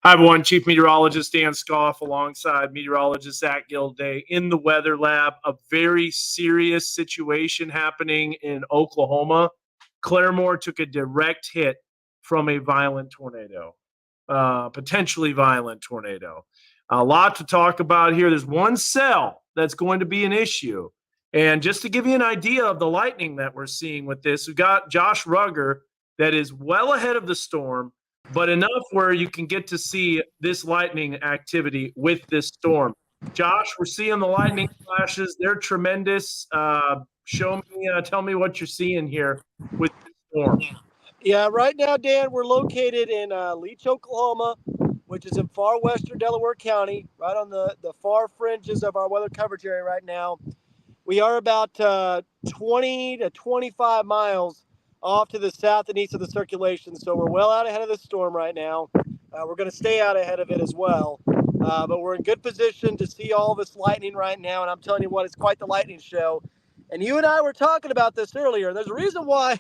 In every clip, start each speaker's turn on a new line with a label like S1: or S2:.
S1: Hi, everyone. Chief Meteorologist Dan Scoff alongside meteorologist Zach Gilday in the weather lab. A very serious situation happening in Oklahoma. Claremore took a direct hit from a violent tornado, potentially violent tornado. A lot to talk about here. There's one cell that's going to be an issue. And just to give you an idea of the lightning that we're seeing with this, we've got Josh Rugger that is well ahead of the storm, but enough where you can get to see this lightning activity with this storm. Josh, we're seeing the lightning flashes. They're tremendous. Tell me what you're seeing here with this storm.
S2: Yeah, right now, Dan, we're located in Leach, Oklahoma, which is in far western Delaware County, right on the far fringes of our weather coverage area right now. We are about 20 to 25 miles off to the south and east of the circulation, so we're well out ahead of the storm right now. We're going to stay out ahead of it as well, but we're in good position to see all this lightning right now, and I'm telling you what, it's quite the lightning show. And you and I were talking about this earlier. There's a reason why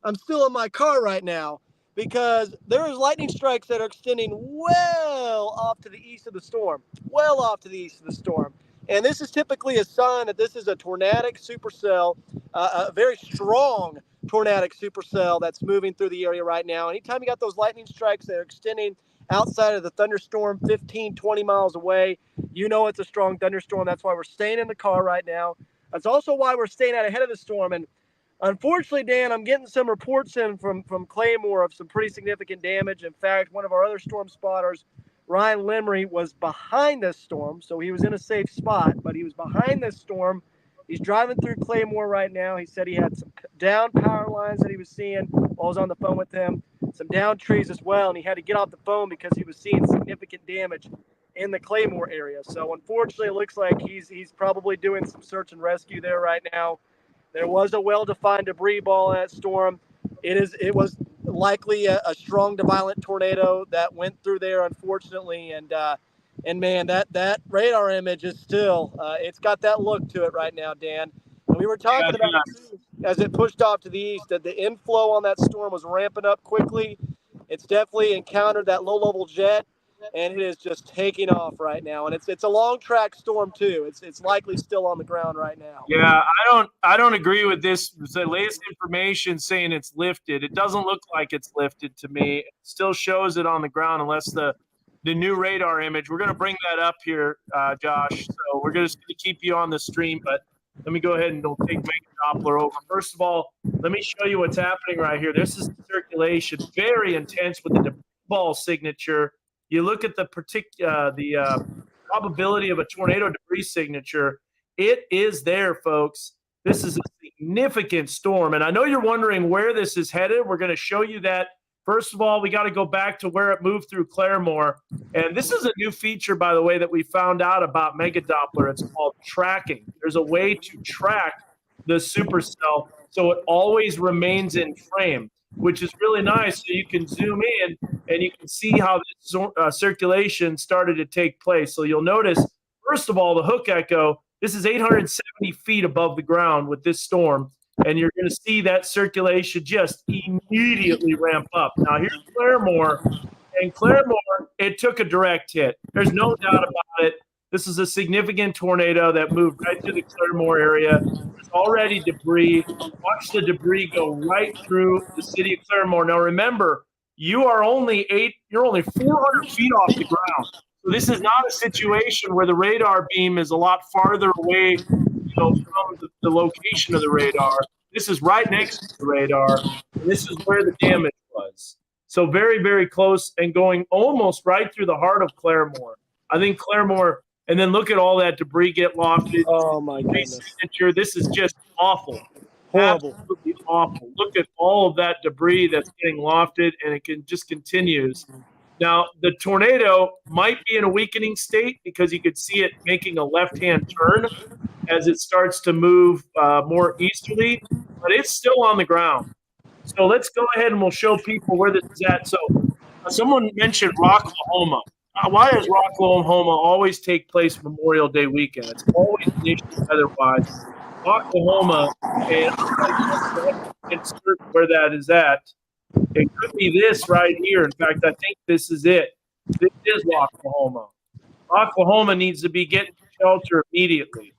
S2: I'm still in my car right now, because there is lightning strikes that are extending well off to the east of the storm, well off to the east of the storm. And this is typically a sign that this is a tornadic supercell, a very strong tornadic supercell that's moving through the area right now. Anytime you got those lightning strikes that are extending outside of the thunderstorm 15, 20 miles away, you know it's a strong thunderstorm. That's why we're staying in the car right now. That's also why we're staying out ahead of the storm. And unfortunately, Dan, I'm getting some reports in from Claremore of some pretty significant damage. In fact, one of our other storm spotters, Ryan Limry, was behind this storm, so he was in a safe spot, but he was behind this storm. He's driving through Claremore right now. He said he had some down power lines that he was seeing while I was on the phone with him, some down trees as well, and he had to get off the phone because he was seeing significant damage in the Claremore area. So unfortunately, it looks like he's probably doing some search and rescue there right now. There was a well-defined debris ball in that storm. It was likely a strong to violent tornado that went through there, unfortunately. And man, that radar image is still it's got that look to it right now, Dan. And we were talking about it too, as it pushed off to the east, that the inflow on that storm was ramping up quickly. It's definitely encountered that low-level jet, and it is just taking off right now. And it's a long track storm too. It's likely still on the ground right now.
S1: Yeah, I don't agree with this. The latest information saying it's lifted. It doesn't look like it's lifted to me. It still shows it on the ground unless the new radar image. We're going to bring that up here, Josh. So we're just going to keep you on the stream, but let me go ahead and take Mega Doppler over. First of all, let me show you what's happening right here. This is circulation, very intense with the debris ball signature. You look at the probability of a tornado debris signature. It is there, folks. This is a significant storm. And I know you're wondering where this is headed. We're going to show you that. First of all, we got to go back to where it moved through Claremore. And this is a new feature, by the way, that we found out about Mega Doppler. It's called tracking. There's a way to track the supercell so it always remains in frame, which is really nice. So you can zoom in and you can see how this circulation started to take place. So you'll notice, first of all, the hook echo. This is 870 feet above the ground with this storm, and you're going to see that circulation just immediately ramp up. Now, here's Claremore, and Claremore, it took a direct hit. There's no doubt about it. This is a significant tornado that moved right through the Claremore area. There's already debris. Watch the debris go right through the city of Claremore. Now, remember, you're only 400 feet off the ground. So this is not a situation where the radar beam is a lot farther away, from the location of the radar. This is right next to the radar. And this is where the damage was. So very, very close and going almost right through the heart of Claremore. I think Claremore, and then look at all that debris get lofted.
S2: Oh my goodness!
S1: This is just awful.
S2: Horrible.
S1: Absolutely awful. Look at all of that debris that's getting lofted, and it just continues. Now, the tornado might be in a weakening state because you could see it making a left-hand turn as it starts to move more easterly, but it's still on the ground. So let's go ahead and we'll show people where this is at. So someone mentioned Rocklahoma. Why does Rocklahoma always take place Memorial Day weekend? It's always an issue weather-wise. Rocklahoma, and where that is at. It could be this right here. In fact, I think this is it. This is Rocklahoma. Rocklahoma needs to be getting shelter immediately.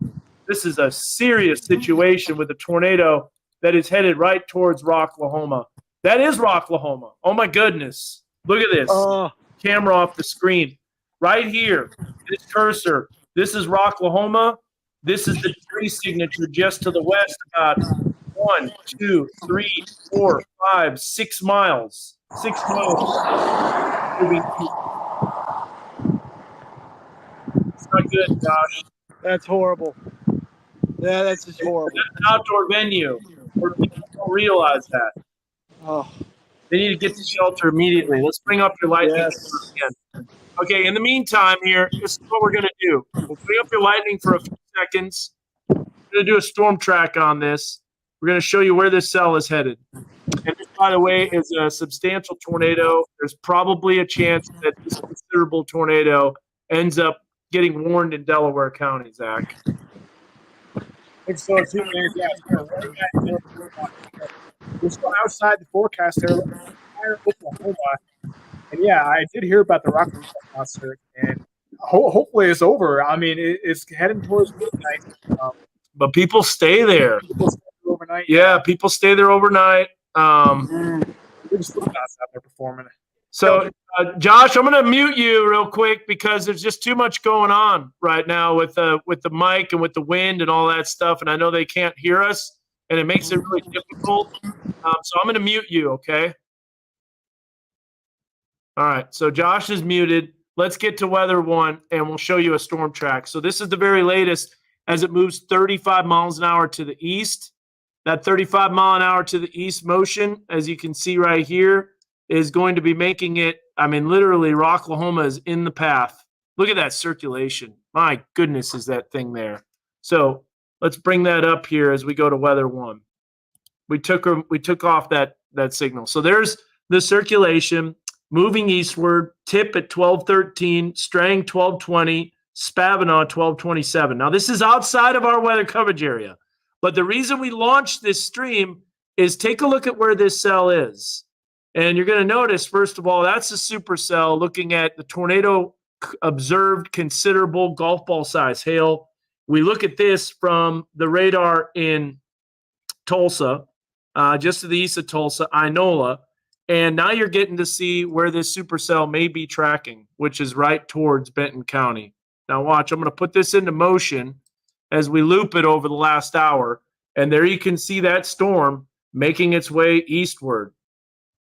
S1: This is a serious situation with a tornado that is headed right towards Rocklahoma. That is Rocklahoma. Oh my goodness. Look at this. Camera off the screen. Right here, this cursor. This is Rocklahoma. This is the debris signature just to the west, about 1, 2, 3, 4, 5, 6 miles. 6 miles. It's not good, Josh.
S2: That's horrible. Yeah, that's just horrible.
S1: That's an outdoor venue where people don't realize that.
S2: Oh,
S1: They need to get to shelter immediately. Let's bring up your lightning again. Okay, in the meantime here, this is what we're going to do. We'll bring up your lightning for a few seconds. We're going to do a storm track on this. We're going to show you where this cell is headed. And this, by the way, is a substantial tornado. There's probably a chance that this considerable tornado ends up getting warned in Delaware County, Zach.
S3: It's so too, man. Yeah, we're still outside the forecast there, Oklahoma. And yeah, I did hear about the Rock concert, and hopefully it's over. I mean, it's heading towards midnight.
S1: But people stay there.
S3: People stay there overnight.
S1: Yeah, people stay there overnight.
S3: We're just out there performing.
S1: So, Josh, I'm going to mute you real quick because there's just too much going on right now with the mic and with the wind and all that stuff. And I know they can't hear us, and it makes it really difficult. So I'm going to mute you, okay? All right. So Josh is muted. Let's get to weather one, and we'll show you a storm track. So this is the very latest as it moves 35 miles an hour to the east. That 35 mile an hour to the east motion, as you can see right here, is going to be making it, I mean, literally, Rocklahoma is in the path. Look at that circulation. My goodness, is that thing there. So let's bring that up here as we go to weather one. We took off that signal. So there's the circulation moving eastward, tip at 1213, Strang 1220, Spavinaw 1227. Now, this is outside of our weather coverage area. But the reason we launched this stream is take a look at where this cell is. And you're going to notice, first of all, that's a supercell looking at the tornado observed considerable golf ball size hail. We look at this from the radar in Tulsa, just to the east of Tulsa, Inola. And now you're getting to see where this supercell may be tracking, which is right towards Benton County. Now watch, I'm going to put this into motion as we loop it over the last hour. And there you can see that storm making its way eastward.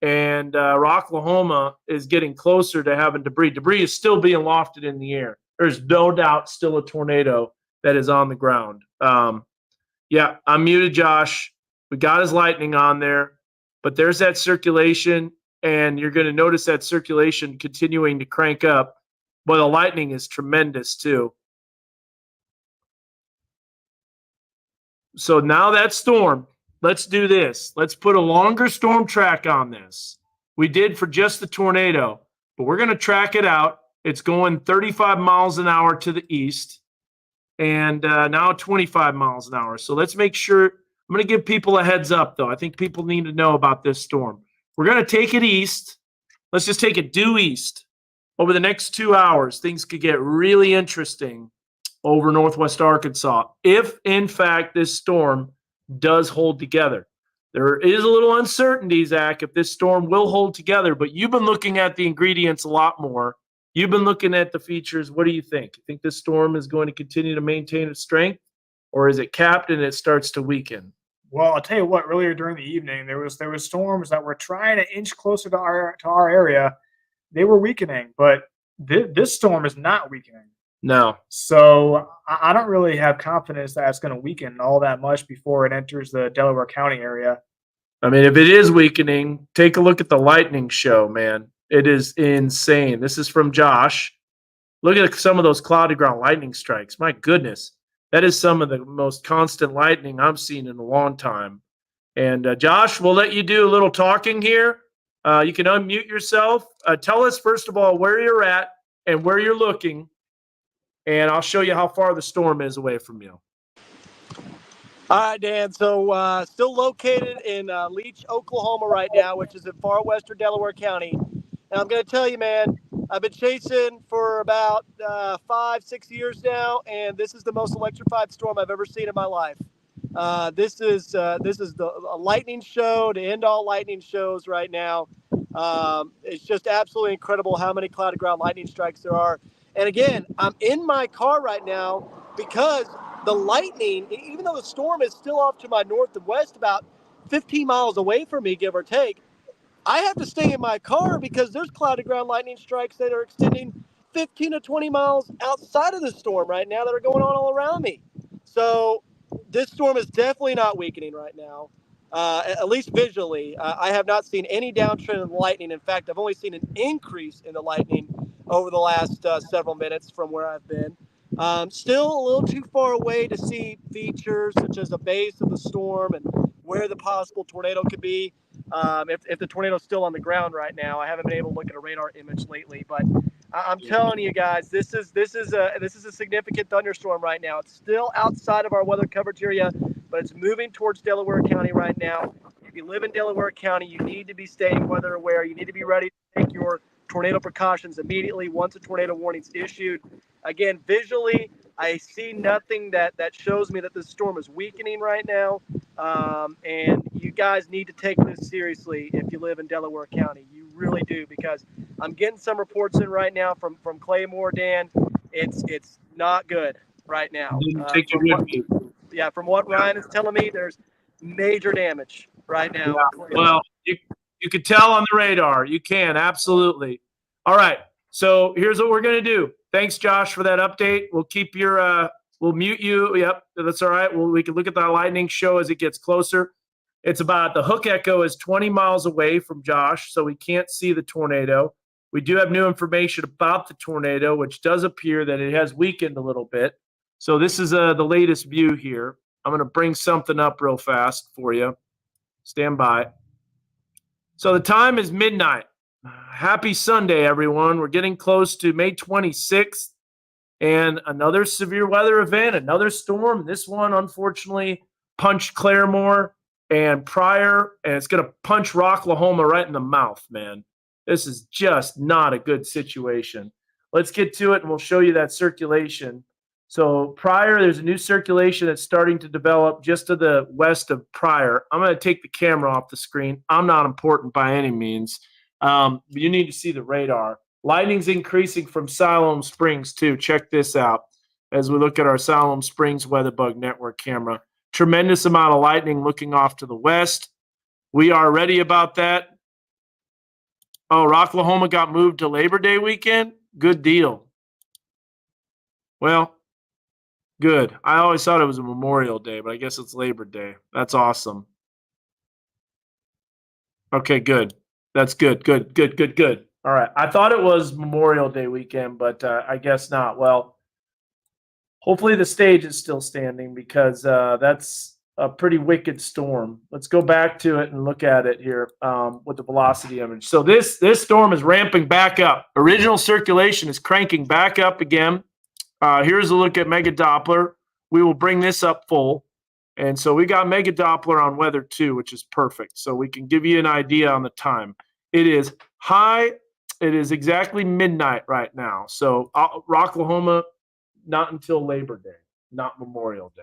S1: And Rocklahoma is getting closer to having debris. Debris is still being lofted in the air. There's no doubt still a tornado that is on the ground. Yeah, I'm muted, Josh. We got his lightning on there. But there's that circulation, and you're going to notice that circulation continuing to crank up. But the lightning is tremendous, too. So now that storm, let's do this. Let's put a longer storm track on this. We did for just the tornado, but we're going to track it out. It's going 35 miles an hour to the east, and now 25 miles an hour. So let's make sure. I'm going to give people a heads up, though. I think people need to know about this storm. We're going to take it east. Let's just take it due east. Over the next 2 hours, things could get really interesting over northwest Arkansas if, in fact, this storm does hold together. There is a little uncertainty, Zach, if this storm will hold together, but you've been looking at the ingredients a lot more. You've been looking at the features. What do you think? You think this storm is going to continue to maintain its strength, or is it capped and it starts to weaken?
S3: Well, I'll tell you what. Earlier during the evening, there was storms that were trying to inch closer to our area. They were weakening, but this storm is not weakening.
S1: No.
S3: So I don't really have confidence that it's going to weaken all that much before it enters the Delaware County area.
S1: I mean, if it is weakening, take a look at the lightning show, man. It is insane. This is from Josh. Look at some of those cloudy ground lightning strikes. My goodness. That is some of the most constant lightning I've seen in a long time. And Josh, we'll let you do a little talking here. You can unmute yourself. Tell us, first of all, where you're at and where you're looking. And I'll show you how far the storm is away from you.
S2: All right, Dan. So still located in Leach, Oklahoma right now, which is in far western Delaware County. And I'm going to tell you, man, I've been chasing for about 5-6 years now, and this is the most electrified storm I've ever seen in my life. This is a lightning show to end all lightning shows right now. It's just absolutely incredible how many cloud to ground lightning strikes there are. And again, I'm in my car right now because the lightning, even though the storm is still off to my north and west, about 15 miles away from me, give or take, I have to stay in my car because there's cloud to ground lightning strikes that are extending 15 to 20 miles outside of the storm right now that are going on all around me. So this storm is definitely not weakening right now, at least visually. I have not seen any downtrend in lightning. In fact, I've only seen an increase in the lightning over the last several minutes from where I've been. Still a little too far away to see features such as the base of the storm and where the possible tornado could be. If the tornado's still on the ground right now, I haven't been able to look at a radar image lately, but I'm telling you guys, this is a significant thunderstorm right now. It's still outside of our weather coverage area, but it's moving towards Delaware County right now. If you live in Delaware County, you need to be staying weather aware. You need to be ready to take your tornado precautions immediately once a tornado warning is issued. Again, visually, I see nothing that shows me that this storm is weakening right now. And you guys need to take this seriously if you live in Delaware County. You really do, because I'm getting some reports in right now from Claremore, Dan. It's not good right now. From what Ryan is telling me, there's major damage right now.
S1: Yeah. Well, you could tell on the radar. You can, absolutely. All right. So here's what we're going to do. Thanks, Josh, for that update. We'll keep your we'll mute you. Yep, that's all right. We can look at the lightning show as it gets closer. It's about, the hook echo is 20 miles away from Josh, so we can't see the tornado. We do have new information about the tornado, which does appear that it has weakened a little bit. So this is the latest view here. I'm going to bring something up real fast for you. Stand by. So the time is midnight. Happy Sunday, everyone. We're getting close to May 26th, and another severe weather event, another storm. This one, unfortunately, punched Claremore and Pryor, and it's going to punch Rocklahoma right in the mouth, man. This is just not a good situation. Let's get to it, and we'll show you that circulation. So Pryor, there's a new circulation that's starting to develop just to the west of Pryor. I'm going to take the camera off the screen. I'm not important by any means. You need to see the radar. Lightning's increasing from Siloam Springs, too. Check this out as we look at our Siloam Springs WeatherBug Network camera. Tremendous amount of lightning looking off to the west. We are ready about that. Oh, Rocklahoma got moved to Labor Day weekend? Good deal. Well, good. I always thought it was a Memorial Day, but I guess it's Labor Day. That's awesome. Okay, good. That's good. Good. All right. I thought it was Memorial Day weekend, but I guess not. Well, hopefully the stage is still standing, because that's a pretty wicked storm. Let's go back to it and look at it here with the velocity image. So this storm is ramping back up. Original circulation is cranking back up again. Here's a look at Mega Doppler. We will bring this up full. And so we got Mega Doppler on weather too, which is perfect. So we can give you an idea on the time. It is high. It is exactly midnight right now. So Rocklahoma, not until Labor Day, not Memorial Day.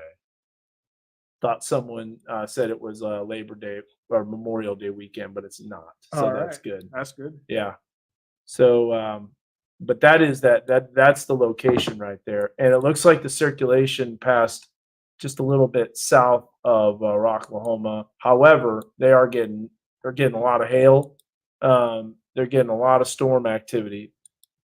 S1: Thought someone said it was Labor Day or Memorial Day weekend, but it's not. So that's good.
S3: That's good.
S1: Yeah. So, but that's the location right there. And it looks like the circulation passed just a little bit south of Rocklahoma. However, they're getting a lot of hail. They're getting a lot of storm activity.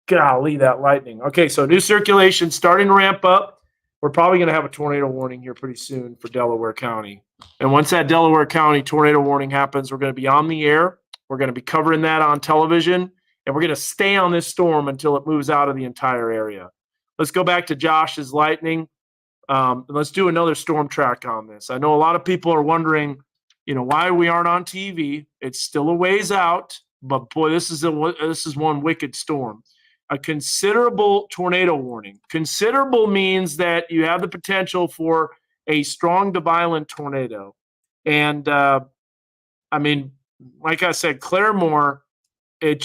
S1: Golly, that lightning. Okay, so new circulation starting to ramp up. We're probably going to have a tornado warning here pretty soon for Delaware County. And once that Delaware County tornado warning happens, we're going to be on the air. We're going to be covering that on television. And we're going to stay on this storm until it moves out of the entire area. Let's go back to Josh's lightning. And let's do another storm track on this. I know a lot of people are wondering, why we aren't on TV. It's still a ways out, but boy, this is one wicked storm. A considerable tornado warning. Considerable means that you have the potential for a strong to violent tornado. And like I said, Claremore, it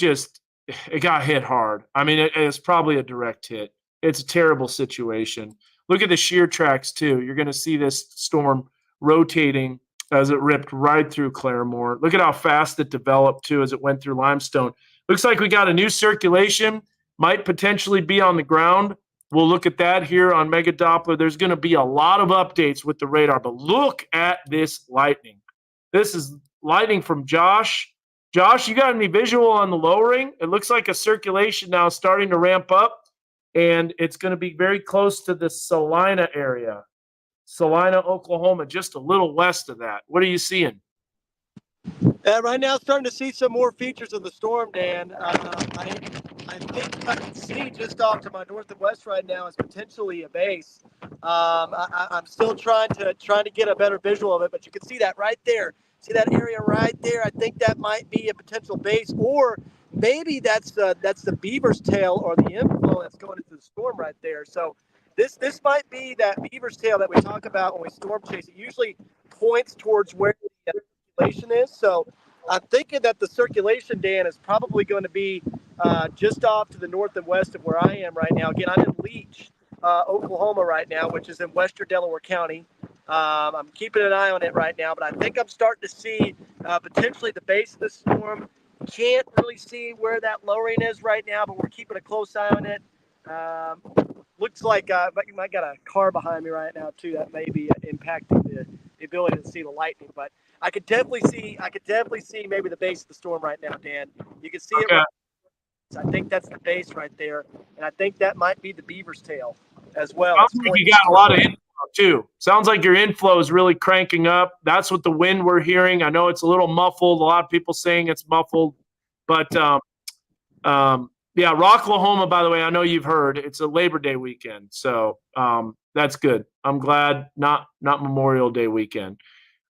S1: it got hit hard. I mean, it's probably a direct hit. It's a terrible situation. Look at the shear tracks too. You're going to see this storm rotating as it ripped right through Claremore. Look at how fast it developed too as it went through Limestone. Looks like we got a new circulation, might potentially be on the ground. We'll look at that here on Mega Doppler. There's going to be a lot of updates with the radar, but look at this lightning. This is lightning from Josh. Josh, you got any visual on the lowering? It looks like a circulation now starting to ramp up, and it's going to be very close to the Salina area. Salina, Oklahoma, just a little west of that. What are you seeing?
S2: Right now, starting to see some more features of the storm, Dan. I think I can see just off to my north and west right now is potentially a base. I'm still trying to get a better visual of it, but you can see that right there. See that area right there? I think that might be a potential base, or maybe that's the beaver's tail or the inflow that's going into the storm right there. So this might be that beaver's tail that we talk about when we storm chase. It usually points towards where the circulation is. So I'm thinking that the circulation, Dan, is probably going to be just off to the north and west of where I am right now. Again, I'm in Leech, Oklahoma right now, which is in western Delaware County. I'm keeping an eye on it right now, but I think I'm starting to see potentially the base of the storm. Can't really see where that lowering is right now, but we're keeping a close eye on it. Looks like I got a car behind me right now too. That may be impacting the ability to see the lightning, but I could definitely see maybe the base of the storm right now, Dan. You can see it. Right. I think that's the base right there, and I think that might be the beaver's tail as well.
S1: Sounds like you got a lot of inflow too. Sounds like your inflow is really cranking up. That's what the wind we're hearing. I know it's a little muffled. A lot of people saying it's muffled, but yeah, Rocklahoma, by the way, I know you've heard it's a Labor Day weekend, so that's good. I'm glad not Memorial Day weekend.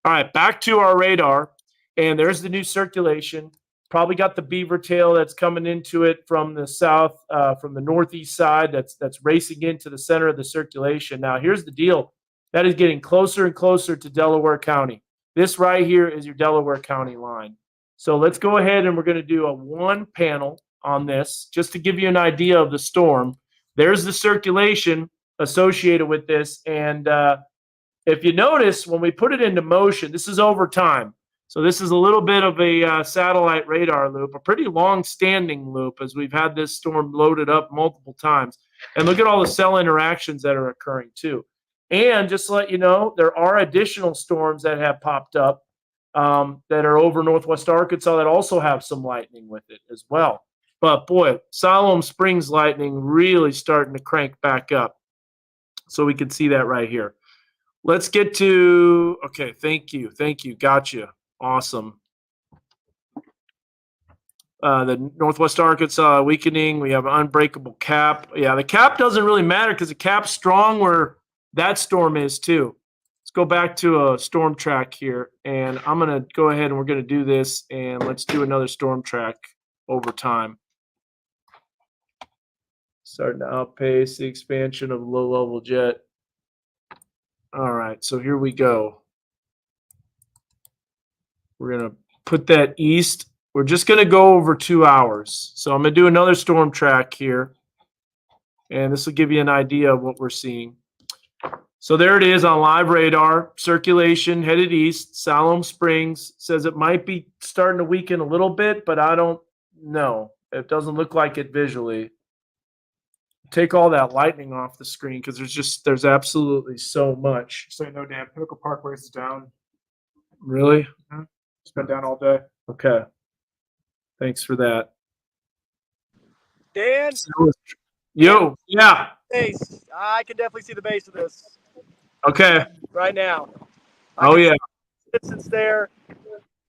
S1: All right, back to our radar, and there's the new circulation. Probably got the beaver tail that's coming into it from the south, from the northeast side. That's racing into the center of the circulation. Now, here's the deal: that is getting closer and closer to Delaware County. This right here is your Delaware County line. So let's go ahead and we're going to do a one panel on this just to give you an idea of the storm. There's the circulation associated with this, and if you notice, when we put it into motion, this is over time. So this is a little bit of a satellite radar loop, a pretty long-standing loop, as we've had this storm loaded up multiple times. And look at all the cell interactions that are occurring too. And just to let you know, there are additional storms that have popped up that are over northwest Arkansas that also have some lightning with it as well. But boy, Siloam Springs lightning really starting to crank back up. So we can see that right here. Let's get to, okay, thank you. Gotcha. Awesome. The Northwest Arkansas weakening. We have an unbreakable cap. Yeah, the cap doesn't really matter because the cap's strong where that storm is too. Let's go back to a storm track here, and I'm going to go ahead and we're going to do this, and let's do another storm track over time. Starting to outpace the expansion of low-level jet. All right, so here we go. We're going to put that east. We're just going to go over 2 hours. So I'm going to do another storm track here. And this will give you an idea of what we're seeing. So there it is on live radar. Circulation headed east. Siloam Springs says it might be starting to weaken a little bit, but I don't know. It doesn't look like it visually. Take all that lightning off the screen because there's absolutely so much.
S3: So no, Dan, Pinnacle Parkway is down.
S1: Really?
S3: Mm-hmm. It's been down all day.
S1: Okay. Thanks for that.
S2: Dan?
S1: Yo, yeah.
S2: Base. I can definitely see the base of this.
S1: Okay.
S2: Right now.
S1: Oh, yeah.
S2: Distance there.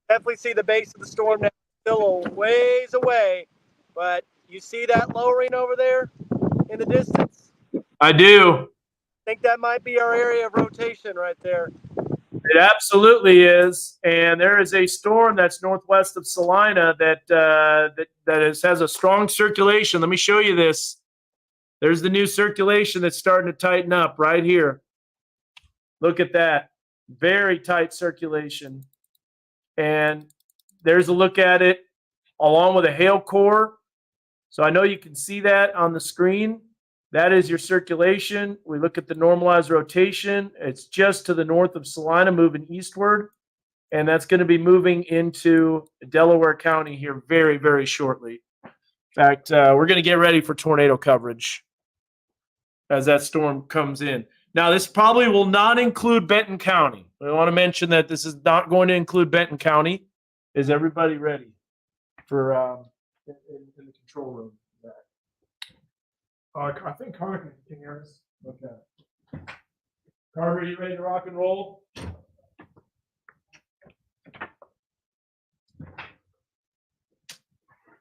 S2: Definitely see the base of the storm now. Still a ways away. But you see that lowering over there in the distance?
S1: I do.
S2: I think that might be our area of rotation right there.
S1: It absolutely is, and there is a storm that's northwest of Salina that has a strong circulation. Let me show you this. There's the new circulation that's starting to tighten up right here. Look at that. Very tight circulation. And there's a look at it along with a hail core. So I know you can see that on the screen. That is your circulation. We look at the normalized rotation. It's just to the north of Salina, moving eastward. And that's going to be moving into Delaware County here very, very shortly. In fact, we're going to get ready for tornado coverage as that storm comes in. Now, this probably will not include Benton County. We want to mention that this is not going to include Benton County. Is everybody ready for in the control room?
S3: I think Carter can hear us.
S1: Okay. Carter, are you ready to rock and roll?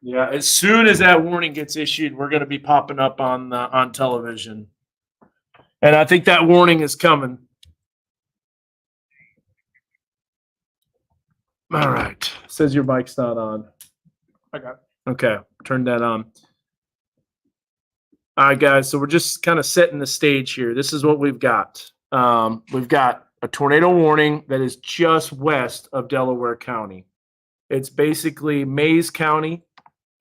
S1: Yeah, as soon as that warning gets issued, we're going to be popping up on television. And I think that warning is coming. All right. Says your mic's not on.
S3: I got it.
S1: Okay, turn that on. All right, guys. So we're just kind of setting the stage here. This is what we've got. We've got a tornado warning that is just west of Delaware County. It's basically Mays County,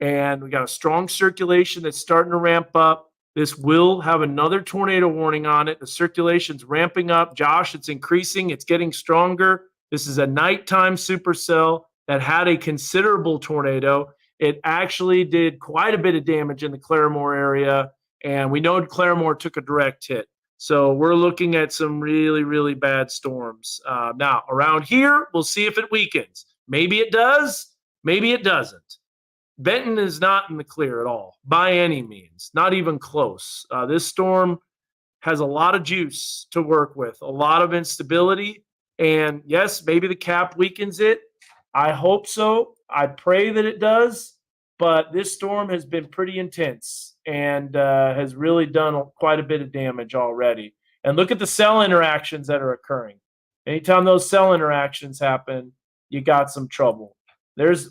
S1: and we got a strong circulation that's starting to ramp up. This will have another tornado warning on it. The circulation's ramping up. Josh, it's increasing. It's getting stronger. This is a nighttime supercell that had a considerable tornado. It actually did quite a bit of damage in the Claremore area, and we know Claremore took a direct hit. So we're looking at some really, really bad storms. Now, around here, we'll see if it weakens. Maybe it does. Maybe it doesn't. Benton is not in the clear at all, by any means, not even close. This storm has a lot of juice to work with, a lot of instability. And yes, maybe the cap weakens it. I hope so. I pray that it does. But this storm has been pretty intense and has really done quite a bit of damage already. And look at the cell interactions that are occurring. Anytime those cell interactions happen, you got some trouble.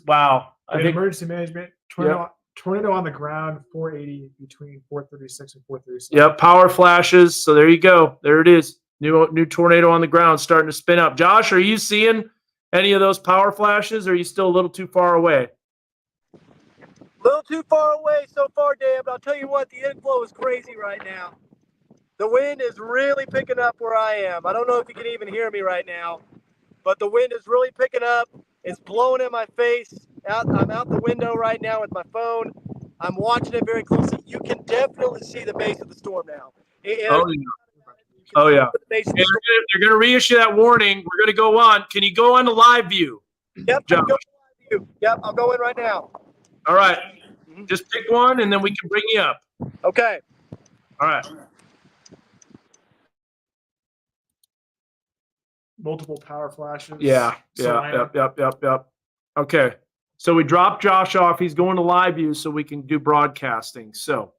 S1: Wow.
S3: I think emergency management, tornado on the ground, 480 between 436 and 437.
S1: Yep, power flashes. So there you go. There it is. New tornado on the ground starting to spin up. Josh, are you seeing any of those power flashes, or are you still a little too far away?
S2: A little too far away so far, Dan, but I'll tell you what, the inflow is crazy right now. The wind is really picking up where I am. I don't know if you can even hear me right now, but the wind is really picking up. It's blowing in my face. I'm out the window right now with my phone. I'm watching it very closely. You can definitely see the base of the storm now.
S1: Oh, yeah. They're going to reissue that warning. We're going to go on. Can you go on to live view?
S2: Yep, Josh? Yep, I'll go in right now.
S1: All right. Just pick one, and then we can bring you up.
S2: Okay.
S1: All right.
S3: Multiple power flashes.
S1: Yeah. Yep. Okay. So we dropped Josh off. He's going to live view so we can do broadcasting. So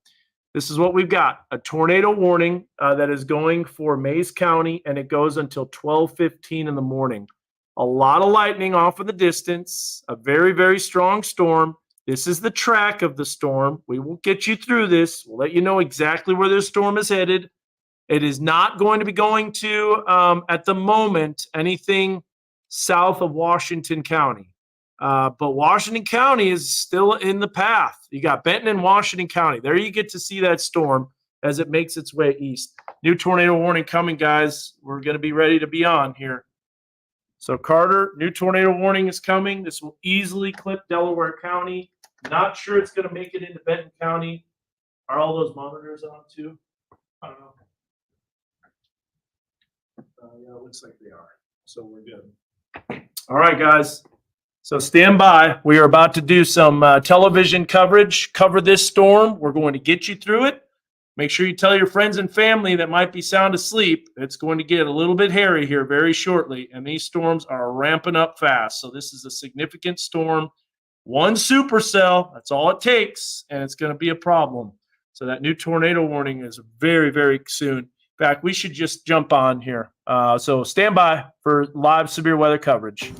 S1: this is what we've got. A tornado warning that is going for Mays County, and it goes until 12:15 in the morning. A lot of lightning off in the distance. A very, very strong storm. This is the track of the storm. We will get you through this. We'll let you know exactly where this storm is headed. It is not going to be going to, at the moment, anything south of Washington County. But Washington County is still in the path. You got Benton and Washington County. There you get to see that storm as it makes its way east. New tornado warning coming, guys. We're going to be ready to be on here. So, Carter, new tornado warning is coming. This will easily clip Delaware County. Not sure it's going to make it into Benton County. Are all those monitors on too? I don't know. Yeah, it looks like they are. So we're good. All right, guys. So stand by. We are about to do some television coverage. Cover this storm. We're going to get you through it. Make sure you tell your friends and family that might be sound asleep. It's going to get a little bit hairy here very shortly, and these storms are ramping up fast. So this is a significant storm. One supercell, that's all it takes, and it's going to be a problem. So that new tornado warning is very, very soon. In fact, we should just jump on here. So stand by for live severe weather coverage.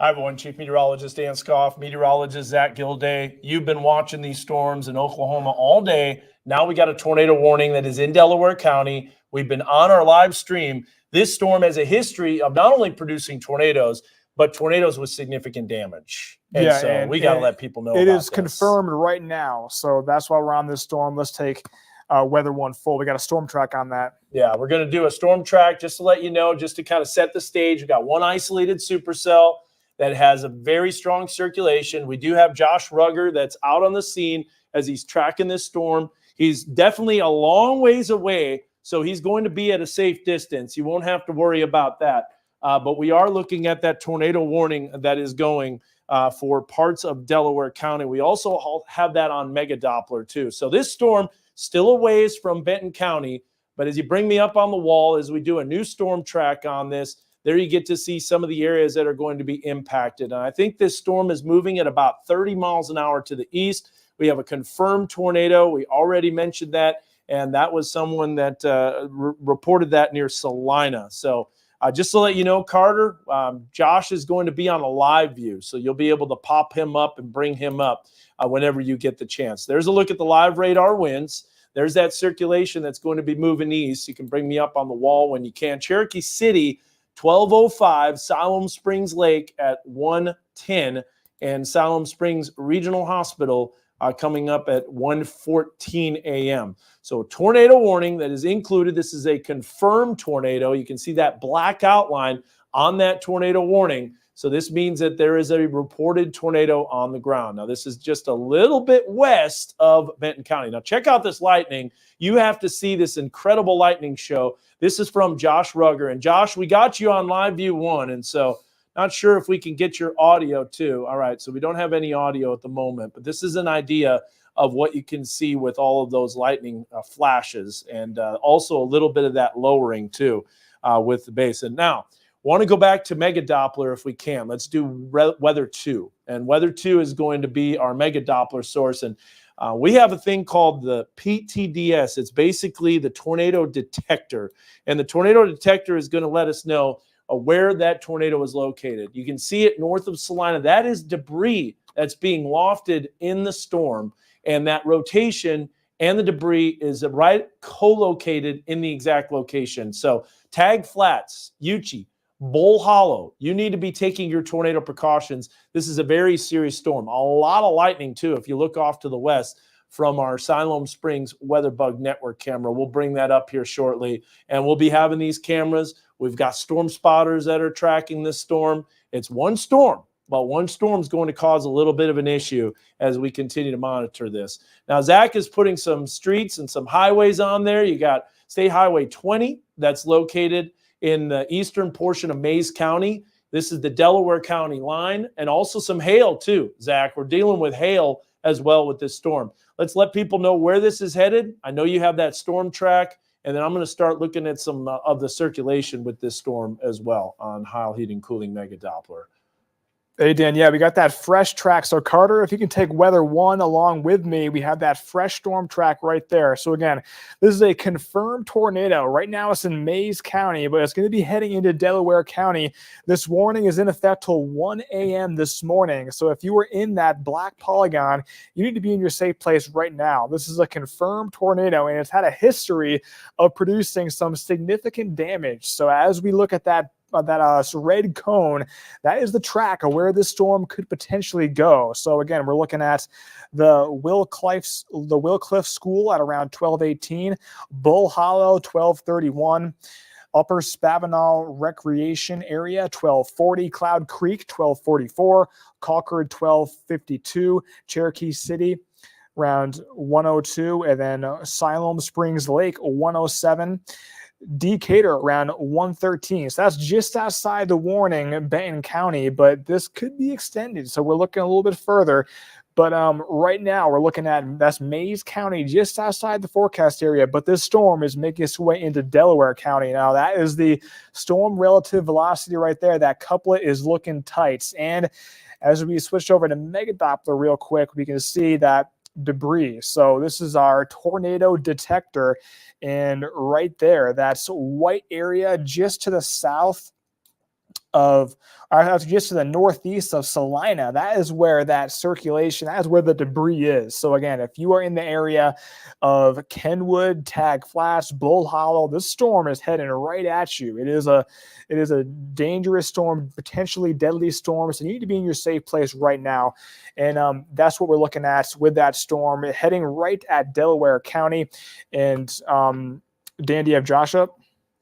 S1: Hi, everyone. Chief Meteorologist Dan Scoff, Meteorologist Zach Gilday. You've been watching these storms in Oklahoma all day. Now we got a tornado warning that is in Delaware County. We've been on our live stream. This storm has a history of not only producing tornadoes, but tornadoes with significant damage. And we got to let people know
S3: it
S1: about
S3: is
S1: this.
S3: Confirmed right now. So that's why we're on this storm. Let's take Weather One full. We got a storm track on that.
S1: Yeah, we're going to do a storm track just to let you know, just to kind of set the stage. We've got one isolated supercell that has a very strong circulation. We do have Josh Rugger that's out on the scene as he's tracking this storm. He's definitely a long ways away, so he's going to be at a safe distance. You won't have to worry about that. But we are looking at that tornado warning that is going for parts of Delaware County. We also have that on Mega Doppler too. So this storm still a ways from Benton County, but as you bring me up on the wall, as we do a new storm track on this, there you get to see some of the areas that are going to be impacted. And I think this storm is moving at about 30 miles an hour to the east. We have a confirmed tornado. We already mentioned that, and that was someone that reported that near Salina. So just to let you know, Carter, Josh is going to be on a live view, so you'll be able to pop him up and bring him up whenever you get the chance. There's a look at the live radar winds. There's that circulation that's going to be moving east. You can bring me up on the wall when you can. Cherokee City, 1205, Siloam Springs Lake at 110, and Siloam Springs Regional Hospital coming up at 1:14 a.m. So tornado warning that is included. This is a confirmed tornado. You can see that black outline on that tornado warning. So this means that there is a reported tornado on the ground. Now, this is just a little bit west of Benton County. Now, check out this lightning. You have to see this incredible lightning show. This is from Josh Rugger. And Josh, we got you on Live View 1, and so not sure if we can get your audio too. All right, so we don't have any audio at the moment, but this is an idea of what you can see with all of those lightning flashes, and also a little bit of that lowering too with the basin. Now, want to go back to Mega Doppler if we can. Let's do Weather 2. And Weather 2 is going to be our Mega Doppler source. And we have a thing called the PTDS. It's basically the tornado detector. And the tornado detector is going to let us know where that tornado is located. You can see it north of Salina. That is debris that's being wafted in the storm. And that rotation and the debris is right co-located in the exact location. So Tag Flats, Uchee, Bull Hollow, you need to be taking your tornado precautions. This is a very serious storm. A lot of lightning, too, if you look off to the west from our Siloam Springs WeatherBug Network camera. We'll bring that up here shortly, and we'll be having these cameras. We've got storm spotters that are tracking this storm. It's one storm, but one storm is going to cause a little bit of an issue as we continue to monitor this. Now, Zach is putting some streets and some highways on there. You got State Highway 20 that's located in the eastern portion of Mays County. This is the Delaware County line, and also some hail too, Zach. We're dealing with hail as well with this storm. Let's let people know where this is headed. I know you have that storm track, and then I'm going to start looking at some of the circulation with this storm as well on Heil Heating Cooling Mega Doppler.
S3: Hey, Dan, yeah, we got that fresh track. So, Carter, if you can take Weather 1 along with me, we have that fresh storm track right there. So, again, this is a confirmed tornado. Right now it's in Mays County, but it's going to be heading into Delaware County. This warning is in effect till 1 a.m. this morning. So, if you were in that black polygon, you need to be in your safe place right now. This is a confirmed tornado, and it's had a history of producing some significant damage. So, as we look at that red cone, that is the track of where this storm could potentially go. So again, we're looking at the Willcliffe School at around 1218, Bull Hollow 1231, Upper Spavinal Recreation Area 1240, Cloud Creek 1244, Concord 1252, Cherokee City around 102, and then Siloam Springs Lake 107. Decatur around 113. So that's just outside the warning in Benton County, but this could be extended. So we're looking a little bit further. But right now we're looking at, that's Mays County, just outside the forecast area. But this storm is making its way into Delaware County. Now that is the storm relative velocity right there. That couplet is looking tight. And as we switch over to Mega Doppler real quick, we can see that debris. So this is our tornado detector. And right there, that's white area just to the south of, or just to the northeast of Salina. That is where that circulation, that is where the debris is. So again, if you are in the area of Kenwood, Tag Flats, Bull Hollow, this storm is heading right at you. It is a dangerous storm, potentially deadly storm. So you need to be in your safe place right now. And that's what we're looking at with that storm heading right at Delaware County. And Dan, do you have Josh up?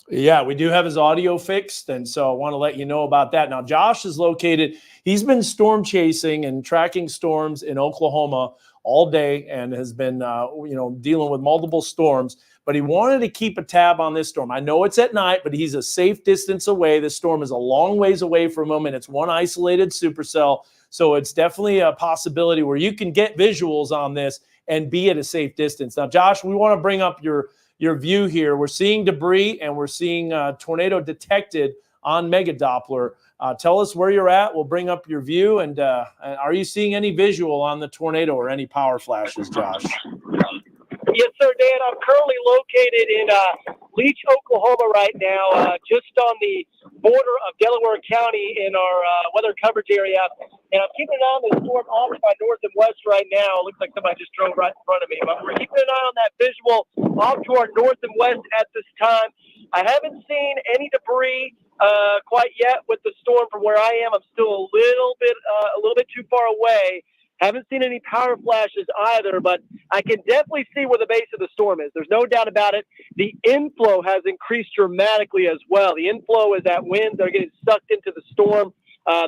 S1: Yeah, we do have his audio fixed, and so I want to let you know about that. Now, Josh is located, he's been storm chasing and tracking storms in Oklahoma all day and has been, dealing with multiple storms, but he wanted to keep a tab on this storm. I know it's at night, but he's a safe distance away. This storm is a long ways away from him, and it's one isolated supercell, so it's definitely a possibility where you can get visuals on this and be at a safe distance. Now, Josh, we want to bring up your view here. We're seeing debris and we're seeing tornado detected on Mega Doppler. Tell us where you're at. We'll bring up your view. And are you seeing any visual on the tornado or any power flashes, Josh?
S2: Yes, sir, Dan. I'm currently located in Leach, Oklahoma right now, just on the border of Delaware County in our weather coverage area. And I'm keeping an eye on the storm off to my north and west right now. Looks like somebody just drove right in front of me. But we're keeping an eye on that visual off to our north and west at this time. I haven't seen any debris quite yet with the storm from where I am. I'm still a little bit too far away. Haven't seen any power flashes either, but I can definitely see where the base of the storm is. There's no doubt about it. The inflow has increased dramatically as well. The inflow is that winds that are getting sucked into the storm.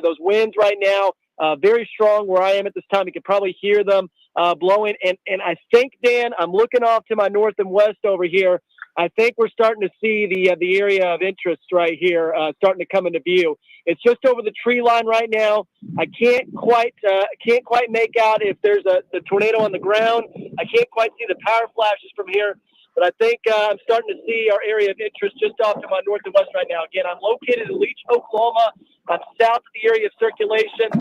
S2: Those winds right now, very strong where I am at this time. You can probably hear them blowing. And I think, Dan, I'm looking off to my north and west over here. I think we're starting to see the area of interest right here starting to come into view. It's just over the tree line right now. I can't quite make out if there's the tornado on the ground. I can't quite see the power flashes from here, but I think I'm starting to see our area of interest just off to my north and west right now. Again, I'm located in Leach, Oklahoma. I'm south of the area of circulation.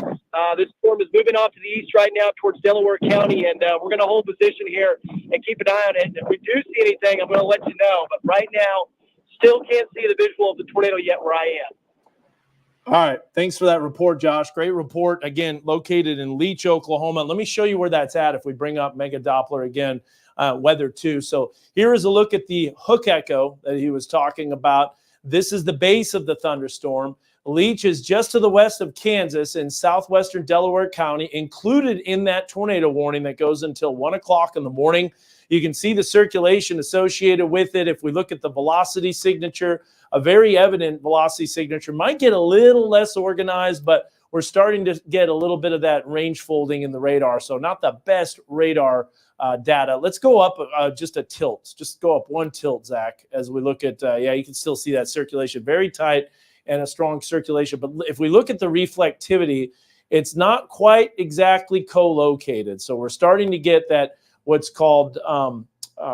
S2: This storm is moving off to the east right now towards Delaware County, and we're going to hold position here and keep an eye on it. And if we do see anything, I'm going to let you know. But right now, still can't see the visual of the tornado yet where I am.
S1: All right. Thanks for that report, Josh. Great report. Again, located in Leach, Oklahoma. Let me show you where that's at if we bring up Mega Doppler again, weather too. So here is a look at the hook echo that he was talking about. This is the base of the thunderstorm. Leach is just to the west of Kansas in southwestern Delaware County, included in that tornado warning that goes until 1 o'clock in the morning. You can see the circulation associated with it. If we look at the velocity signature, a very evident velocity signature, might get a little less organized, but we're starting to get a little bit of that range folding in the radar. So not the best radar data. Let's go up just a tilt. Just go up one tilt, Zach, as we look at, you can still see that circulation very tight and a strong circulation. But if we look at the reflectivity, it's not quite exactly co-located. So we're starting to get that what's called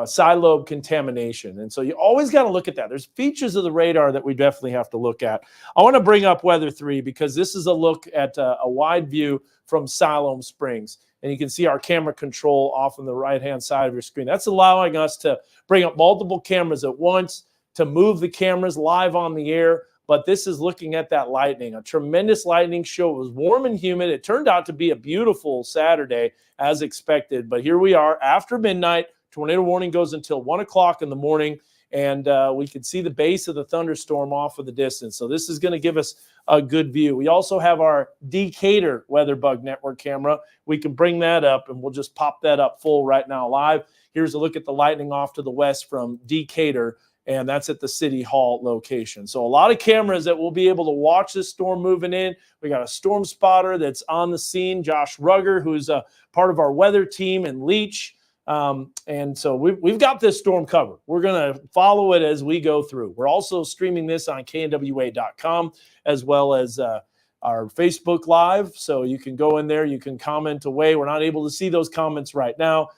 S1: side lobe contamination. And so you always got to look at that. There's features of the radar that we definitely have to look at. I want to bring up Weather 3 because this is a look at a wide view from Siloam Springs. And you can see our camera control off on the right-hand side of your screen. That's allowing us to bring up multiple cameras at once, to move the cameras live on the air. But this is looking at that lightning, a tremendous lightning show. It was warm and humid. It turned out to be a beautiful Saturday as expected. But here we are after midnight. Tornado warning goes until 1 o'clock in the morning, and we can see the base of the thunderstorm off of the distance. So this is going to give us a good view. We also have our Decatur WeatherBug Network camera. We can bring that up, and we'll just pop that up full right now live. Here's a look at the lightning off to the west from Decatur, and that's at the City Hall location. So a lot of cameras that will be able to watch this storm moving in. We got a storm spotter that's on the scene, Josh Rugger, who's a part of our weather team in Leach. And so we've got this storm covered. We're going to follow it as we go through. We're also streaming this on knwa.com as well as our Facebook Live. So you can go in there, you can comment away. We're not able to see those comments right now.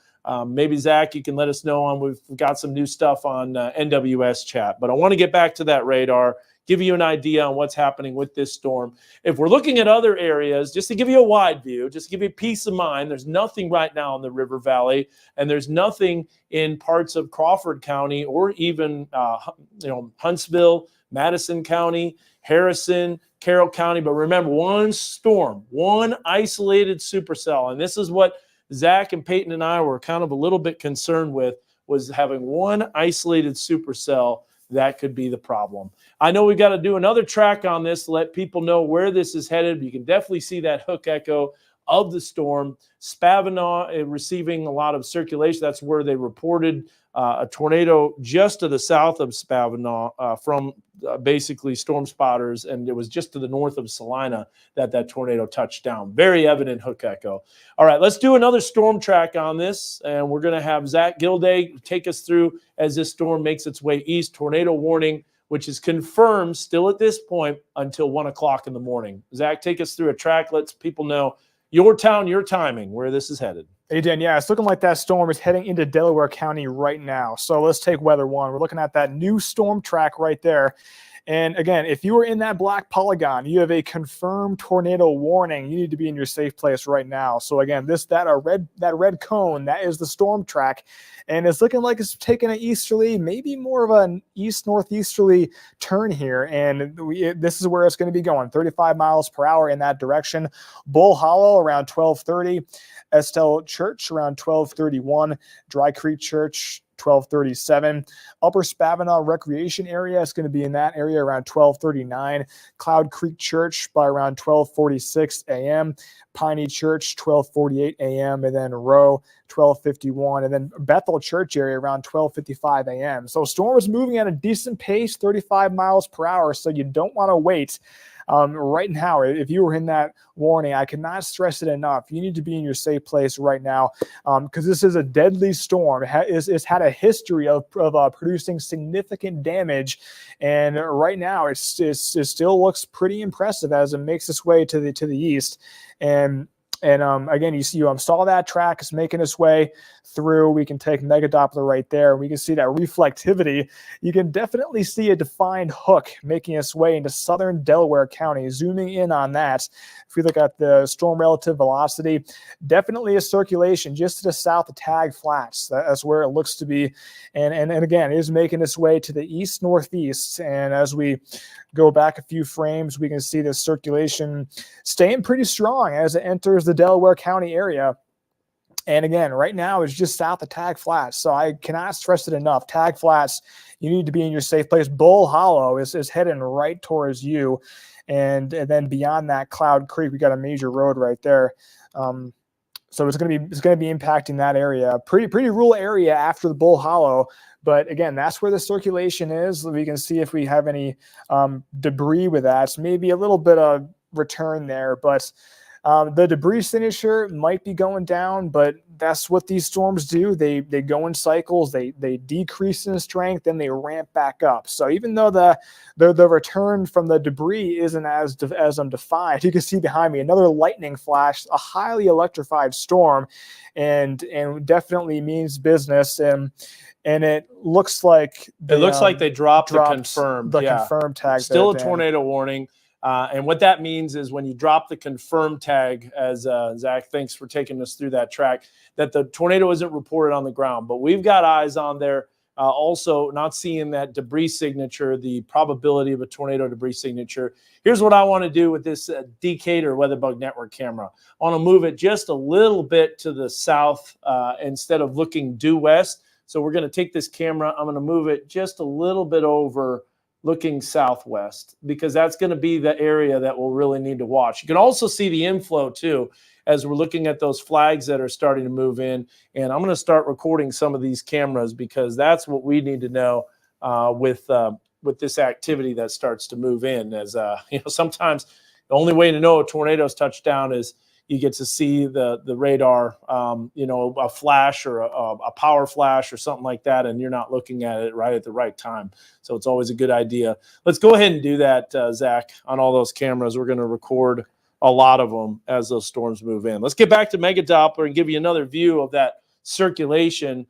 S1: Maybe, Zach, you can let us know we've got some new stuff on NWS chat. But I want to get back to that radar, give you an idea on what's happening with this storm. If we're looking at other areas, just to give you a wide view, just to give you peace of mind, there's nothing right now in the River Valley, and there's nothing in parts of Crawford County or even Huntsville, Madison County, Harrison, Carroll County. But remember, one storm, one isolated supercell, and this is what Zach and Peyton and I were kind of a little bit concerned with, was having one isolated supercell. That could be the problem. I know we've got to do another track on this to let people know where this is headed. You can definitely see that hook echo of the storm. Spavinaw receiving a lot of circulation. That's where they reported a tornado just to the south of Spavinaw from basically storm spotters, and it was just to the north of Salina that tornado touched down. Very evident hook echo. All right, let's do another storm track on this, and we're going to have Zach Gilday take us through as this storm makes its way east. Tornado warning, which is confirmed still at this point until 1 o'clock in the morning. Zach, take us through a track. Let people know your town, your timing, where this is headed.
S3: Hey, Dan, yeah, it's looking like that storm is heading into Delaware County right now. So let's take weather one. We're looking at that new storm track right there. And again, if you are in that black polygon, you have a confirmed tornado warning. You need to be in your safe place right now. So again, that red cone, that is the storm track. And it's looking like it's taking an easterly, maybe more of an east-northeasterly turn here. And this is where it's going to be going, 35 miles per hour in that direction. Bull Hollow around 1230. Estelle Church around 1231. Dry Creek Church 1237. Upper Spavinaw Recreation Area is going to be in that area around 1239. Cloud Creek Church by around 1246 a.m. Piney Church 1248 a.m. and then Rowe 1251, and then Bethel Church area around 1255 a.m. So storm is moving at a decent pace, 35 miles per hour. So you don't want to wait. Right now, if you were in that warning, I cannot stress it enough. You need to be in your safe place right now because this is a deadly storm. It's had a history of producing significant damage, and right now it still looks pretty impressive as it makes its way to the east. And again, you saw that track is making its way through. We can take Mega Doppler right there. We can see that reflectivity. You can definitely see a defined hook making its way into southern Delaware County. Zooming in on that, if we look at the storm relative velocity, definitely a circulation just to the south of Tag Flats. That's where it looks to be. And again, it is making its way to the east-northeast. And as we go back a few frames, we can see the circulation staying pretty strong as it enters the Delaware County area. And again, right now it's just south of Tag Flats. So I cannot stress it enough. Tag Flats, you need to be in your safe place. Bull Hollow is heading right towards you. And then beyond that, Cloud Creek, we got a major road right there. So it's going to be impacting that area. Pretty rural area after the Bull Hollow. But again, that's where the circulation is. We can see if we have any debris with that. So maybe a little bit of return there, but the debris signature might be going down, but that's what these storms do. They go in cycles. They decrease in strength, then they ramp back up. So even though the return from the debris isn't as defined, you can see behind me another lightning flash, a highly electrified storm, and definitely means business. And it looks like
S1: they dropped the confirmed
S3: tag.
S1: Still a tornado warning. And what that means is when you drop the confirmed tag, as Zach, thanks for taking us through that track, that the tornado isn't reported on the ground. But we've got eyes on there. Also, not seeing that debris signature, the probability of a tornado debris signature. Here's what I want to do with this Decatur WeatherBug Network camera. I want to move it just a little bit to the south instead of looking due west. So we're going to take this camera. I'm going to move it just a little bit over looking southwest, because that's going to be the area that we'll really need to watch. You can also see the inflow too, as we're looking at those flags that are starting to move in. And I'm going to start recording some of these cameras because that's what we need to know with this activity that starts to move in. As sometimes the only way to know a tornado's touchdown is you get to see the radar, a flash or a power flash or something like that, and you're not looking at it right at the right time. So it's always a good idea. Let's go ahead and do that, Zach, on all those cameras. We're going to record a lot of them as those storms move in. Let's get back to Mega Doppler and give you another view of that circulation.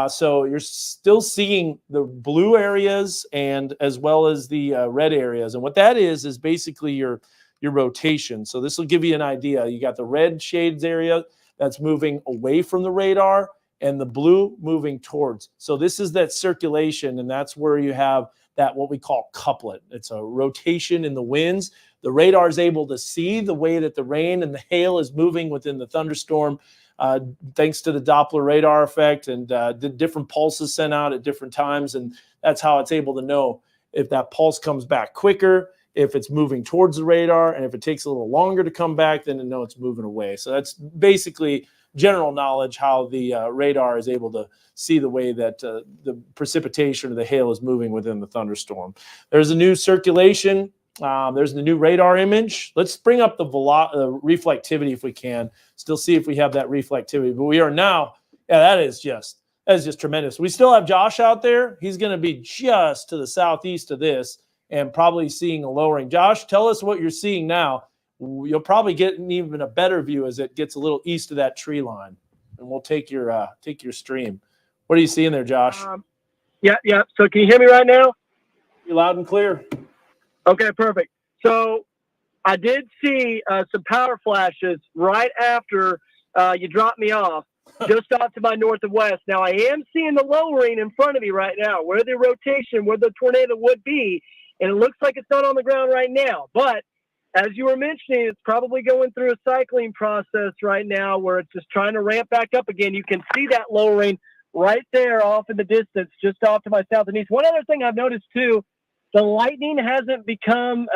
S1: So you're still seeing the blue areas and as well as the red areas. And what that is basically your rotation. So this will give you an idea. You got the red shades area that's moving away from the radar and the blue moving towards. So this is that circulation, and that's where you have that what we call couplet. It's a rotation in the winds. The radar is able to see the way that the rain and the hail is moving within the thunderstorm, thanks to the Doppler radar effect and the different pulses sent out at different times. And that's how it's able to know if that pulse comes back quicker, if it's moving towards the radar, and if it takes a little longer to come back, then it know it's moving away. So that's basically general knowledge how the radar is able to see the way that the precipitation or the hail is moving within the thunderstorm. There's a new circulation. There's the new radar image. Let's bring up the reflectivity if we can. Still see if we have that reflectivity. But we are now, that is just tremendous. We still have Josh out there. He's going to be just to the southeast of this and probably seeing a lowering. Josh, tell us what you're seeing now. You'll probably get an even a better view as it gets a little east of that tree line. And we'll take your stream. What are you seeing there, Josh?
S2: Yeah. So can you hear me right now?
S1: You're loud and clear.
S2: Okay, perfect. So I did see some power flashes right after you dropped me off, just off to my north and west. Now, I am seeing the lowering in front of me right now, where the rotation, where the tornado would be, and it looks like it's not on the ground right now. But as you were mentioning, it's probably going through a cycling process right now where it's just trying to ramp back up again. You can see that lowering right there off in the distance, just off to my south and east. One other thing I've noticed, too, the lightning's become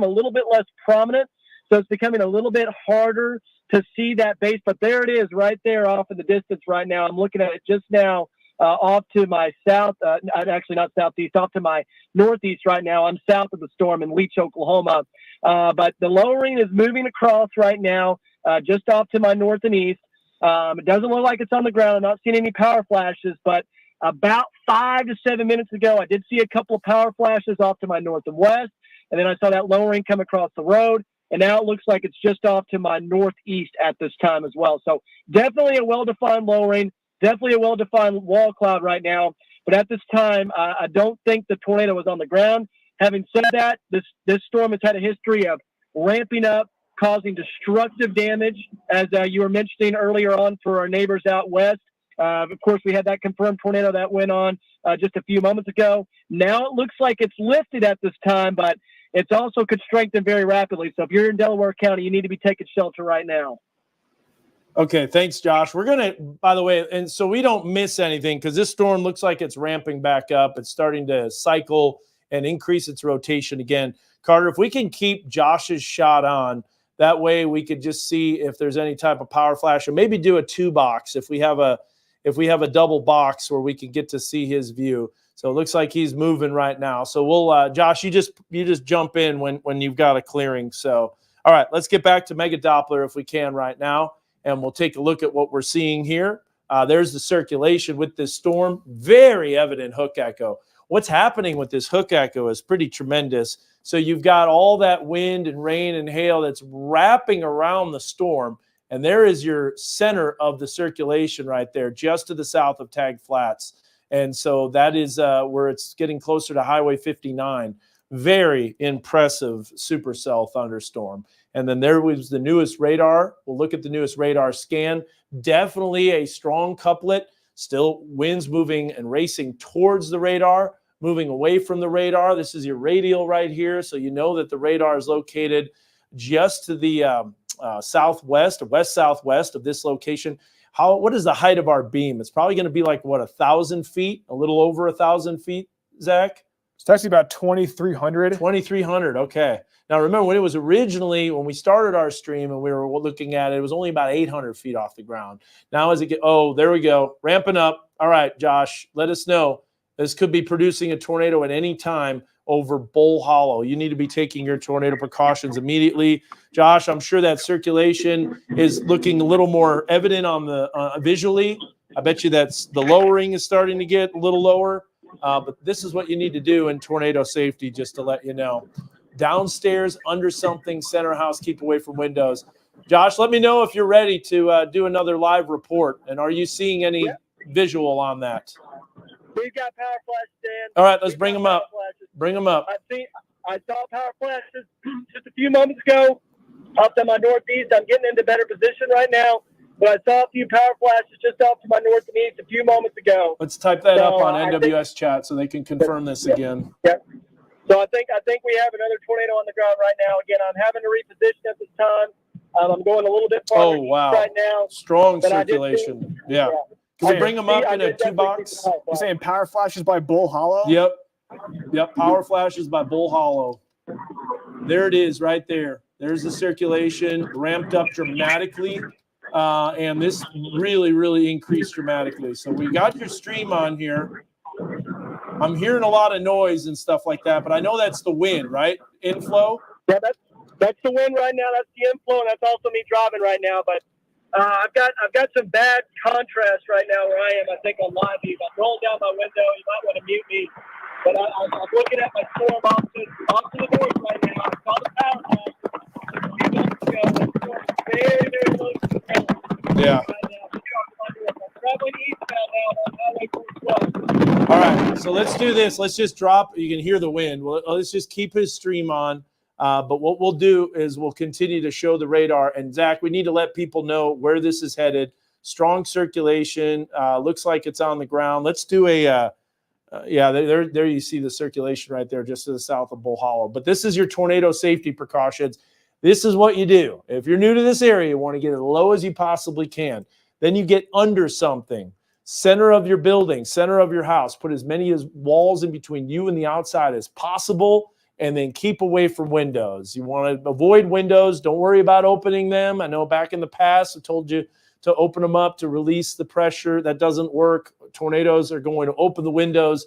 S2: a little bit less prominent, so it's becoming a little bit harder to see that base. But there it is, right there, off in the distance. Right now, I'm looking at it just now, off to my south. Actually, not southeast, off to my northeast. Right now, I'm south of the storm in Leach, Oklahoma. But the lowering is moving across right now, just off to my north and east. It doesn't look like it's on the ground. I'm not seeing any power flashes, but about 5 to 7 minutes ago, I did see a couple of power flashes off to my north and west, and then I saw that lowering come across the road, and now it looks like it's just off to my northeast at this time as well. So definitely a well-defined lowering, definitely a well-defined wall cloud right now, but at this time, I don't think the tornado was on the ground. Having said that, this storm has had a history of ramping up, causing destructive damage, as you were mentioning earlier on for our neighbors out west. Of course, we had that confirmed tornado that went on just a few moments ago. Now it looks like it's lifted at this time, but it's also could strengthen very rapidly. So if you're in Delaware County, you need to be taking shelter right now.
S1: Okay, thanks, Josh. We're going to, by the way, and so we don't miss anything because this storm looks like it's ramping back up. It's starting to cycle and increase its rotation again. Carter, if we can keep Josh's shot on, that way we could just see if there's any type of power flash, or maybe do a 2-box if we have a double box where we can get to see his view. So it looks like he's moving right now. So we'll, Josh, you just jump in when you've got a clearing. So, all right, let's get back to Mega Doppler if we can right now, and we'll take a look at what we're seeing here. There's the circulation with this storm. Very evident hook echo. What's happening with this hook echo is pretty tremendous. So you've got all that wind and rain and hail that's wrapping around the storm. And there is your center of the circulation right there, just to the south of Tag Flats. And so that is where it's getting closer to Highway 59. Very impressive supercell thunderstorm. And then there was the newest radar. We'll look at the newest radar scan. Definitely a strong couplet. Still winds moving and racing towards the radar, moving away from the radar. This is your radial right here. So you know that the radar is located just to the southwest, or west-southwest of this location. What is the height of our beam? It's probably going to be like, 1,000 feet, a little over 1,000 feet, Zach?
S3: It's actually about 2,300.
S1: 2,300, okay. Now, remember, when we started our stream and we were looking at it, it was only about 800 feet off the ground. Now, there we go, ramping up. All right, Josh, let us know. This could be producing a tornado at any time. over Bull Hollow. You need to be taking your tornado precautions immediately. Josh, I'm sure that circulation is looking a little more evident on the visually. I bet you that's the lowering is starting to get a little lower. But this is what you need to do in tornado safety, just to let you know. Downstairs, under something, center house, keep away from windows. Josh, let me know if you're ready to do another live report. And are you seeing any visual on that?
S2: We've got power flashes, Dan.
S1: All right, let's bring them up. Bring them up.
S2: I saw power flashes just a few moments ago up to my northeast. I'm getting into better position right now, but I saw a few power flashes just off to my north and east a few moments ago.
S1: Let's type that up on NWS chat so they can confirm this again.
S2: Yep. So I think we have another tornado on the ground right now. Again, I'm having to reposition at this time. I'm going a little bit farther east right now.
S1: Strong circulation. Yeah. Can we bring them up in a 2-box?
S3: You're saying power flashes by Bull Hollow?
S1: Yep. Power flashes by Bull Hollow. There it is right there. There's the circulation ramped up dramatically. And this really, really increased dramatically. So we got your stream on here. I'm hearing a lot of noise and stuff like that, but I know that's the wind, right? Inflow?
S2: Yeah, that's the wind right now. That's the inflow, and that's also me driving right now. But I've got some bad contrast right now where I am, I think, on live view. I'm rolling down my window. You might want to mute me. But I'm looking at my storm off to the north right now. I saw the power line a few minutes ago. The storm is very, very close to the ground.
S1: Yeah.
S2: Right now. I'm traveling eastbound now on Highway 412.
S1: All right, so let's do this. Let's just drop. You can hear the wind. Well, let's just keep his stream on. But what we'll do is we'll continue to show the radar. And, Zach, we need to let people know where this is headed. Strong circulation. Looks like it's on the ground. Let's do a there you see the circulation right there just to the south of Bull Hollow. But this is your tornado safety precautions. This is what you do. If you're new to this area, you want to get as low as you possibly can. Then you get under something. Center of your building, center of your house. Put as many walls in between you and the outside as possible, and then keep away from windows. You want to avoid windows. Don't worry about opening them. I know back in the past I told you to open them up to release the pressure. That doesn't work. Tornadoes are going to open the windows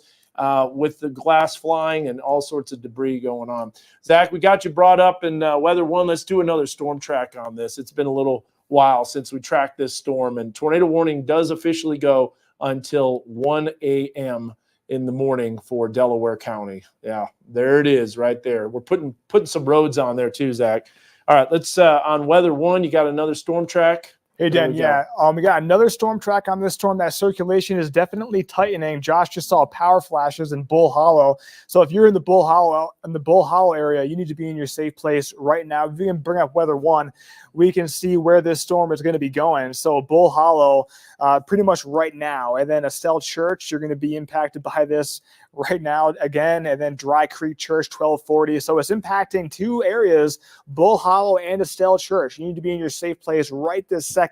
S1: with the glass flying and all sorts of debris going on. Zach, we got you brought up in Weather 1. Let's do another storm track on this. It's been a little while since we tracked this storm, and tornado warning does officially go until 1 a.m. in the morning for Delaware County. Yeah, there it is right there. We're putting some roads on there too, Zach. All right, let's on Weather 1, you got another storm track?
S3: Hey, Dan, we got another storm track on this storm. That circulation is definitely tightening. Josh just saw power flashes in Bull Hollow. So if you're in the Bull Hollow area, you need to be in your safe place right now. If you can bring up Weather 1, we can see where this storm is going to be going. So Bull Hollow, pretty much right now. And then Estelle Church, you're going to be impacted by this right now again. And then Dry Creek Church, 1240. So it's impacting two areas, Bull Hollow and Estelle Church. You need to be in your safe place right this second.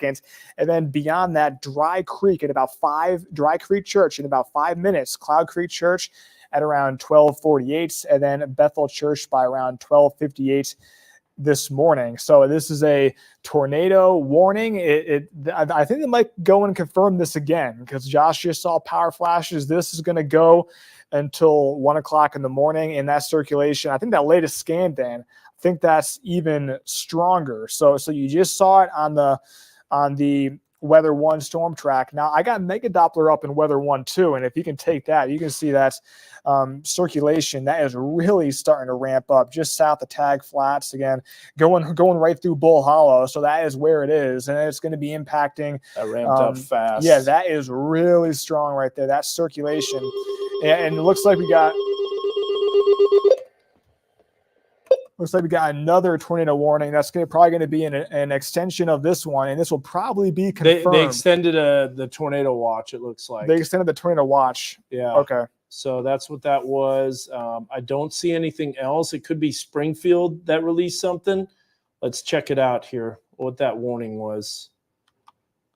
S3: And then beyond that, Dry Creek Church in about 5 minutes, Cloud Creek Church at around 12:48, and then Bethel Church by around 12:58 this morning. So this is a tornado warning. I think they might go and confirm this again because Josh just saw power flashes. This is going to go until 1 o'clock in the morning in that circulation. I think that latest scan, Dan, I think that's even stronger. So you just saw it on the Weather 1 storm track. Now I got Mega Doppler up in Weather 1 too, and if you can take that, you can see that circulation that is really starting to ramp up just south of Tag Flats again, going right through Bull Hollow. So that is where it is, and it's going to be impacting.
S1: That ramped up fast.
S3: Yeah, that is really strong right there. That circulation, and it looks like we got. Looks like we got another tornado warning. That's probably going to be an extension of this one, and this will probably be confirmed.
S1: They extended the tornado watch, it looks like.
S3: They extended the tornado watch.
S1: Yeah.
S3: Okay.
S1: So that's what that was. I don't see anything else. It could be Springfield that released something. Let's check it out here, what that warning was.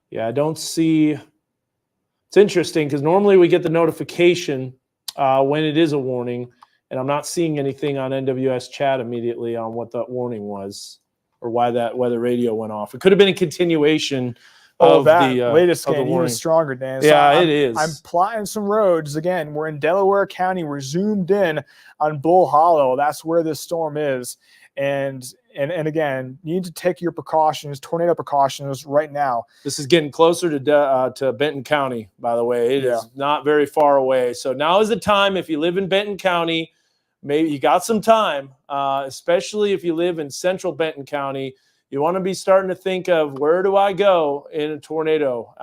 S1: Yeah, I don't see. It's interesting because normally we get the notification when it is a warning. And I'm not seeing anything on NWS chat immediately on what that warning was or why that weather radio went off. It could have been a continuation of
S3: that
S1: the
S3: latest
S1: of the
S3: scan even
S1: warning.
S3: stronger, Dan.
S1: Yeah,
S3: it
S1: it is.
S3: I'm plotting some roads. Again, we're in Delaware County. We're zoomed in on Bull Hollow. That's where this storm is. And again, you need to take your precautions, tornado precautions right now.
S1: This is getting closer to Benton County, by the way. It is not very far away. So now is the time, if you live in Benton County, maybe you got some time, especially if you live in central Benton County. You want to be starting to think of, where do I go in a tornado?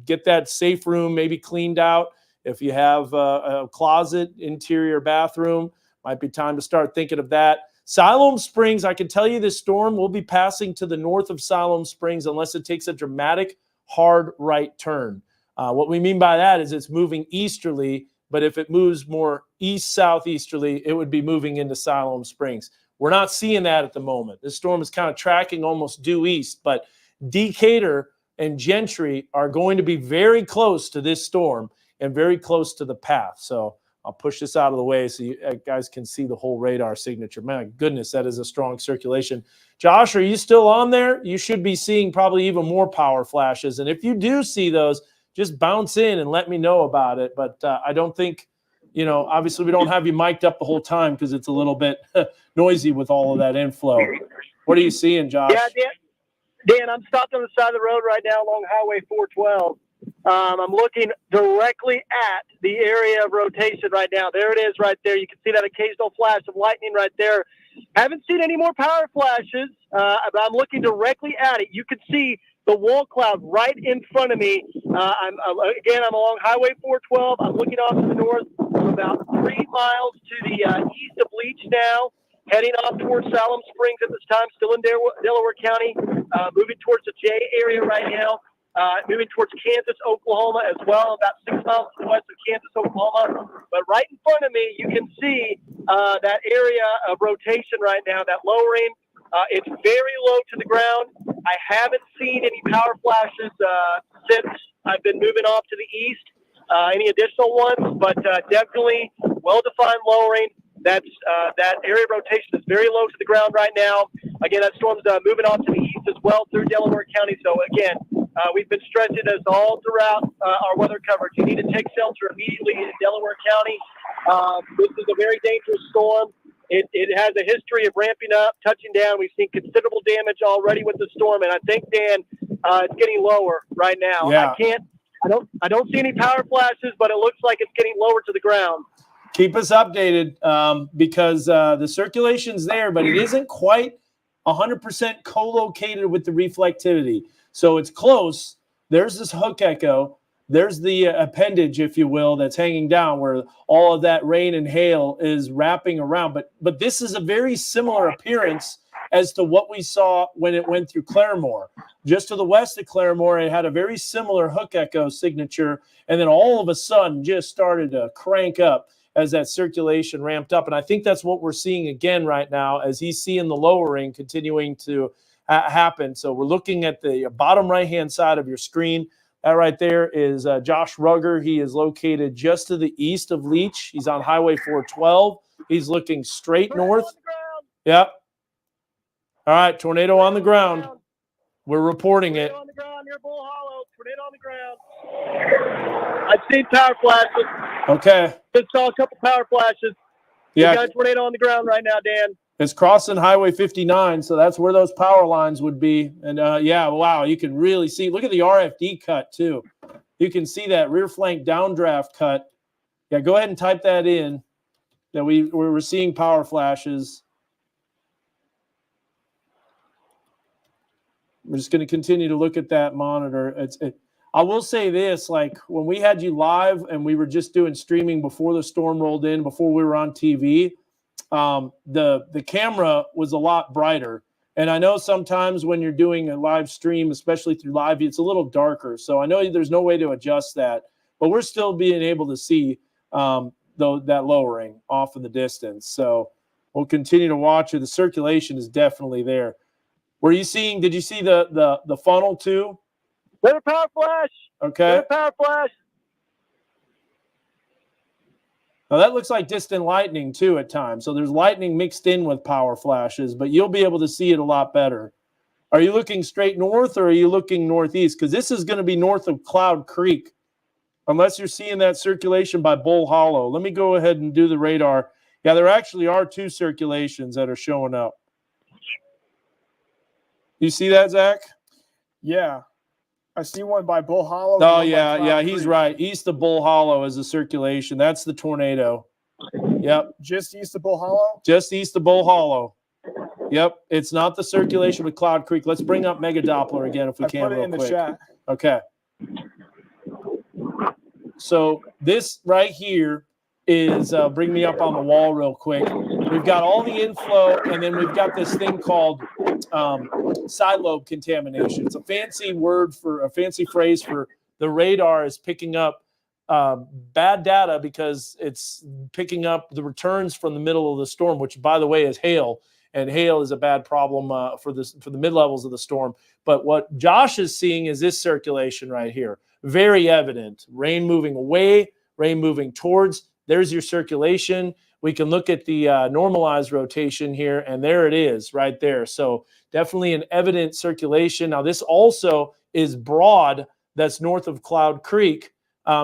S1: Get that safe room maybe cleaned out. If you have a closet, interior bathroom, might be time to start thinking of that. Siloam Springs, I can tell you this storm will be passing to the north of Siloam Springs unless it takes a dramatic, hard right turn. What we mean by that is it's moving easterly, but if it moves more east-southeasterly, it would be moving into Siloam Springs. We're not seeing that at the moment. This storm is kind of tracking almost due east, but Decatur and Gentry are going to be very close to this storm and very close to the path. So I'll push this out of the way so you guys can see the whole radar signature. My goodness, that is a strong circulation. Josh, are you still on there? You should be seeing probably even more power flashes. And if you do see those, just bounce in and let me know about it. But I don't think, obviously we don't have you mic'd up the whole time because it's a little bit noisy with all of that inflow. What are you seeing, Josh?
S2: Yeah, Dan, I'm stopped on the side of the road right now along Highway 412. I'm looking directly at the area of rotation right now. There it is right there. You can see that occasional flash of lightning right there. Haven't seen any more power flashes, but I'm looking directly at it. You can see the wall cloud right in front of me. I'm along Highway 412. I'm looking off to the north. I'm about 3 miles to the east of Leach now, heading off towards Siloam Springs at this time, still in Delaware County, moving towards the J area right now. Moving towards Kansas, Oklahoma as well, about 6 miles to the west of Kansas, Oklahoma. But right in front of me, you can see that area of rotation right now, that lowering. It's very low to the ground. I haven't seen any power flashes since I've been moving off to the east, any additional ones, but definitely well-defined lowering. That area of rotation is very low to the ground right now. Again, that storm's moving off to the east as well through Delaware County. So again, we've been stressing this all throughout our weather coverage. You need to take shelter immediately in Delaware County. This is a very dangerous storm. It has a history of ramping up, touching down. We've seen considerable damage already with the storm, and I think, Dan, it's getting lower right now.
S1: Yeah.
S2: I don't see any power flashes, but it looks like it's getting lower to the ground.
S1: Keep us updated because the circulation's there, but it isn't quite 100% co-located with the reflectivity. So it's close. There's this hook echo. There's the appendage, if you will, that's hanging down where all of that rain and hail is wrapping around. But this is a very similar appearance as to what we saw when it went through Claremore. Just to the west of Claremore, it had a very similar hook echo signature, and then all of a sudden just started to crank up as that circulation ramped up. And I think that's what we're seeing again right now as he's seeing the lowering continuing to happen. So we're looking at the bottom right-hand side of your screen. That right there is Josh Rugger. He is located just to the east of Leach. He's on Highway 412. He's looking straight north. Yep. All right, tornado on the ground. We're reporting it.
S2: Tornado on the ground near Bull Hollow. Tornado on the ground. I've seen power flashes.
S1: Okay.
S2: Just saw a couple power flashes.
S1: Yeah.
S2: We got a tornado on the ground right now, Dan.
S1: It's crossing Highway 59, so that's where those power lines would be. And, yeah, wow, you can really see. Look at the RFD cut, too. You can see that rear flank downdraft cut. Yeah, go ahead and type that in. That we were seeing power flashes. We're just going to continue to look at that monitor. I will say this, like when we had you live and we were just doing streaming before the storm rolled in, before we were on TV, the camera was a lot brighter. And I know sometimes when you're doing a live stream, especially through live, it's a little darker. So I know there's no way to adjust that, but we're still being able to see that lowering off in the distance. So we'll continue to watch it. The circulation is definitely there. Did you see the funnel too?
S2: Little power flash.
S1: Okay.
S2: Little power flash.
S1: Now that looks like distant lightning too at times. So there's lightning mixed in with power flashes, but you'll be able to see it a lot better. Are you looking straight north or are you looking northeast? Because this is going to be north of Cloud Creek, unless you're seeing that circulation by Bull Hollow. Let me go ahead and do the radar. Yeah, there actually are 2 circulations that are showing up. You see that, Zach?
S3: Yeah. I see one by Bull Hollow.
S1: Oh, yeah, he's right. East of Bull Hollow is a circulation. That's the tornado. Yep.
S3: Just east of Bull Hollow?
S1: Just east of Bull Hollow. Yep. It's not the circulation with Cloud Creek. Let's bring up Mega Doppler again if we can real quick.
S3: Chat.
S1: Okay. So this right here is bring me up on the wall real quick. We've got all the inflow, and then we've got this thing called side lobe contamination. It's a fancy word for a fancy phrase for the radar is picking up bad data because it's picking up the returns from the middle of the storm, which, by the way, is hail. And hail is a bad problem for the mid levels of the storm. But what Josh is seeing is this circulation right here. Very evident. Rain moving away, rain moving towards. There's your circulation. We can look at the normalized rotation here, and there it is right there. So definitely an evident circulation. Now, this also is broad. That's north of Cloud Creek.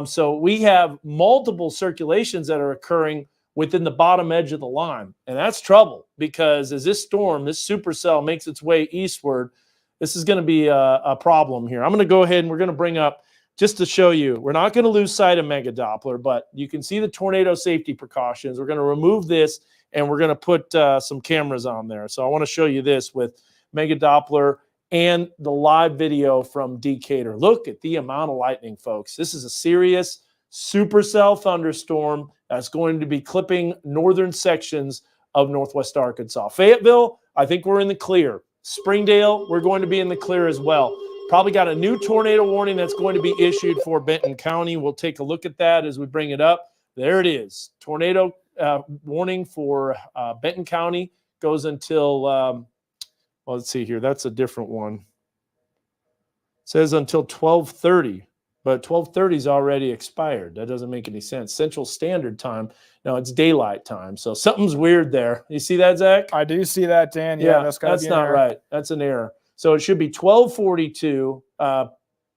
S1: So we have multiple circulations that are occurring within the bottom edge of the line. And that's trouble because as this storm, this supercell makes its way eastward, this is going to be a problem here. I'm going to go ahead and we're going to bring up, just to show you, we're not going to lose sight of Mega Doppler, but you can see the tornado safety precautions. We're going to remove this and we're going to put some cameras on there. So I want to show you this with Mega Doppler and the live video from Decatur. Look at the amount of lightning, folks. This is a serious supercell thunderstorm that's going to be clipping northern sections of northwest Arkansas. Fayetteville, I think we're in the clear. Springdale, we're going to be in the clear as well. Probably got a new tornado warning that's going to be issued for Benton County. We'll take a look at that as we bring it up. There it is. Tornado warning for Benton County goes until, well, let's see here. That's a different one. It says until 12:30, but 12:30 is already expired. That doesn't make any sense. Central Standard Time. No, it's daylight time. So something's weird there. You see that, Zach?
S3: I do see that, Dan. Yeah,
S1: that's not right. That's an error. So it should be 12:42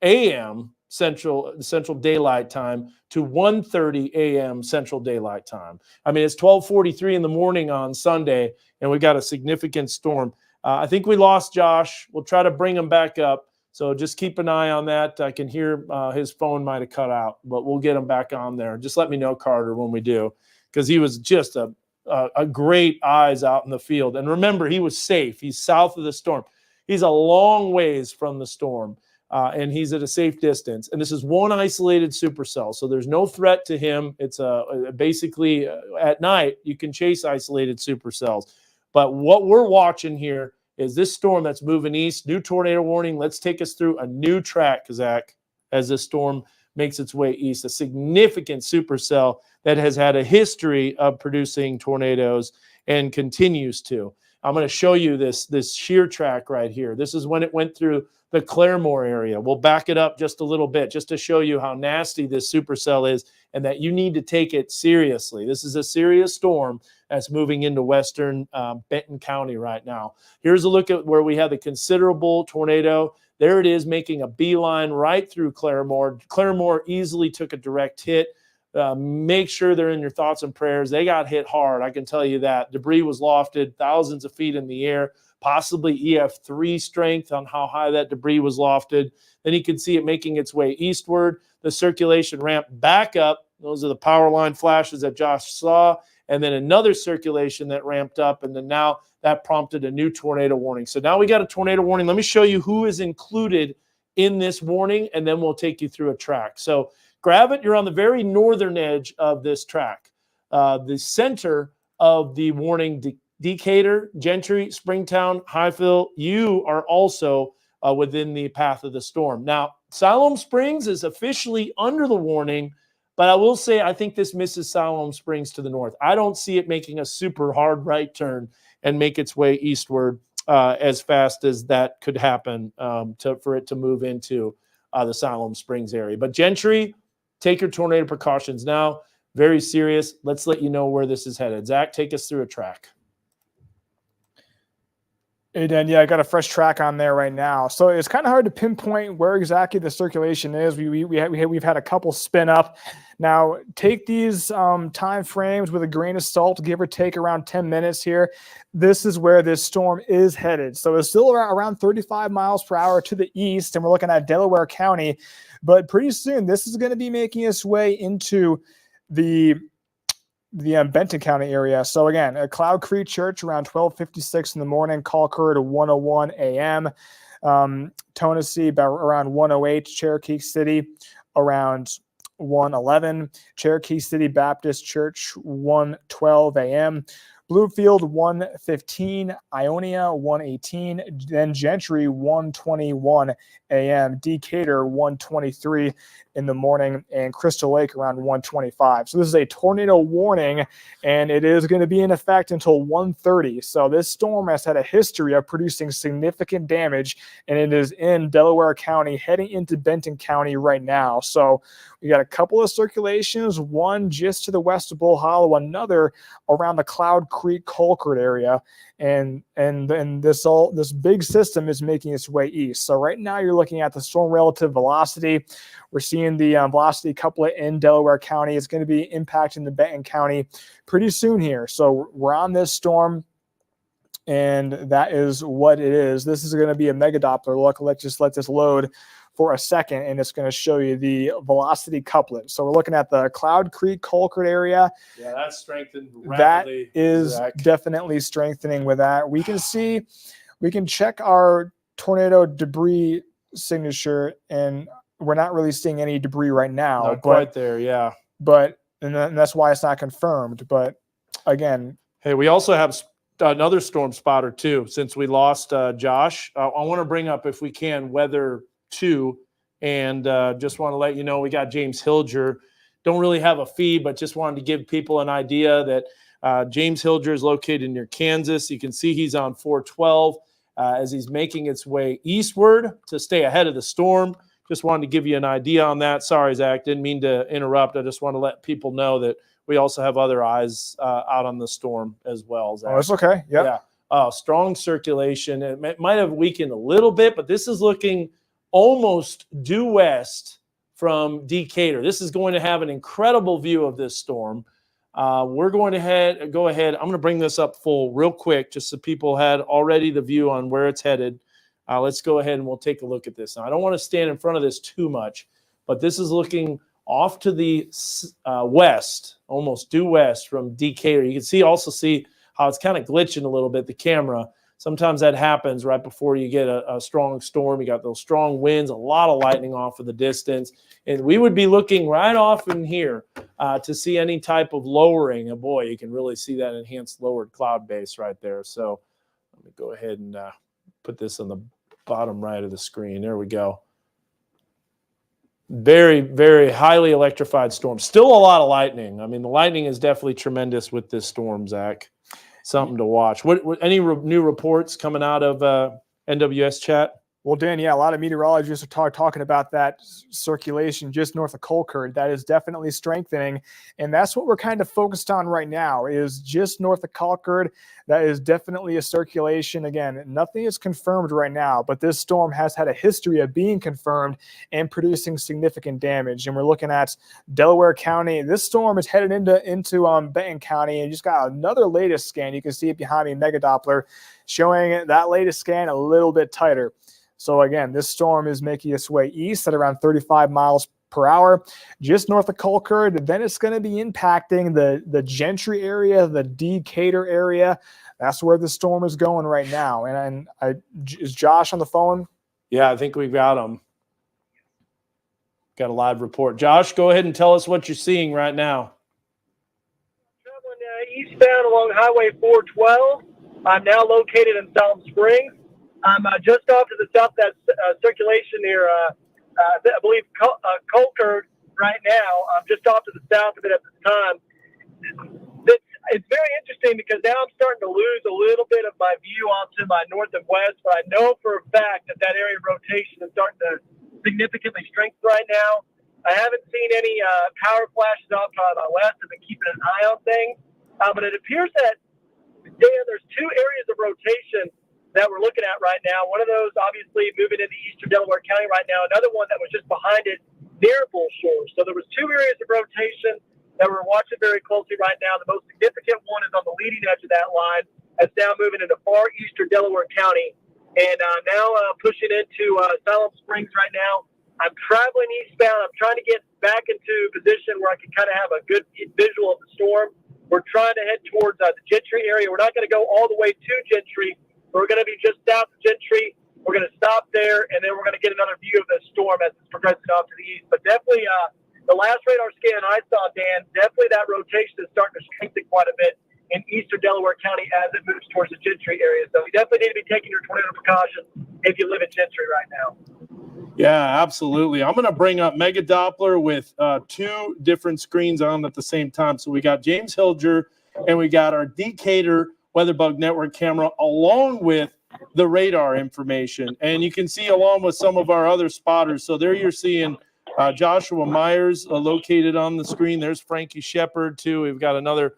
S1: a.m. Central Daylight Time to 1:30 a.m. Central Daylight Time. I mean, it's 12:43 in the morning on Sunday, and we got a significant storm. I think we lost Josh. We'll try to bring him back up. So just keep an eye on that. I can hear his phone might have cut out, but we'll get him back on there. Just let me know, Carter, when we do, because he was just a great eyes out in the field. And remember, he was safe. He's south of the storm. He's a long ways from the storm, and he's at a safe distance. And this is one isolated supercell, so there's no threat to him. It's basically at night you can chase isolated supercells. But what we're watching here is this storm that's moving east. New tornado warning. Let's take us through a new track, Zach, as this storm makes its way east. A significant supercell that has had a history of producing tornadoes and continues to. I'm going to show you this shear track right here. This is when it went through the Claremore area. We'll back it up just a little bit just to show you how nasty this supercell is and that you need to take it seriously. This is a serious storm that's moving into western Benton County right now. Here's a look at where we have the considerable tornado. There it is, making a beeline right through Claremore. Claremore easily took a direct hit. Make sure they're in your thoughts and prayers. They got hit hard, I can tell you that. Debris was lofted thousands of feet in the air, possibly EF3 strength on how high that debris was lofted. Then you can see it making its way eastward. The circulation ramped back up. Those are the power line flashes that Josh saw. And then another circulation that ramped up. And then now that prompted a new tornado warning. So now we got a tornado warning. Let me show you who is included in this warning, and then we'll take you through a track. So grab it. You're on the very northern edge of this track. The center of the warning, Decatur, Gentry, Springtown, Highville, you are also within the path of the storm. Now, Siloam Springs is officially under the warning, but I will say I think this misses Siloam Springs to the north. I don't see it making a super hard right turn and make its way eastward as fast as that could happen for it to move into the Siloam Springs area. But Gentry, take your tornado precautions now. Very serious. Let's let you know where this is headed. Zach, take us through a track.
S3: Hey, Dan, yeah, I got a fresh track on there right now. So it's kind of hard to pinpoint where exactly the circulation is. We've had a couple spin up. Now, take these time frames with a grain of salt, give or take around 10 minutes here. This is where this storm is headed. So it's still around 35 miles per hour to the east, and we're looking at Delaware County. But pretty soon, this is going to be making its way into the Benton County area. So again, at Cloud Creek Church around 12:56 in the morning, Colcord 1:01 a.m. Tonasee around 1:08, Cherokee City around 1:11, Cherokee City Baptist Church 1:12 a.m. Bloomfield 1:15, Ionia 1:18, then Gentry 1:21 a.m., Decatur 1:23 in the morning, and Crystal Lake around 1:25. So this is a tornado warning, and it is going to be in effect until 1:30. So this storm has had a history of producing significant damage, and it is in Delaware County, heading into Benton County right now. So we got a couple of circulations, one just to the west of Bull Hollow, another around the Cloud Creek Colcord area, and this big system is making its way east. So right now you're looking at the storm relative velocity. We're seeing the velocity couplet in Delaware County. It's going to be impacting the Benton County pretty soon here. So we're on this storm, and that is what it is. This is going to be a mega Doppler look. Let's just let this load for a second, and it's going to show you the velocity couplet. So we're looking at the Cloud Creek Colcord area.
S1: Yeah, that's strengthened rapidly.
S3: That is definitely strengthening with that. We can check our tornado debris signature, and we're not really seeing any debris right now.
S1: Not quite there, yeah.
S3: And that's why it's not confirmed. But again,
S1: hey, we also have another storm spotter too. Since we lost Josh, I want to bring up, if we can, weather 2, and just want to let you know we got James Hilger. Don't really have a feed, but just wanted to give people an idea that James Hilger is located near Kansas. You can see he's on 412 as he's making its way eastward to stay ahead of the storm. Just wanted to give you an idea on that. Sorry, Zach, didn't mean to interrupt. I just want to let people know that we also have other eyes out on the storm as well, Zach.
S3: Oh, it's okay. Yep.
S1: Yeah. Strong circulation. It might have weakened a little bit, but this is looking almost due west from Decatur. This is going to have an incredible view of this storm. We're going to go ahead. I'm going to bring this up full real quick, just so people had already the view on where it's headed. Let's go ahead and we'll take a look at this. Now, I don't want to stand in front of this too much, but this is looking off to the west, almost due west from Decatur. You can also see how it's kind of glitching a little bit, the camera. Sometimes that happens right before you get a strong storm. You got those strong winds, a lot of lightning off of the distance. And we would be looking right off in here to see any type of lowering. And boy, you can really see that enhanced lowered cloud base right there. So let me go ahead and put this on the bottom right of the screen. There we go. Very, very highly electrified storm. Still a lot of lightning. I mean, the lightning is definitely tremendous with this storm, Zach. Something to watch. What any new reports coming out of NWS chat?
S3: Well, Dan, yeah, a lot of meteorologists are talking about that circulation just north of Colcord. That is definitely strengthening, and that's what we're kind of focused on right now, is just north of Colcord. That is definitely a circulation. Again, nothing is confirmed right now, but this storm has had a history of being confirmed and producing significant damage. And we're looking at Delaware County. This storm is headed into Benton County, and just got another latest scan. You can see it behind me, Mega Doppler, showing that latest scan a little bit tighter. So again, this storm is making its way east at around 35 miles per hour, just north of Colcord. Then it's going to be impacting the Gentry area, the Decatur area. That's where the storm is going right now. And is Josh on the phone?
S1: Yeah, I think we've got him. Got a live report. Josh, go ahead and tell us what you're seeing right now.
S2: Traveling eastbound along Highway 412. I'm now located in Salem Springs. I'm just off to the south of that circulation near, I believe, Colcord right now. I'm just off to the south of it at this time. It's very interesting because now I'm starting to lose a little bit of my view off to my north and west, but I know for a fact that area of rotation is starting to significantly strengthen right now. I haven't seen any power flashes off to my west. I've been keeping an eye on things. But it appears that, Dan, there's two areas of rotation that we're looking at right now. One of those, obviously, moving into eastern Delaware County right now. Another one that was just behind it near Bull Shores. So there was two areas of rotation that we're watching very closely right now. The most significant one is on the leading edge of that line. That's now moving into far eastern Delaware County. And now pushing into Salem Springs right now. I'm traveling eastbound. I'm trying to get back into position where I can kind of have a good visual of the storm. We're trying to head towards the Gentry area. We're not going to go all the way to Gentry. We're going to be just south of Gentry. We're going to stop there, and then we're going to get another view of the storm as it's progressing off to the east. But definitely the last radar scan I saw, Dan, definitely that rotation is starting to strengthen quite a bit in eastern Delaware County as it moves towards the Gentry area. So you definitely need to be taking your tornado precautions if you live in Gentry right now.
S4: Yeah, absolutely. I'm going to bring up Mega Doppler with two different screens on at the same time. So we got James Hilger and we got our Decatur WeatherBug Network camera along with the radar information. And you can see along with some of our other spotters. So there you're seeing Joshua Myers located on the screen. There's Frankie Shepard too. We've got another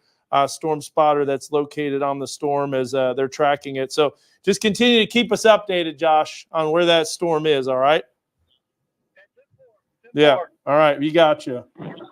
S4: storm spotter that's located on the storm as they're tracking it. So just continue to keep us updated, Josh, on where that storm is. All right. Yeah. All right. We got you.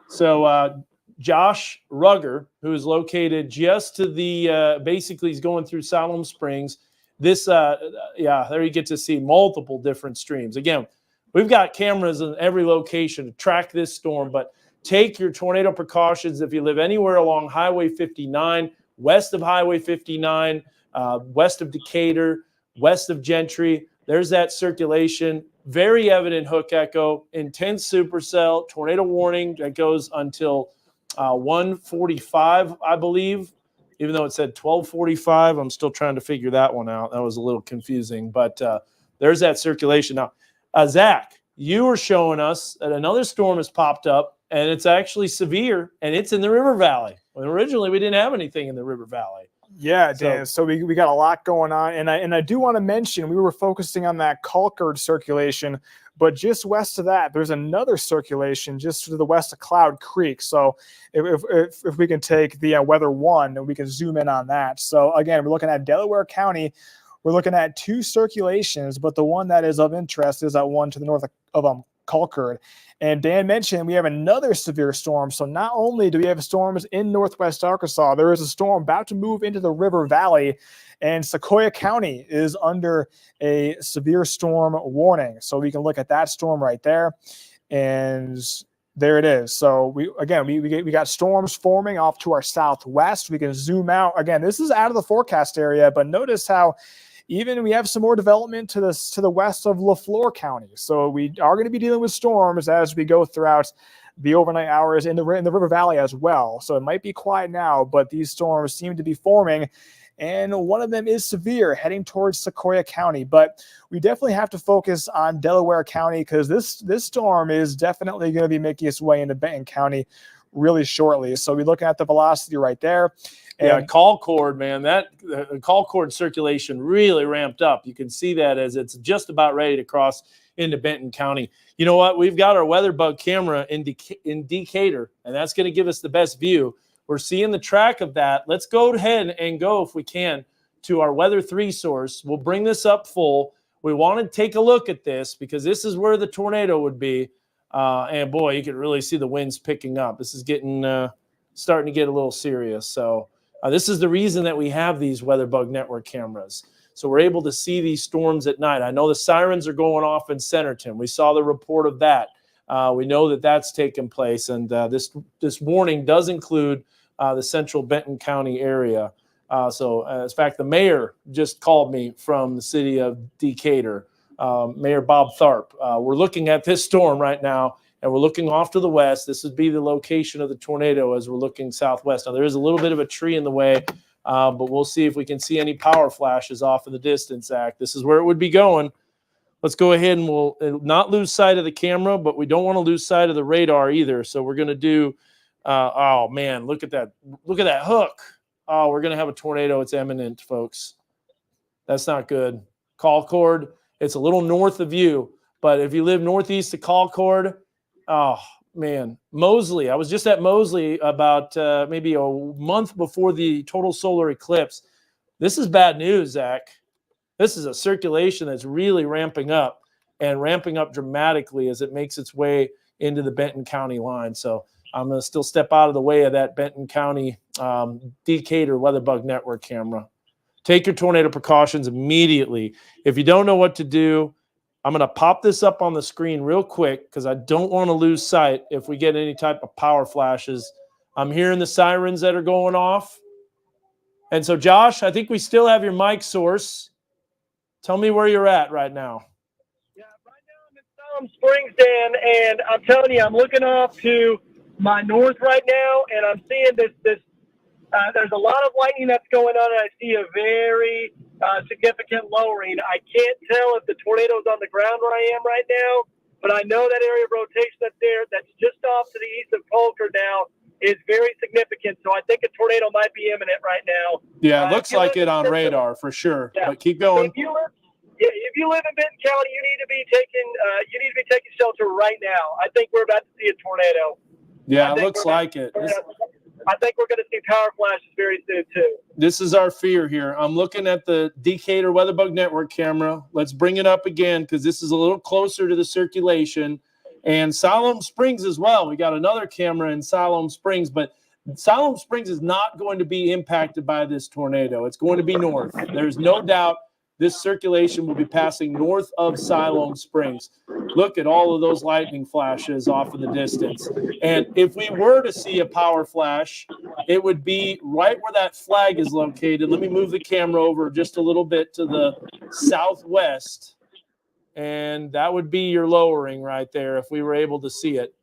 S4: So Josh Rugger, who is located just to the basically he's going through Salem Springs. This there you get to see multiple different streams. Again, we've got cameras in every location to track this storm, but take your tornado precautions if you live anywhere along Highway 59, west of Highway 59, west of Decatur, west of Gentry. There's that circulation. Very evident hook echo, intense supercell, tornado warning that goes until 1:45, I believe. Even though it said 12:45, I'm still trying to figure that one out. That was a little confusing, but there's that circulation. Now, Zach, you were showing us that another storm has popped up, and it's actually severe, and it's in the river valley. When originally we didn't have anything in the river valley.
S3: Yeah, Dan. So we got a lot going on, and I do want to mention we were focusing on that Concord circulation, but just west of that, there's another circulation just to the west of Cloud Creek. So if we can take the weather one, and we can zoom in on that. So again, we're looking at Delaware County. We're looking at two circulations, but the one that is of interest is that one to the north of Concord. And Dan mentioned we have another severe storm. So not only do we have storms in northwest Arkansas, there is a storm about to move into the river valley, and Sequoia County is under a severe storm warning. So we can look at that storm right there, and there it is. So we got storms forming off to our southwest. We can zoom out. Again, this is out of the forecast area, but notice how even we have some more development to the west of Lafleur County. So we are going to be dealing with storms as we go throughout the overnight hours in the river valley as well. So it might be quiet now, but these storms seem to be forming, and one of them is severe, heading towards Sequoia County. But we definitely have to focus on Delaware County because this storm is definitely going to be making its way into Benton County really shortly. So we're looking at the velocity right there.
S1: Yeah, Concord, man, the Concord circulation really ramped up. You can see that as it's just about ready to cross into Benton County. You know what? We've got our WeatherBug camera in Decatur, and that's going to give us the best view. We're seeing the track of that. Let's go ahead and go, if we can, to our Weather 3 source. We'll bring this up full. We want to take a look at this because this is where the tornado would be. And, boy, you can really see the winds picking up. This is starting to get a little serious. So this is the reason that we have these WeatherBug Network cameras. So we're able to see these storms at night. I know the sirens are going off in Centerton. We saw the report of that. We know that that's taken place. And this warning does include the central Benton County area. In fact, the mayor just called me from the city of Decatur, Mayor Bob Tharp. We're looking at this storm right now, and we're looking off to the west. This would be the location of the tornado as we're looking southwest. Now, there is a little bit of a tree in the way, but we'll see if we can see any power flashes off in the distance, Zach. This is where it would be going. Let's go ahead and we'll not lose sight of the camera, but we don't want to lose sight of the radar either. So we're going to do oh, man, look at that. Look at that hook. Oh, we're going to have a tornado. It's imminent, folks. That's not good. Concord, it's a little north of you, but if you live northeast of Concord, oh, man. Mosley, I was just at Mosley about maybe a month before the total solar eclipse. This is bad news, Zach.
S4: This is a circulation that's really ramping up dramatically as it makes its way into the Benton County line. So I'm going to still step out of the way of that Benton County Decatur WeatherBug Network camera. Take your tornado precautions immediately. If you don't know what to do, I'm going to pop this up on the screen real quick because I don't want to lose sight if we get any type of power flashes. I'm hearing the sirens that are going off. And so, Josh, I think we still have your mic source. Tell me where you're at right now.
S2: Yeah, right now I'm in Salem Springs, Dan, and I'm telling you, I'm looking off to my north right now, and I'm seeing this. There's a lot of lightning that's going on, and I see a very significant lowering. I can't tell if the tornado's on the ground where I am right now, but I know that area of rotation that's there, that's just off to the east of Polker now, is very significant. So I think a tornado might be imminent right now.
S4: Yeah, it looks like it on radar for sure. Yeah. But keep going.
S2: So if you live in Benton County, you need to be taking shelter right now. I think we're about to see a tornado.
S4: Yeah, it looks like it.
S2: I think we're going to see power flashes very soon too.
S4: This is our fear here. I'm looking at the Decatur WeatherBug Network camera. Let's bring it up again because this is a little closer to the circulation. And Salem Springs as well. We got another camera in Salem Springs, but Salem Springs is not going to be impacted by this tornado. It's going to be north. There's no doubt this circulation will be passing north of Salem Springs. Look at all of those lightning flashes off in the distance. And if we were to see a power flash, it would be right where that flag is located. Let me move the camera over just a little bit to the southwest. And that would be your lowering right there if we were able to see it.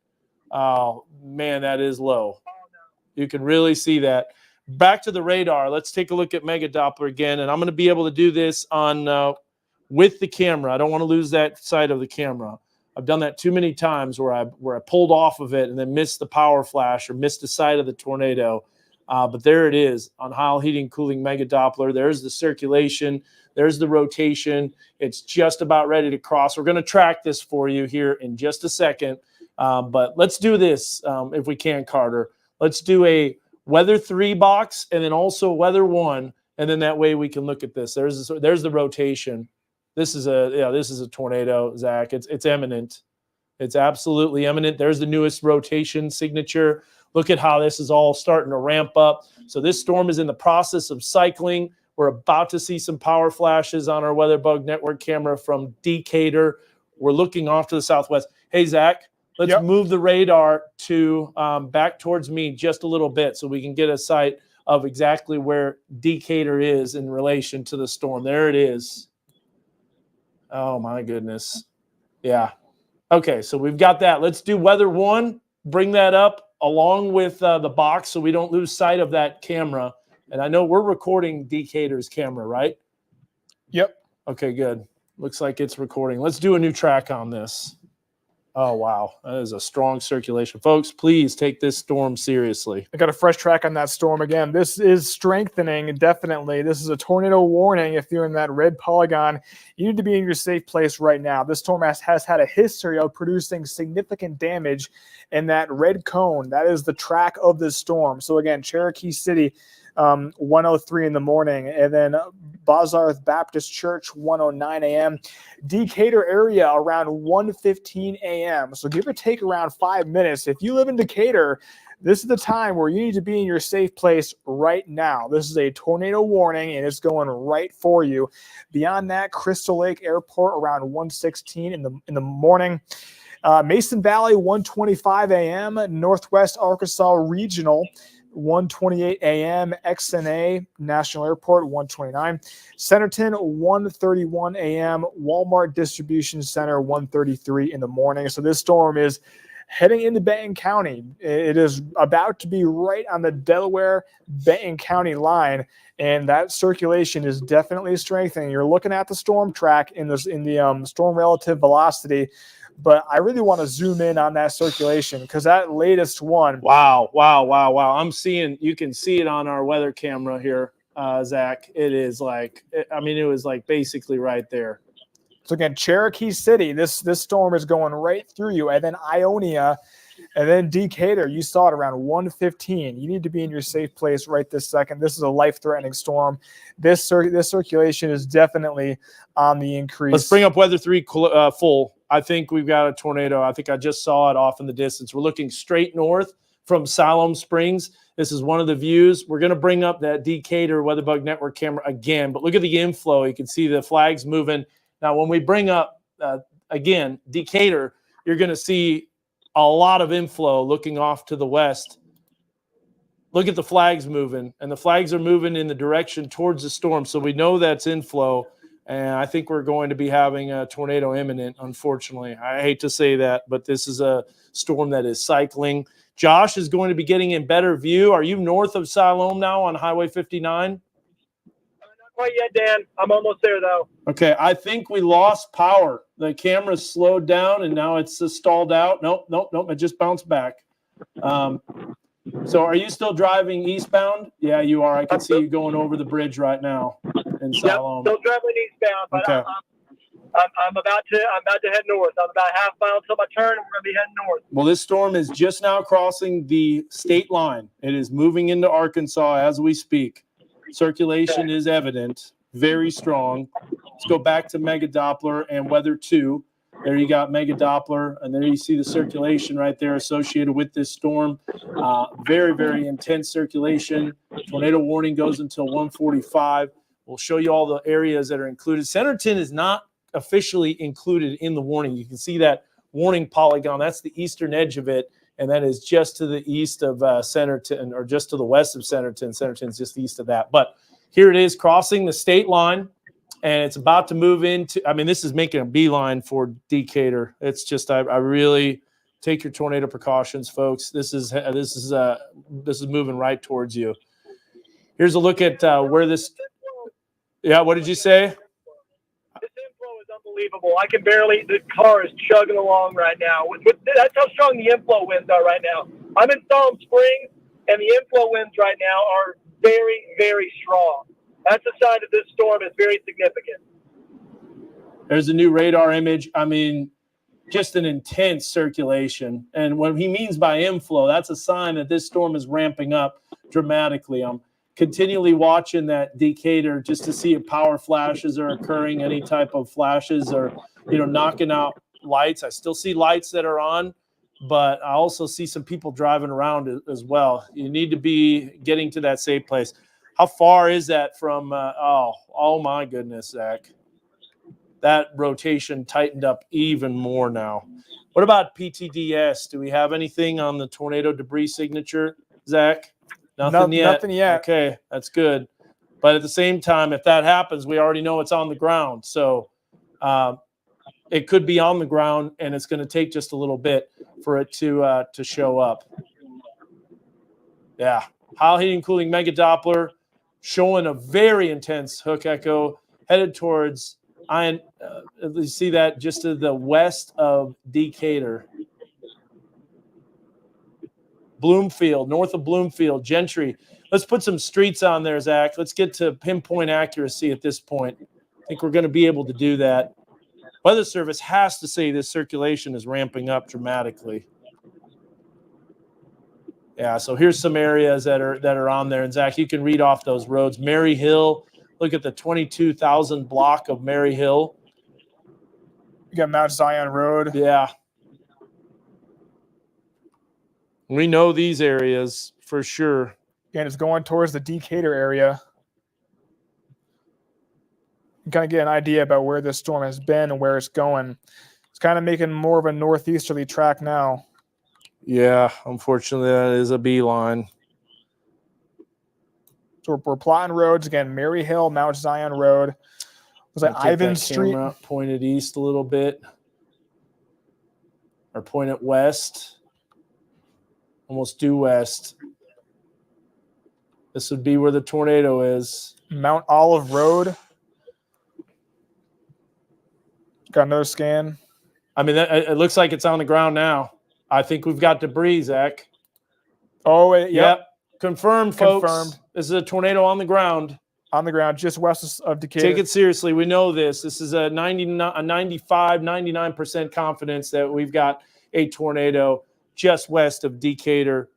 S4: Oh, man, that is low. You can really see that. Back to the radar. Let's take a look at Mega Doppler again. And I'm going to be able to do this on with the camera. I don't want to lose that sight of the camera. I've done that too many times where I pulled off of it and then missed the power flash or missed the sight of the tornado. But there it is on Heil Heating Cooling Mega Doppler. There's the circulation. There's the rotation. It's just about ready to cross. We're going to track this for you here in just a second. But let's do this if we can, Carter. Let's do a Weather 3 box and then also Weather 1. And then that way we can look at this. There's the rotation. This is a tornado, Zach. It's imminent. It's absolutely imminent. There's the newest rotation signature. Look at how this is all starting to ramp up. So this storm is in the process of cycling. We're about to see some power flashes on our WeatherBug Network camera from Decatur. We're looking off to the southwest. Hey, Zach, let's move the radar to back towards me just a little bit so we can get a sight of exactly where Decatur is in relation to the storm. There it is. Oh, my goodness. Yeah. Okay, so we've got that. Let's do Weather 1. Bring that up along with the box so we don't lose sight of that camera. And I know we're recording Decatur's camera, right?
S3: Yep.
S4: Okay, good. Looks like it's recording. Let's do a new track on this. Oh, wow. That is a strong circulation. Folks, please take this storm seriously.
S3: I got a fresh track on that storm again. This is strengthening, definitely. This is a tornado warning. If you're in that red polygon, you need to be in your safe place right now. This storm has had a history of producing significant damage in that red cone. That is the track of this storm. So, again, Cherokee City, 1:03 in the morning, and then Bozarth Baptist Church, 1:09 a.m. Decatur area around 1:15 a.m. So give or take around 5 minutes. If you live in Decatur, this is the time where you need to be in your safe place right now. This is a tornado warning, and it's going right for you. Beyond that, Crystal Lake Airport around 1:16 in the morning. Mason Valley, 1:25 a.m. Northwest Arkansas Regional, 1:28 a.m. XNA National Airport, 1:29. Centerton, 1:31 a.m. Walmart Distribution Center, 1:33 in the morning. So this storm is heading into Benton County. It is about to be right on the Delaware-Benton County line, and that circulation is definitely strengthening. You're looking at the storm track in the storm relative velocity. But I really want to zoom in on that circulation because that latest one.
S4: Wow. You can see it on our weather camera here, Zach. It is it was like basically right there.
S3: So again, Cherokee City, this storm is going right through you. And then Ionia, And then Decatur, you saw it around 1:15. You need to be in your safe place right this second. This is a life-threatening storm. This circulation is definitely on the increase.
S4: Let's bring up Weather 3 full. I think we've got a tornado. I think I just saw it off in the distance. We're looking straight north from Siloam Springs. This is one of the views. We're going to bring up that Decatur WeatherBug Network camera again, but look at the inflow. You can see the flags moving. Now, when we bring up, again, Decatur, you're going to see a lot of inflow looking off to the west. Look at the flags moving, and the flags are moving in the direction towards the storm, so we know that's inflow, and I think we're going to be having a tornado imminent, unfortunately. I hate to say that, but this is a storm that is cycling. Josh is going to be getting in better view. Are you north of Siloam now on Highway 59?
S2: Not quite yet, Dan. I'm almost there, though.
S4: Okay, I think we lost power. The camera's slowed down, and now it's stalled out. Nope, it just bounced back. So are you still driving eastbound? Yeah, you are. I can see you going over the bridge right now in Siloam.
S2: Yep, still traveling eastbound, but
S4: Okay.
S2: I'm about to head north. I'm about half mile till my turn, and we're going to be heading north.
S4: Well, this storm is just now crossing the state line. It is moving into Arkansas as we speak. Circulation is evident, very strong. Let's go back to Mega Doppler and Weather 2. There you got Mega Doppler, and there you see the circulation right there associated with this storm. Very, very intense circulation. Tornado warning goes until 1:45. We'll show you all the areas that are included. Centerton is not officially included in the warning. You can see that warning polygon. That's the eastern edge of it, and that is just to the east of Centerton, or just to the west of Centerton. Centerton's just east of that. But here it is crossing the state line, and it's about to move into, I mean, this is making a beeline for Decatur. It's just, I really take your tornado precautions, folks. This is moving right towards you. Here's a look at where this, yeah, what did you say?
S2: This inflow is unbelievable. I can barely, the car is chugging along right now. That's how strong the inflow winds are right now. I'm in Siloam Springs, and the inflow winds right now are very, very strong. That's a sign that this storm is very significant.
S4: There's a new radar image. I mean, just an intense circulation. And what he means by inflow, that's a sign that this storm is ramping up dramatically. I'm continually watching that Decatur just to see if power flashes are occurring, any type of flashes or, knocking out lights. I still see lights that are on, but I also see some people driving around as well. You need to be getting to that safe place. How far is that from, oh my goodness, Zach. That rotation tightened up even more now. What about PTDS? Do we have anything on the tornado debris signature, Zach? Nothing yet.
S3: Nothing yet.
S4: Okay, that's good. But at the same time, if that happens, we already know it's on the ground. So it could be on the ground, and it's going to take just a little bit for it to show up. Yeah. High heating cooling Mega Doppler showing a very intense hook echo headed towards you see that just to the west of Decatur. Bloomfield, north of Bloomfield, Gentry. Let's put some streets on there, Zach. Let's get to pinpoint accuracy at this point. I think we're going to be able to do that. Weather Service has to say this circulation is ramping up dramatically. Yeah, so here's some areas that are on there. And, Zach, you can read off those roads. Mary Hill, look at the 22,000 block of Mary Hill.
S3: You got Mount Zion Road.
S4: Yeah. We know these areas for sure.
S3: Again, it's going towards the Decatur area. You kind of get an idea about where this storm has been and where it's going. It's kind of making more of a northeasterly track now.
S4: Yeah, unfortunately, that is a beeline.
S3: So we're plotting roads again. Mary Hill, Mount Zion Road. Was that Ivan Street?
S4: Point it east a little bit, or point it west. Almost due west. This would be where the tornado is.
S3: Mount Olive Road. Got another scan.
S4: I mean, it looks like it's on the ground now. I think we've got debris, Zach.
S3: Oh, yep.
S4: Confirmed, folks.
S3: Confirmed.
S4: This is a tornado on the ground.
S3: On the ground, just west of Decatur.
S4: Take it seriously. We know this. This is a 95, 99% confidence that we've got a tornado just west of Decatur.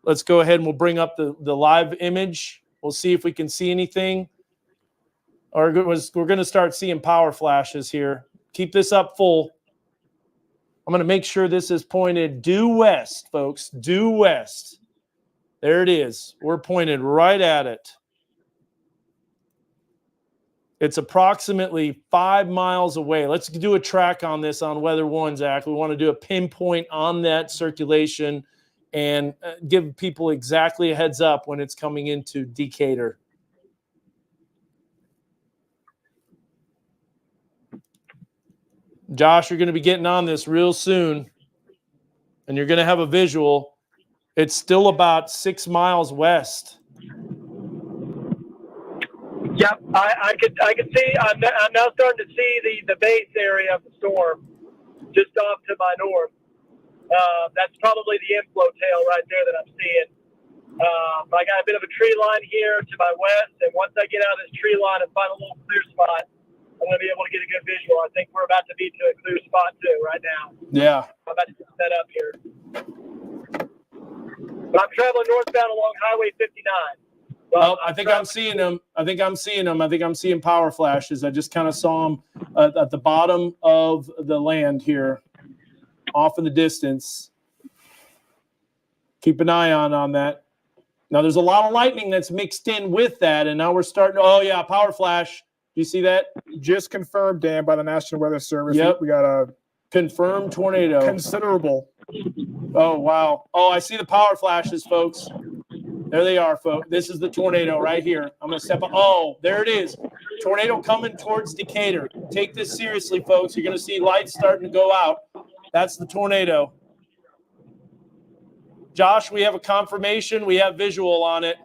S4: Let's go ahead and we'll bring up the live image. We'll see if we can see anything. Or we're going to start seeing power flashes here. Keep this up full. I'm going to make sure this is pointed due west, folks. Due west. There it is. We're pointed right at it. It's approximately 5 miles away. Let's do a track on this on Weather 1, Zach. We want to do a pinpoint on that circulation and give people exactly a heads up when it's coming into Decatur. Josh, you're going to be getting on this real soon, and you're going to have a visual. It's still about 6 miles west.
S2: Yep, I could see. I'm now starting to see the base area of the storm just off to my north. That's probably the inflow tail right there that I'm seeing. I got a bit of a tree line here to my west, and once I get out of this tree line and find a little clear spot, I'm going to be able to get a good visual. I think we're about to be to a clear spot too right now.
S4: Yeah.
S2: I'm about to set up here. But I'm traveling northbound along Highway 59.
S4: Well, I think I'm seeing them. I think I'm seeing power flashes. I just kind of saw them at the bottom of the land here, off in the distance. Keep an eye on that. Now, there's a lot of lightning that's mixed in with that, and now we're starting. Oh, yeah, power flash. Do you see that?
S3: Just confirmed, Dan, by the National Weather Service.
S4: Yep.
S3: We got a
S4: confirmed tornado.
S3: Considerable.
S4: Oh, wow. Oh, I see the power flashes, folks. There they are, folks. This is the tornado right here. I'm going to step up. Oh, there it is. Tornado coming towards Decatur. Take this seriously, folks. You're going to see lights starting to go out. That's the tornado. Josh, we have a confirmation. We have visual on it.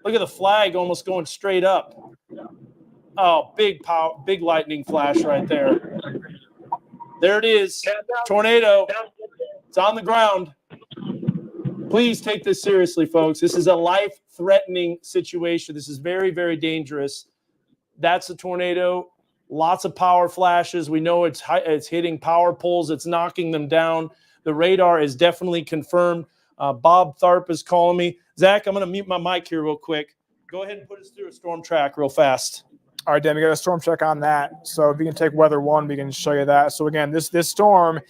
S4: Look at the flag almost going straight up. Oh, big power, big lightning flash right there. There it is. Tornado. It's on the ground. Please take this seriously, folks. This is a life-threatening situation. This is very, very dangerous. That's a tornado. Lots of power flashes. We know it's hitting power poles. It's knocking them down. The radar is definitely confirmed. Bob Tharp is calling me. Zach, I'm going to mute my mic here real quick. Go ahead and put us through a storm track real fast.
S3: All right, Dan, we got a storm check on that. So if you can take Weather 1, we can show you that. So again, this storm,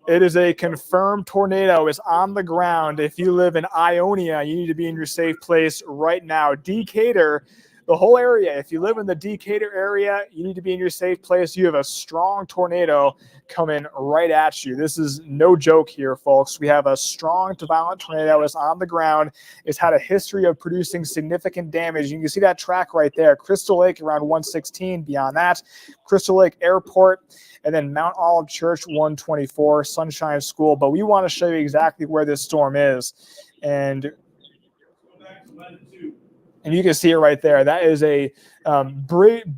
S3: it is a confirmed tornado. It's on the ground. If you live in Ionia, you need to be in your safe place right now. Decatur, the whole area. If you live in the Decatur area, you need to be in your safe place. You have a strong tornado coming right at you. This is no joke here, folks. We have a strong to violent tornado. It's on the ground. It's had a history of producing significant damage. You can see that track right there. Crystal Lake around 116. Beyond that, Crystal Lake Airport, and then Mount Olive Church 124, Sunshine School. But we want to show you exactly where this storm is. And you can see it right there. That is a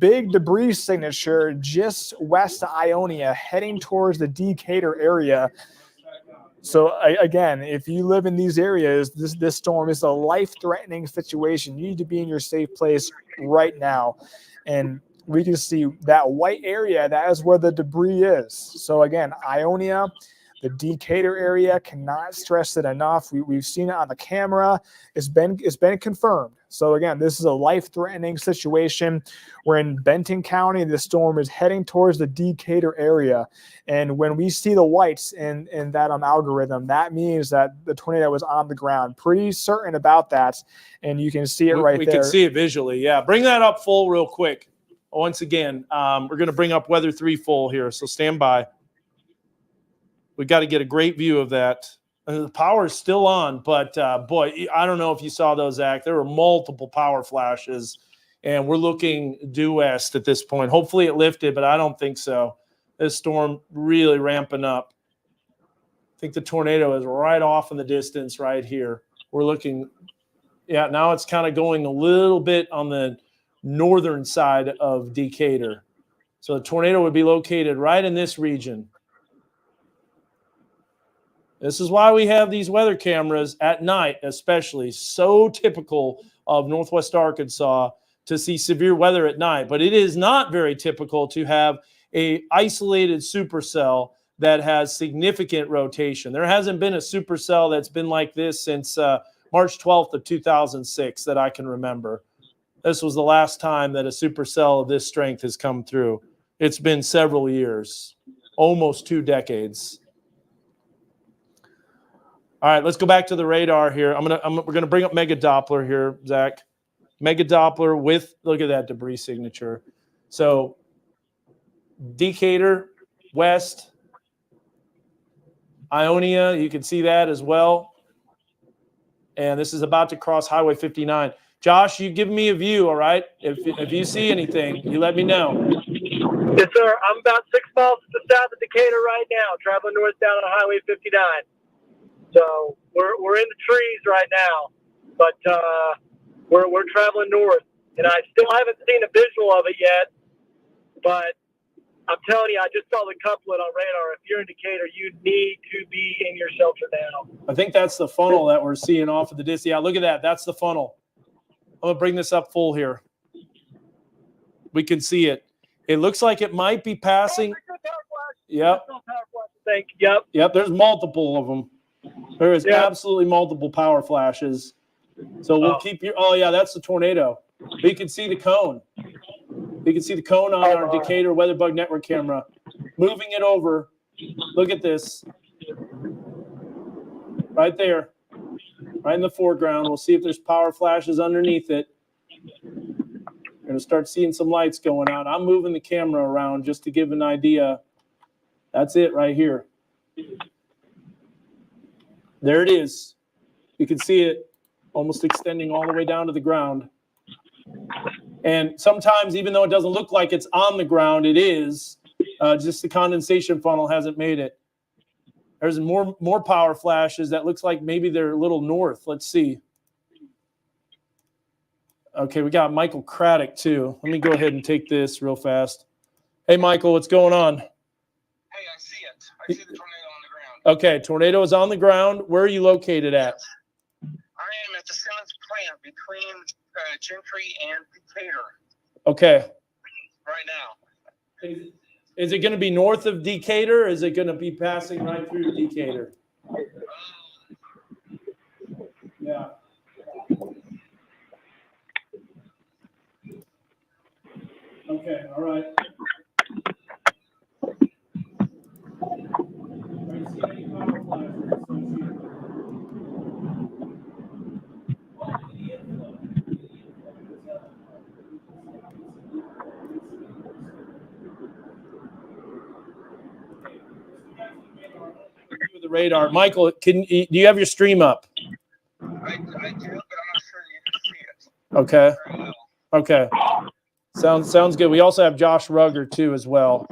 S3: big debris signature just west of Ionia, heading towards the Decatur area. So again, if you live in these areas, this storm is a life-threatening situation. You need to be in your safe place right now. And we can see that white area. That is where the debris is. So again, Ionia, the Decatur area, cannot stress it enough. We've seen it on the camera. It's been confirmed. So again, this is a life-threatening situation. We're in Benton County. The storm is heading towards the Decatur area. And when we see the whites in that algorithm, that means that the tornado is on the ground. Pretty certain about that. And you can see it right there.
S4: We can see it visually. Yeah. Bring that up full real quick. Once again, we're going to bring up Weather 3 full here. So stand by. We got to get a great view of that. The power is still on, but boy, I don't know if you saw those, Zach. There were multiple power flashes, and we're looking due west at this point. Hopefully it lifted, but I don't think so. This storm really ramping up. I think the tornado is right off in the distance right here. We're looking, yeah, now it's kind of going a little bit on the northern side of Decatur. So the tornado would be located right in this region. This is why we have these weather cameras at night, especially. So typical of Northwest Arkansas to see severe weather at night. But it is not very typical to have a isolated supercell that has significant rotation. There hasn't been a supercell that's been like this since March 12th of 2006 that I can remember. This was the last time that a supercell of this strength has come through. It's been several years, almost 2 decades. All right, let's go back to the radar here. We're gonna bring up Mega Doppler here, Zach. Mega Doppler with, look at that debris signature. So Decatur, west, Ionia, you can see that as well. And this is about to cross Highway 59. Josh, you give me a view, all right? If you see anything, you let me know.
S2: Yes, sir. I'm about 6 miles to the south of Decatur right now, traveling north down on Highway 59. So we're in the trees right now, but we're traveling north, and I still haven't seen a visual of it yet. But I'm telling you, I just saw the couplet on radar. If you're in Decatur, you need to be in your shelter now.
S4: I think that's the funnel that we're seeing off of the distance. Yeah, look at that. That's the funnel. I'm gonna bring this up full here. We can see it. It looks like it might be passing. Yep. Yep. There's multiple of them. There is absolutely multiple power flashes. So we'll keep your. Oh yeah, that's the tornado. But you can see the cone. You can see the cone on our Decatur WeatherBug Network camera. Moving it over. Look at this. Right there. Right in the foreground. We'll see if there's power flashes underneath it. We're going to start seeing some lights going out. I'm moving the camera around just to give an idea. That's it right here. There it is. You can see it almost extending all the way down to the ground. And sometimes, even though it doesn't look like it's on the ground, it is. Just the condensation funnel hasn't made it. There's more power flashes that looks like maybe they're a little north. Let's see. Okay, we got Michael Craddock too. Let me go ahead and take this real fast. Hey, Michael, what's going on?
S5: Hey, I see it. I see the tornado on the ground.
S4: Okay, tornado is on the ground. Where are you located at?
S5: I am at the Simmons plant between Gentry and Decatur.
S4: Okay.
S5: Right now.
S4: Is it going to be north of Decatur, or is it going to be passing right through Decatur? Yeah. Okay, all right. The radar, Michael. Do you have your stream up?
S5: I do, but I'm not sure you can see it.
S4: Okay.
S5: Very well.
S4: Okay. Sounds good. We also have Josh Rugger too as well.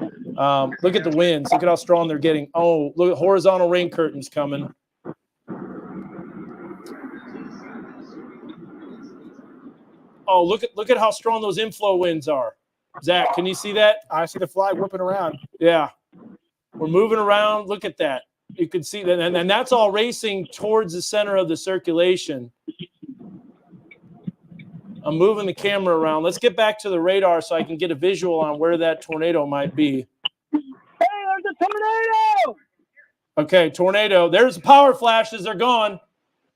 S4: Look at the winds. Look at how strong they're getting. Oh, look at horizontal rain curtains coming. Oh, look at how strong those inflow winds are. Zach, can you see that?
S3: I see the flag whipping around.
S4: Yeah. We're moving around. Look at that. You can see that. And that's all racing towards the center of the circulation. I'm moving the camera around. Let's get back to the radar so I can get a visual on where that tornado might be.
S2: Hey, there's a tornado!
S4: Okay, tornado. There's the power flashes. They're gone.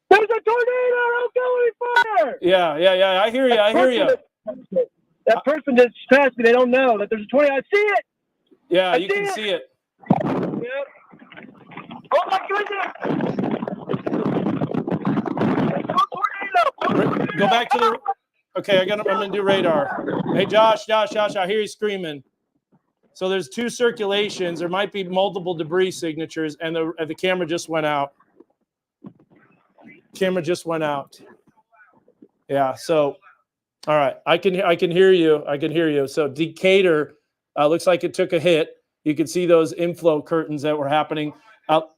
S2: There's a tornado! Don't go any further!
S4: Yeah. I hear you.
S2: That person just passed me. They don't know that there's a tornado. I see it!
S4: Yeah, you can see it.
S2: Yep. Oh, my goodness!
S4: Go back to the... Okay, I'm gonna do radar. Hey, Josh, I hear you screaming. So there's 2 circulations. There might be multiple debris signatures, and the camera just went out. Camera just went out. Yeah. So, all right, I can hear you. So Decatur looks like it took a hit. You can see those inflow curtains that were happening.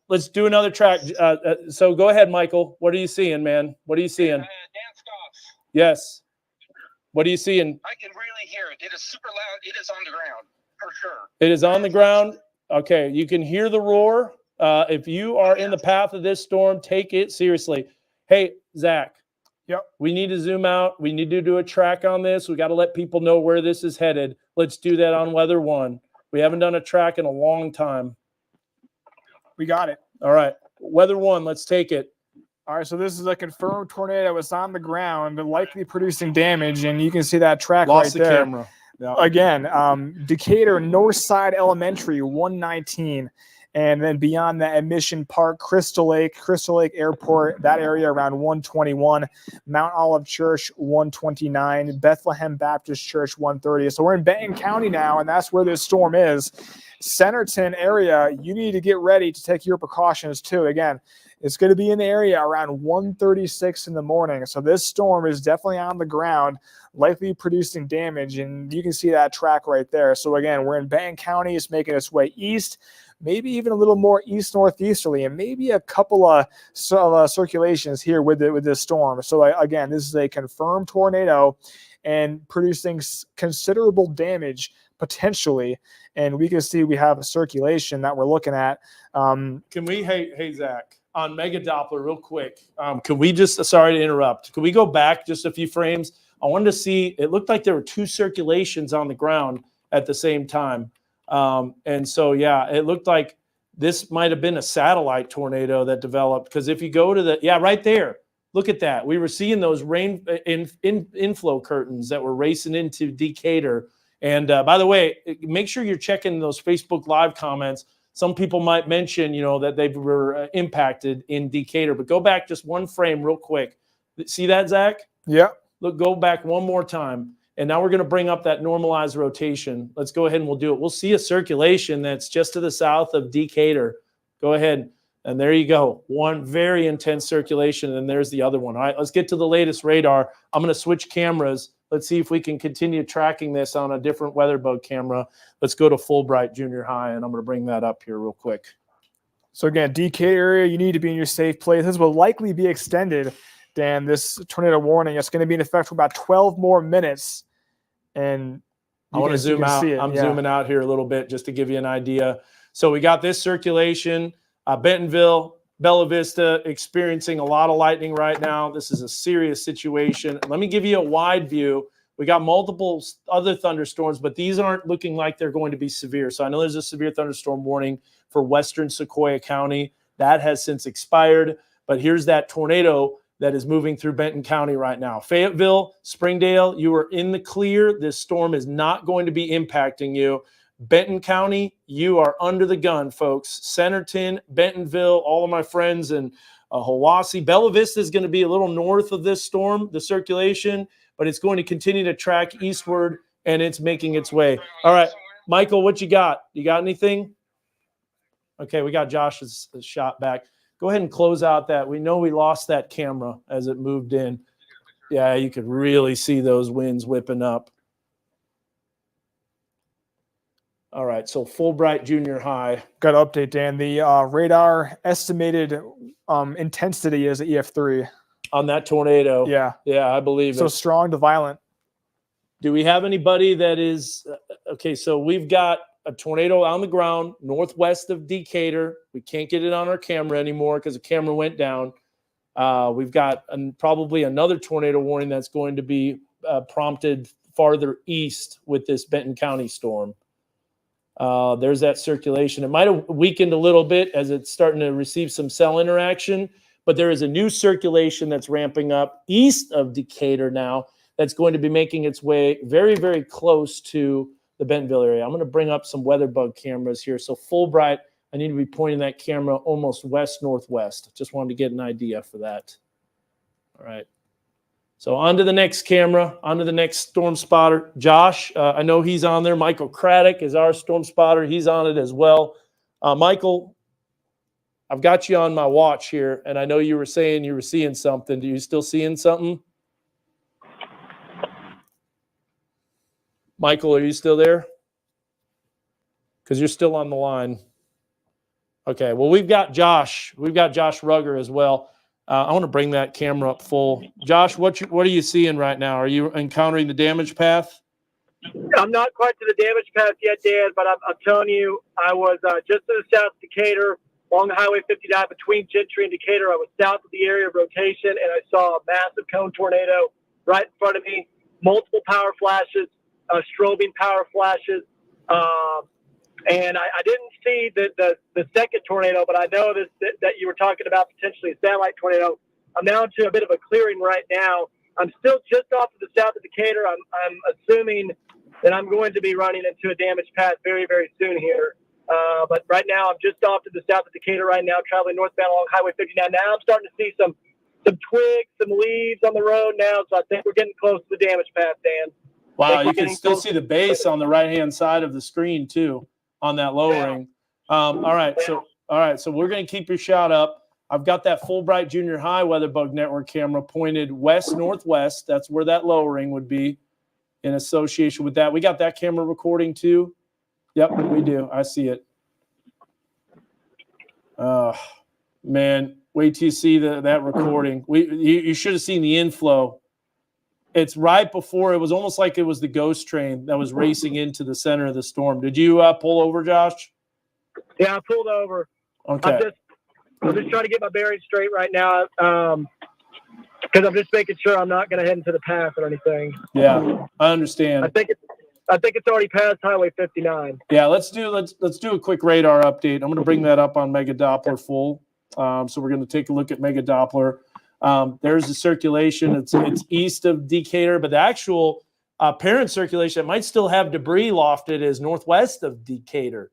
S4: Let's do another track. So go ahead, Michael. What are you seeing, man? What are you seeing?
S5: Dan Scoffs.
S4: Yes. What are you seeing?
S5: I can really hear it. It is super loud. It is on the ground, for sure.
S4: It is on the ground. Okay, you can hear the roar. If you are in the path of this storm, take it seriously. Hey, Zach.
S3: Yep.
S4: We need to zoom out. We need to do a track on this. We got to let people know where this is headed. Let's do that on Weather One. We haven't done a track in a long time.
S3: We got it.
S4: All right. Weather 1, let's take it.
S3: All right, so this is a confirmed tornado. It's on the ground, likely producing damage, and you can see that track
S4: Lost
S3: right
S4: the
S3: there.
S4: camera. Yeah.
S3: Again, Decatur Northside Elementary, 119. And then beyond that, Mission Park, Crystal Lake Airport, that area around 121. Mount Olive Church, 129. Bethlehem Baptist Church, 130. So we're in Benton County now, and that's where this storm is. Centerton area, you need to get ready to take your precautions too. Again, it's going to be in the area around 1:36 in the morning. So this storm is definitely on the ground, likely producing damage. And you can see that track right there. So again, we're in Benton County. It's making its way east, maybe even a little more east-northeasterly, and maybe a couple of circulations here with this storm. So again, this is a confirmed tornado and producing considerable damage potentially. And we can see we have a circulation that we're looking at.
S4: Can we, hey Zach, on Mega Doppler real quick, can we just, sorry to interrupt, can we go back just a few frames? I wanted to see, it looked like there were 2 circulations on the ground at the same time. And so, yeah, it looked like this might have been a satellite tornado that developed, because if you go to right there, look at that. We were seeing those rain inflow curtains that were racing into Decatur. And by the way, make sure you're checking those Facebook Live comments. Some people might mention, that they were impacted in Decatur, but go back just one frame real quick. See that, Zach?
S3: Yeah.
S4: Look, go back one more time. And now we're going to bring up that normalized rotation. Let's go ahead and we'll do it. We'll see a circulation that's just to the south of Decatur. Go ahead. And there you go. One very intense circulation. And there's the other one. All right, let's get to the latest radar. I'm going to switch cameras. Let's see if we can continue tracking this on a different weather bug camera. Let's go to Fulbright Junior High, and I'm going to bring that up here real quick.
S3: So again, Decatur area, you need to be in your safe place. This will likely be extended, Dan, this tornado warning. It's going to be in effect for about 12 more minutes. And
S4: I want to zoom out. I'm zooming out here a little bit just to give you an idea. So we got this circulation, Bentonville, Bella Vista experiencing a lot of lightning right now. This is a serious situation. Let me give you a wide view. We got multiple other thunderstorms, but these aren't looking like they're going to be severe. So I know there's a severe thunderstorm warning for western Sequoyah County. That has since expired, but here's that tornado that is moving through Benton County right now. Fayetteville, Springdale, you are in the clear. This storm is not going to be impacting you. Benton County, you are under the gun, folks. Centerton, Bentonville, all of my friends in Hiwassee. Bella Vista is going to be a little north of this storm, the circulation, but it's going to continue to track eastward, and it's making its way. All right, Michael, what you got? You got anything? Okay, we got Josh's shot back. Go ahead and close out that. We know we lost that camera as it moved in. Yeah, you could really see those winds whipping up. All right, so Fulbright Junior High.
S3: Got to update, Dan. The radar estimated intensity is EF3.
S4: On that tornado.
S3: Yeah.
S4: Yeah, I believe it.
S3: So strong to violent.
S4: Do we have anybody that is okay? So we've got a tornado on the ground northwest of Decatur. We can't get it on our camera anymore because the camera went down. We've got probably another tornado warning that's going to be prompted farther east with this Benton County storm. There's that circulation. It might have weakened a little bit as it's starting to receive some cell interaction, but there is a new circulation that's ramping up east of Decatur now that's going to be making its way very, very close to the Bentonville area. I'm going to bring up some weather bug cameras here. So Fulbright, I need to be pointing that camera almost west-northwest. Just wanted to get an idea for that. All right. So on to the next camera, on to the next storm spotter. Josh, I know he's on there. Michael Craddock is our storm spotter. He's on it as well. Michael, I've got you on my watch here, and I know you were saying you were seeing something. Do you still seeing something? Michael, are you still there? Because you're still on the line. Okay, well, we've got Josh. We've got Josh Rugger as well. I want to bring that camera up full. Josh, what are you seeing right now? Are you encountering the damage path?
S2: I'm not quite to the damage path yet, Dan, but I'm telling you, I was just to the south of Decatur, along Highway 59 between Gentry and Decatur. I was south of the area of rotation, and I saw a massive cone tornado right in front of me, multiple power flashes, strobing power flashes, And I didn't see the second tornado, but I know that you were talking about potentially a satellite tornado. I'm now into a bit of a clearing right now. I'm still just off to the south of Decatur. I'm assuming that I'm going to be running into a damaged path very, very soon here. But right now, I'm just off to the south of Decatur right now, traveling northbound along Highway 59. Now I'm starting to see some twigs, some leaves on the road now, so I think we're getting close to the damaged path, Dan.
S4: Wow, you can still see the base on the right-hand side of the screen too on that lowering. All right, so we're going to keep your shot up. I've got that Fulbright Junior High Weather Bug Network camera pointed west-northwest. That's where that lowering would be in association with that. We got that camera recording too. Yep, we do. I see it. Man, wait till you see that recording. You should have seen the inflow. It's right before, it was almost like it was the ghost train that was racing into the center of the storm. Did you pull over, Josh?
S2: Yeah, I pulled over.
S4: Okay.
S2: I'm just trying to get my bearings straight right now because I'm just making sure I'm not going to head into the path or anything.
S4: Yeah, I understand.
S2: I think it's already past Highway 59.
S4: Yeah, let's do a quick radar update. I'm going to bring that up on Mega Doppler full. So we're going to take a look at Mega Doppler. There's the circulation. It's east of Decatur, but the actual parent circulation that might still have debris lofted is northwest of Decatur.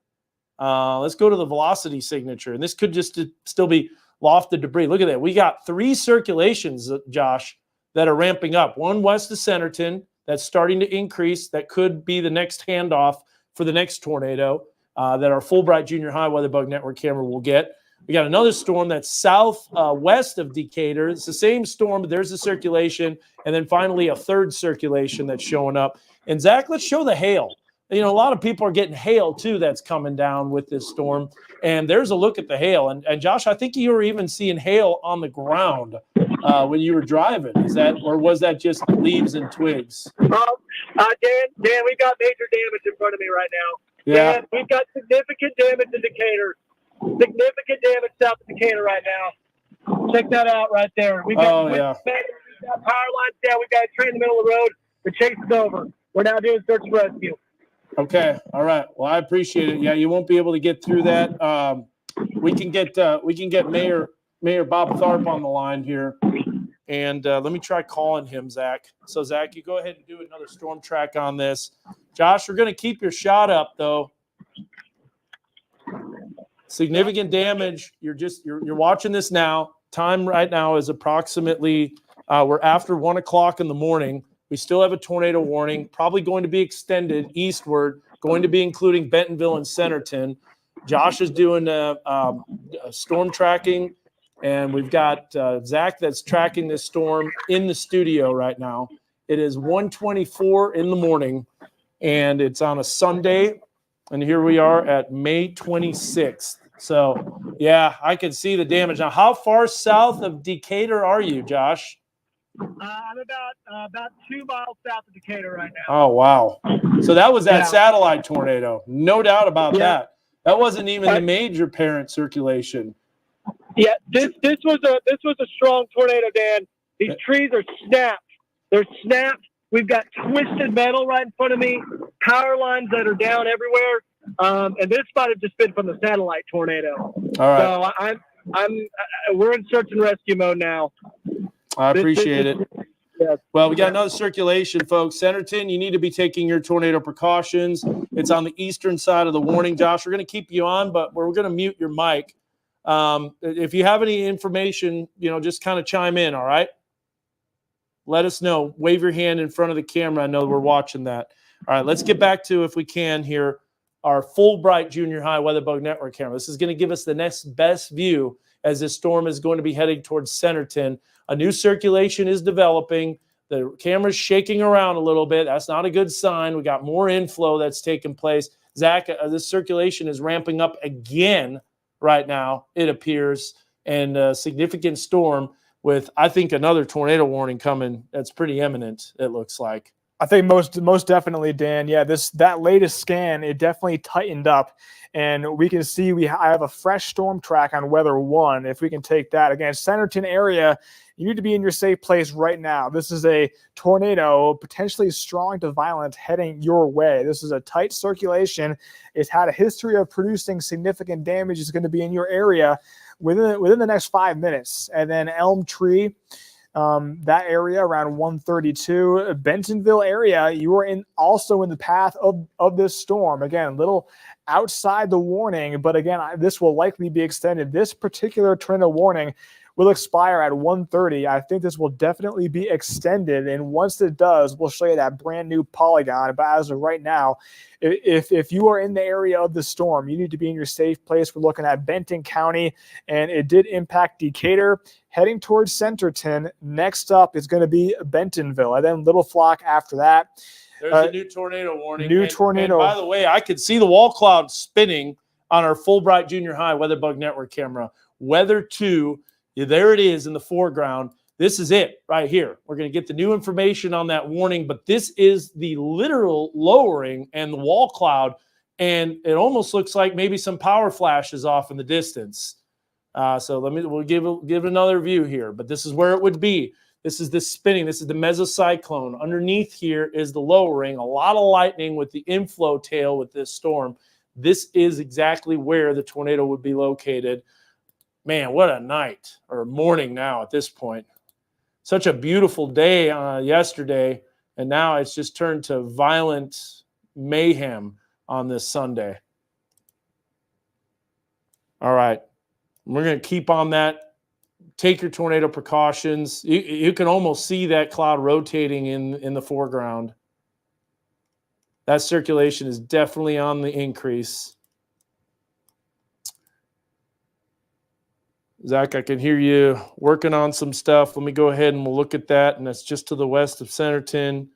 S4: Let's go to the velocity signature, and this could just still be lofted debris. Look at that. We got 3 circulations, Josh, that are ramping up. One west of Centerton that's starting to increase. That could be the next handoff for the next tornado that our Fulbright Junior High Weather Bug Network camera will get. We got another storm that's southwest of Decatur. It's the same storm, but there's the circulation. And then finally a third circulation that's showing up. And Zach, let's show the hail. You know, a lot of people are getting hail too that's coming down with this storm. And there's a look at the hail. And Josh, I think you were even seeing hail on the ground when you were driving. Is that, or was that just leaves and twigs?
S2: Dan, we've got major damage in front of me right now.
S4: Yeah.
S2: Dan, we've got significant damage in Decatur. Significant damage south of Decatur right now. Check that out right there. We've got, we've got power lines down. We've got a tree in the middle of the road. The chase is over. We're now doing search and rescue.
S4: Okay. All right. Well, I appreciate it. Yeah, you won't be able to get through that. We can get Mayor Bob Tharp on the line here, and let me try calling him, Zach. So Zach, you go ahead and do another storm track on this. Josh, we're going to keep your shot up though. Significant damage. You're watching this now. Time right now is approximately we're after 1 o'clock in the morning. We still have a tornado warning, probably going to be extended eastward, going to be including Bentonville and Centerton. Josh is doing storm tracking, and we've got Zach that's tracking this storm in the studio right now. It is 1:24 in the morning, and it's on a Sunday, and here we are at May 26th. So, yeah, I can see the damage. Now, how far south of Decatur are you, Josh?
S2: I'm about 2 miles south of Decatur right now.
S4: Oh, wow. So that was that satellite tornado. No doubt about that. That wasn't even the major parent circulation.
S2: Yeah, this was a strong tornado, Dan. These trees are snapped. They're snapped. We've got twisted metal right in front of me, power lines that are down everywhere. And this might have just been from the satellite tornado.
S4: All right.
S2: So we're in search and rescue mode now.
S4: I appreciate it.
S2: Yeah.
S4: Well, we got another circulation, folks. Centerton, you need to be taking your tornado precautions. It's on the eastern side of the warning. Josh, we're going to keep you on, but we're going to mute your mic. If you have any information, just kind of chime in, all right? Let us know. Wave your hand in front of the camera. I know we're watching that. All right, let's get back to, if we can here, our Fulbright Junior High Weather Bug Network camera. This is going to give us the next best view as this storm is going to be heading towards Centerton. A new circulation is developing. The camera's shaking around a little bit. That's not a good sign. We got more inflow that's taking place. Zach, this circulation is ramping up again right now, it appears, and a significant storm with, I think, another tornado warning coming that's pretty imminent, it looks like.
S3: I think most definitely, Dan. Yeah, that latest scan, it definitely tightened up, and we can see I have a fresh storm track on Weather 1. If we can take that again, Centerton area you need to be in your safe place right now. This is a tornado, potentially strong to violent, heading your way. This is a tight circulation. It's had a history of producing significant damage. It's going to be in your area within the next 5 minutes. And then Elm Tree, that area around 132, Bentonville area, you are also in the path of this storm. Again, a little outside the warning, but again, this will likely be extended. This particular tornado warning will expire at 1:30. I think this will definitely be extended, and once it does, we'll show you that brand new polygon. But as of right now, if you are in the area of the storm, you need to be in your safe place. We're looking at Benton County, and it did impact Decatur, heading towards Centerton. Next up is going to be Bentonville, and then Little Flock after that.
S4: There's a new tornado warning.
S3: Tornado.
S4: And by the way, I could see the wall cloud spinning on our Fulbright Junior High WeatherBug Network camera. Weather 2, there it is in the foreground. This is it right here. We're going to get the new information on that warning, but this is the literal lowering and the wall cloud, and it almost looks like maybe some power flashes off in the distance. So we'll give another view here, but this is where it would be. This is the spinning. This is the mesocyclone. Underneath here is the lowering. A lot of lightning with the inflow tail with this storm. This is exactly where the tornado would be located. Man, what a night or morning now at this point. Such a beautiful day yesterday, and now it's just turned to violent mayhem on this Sunday. All right. We're going to keep on that. Take your tornado precautions. You can almost see that cloud rotating in the foreground. That circulation is definitely on the increase. Zach, I can hear you working on some stuff. Let me go ahead and we'll look at that. And that's just to the west of Centerton.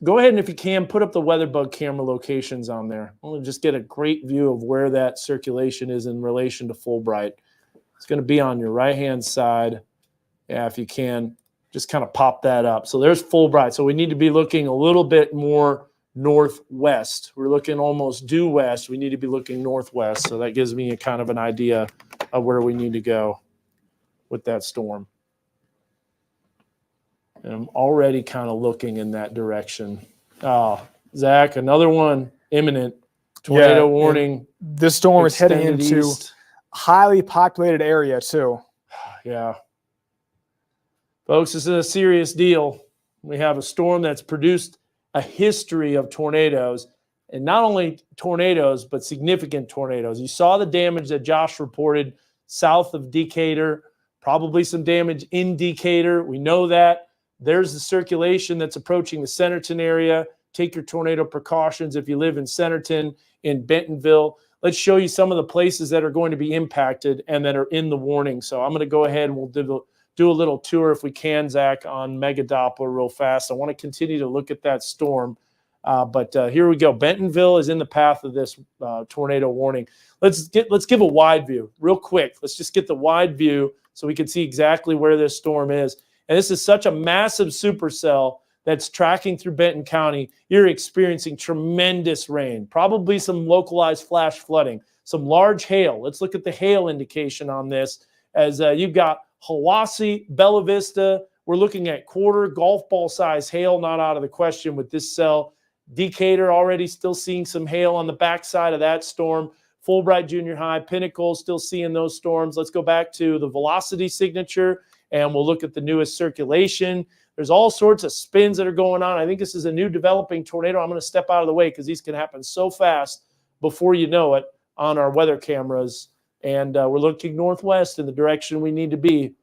S4: Go ahead and if you can, put up the WeatherBug camera locations on there. We'll just get a great view of where that circulation is in relation to Fulbright. It's going to be on your right-hand side. Yeah, if you can, just kind of pop that up. So there's Fulbright. So we need to be looking a little bit more northwest. We're looking almost due west. We need to be looking northwest. So that gives me a kind of an idea of where we need to go with that storm. And I'm already kind of looking in that direction. Oh, Zach, another one imminent. Tornado warning.
S3: This storm is heading into
S4: east.
S3: Highly populated area too.
S4: Yeah. Folks, this is a serious deal. We have a storm that's produced a history of tornadoes, and not only tornadoes, but significant tornadoes. You saw the damage that Josh reported south of Decatur, probably some damage in Decatur. We know that. There's the circulation that's approaching the Centerton area. Take your tornado precautions if you live in Centerton, in Bentonville. Let's show you some of the places that are going to be impacted and that are in the warning. So I'm going to go ahead and we'll do a little tour if we can, Zach, on Mega Doppler real fast. I want to continue to look at that storm. But here we go. Bentonville is in the path of this tornado warning. Let's give a wide view real quick. Let's just get the wide view so we can see exactly where this storm is. And this is such a massive supercell that's tracking through Benton County. You're experiencing tremendous rain, probably some localized flash flooding, some large hail. Let's look at the hail indication on this as you've got Hiwassee, Bella Vista. We're looking at quarter golf ball size hail, not out of the question with this cell. Decatur already still seeing some hail on the backside of that storm. Fulbright Junior High, Pinnacle still seeing those storms. Let's go back to the velocity signature and we'll look at the newest circulation. There's all sorts of spins that are going on. I think this is a new developing tornado. I'm going to step out of the way because these can happen so fast before you know it on our weather cameras. And we're looking northwest in the direction we need to be.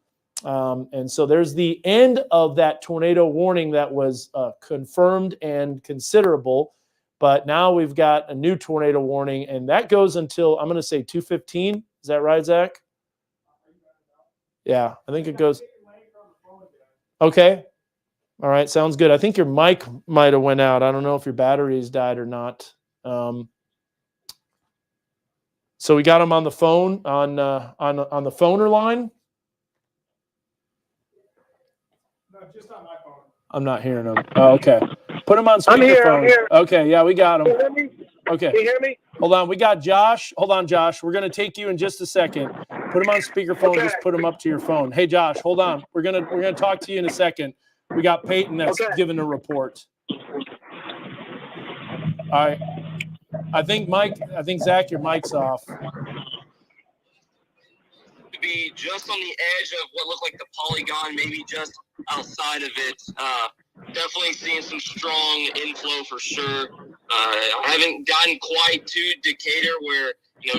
S4: And so there's the end of that tornado warning that was confirmed and considerable. But now we've got a new tornado warning, and that goes until, I'm going to say 2:15. Is that right, Zach? Yeah, I think it goes. Okay. All right, sounds good. I think your mic might have went out. I don't know if your batteries died or not. So we got him on the phone on the phoner line.
S3: No, just on my phone.
S4: I'm not hearing him. Oh, okay. Put him on speakerphone.
S5: I'm here.
S4: Okay, yeah, we got him.
S5: Can you hear me?
S4: Okay.
S5: Can you hear me?
S4: Hold on. We got Josh. Hold on, Josh. We're going to take you in just a second. Put him on speakerphone. Just put him up to your phone. Hey, Josh, hold on. We're gonna talk to you in a second. We got Peyton that's giving a report. All right. I think Zach, your mic's off.
S6: To be just on the edge of what looked like the polygon, maybe just outside of it. Definitely seeing some strong inflow for sure. I haven't gotten quite to Decatur where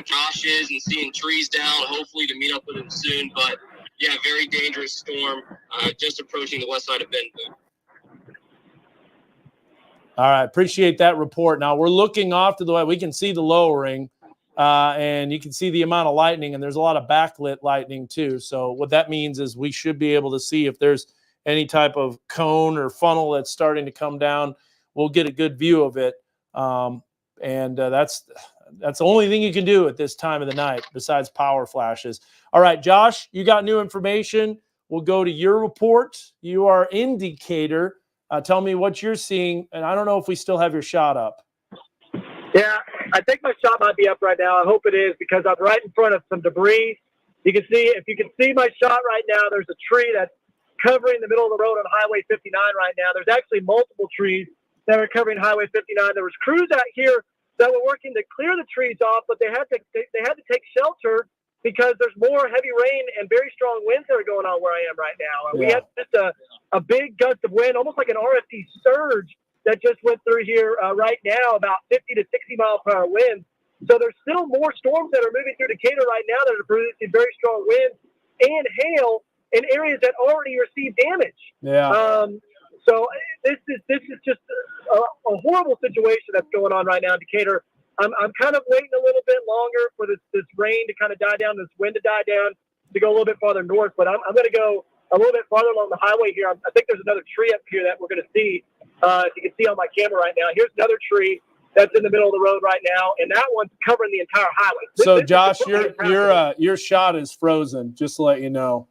S6: Josh is and seeing trees down. Hopefully to meet up with him soon. But yeah, very dangerous storm. Just approaching the west side of Benton.
S4: All right, appreciate that report. Now we're looking off to the way we can see the lowering, and you can see the amount of lightning, and there's a lot of backlit lightning too. So what that means is we should be able to see if there's any type of cone or funnel that's starting to come down. We'll get a good view of it, and that's the only thing you can do at this time of the night besides power flashes. All right, Josh, you got new information. We'll go to your report. You are in Decatur. Tell me what you're seeing, and I don't know if we still have your shot up.
S2: Yeah, I think my shot might be up right now. I hope it is because I'm right in front of some debris. If you can see my shot right now, there's a tree that's covering the middle of the road on Highway 59 right now. There's actually multiple trees that are covering Highway 59. There was crews out here that were working to clear the trees off, but they had to take shelter because there's more heavy rain and very strong winds that are going on where I am right now. We had just a big gust of wind, almost like an RFD surge that just went through here right now, about 50 to 60 mile per hour winds. So there's still more storms that are moving through Decatur right now that are producing very strong winds and hail in areas that already received damage.
S4: Yeah.
S2: So this is just a horrible situation that's going on right now in Decatur. I'm kind of waiting a little bit longer for this rain to kind of die down, this wind to die down, to go a little bit farther north. But I'm going to go a little bit farther along the highway here. I think there's another tree up here that we're going to see. If you can see on my camera right now, here's another tree that's in the middle of the road right now, and that one's covering the entire highway.
S4: So, Josh, your shot is frozen. Just to let you know,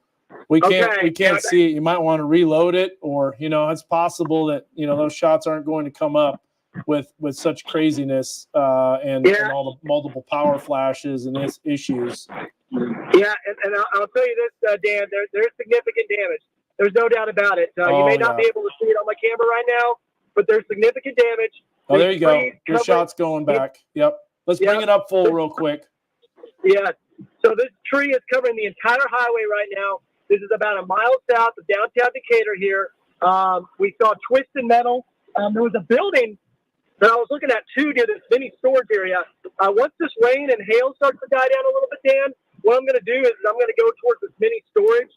S4: we can't see it. You might want to reload it, or it's possible that those shots aren't going to come up with such craziness and all the multiple power flashes and issues.
S2: Yeah, and I'll tell you this, Dan, there's significant damage. There's no doubt about it. You may not be able to see it on my camera right now, but there's significant damage.
S4: Oh, there you go. Your shot's going back. Yep. Let's bring it up full real quick.
S2: Yeah. So this tree is covering the entire highway right now. This is about a mile south of downtown Decatur here. We saw twisted metal. There was a building that I was looking at too near this mini storage area. Once this rain and hail starts to die down a little bit, Dan, what I'm going to do is I'm going to go towards this mini storage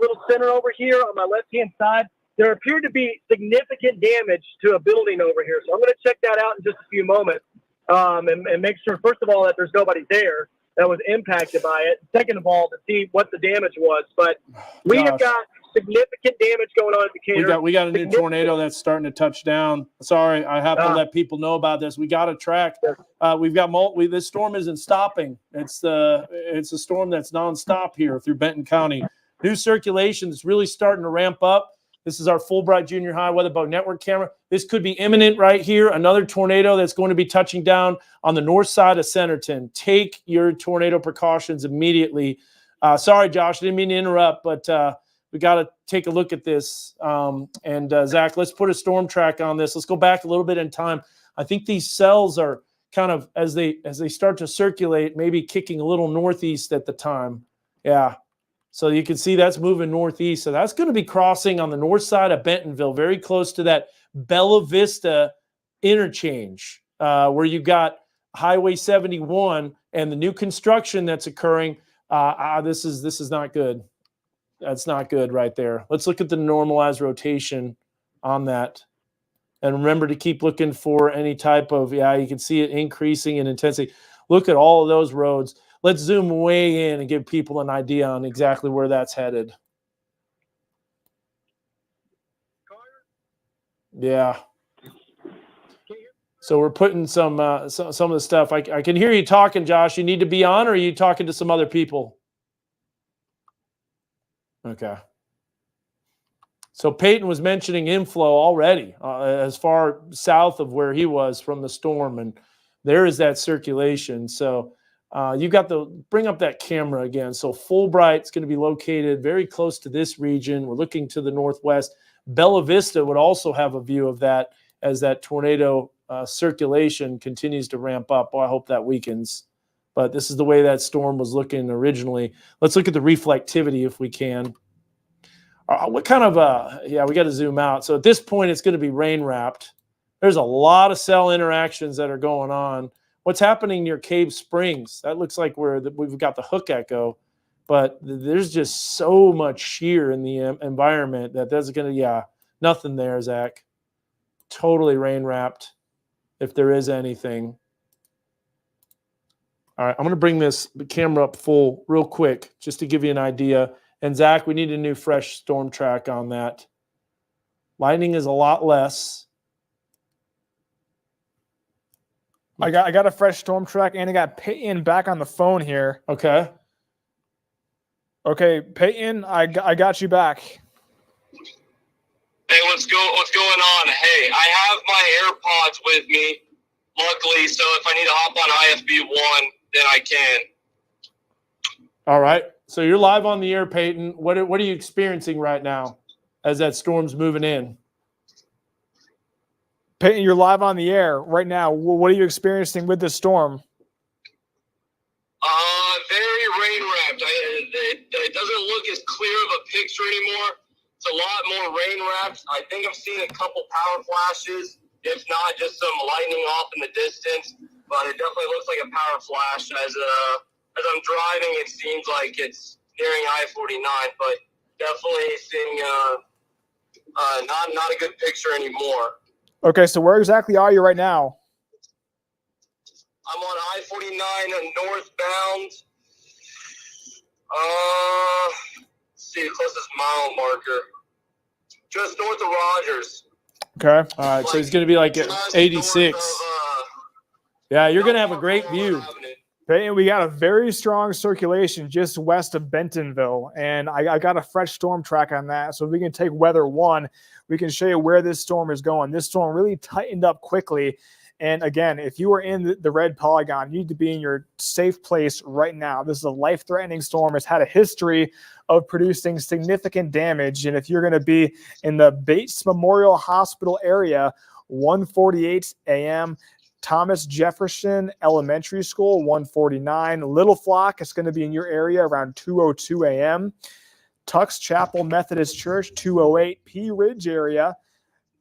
S2: little center over here on my left-hand side. There appeared to be significant damage to a building over here. So I'm going to check that out in just a few moments and make sure, first of all, that there's nobody there that was impacted by it. Second of all, to see what the damage was. But we have got significant damage going on in Decatur.
S4: We got a new tornado that's starting to touch down. Sorry, I have to let people know about this. We got a track. We've got this storm isn't stopping. It's a storm that's nonstop here through Benton County. New circulation is really starting to ramp up. This is our Fulbright Junior High Weather Boat Network camera. This could be imminent right here. Another tornado that's going to be touching down on the north side of Centerton. Take your tornado precautions immediately. Sorry, Josh, I didn't mean to interrupt, but we got to take a look at this. Zach, let's put a storm track on this. Let's go back a little bit in time. I think these cells are kind of, as they start to circulate, maybe kicking a little northeast at the time. Yeah. So you can see that's moving northeast. So that's going to be crossing on the north side of Bentonville, very close to that Bella Vista interchange where you've got Highway 71 and the new construction that's occurring. This is not good. That's not good right there. Let's look at the normalized rotation on that. And remember to keep looking for any type of, you can see it increasing in intensity. Look at all of those roads. Let's zoom way in and give people an idea on exactly where that's headed. Yeah. So we're putting some of the stuff. I can hear you talking, Josh. You need to be on, or are you talking to some other people? Okay. So Peyton was mentioning inflow already as far south of where he was from the storm, and there is that circulation. So You got bring up that camera again. So Fulbright's going to be located very close to this region. We're looking to the northwest. Bella Vista would also have a view of that as that tornado circulation continues to ramp up. Well, I hope that weakens. But this is the way that storm was looking originally. Let's look at the reflectivity if we can. What kind of we got to zoom out. So at this point, it's going to be rain wrapped. There's a lot of cell interactions that are going on. What's happening near Cave Springs? That looks like we've got the hook echo, but there's just so much shear in the environment that's going to, nothing there, Zach. Totally rain wrapped, if there is anything. All right, I'm going to bring the camera up full real quick just to give you an idea. And Zach, we need a new fresh storm track on that. Lightning is a lot less.
S3: I got a fresh storm track, and I got Peyton back on the phone here.
S4: Okay.
S3: Okay, Peyton, I got you back.
S6: Hey, what's going on? Hey, I have my AirPods with me, luckily, so if I need to hop on IFB1, then I can.
S4: All right. So you're live on the air, Peyton. What are you experiencing right now as that storm's moving in?
S3: Peyton, you're live on the air right now. What are you experiencing with this storm?
S6: Very rain wrapped. It doesn't look as clear of a picture anymore. It's a lot more rain wrapped. I think I'm seeing a couple power flashes, if not just some lightning off in the distance. But it definitely looks like a power flash. As I'm driving, it seems like it's nearing I-49, but definitely seeing not a good picture anymore.
S3: Okay, so where exactly are you right now?
S6: I'm on I-49 northbound. Let's see the closest mile marker. Just north of Rogers.
S3: Okay.
S4: All right, so he's going to be like at 86. Yeah, you're going to have a great view.
S3: Peyton, we got a very strong circulation just west of Bentonville, and I got a fresh storm track on that. So if we can take weather 1, we can show you where this storm is going. This storm really tightened up quickly. And again, if you are in the red polygon, you need to be in your safe place right now. This is a life-threatening storm. It's had a history of producing significant damage. And if you're going to be in the Bates Memorial Hospital area, 1:48 a.m., Thomas Jefferson Elementary School, 1:49. Little Flock is going to be in your area around 2:02 a.m. Tux Chapel Methodist Church, 2:08. Pea Ridge area,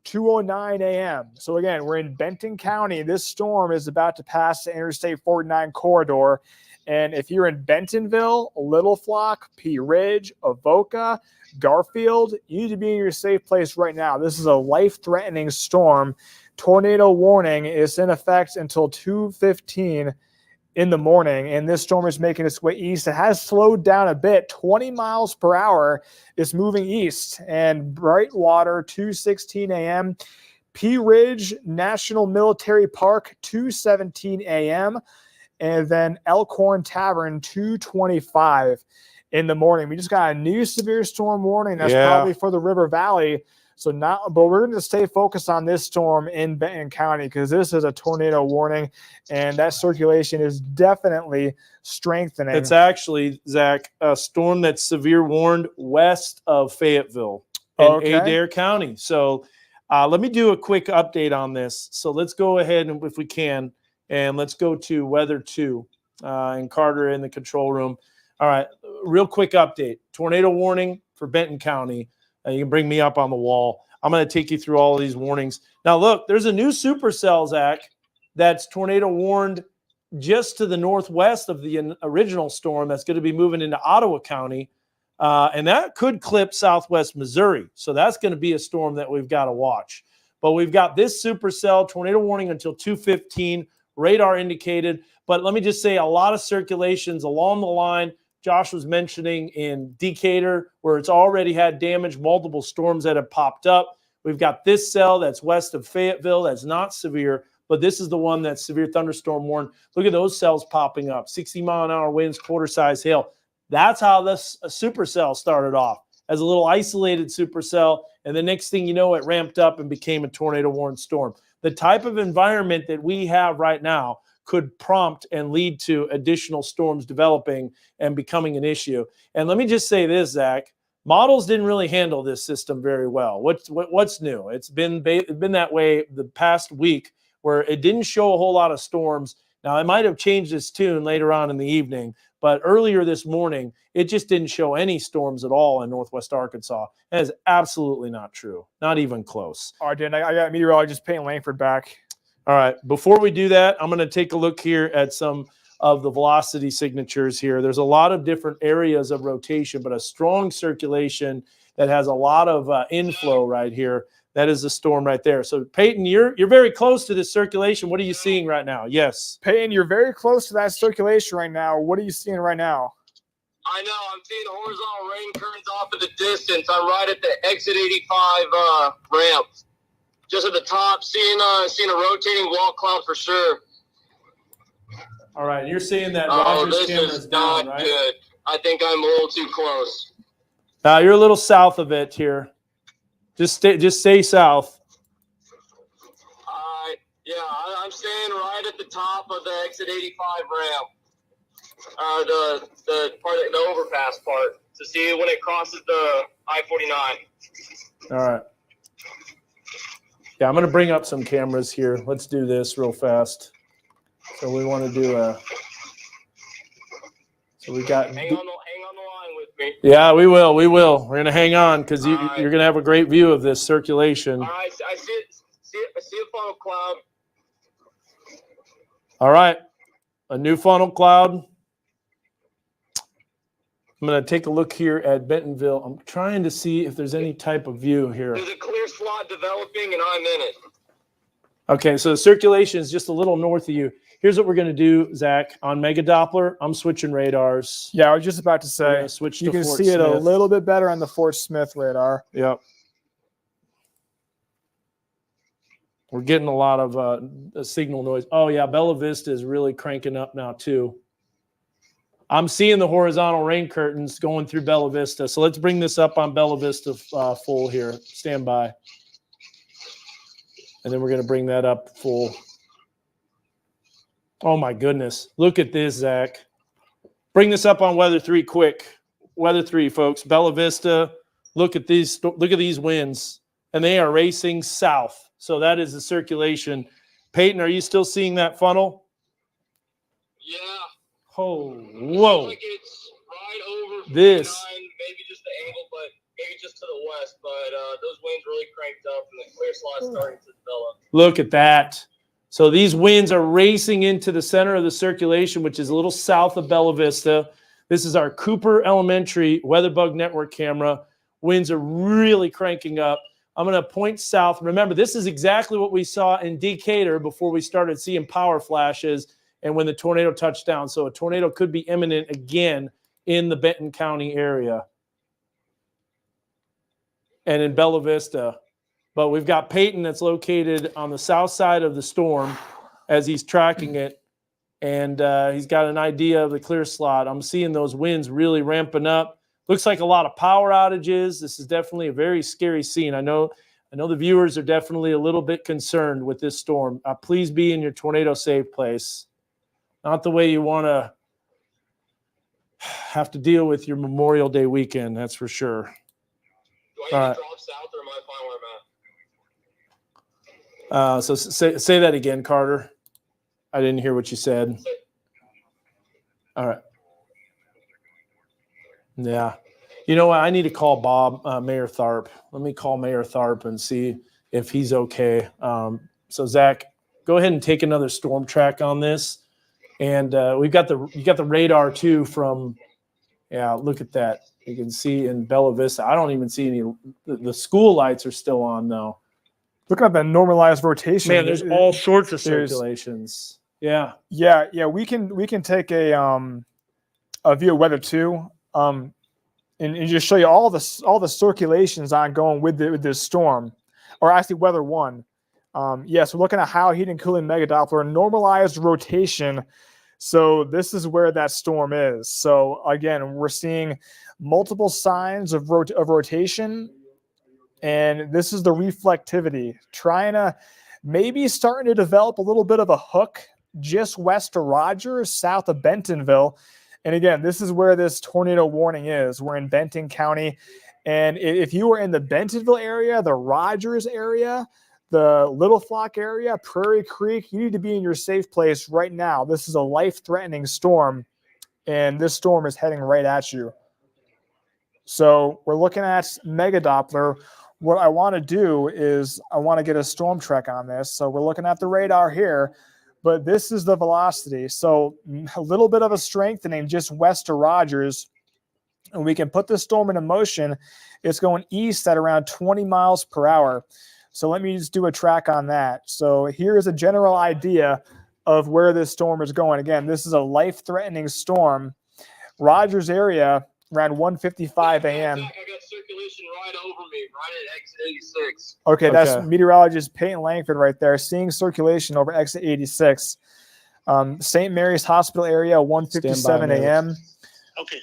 S3: 2:09 a.m. So again, we're in Benton County. This storm is about to pass the Interstate 49 corridor. And if you're in Bentonville, Little Flock, Pea Ridge, Avoca, Garfield, you need to be in your safe place right now. This is a life-threatening storm. Tornado warning is in effect until 2:15 in the morning, and this storm is making its way east. It has slowed down a bit, 20 miles per hour. It's moving east, and Brightwater, 2:16 a.m. Pea Ridge National Military Park, 2:17 a.m., and then Elkhorn Tavern, 2:25 in the morning. We just got a new severe storm warning. That's probably for the River Valley. But we're going to stay focused on this storm in Benton County because this is a tornado warning, and that circulation is definitely strengthening.
S4: It's actually, Zach, a storm that's severe warned west of Fayetteville in Adair County. So let me do a quick update on this. So let's go ahead, and if we can, and let's go to Weather 2 and Carter in the control room. All right, real quick update. Tornado warning for Benton County. You can bring me up on the wall. I'm going to take you through all of these warnings. Now, look, there's a new supercell, Zach, that's tornado warned just to the northwest of the original storm that's going to be moving into Ottawa County, and that could clip southwest Missouri. So that's going to be a storm that we've got to watch. But we've got this supercell, tornado warning until 2:15, radar indicated. But let me just say a lot of circulations along the line. Josh was mentioning in Decatur, where it's already had damage, multiple storms that have popped up. We've got this cell that's west of Fayetteville that's not severe, but this is the one that's severe thunderstorm warned. Look at those cells popping up, 60-mile-an-hour winds, quarter-size hail. That's how this supercell started off, as a little isolated supercell, and the next thing you know, it ramped up and became a tornado warned storm. The type of environment that we have right now could prompt and lead to additional storms developing and becoming an issue. And let me just say this, Zach, models didn't really handle this system very well. What's new? It's been that way the past week, where it didn't show a whole lot of storms. Now, it might have changed its tune later on in the evening, but earlier this morning, it just didn't show any storms at all in Northwest Arkansas. That is absolutely not true. Not even close.
S3: All right, Dan, I got meteorologist Peyton Langford back.
S4: All right. Before we do that, I'm going to take a look here at some of the velocity signatures here. There's a lot of different areas of rotation, but a strong circulation that has a lot of inflow right here. That is the storm right there. So, Peyton, you're very close to this circulation. What are you seeing right now? Yes.
S3: Peyton, you're very close to that circulation right now. What are you seeing right now?
S6: I know. I'm seeing horizontal rain currents off in the distance. I'm right at the exit 85 ramp. Just at the top, seeing a rotating wall cloud for sure.
S4: All right. You're seeing that
S6: Oh,
S4: Rogers
S6: this
S4: camera's
S6: is
S4: down,
S6: not
S4: right?
S6: good. I think I'm a little too close.
S4: You're a little south of it here. Just stay south.
S6: Yeah, I'm staying right at the top of the exit 85 ramp. The part, the overpass part, to see when it crosses the I-49.
S4: All right. Yeah, I'm going to bring up some cameras here. Let's do this real fast. So we want to do so we got.
S6: Hang on the line with me.
S4: Yeah, we will. We're going to hang on because you're
S6: right.
S4: going to have a great view of this circulation.
S6: All right, I see a funnel cloud.
S4: All right, a new funnel cloud. I'm going to take a look here at Bentonville. I'm trying to see if there's any type of view here.
S6: There's a clear slot developing, and I'm in it.
S4: Okay, so the circulation is just a little north of you. Here's what we're going to do, Zach. On Mega Doppler, I'm switching radars.
S3: Yeah, I was just about to say,
S4: Switch
S3: you
S4: to
S3: can
S4: Fort
S3: see it a
S4: Smith.
S3: little bit better on the Fort Smith radar.
S4: Yep. We're getting a lot of signal noise. Oh, yeah, Bella Vista is really cranking up now, too. I'm seeing the horizontal rain curtains going through Bella Vista. So let's bring this up on Bella Vista full here. Stand by. And then we're going to bring that up full. Oh, my goodness. Look at this, Zach. Bring this up on Weather 3 quick. Weather 3, folks. Bella Vista. Look at these winds. And they are racing south. So that is the circulation. Peyton, are you still seeing that funnel?
S6: Yeah.
S4: Oh, whoa.
S6: Like it's right over 59,
S4: This.
S6: maybe just the angle, but maybe just to the west. But those winds really cranked up, and the clear slot's starting to develop.
S4: Look at that. So these winds are racing into the center of the circulation, which is a little south of Bella Vista. This is our Cooper Elementary WeatherBug Network camera. Winds are really cranking up. I'm going to point south. Remember, this is exactly what we saw in Decatur before we started seeing power flashes and when the tornado touched down. So a tornado could be imminent again in the Benton County area and in Bella Vista. But we've got Peyton that's located on the south side of the storm as he's tracking it. And he's got an idea of the clear slot. I'm seeing those winds really ramping up. Looks like a lot of power outages. This is definitely a very scary scene. I know the viewers are definitely a little bit concerned with this storm. Please be in your tornado safe place. Not the way you want to have to deal with your Memorial Day weekend, that's for sure.
S6: Do I need to drop south, or am I fine where I'm at?
S4: So say that again, Carter. I didn't hear what you said. All right. Yeah. You know what? I need to call Mayor Tharp. Let me call Mayor Tharp and see if he's okay. So Zach, go ahead and take another storm track on this. And you got the radar too from, look at that. You can see in Bella Vista. I don't even see any. The school lights are still on though.
S3: Looking at that normalized rotation.
S4: Man, there's all sorts of circulations. Yeah.
S3: We can take a view of weather too, and just show you all the circulations ongoing with this storm, or actually weather one. So we're looking at how heat and cooling mega Doppler normalized rotation. So this is where that storm is. So again, we're seeing multiple signs of rotation, and this is the reflectivity, trying to maybe starting to develop a little bit of a hook just west of Rogers, south of Bentonville. And again, this is where this tornado warning is. We're in Benton County. And if you are in the Bentonville area, the Rogers area, the Little Flock area, Prairie Creek, you need to be in your safe place right now. This is a life-threatening storm, and this storm is heading right at you. So we're looking at Mega Doppler. What I want to do is I want to get a storm track on this. So we're looking at the radar here, but this is the velocity. So a little bit of a strengthening just west of Rogers, and we can put the storm into motion. It's going east at around 20 miles per hour. So let me just do a track on that. So here is a general idea of where this storm is going. Again, this is a life-threatening storm. Rogers area, around 1:55 a.m.
S6: I got circulation right over me, right at exit 86.
S3: Okay, that's
S4: Okay.
S3: meteorologist Peyton Langford right there, seeing circulation over exit 86. St. Mary's Hospital area, 1:57 a.m.
S5: Okay.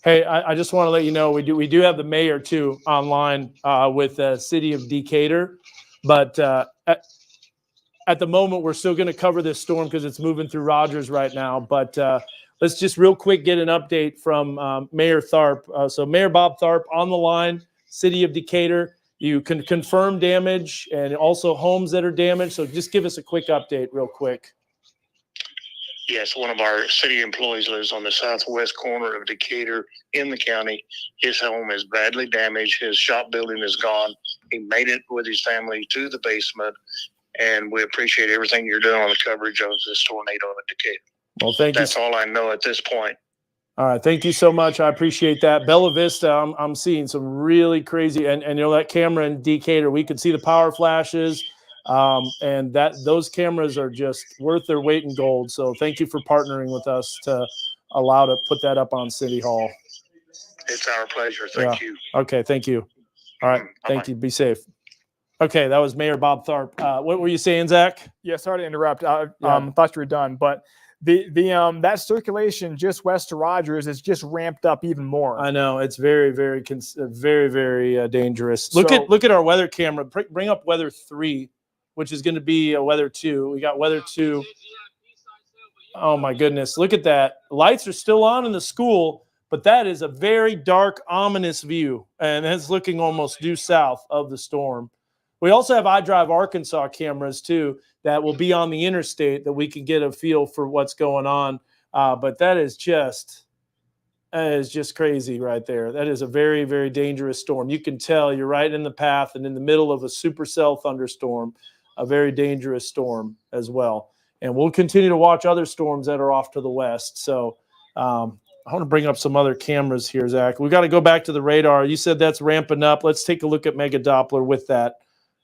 S4: Hey, I just want to let you know we do have the mayor too online with the city of Decatur, but at the moment we're still going to cover this storm because it's moving through Rogers right now. But let's just real quick get an update from Mayor Tharp. So Mayor Bob Tharp on the line, city of Decatur. You can confirm damage and also homes that are damaged. So just give us a quick update real quick.
S7: Yes, one of our city employees lives on the southwest corner of Decatur in the county. His home is badly damaged. His shop building is gone. He made it with his family to the basement, and we appreciate everything you're doing on the coverage of this tornado in Decatur.
S4: Well, thank you.
S7: That's all I know at this point.
S4: All right, thank you so much. I appreciate that. Bella Vista, I'm seeing some really crazy, and you know that camera in Decatur, we could see the power flashes, and those cameras are just worth their weight in gold. So thank you for partnering with us to allow to put that up on City Hall.
S7: It's our pleasure. Thank you.
S4: Okay, thank you. All right, thank you. Be safe. Okay, that was Mayor Bob Tharp. What were you saying, Zach?
S3: Yeah, sorry to interrupt. Thought you were done, but that circulation just west of Rogers is just ramped up even more.
S4: I know it's very, very, very dangerous. Look at our weather camera. Bring up weather 3, which is going to be a weather 2. We got weather 2. Oh my goodness! Look at that. Lights are still on in the school, but that is a very dark, ominous view, and it's looking almost due south of the storm. We also have iDrive Arkansas cameras too that will be on the interstate that we can get a feel for what's going on. But that is just crazy right there. That is a very, very dangerous storm. You can tell you're right in the path and in the middle of a supercell thunderstorm, a very dangerous storm as well. And we'll continue to watch other storms that are off to the west. So I want to bring up some other cameras here, Zach. We got to go back to the radar. You said that's ramping up. Let's take a look at Mega Doppler with that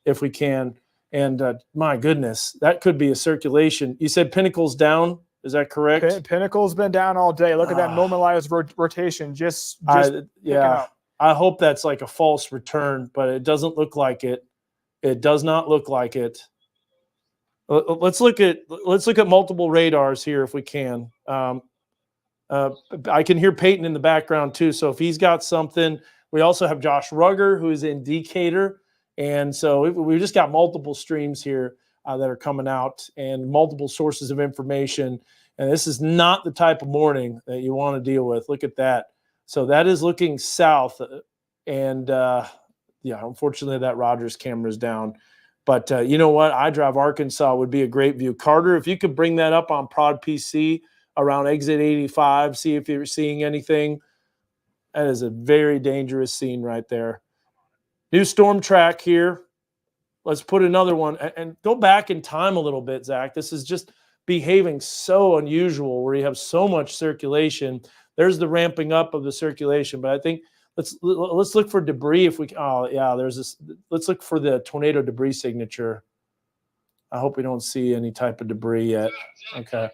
S4: if we can. And my goodness, that could be a circulation. You said Pinnacle's down. Is that correct?
S3: Pinnacle's been down all day. Look at that normalized rotation. Just
S4: yeah. I hope that's like a false return, but it doesn't look like it. It does not look like it. Let's look at multiple radars here if we can. I can hear Peyton in the background too. So if he's got something, we also have Josh Rugger, who is in Decatur. And so we've just got multiple streams here that are coming out and multiple sources of information. And this is not the type of morning that you want to deal with. Look at that. So that is looking south. And unfortunately that Rogers camera is down. But you know what? iDrive Arkansas would be a great view. Carter, if you could bring that up on Prod PC around exit 85, see if you're seeing anything. That is a very dangerous scene right there. New storm track here. Let's put another one and go back in time a little bit, Zach. This is just behaving so unusual where you have so much circulation. There's the ramping up of the circulation, but I think let's look for debris if we can. Oh yeah, there's this. Let's look for the tornado debris signature. I hope we don't see any type of debris yet. Okay.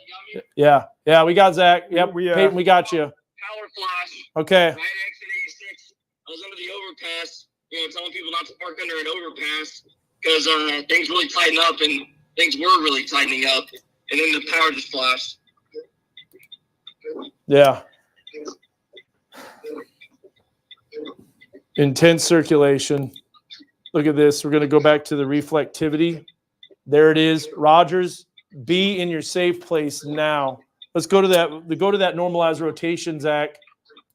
S4: Yeah, we got Zach. Yep, Peyton, we got you.
S6: Power flash.
S4: Okay.
S6: Right at exit 86. I was under the overpass. Telling people not to park under an overpass because things really tighten up, and things were really tightening up, and then the power just flashed.
S4: Yeah. Intense circulation. Look at this. We're going to go back to the reflectivity. There it is. Rogers, be in your safe place now. Let's go to that normalized rotation, Zach.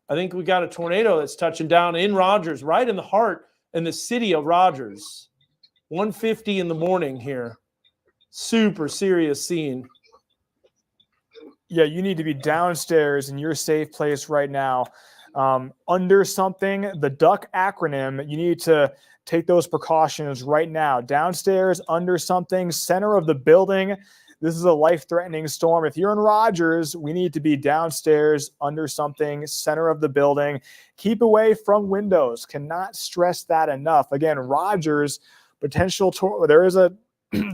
S4: I think we got a tornado that's touching down in Rogers, right in the heart in the city of Rogers. 1:50 in the morning here. Super serious scene.
S3: Yeah, you need to be downstairs in your safe place right now. Under something, the duck acronym, you need to take those precautions right now. Downstairs, under something, center of the building. This is a life-threatening storm. If you're in Rogers, we need to be downstairs, under something, center of the building. Keep away from windows. Cannot stress that enough. Again, Rogers, there is a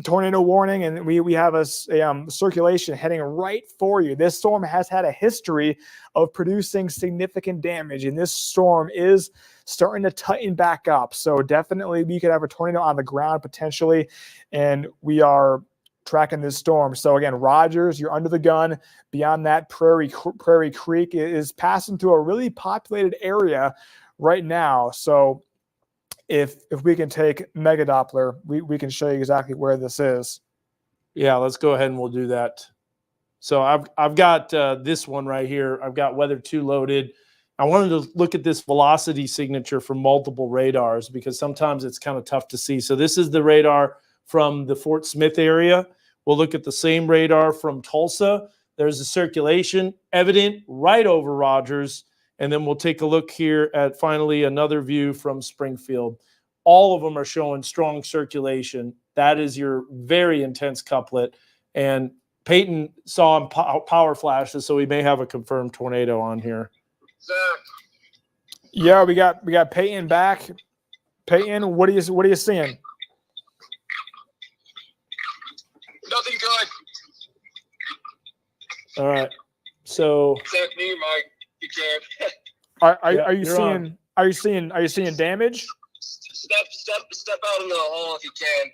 S3: tornado warning, and we have a circulation heading right for you. This storm has had a history of producing significant damage, and this storm is starting to tighten back up. So definitely we could have a tornado on the ground potentially, and we are tracking this storm. So again, Rogers, you're under the gun. Beyond that, Prairie Creek is passing through a really populated area right now. So if we can take Mega Doppler, we can show you exactly where this is.
S4: Yeah, let's go ahead and we'll do that. So I've got this one right here. I've got Weather 2 loaded. I wanted to look at this velocity signature from multiple radars because sometimes it's kind of tough to see. So this is the radar from the Fort Smith area. We'll look at the same radar from Tulsa. There's a circulation evident right over Rogers. And then we'll take a look here at finally another view from Springfield. All of them are showing strong circulation. That is your very intense couplet. And Peyton saw him power flashes, so we may have a confirmed tornado on here.
S3: Yeah, we got Peyton back. Peyton, what are you seeing?
S6: Nothing good.
S4: All right. So
S6: Except me, Mike. You can't.
S3: Are you seeing damage?
S6: Step out in the hall if you can.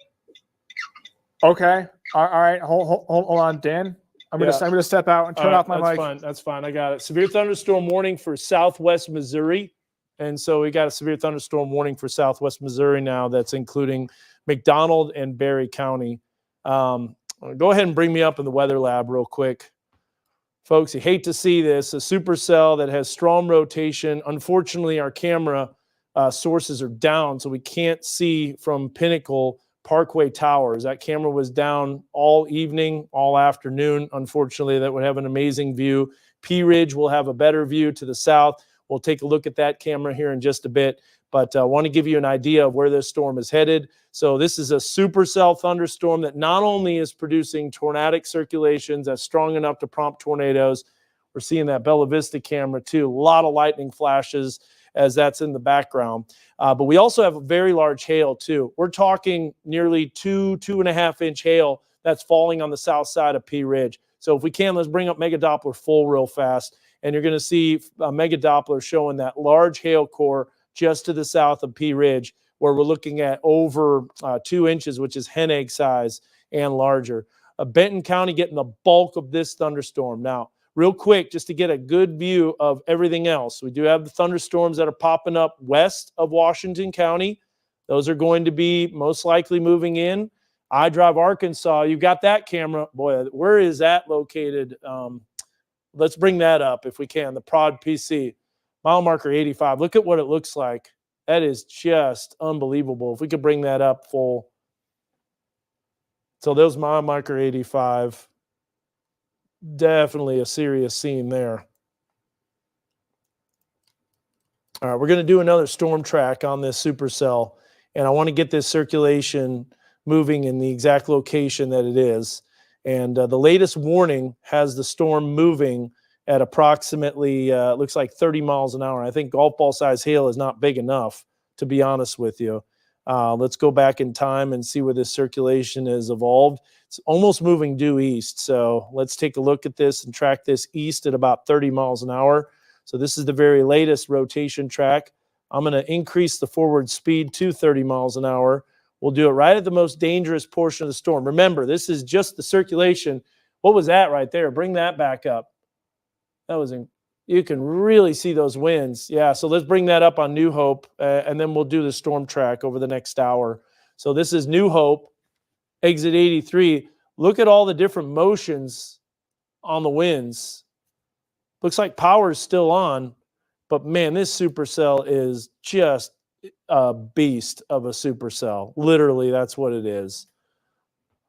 S3: Okay. All right. Hold on, Dan. I'm gonna step out and turn off my mic.
S4: That's fine. I got it. Severe thunderstorm warning for Southwest Missouri, and so we got a severe thunderstorm warning for Southwest Missouri now. That's including McDonald and Berry County. Go ahead and bring me up in the weather lab real quick. Folks, you hate to see this, a supercell that has strong rotation. Unfortunately, our camera sources are down, so we can't see from Pinnacle Parkway Towers. That camera was down all evening, all afternoon. Unfortunately, that would have an amazing view. Pea Ridge will have a better view to the south. We'll take a look at that camera here in just a bit, but I want to give you an idea of where this storm is headed. So this is a supercell thunderstorm that not only is producing tornadic circulations that's strong enough to prompt tornadoes. We're seeing that Bella Vista camera too. A lot of lightning flashes as that's in the background. But we also have a very large hail too. We're talking nearly 2.5 inch hail that's falling on the south side of Pea Ridge. So if we can, let's bring up Mega Doppler full real fast. And you're going to see a Mega Doppler showing that large hail core just to the south of Pea Ridge, where we're looking at over 2 inches, which is hen egg size and larger. Benton County getting the bulk of this thunderstorm. Now, real quick, just to get a good view of everything else, we do have the thunderstorms that are popping up west of Washington County. Those are going to be most likely moving in. I Drive, Arkansas, you've got that camera. Boy, where is that located? Let's bring that up if we can, the Prod PC. Mile marker 85. Look at what it looks like. That is just unbelievable. If we could bring that up full. So there's mile marker 85. Definitely a serious scene there. All right, we're going to do another storm track on this supercell, and I want to get this circulation moving in the exact location that it is. And the latest warning has the storm moving at approximately, looks like 30 miles an hour. I think golf ball size hail is not big enough, to be honest with you. Let's go back in time and see where this circulation has evolved. It's almost moving due east. So let's take a look at this and track this east at about 30 miles an hour. So this is the very latest rotation track. I'm going to increase the forward speed to 30 miles an hour. We'll do it right at the most dangerous portion of the storm. Remember, this is just the circulation. What was that right there? Bring that back up. That was you can really see those winds. Yeah, so let's bring that up on New Hope, and then we'll do the storm track over the next hour. So this is New Hope, exit 83. look at all the different motions on the winds. Looks like power is still on, but man, this supercell is just a beast of a supercell. Literally, that's what it is.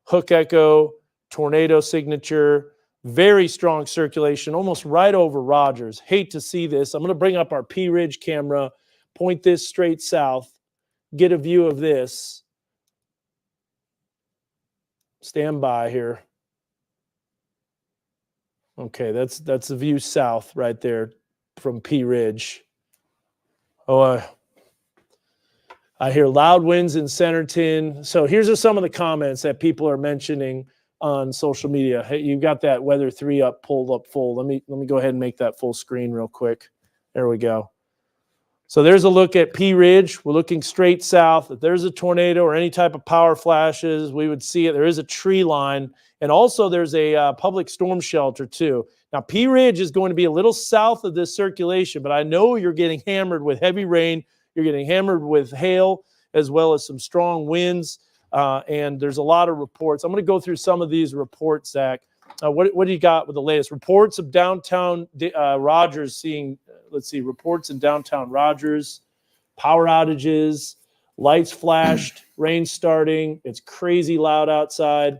S4: Hook echo, tornado signature, very strong circulation, almost right over Rogers. Hate to see this. I'm going to bring up our P Ridge camera, point this straight south, get a view of this. Stand by here. Okay, that's the view south right there from P Ridge. Oh, I hear loud winds in Centerton. So here's some of the comments that people are mentioning on social media. Hey, you've got that Weather 3 up, pulled up full. Let me go ahead and make that full screen real quick. There we go. So there's a look at P Ridge. We're looking straight south. If there's a tornado or any type of power flashes, we would see it. There is a tree line. And also there's a public storm shelter too. Now, P Ridge is going to be a little south of this circulation, but I know you're getting hammered with heavy rain. You're getting hammered with hail as well as some strong winds. And there's a lot of reports. I'm going to go through some of these reports, Zach. What do you got with the latest? Reports of downtown Rogers seeing, let's see, reports in downtown Rogers, power outages, lights flashed, rain starting. It's crazy loud outside.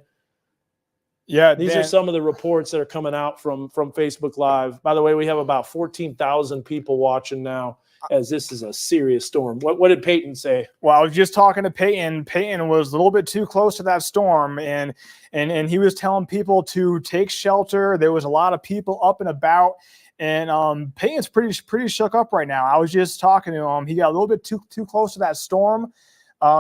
S3: Yeah,
S4: these are some of the reports that are coming out from Facebook Live. By the way, we have about 14,000 people watching now, as this is a serious storm. What did Peyton say?
S3: Well, I was just talking to Peyton. Peyton was a little bit too close to that storm, and he was telling people to take shelter. There was a lot of people up and about, and Peyton's pretty shook up right now. I was just talking to him. He got a little bit too close to that storm.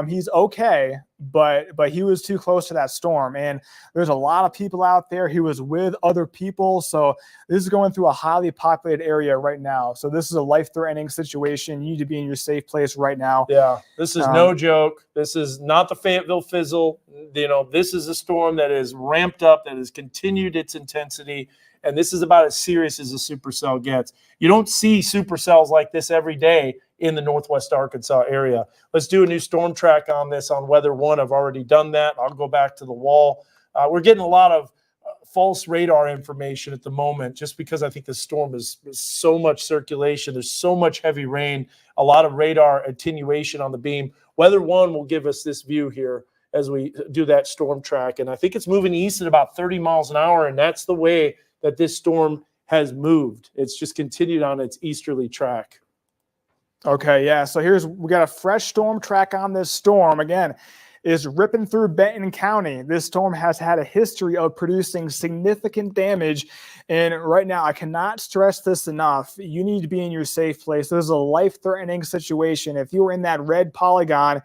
S3: He's okay, but he was too close to that storm, and there's a lot of people out there. He was with other people, so this is going through a highly populated area right now. So this is a life-threatening situation. You need to be in your safe place right now.
S4: Yeah, this is no joke. This is not the Fayetteville fizzle. You know, this is a storm that is ramped up, that has continued its intensity, and this is about as serious as a supercell gets. You don't see supercells like this every day in the Northwest Arkansas area. Let's do a new storm track on this on Weather 1. I've already done that. I'll go back to the wall. We're getting a lot of false radar information at the moment just because I think the storm is so much circulation. There's so much heavy rain, a lot of radar attenuation on the beam. Weather 1 will give us this view here as we do that storm track. And I think it's moving east at about 30 miles an hour, and that's the way that this storm has moved. It's just continued on its easterly track.
S3: Okay, yeah. So we got a fresh storm track on this storm. Again, is ripping through Benton County. This storm has had a history of producing significant damage. And right now, I cannot stress this enough. You need to be in your safe place. This is a life-threatening situation. If you're in that red polygon,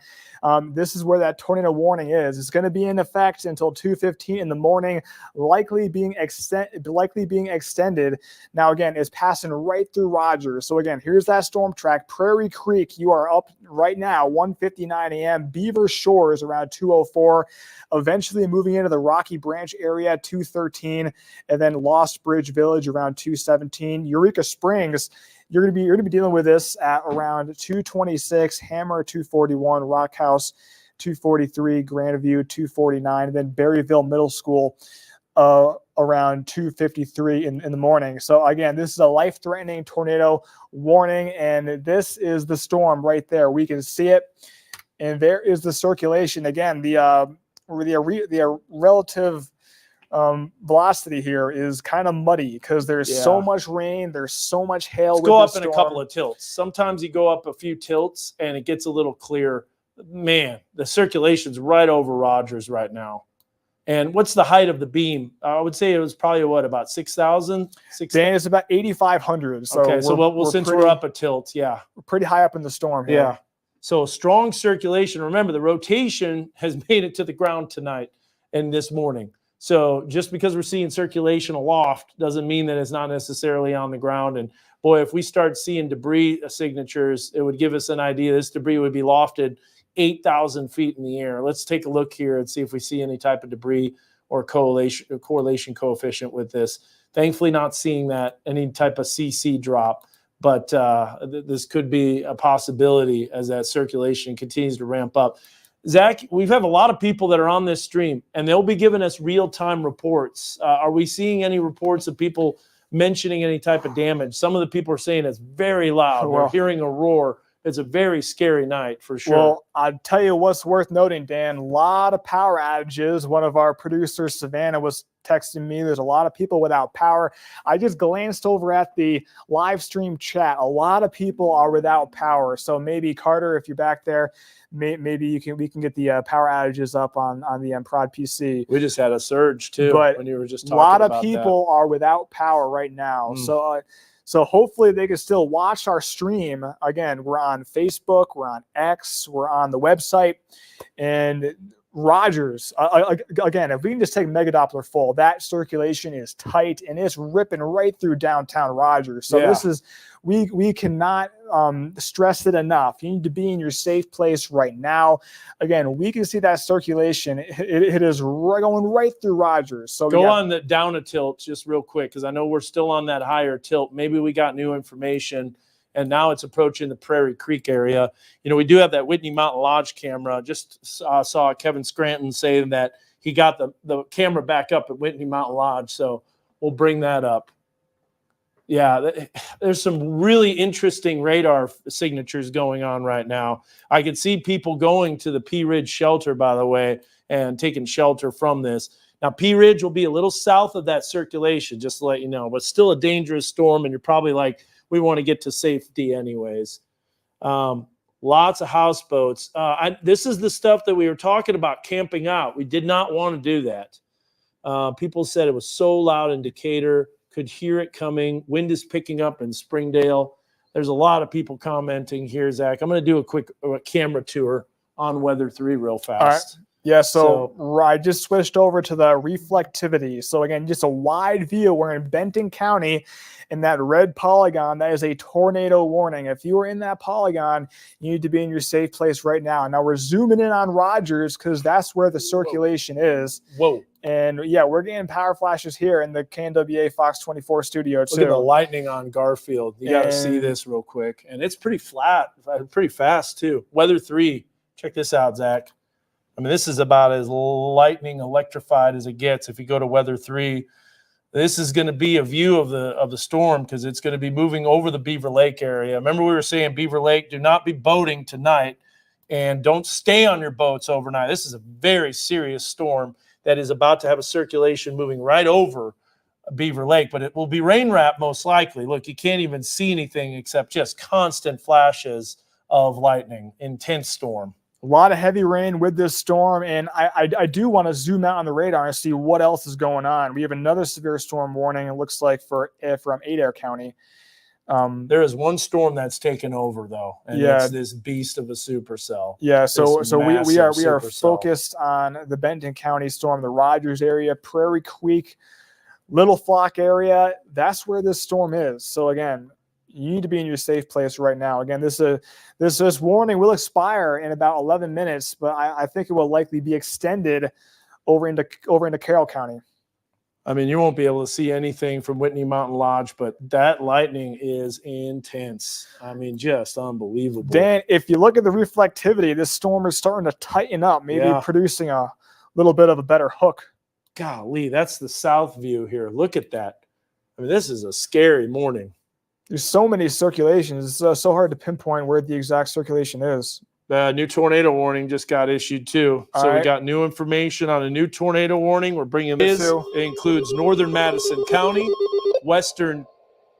S3: this is where that tornado warning is. It's going to be in effect until 2:15 in the morning, likely being extended. Now, again, it's passing right through Rogers. So, again, here's that storm track. Prairie Creek, you are up right now, 1:59 a.m. Beaver Shores around 2:04. Eventually moving into the Rocky Branch area, 2:13. And then Lost Bridge Village around 2:17. Eureka Springs, you're going to be dealing with this at around 2:26, Hammer 2:41, Rock House 2:43, Grandview 2:49, and then Berryville Middle School around 2:53 in the morning. So again, this is a life-threatening tornado warning, and this is the storm right there. We can see it, and there is the circulation. Again, the relative velocity here is kind of muddy because there's so much rain, there's so much hail.
S4: Let's go up in a couple of tilts. Sometimes you go up a few tilts and it gets a little clear. Man, the circulation's right over Rogers right now. And what's the height of the beam? I would say it was probably about 6,000.
S3: Dan, it's about 8,500. So
S4: okay, we're up a tilt, yeah,
S3: we're pretty high up in the storm here.
S4: Yeah. So strong circulation. Remember, the rotation has made it to the ground tonight and this morning. So just because we're seeing circulation aloft doesn't mean that it's not necessarily on the ground. And boy, if we start seeing debris signatures, it would give us an idea. This debris would be lofted 8,000 feet in the air. Let's take a look here and see if we see any type of debris or correlation coefficient with this. Thankfully, not seeing that, any type of CC drop. But this could be a possibility as that circulation continues to ramp up. Zach, we have a lot of people that are on this stream, and they'll be giving us real-time reports. Are we seeing any reports of people mentioning any type of damage? Some of the people are saying it's very loud.
S3: Well,
S4: We're hearing a roar. It's a very scary night for sure.
S3: Well, I'll tell you what's worth noting, Dan. A lot of power outages. One of our producers, Savannah, was texting me. There's a lot of people without power. I just glanced over at the live stream chat. A lot of people are without power. So maybe, Carter, if you're back there, maybe we can get the power outages up on the Prod PC.
S4: We just had a surge too,
S3: but
S4: when you were just
S3: a
S4: talking
S3: lot
S4: about
S3: of people are without power right now. So hopefully they can still watch our stream. Again, we're on Facebook, we're on X, we're on the website. And Rogers, again, if we can just take Megadoppler full, that circulation is tight and it's ripping right through downtown Rogers. So this is, we cannot stress it enough. You need to be in your safe place right now. Again, we can see that circulation. It is going right through Rogers. So
S4: go on the down a tilt just real quick, because I know we're still on that higher tilt. Maybe we got new information, and now it's approaching the Prairie Creek area. You know, we do have that Whitney Mountain Lodge camera. Just saw Kevin Scranton saying that he got the camera back up at Whitney Mountain Lodge, so we'll bring that up. Yeah, there's some really interesting radar signatures going on right now. I can see people going to the Pea Ridge shelter, by the way, and taking shelter from this. Now, Pea Ridge will be a little south of that circulation, just to let you know, but still a dangerous storm, and you're probably like, we want to get to safety anyways. Lots of houseboats. This is the stuff that we were talking about, camping out. We did not want to do that. People said it was so loud in Decatur, could hear it coming. Wind is picking up in Springdale. There's a lot of people commenting here, Zach. I'm going to do a quick camera tour on Weather 3 real fast.
S3: All right. Yeah, so I just switched over to the reflectivity. So again, just a wide view. We're in Benton County, in that red polygon. That is a tornado warning. If you are in that polygon, you need to be in your safe place right now. Now we're zooming in on Rogers because that's where the circulation is.
S4: Whoa.
S3: And yeah, we're getting power flashes here in the KNWA Fox 24 studio too.
S4: Look at the lightning on Garfield. You got to see this real quick. And it's pretty flat, pretty fast too. Weather 3. Check this out, Zach. I mean, this is about as lightning electrified as it gets. If you go to Weather 3, this is going to be a view of the storm because it's going to be moving over the Beaver Lake area. Remember we were saying Beaver Lake, do not be boating tonight and don't stay on your boats overnight. This is a very serious storm that is about to have a circulation moving right over Beaver Lake, but it will be rain wrapped most likely. Look, you can't even see anything except just constant flashes of lightning, intense storm.
S3: A lot of heavy rain with this storm, and I do want to zoom out on the radar and see what else is going on. We have another severe storm warning, it looks like, from Adair County.
S4: There is one storm that's taken over, though, and it's this beast of a supercell.
S3: Yeah, so we are focused on the Benton County storm, the Rogers area, Prairie Creek, Little Flock area. That's where this storm is. So again, you need to be in your safe place right now. Again, this warning will expire in about 11 minutes, but I think it will likely be extended over into Carroll County.
S4: I mean, you won't be able to see anything from Whitney Mountain Lodge, but that lightning is intense. I mean, just unbelievable.
S3: Dan, if you look at the reflectivity, this storm is starting to tighten up, maybe producing a little bit of a better hook.
S4: Golly, that's the south view here. Look at that. I mean, this is a scary morning.
S3: There's so many circulations. It's so hard to pinpoint where the exact circulation is.
S4: The new tornado warning just got issued too. So we got new information on a new tornado warning. We're bringing this. It includes northern Madison County, western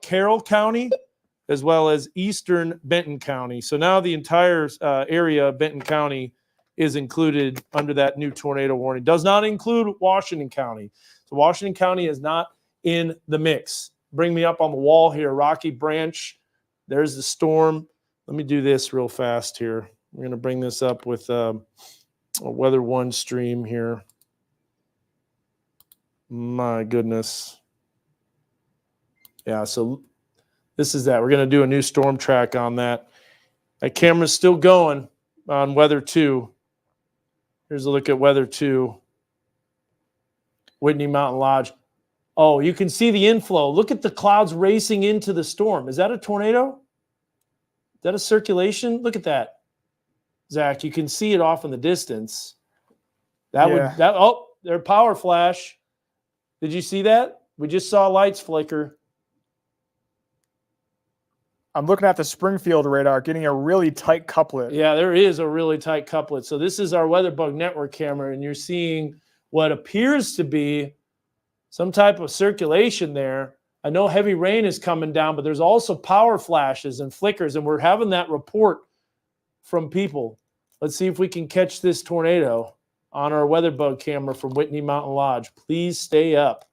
S4: Carroll County, as well as eastern Benton County. So now the entire area of Benton County is included under that new tornado warning. Does not include Washington County. So Washington County is not in the mix. Bring me up on the wall here, Rocky Branch. There's the storm. Let me do this real fast here. We're going to bring this up with a Weather 1 stream here. My goodness. Yeah, so this is that. We're going to do a new storm track on that. That camera's still going on Weather 2. Here's a look at Weather 2. Whitney Mountain Lodge. Oh, you can see the inflow. Look at the clouds racing into the storm. Is that a tornado? Is that a circulation? Look at that. Zach. You can see it off in the distance. That
S3: Yeah.
S4: their power flash. Did you see that? We just saw lights flicker.
S3: I'm looking at the Springfield radar, getting a really tight couplet.
S4: Yeah, there is a really tight couplet. So this is our WeatherBug network camera, and you're seeing what appears to be some type of circulation there. I know heavy rain is coming down, but there's also power flashes and flickers, and we're having that report from people. Let's see if we can catch this tornado on our WeatherBug camera from Whitney Mountain Lodge. Please stay up.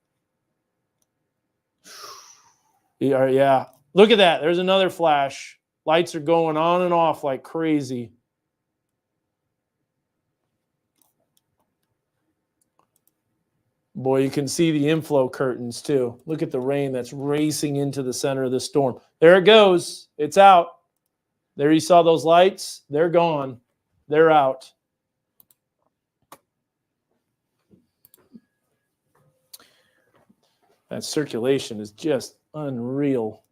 S4: Yeah. Look at that. There's another flash. Lights are going on and off like crazy. Boy, you can see the inflow curtains too. Look at the rain that's racing into the center of the storm. There it goes. It's out. There you saw those lights. They're gone. They're out. That circulation is just unreal.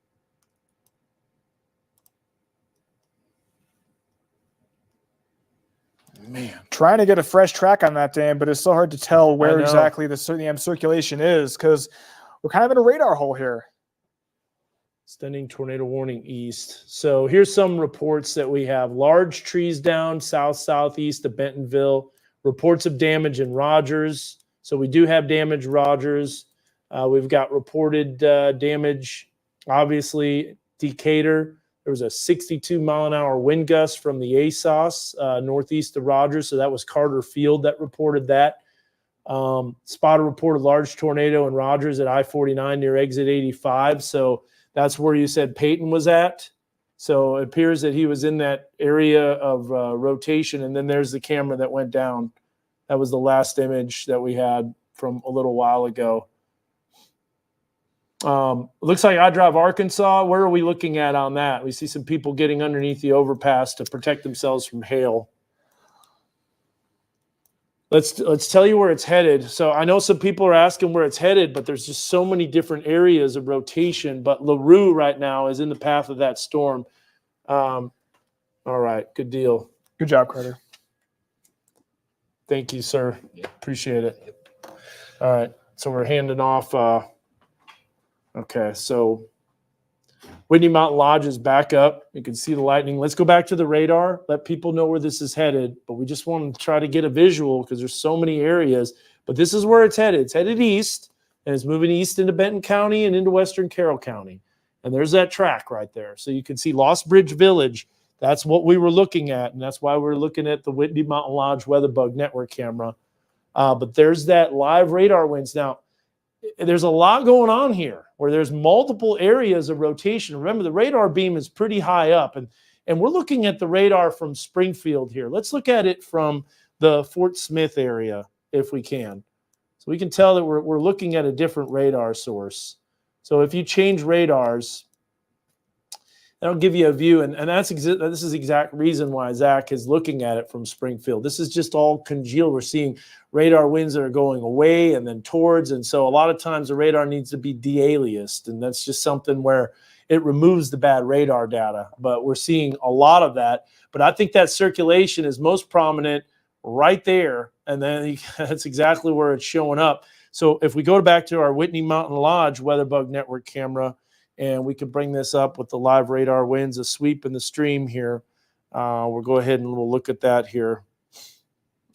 S4: Man,
S3: Trying to get a fresh track on that, Dan, but it's so hard to tell where
S4: know.
S3: exactly the circulation is because we're kind of in a radar hole here.
S4: extending tornado warning east. So here's some reports that we have. Large trees down southeast of Bentonville. Reports of damage in Rogers. So we do have damage Rogers. We've got reported damage, obviously, Decatur. There was a 62-mile-an-hour wind gust from the ASOS northeast of Rogers. So that was Carter Field that reported that. Spotter reported large tornado in Rogers at I-49 near exit 85. So that's where you said Peyton was at. So it appears that he was in that area of rotation. And then there's the camera that went down. That was the last image that we had from a little while ago. Looks like I Drive Arkansas. Where are we looking at on that? We see some people getting underneath the overpass to protect themselves from hail. Let's tell you where it's headed. So I know some people are asking where it's headed, but there's just so many different areas of rotation. But LaRue right now is in the path of that storm. All right, good deal.
S3: Good job, Carter.
S4: Thank you, sir. Appreciate it. All right, so we're handing off. Okay, so Whitney Mountain Lodge is back up. You can see the lightning. Let's go back to the radar, let people know where this is headed. But we just want to try to get a visual because there's so many areas. But this is where it's headed. It's headed east, and it's moving east into Benton County and into western Carroll County. And there's that track right there. So you can see Lost Bridge Village. That's what we were looking at, and that's why we're looking at the Whitney Mountain Lodge WeatherBug network camera. But there's that live radar winds. Now, there's a lot going on here where there's multiple areas of rotation. Remember, the radar beam is pretty high up, and we're looking at the radar from Springfield here. Let's look at it from the Fort Smith area if we can. So we can tell that we're looking at a different radar source. So if you change radars, that'll give you a view, and this is the exact reason why Zach is looking at it from Springfield. This is just all congealed. We're seeing radar winds that are going away and then towards, and so a lot of times the radar needs to be de-aliased, and that's just something where it removes the bad radar data. But we're seeing a lot of that. But I think that circulation is most prominent right there, and then that's exactly where it's showing up. So if we go back to our Whitney Mountain Lodge WeatherBug network camera, and we can bring this up with the live radar winds, a sweep in the stream here. We'll go ahead and we'll look at that here.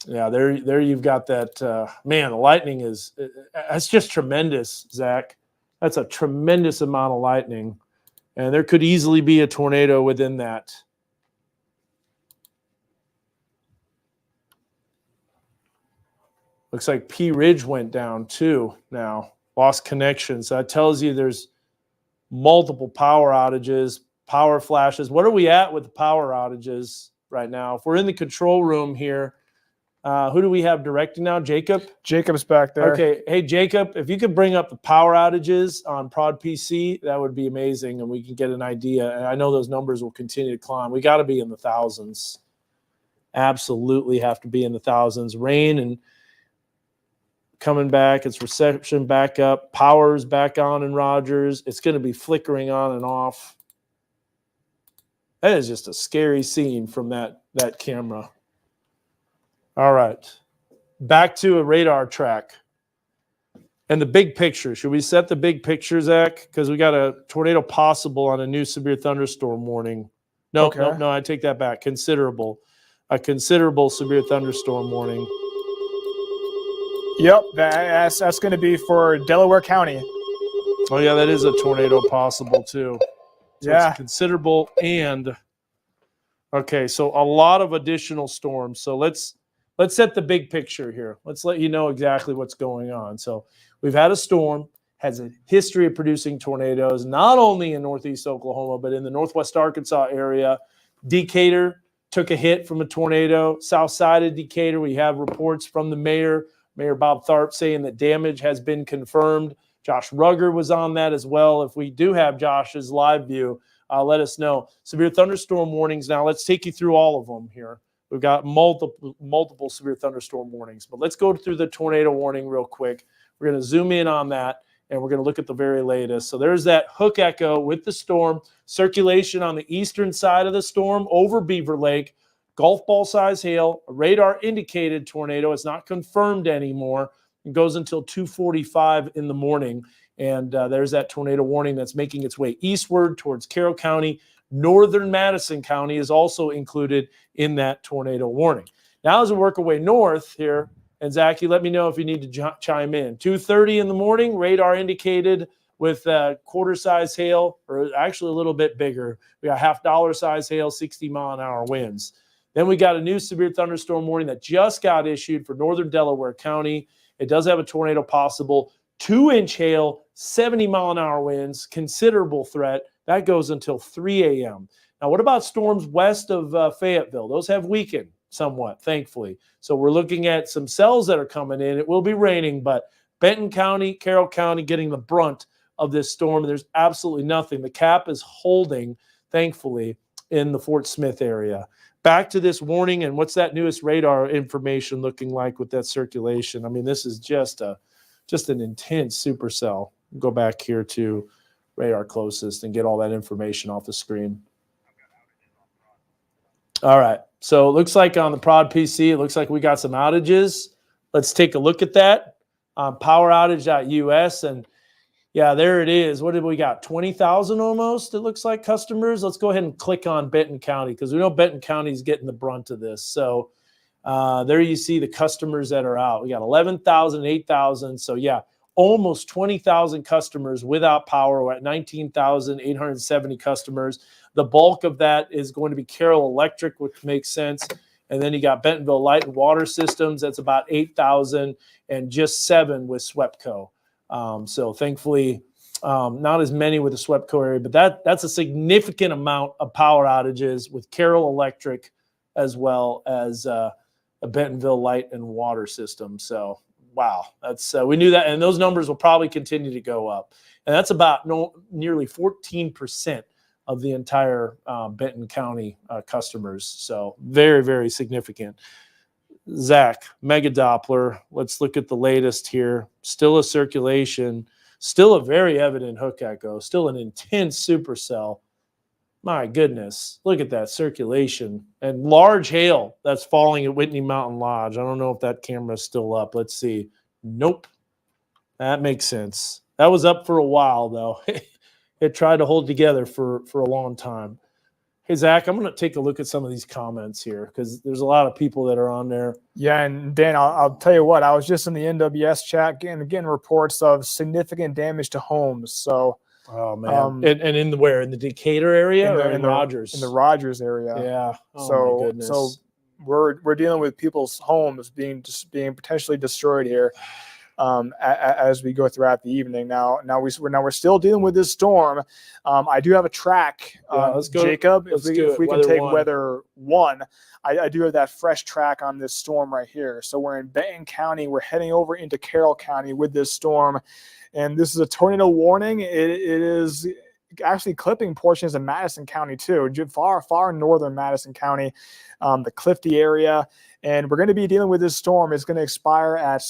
S4: Yeah, there you've got that. Man, the lightning that's just tremendous, Zach. That's a tremendous amount of lightning. And there could easily be a tornado within that. Looks like P Ridge went down too now. Lost connection. So that tells you there's multiple power outages, power flashes. What are we at with the power outages right now? If we're in the control room here, who do we have directing now? Jacob?
S3: Jacob's back there.
S4: Okay. Hey, Jacob, if you could bring up the power outages on Prod PC, that would be amazing, and we can get an idea. And I know those numbers will continue to climb. We got to be in the thousands. Absolutely have to be in the thousands. Rain and coming back, its reception back up, power's back on in Rogers. It's going to be flickering on and off. That is just a scary scene from that that camera. All right. Back to a radar track. And the big picture. Should we set the big picture, Zach? Because we got a tornado possible on a new severe thunderstorm warning. No,
S3: Okay.
S4: no, I take that back. Considerable. A considerable severe thunderstorm warning.
S3: Yep, that's going to be for Delaware County.
S4: Oh, yeah, that is a tornado possible, too. So
S3: Yeah.
S4: it's considerable and okay, so a lot of additional storms. So let's set the big picture here. Let's let you know exactly what's going on. So we've had a storm, has a history of producing tornadoes, not only in northeast Oklahoma, but in the northwest Arkansas area. Decatur took a hit from a tornado. South side of Decatur, we have reports from the Mayor Bob Tharp, saying that damage has been confirmed. Josh Rugger was on that as well. If we do have Josh's live view, let us know. Severe thunderstorm warnings. Now let's take you through all of them here. We've got multiple severe thunderstorm warnings, but let's go through the tornado warning real quick. We're going to zoom in on that, and we're going to look at the very latest. So there's that hook echo with the storm, circulation on the eastern side of the storm over Beaver Lake, golf ball size hail, a radar indicated tornado. It's not confirmed anymore. It goes until 2:45 in the morning. And there's that tornado warning that's making its way eastward towards Carroll County. Northern Madison County is also included in that tornado warning. Now, as we work our way north here, and Zach, you let me know if you need to chime in. 2:30 in the morning, radar indicated with quarter-size hail, or actually a little bit bigger. We got half-dollar size hail, 60-mile-an-hour winds. Then we got a new severe thunderstorm warning that just got issued for northern Delaware County. It does have a tornado possible. 2-inch hail, 70-mile-an-hour winds, considerable threat. That goes until 3 a.m. Now, what about storms west of Fayetteville? Those have weakened somewhat, thankfully. So we're looking at some cells that are coming in. It will be raining, but Benton County, Carroll County getting the brunt of this storm. There's absolutely nothing. The cap is holding, thankfully, in the Fort Smith area. Back to this warning, and what's that newest radar information looking like with that circulation? I mean, this is just an intense supercell. Go back here to radar closest and get all that information off the screen. All right. So it looks like on the Prod PC, it looks like we got some outages. Let's take a look at that on poweroutage.us. And yeah, there it is. What did we got? 20,000 almost, it looks like, customers. Let's go ahead and click on Benton County because we know Benton County is getting the brunt of this. So there you see the customers that are out. We got 11,000, 8,000. So yeah, almost 20,000 customers without power. We're at 19,870 customers. The bulk of that is going to be Carroll Electric, which makes sense. And then you got Bentonville Light and Water Systems. That's about 8,000 and just 7 with SWEPCO. So thankfully, not as many with the SWEPCO area, but that's a significant amount of power outages with Carroll Electric as well as a Bentonville Light and Water System. So wow, that's we knew that, and those numbers will probably continue to go up. And that's about nearly 14% of the entire Benton County customers. So very, very significant. Zach, Mega Doppler, let's look at the latest here. Still a circulation, still a very evident hook echo, still an intense supercell. My goodness, look at that circulation and large hail that's falling at Whitney Mountain Lodge. I don't know if that camera is still up. Let's see. Nope. That makes sense. That was up for a while, though. It tried to hold together for a long time. Hey, Zach, I'm going to take a look at some of these comments here because there's a lot of people that are on there.
S3: Yeah, and Dan, I'll tell you what, I was just in the NWS chat getting reports of significant damage to homes. So,
S4: oh man, and in the where, in the Decatur area or in Rogers?
S3: In the Rogers area.
S4: Yeah. Oh, my goodness.
S3: So we're dealing with people's homes being potentially destroyed here. As we go throughout the evening. Now we're still dealing with this storm. I do have a track,
S4: let's go,
S3: Jacob.
S4: Let's
S3: if we can take
S4: one.
S3: weather one, I do have that fresh track on this storm right here. So we're in Benton County. We're heading over into Carroll County with this storm, and this is a tornado warning. It is actually clipping portions of Madison County too, far northern Madison County, the Clifty area, and we're going to be dealing with this storm. It's going to expire at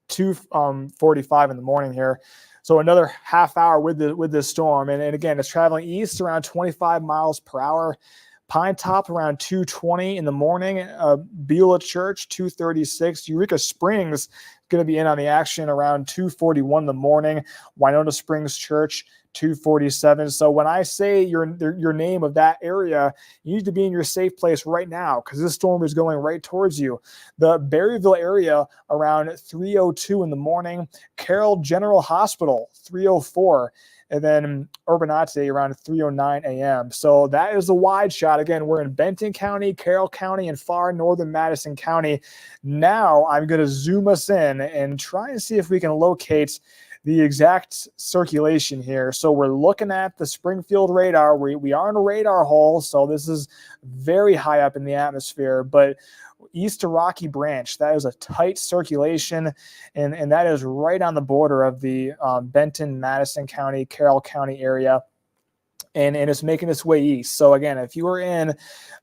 S3: 2:45 in the morning here. So another half hour with this storm. And again, it's traveling east around 25 miles per hour. Pine Top around 2:20 in the morning. Beulah Church 2:36. Eureka Springs going to be in on the action around 2:41 in the morning. Winona Springs Church 2:47. So when I say your name of that area, you need to be in your safe place right now because this storm is going right towards you. The Berryville area around 3:02 in the morning. Carroll General Hospital 3:04. And then Urbanate around 3:09 a.m. So that is a wide shot. Again, we're in Benton County, Carroll County, and far northern Madison County. Now I'm going to zoom us in and try and see if we can locate the exact circulation here. So we're looking at the Springfield radar. We are in a radar hole, so this is very high up in the atmosphere. But east to Rocky Branch, that is a tight circulation, and that is right on the border of the Benton, Madison County, Carroll County area. And it's making its way east. So again, if you are in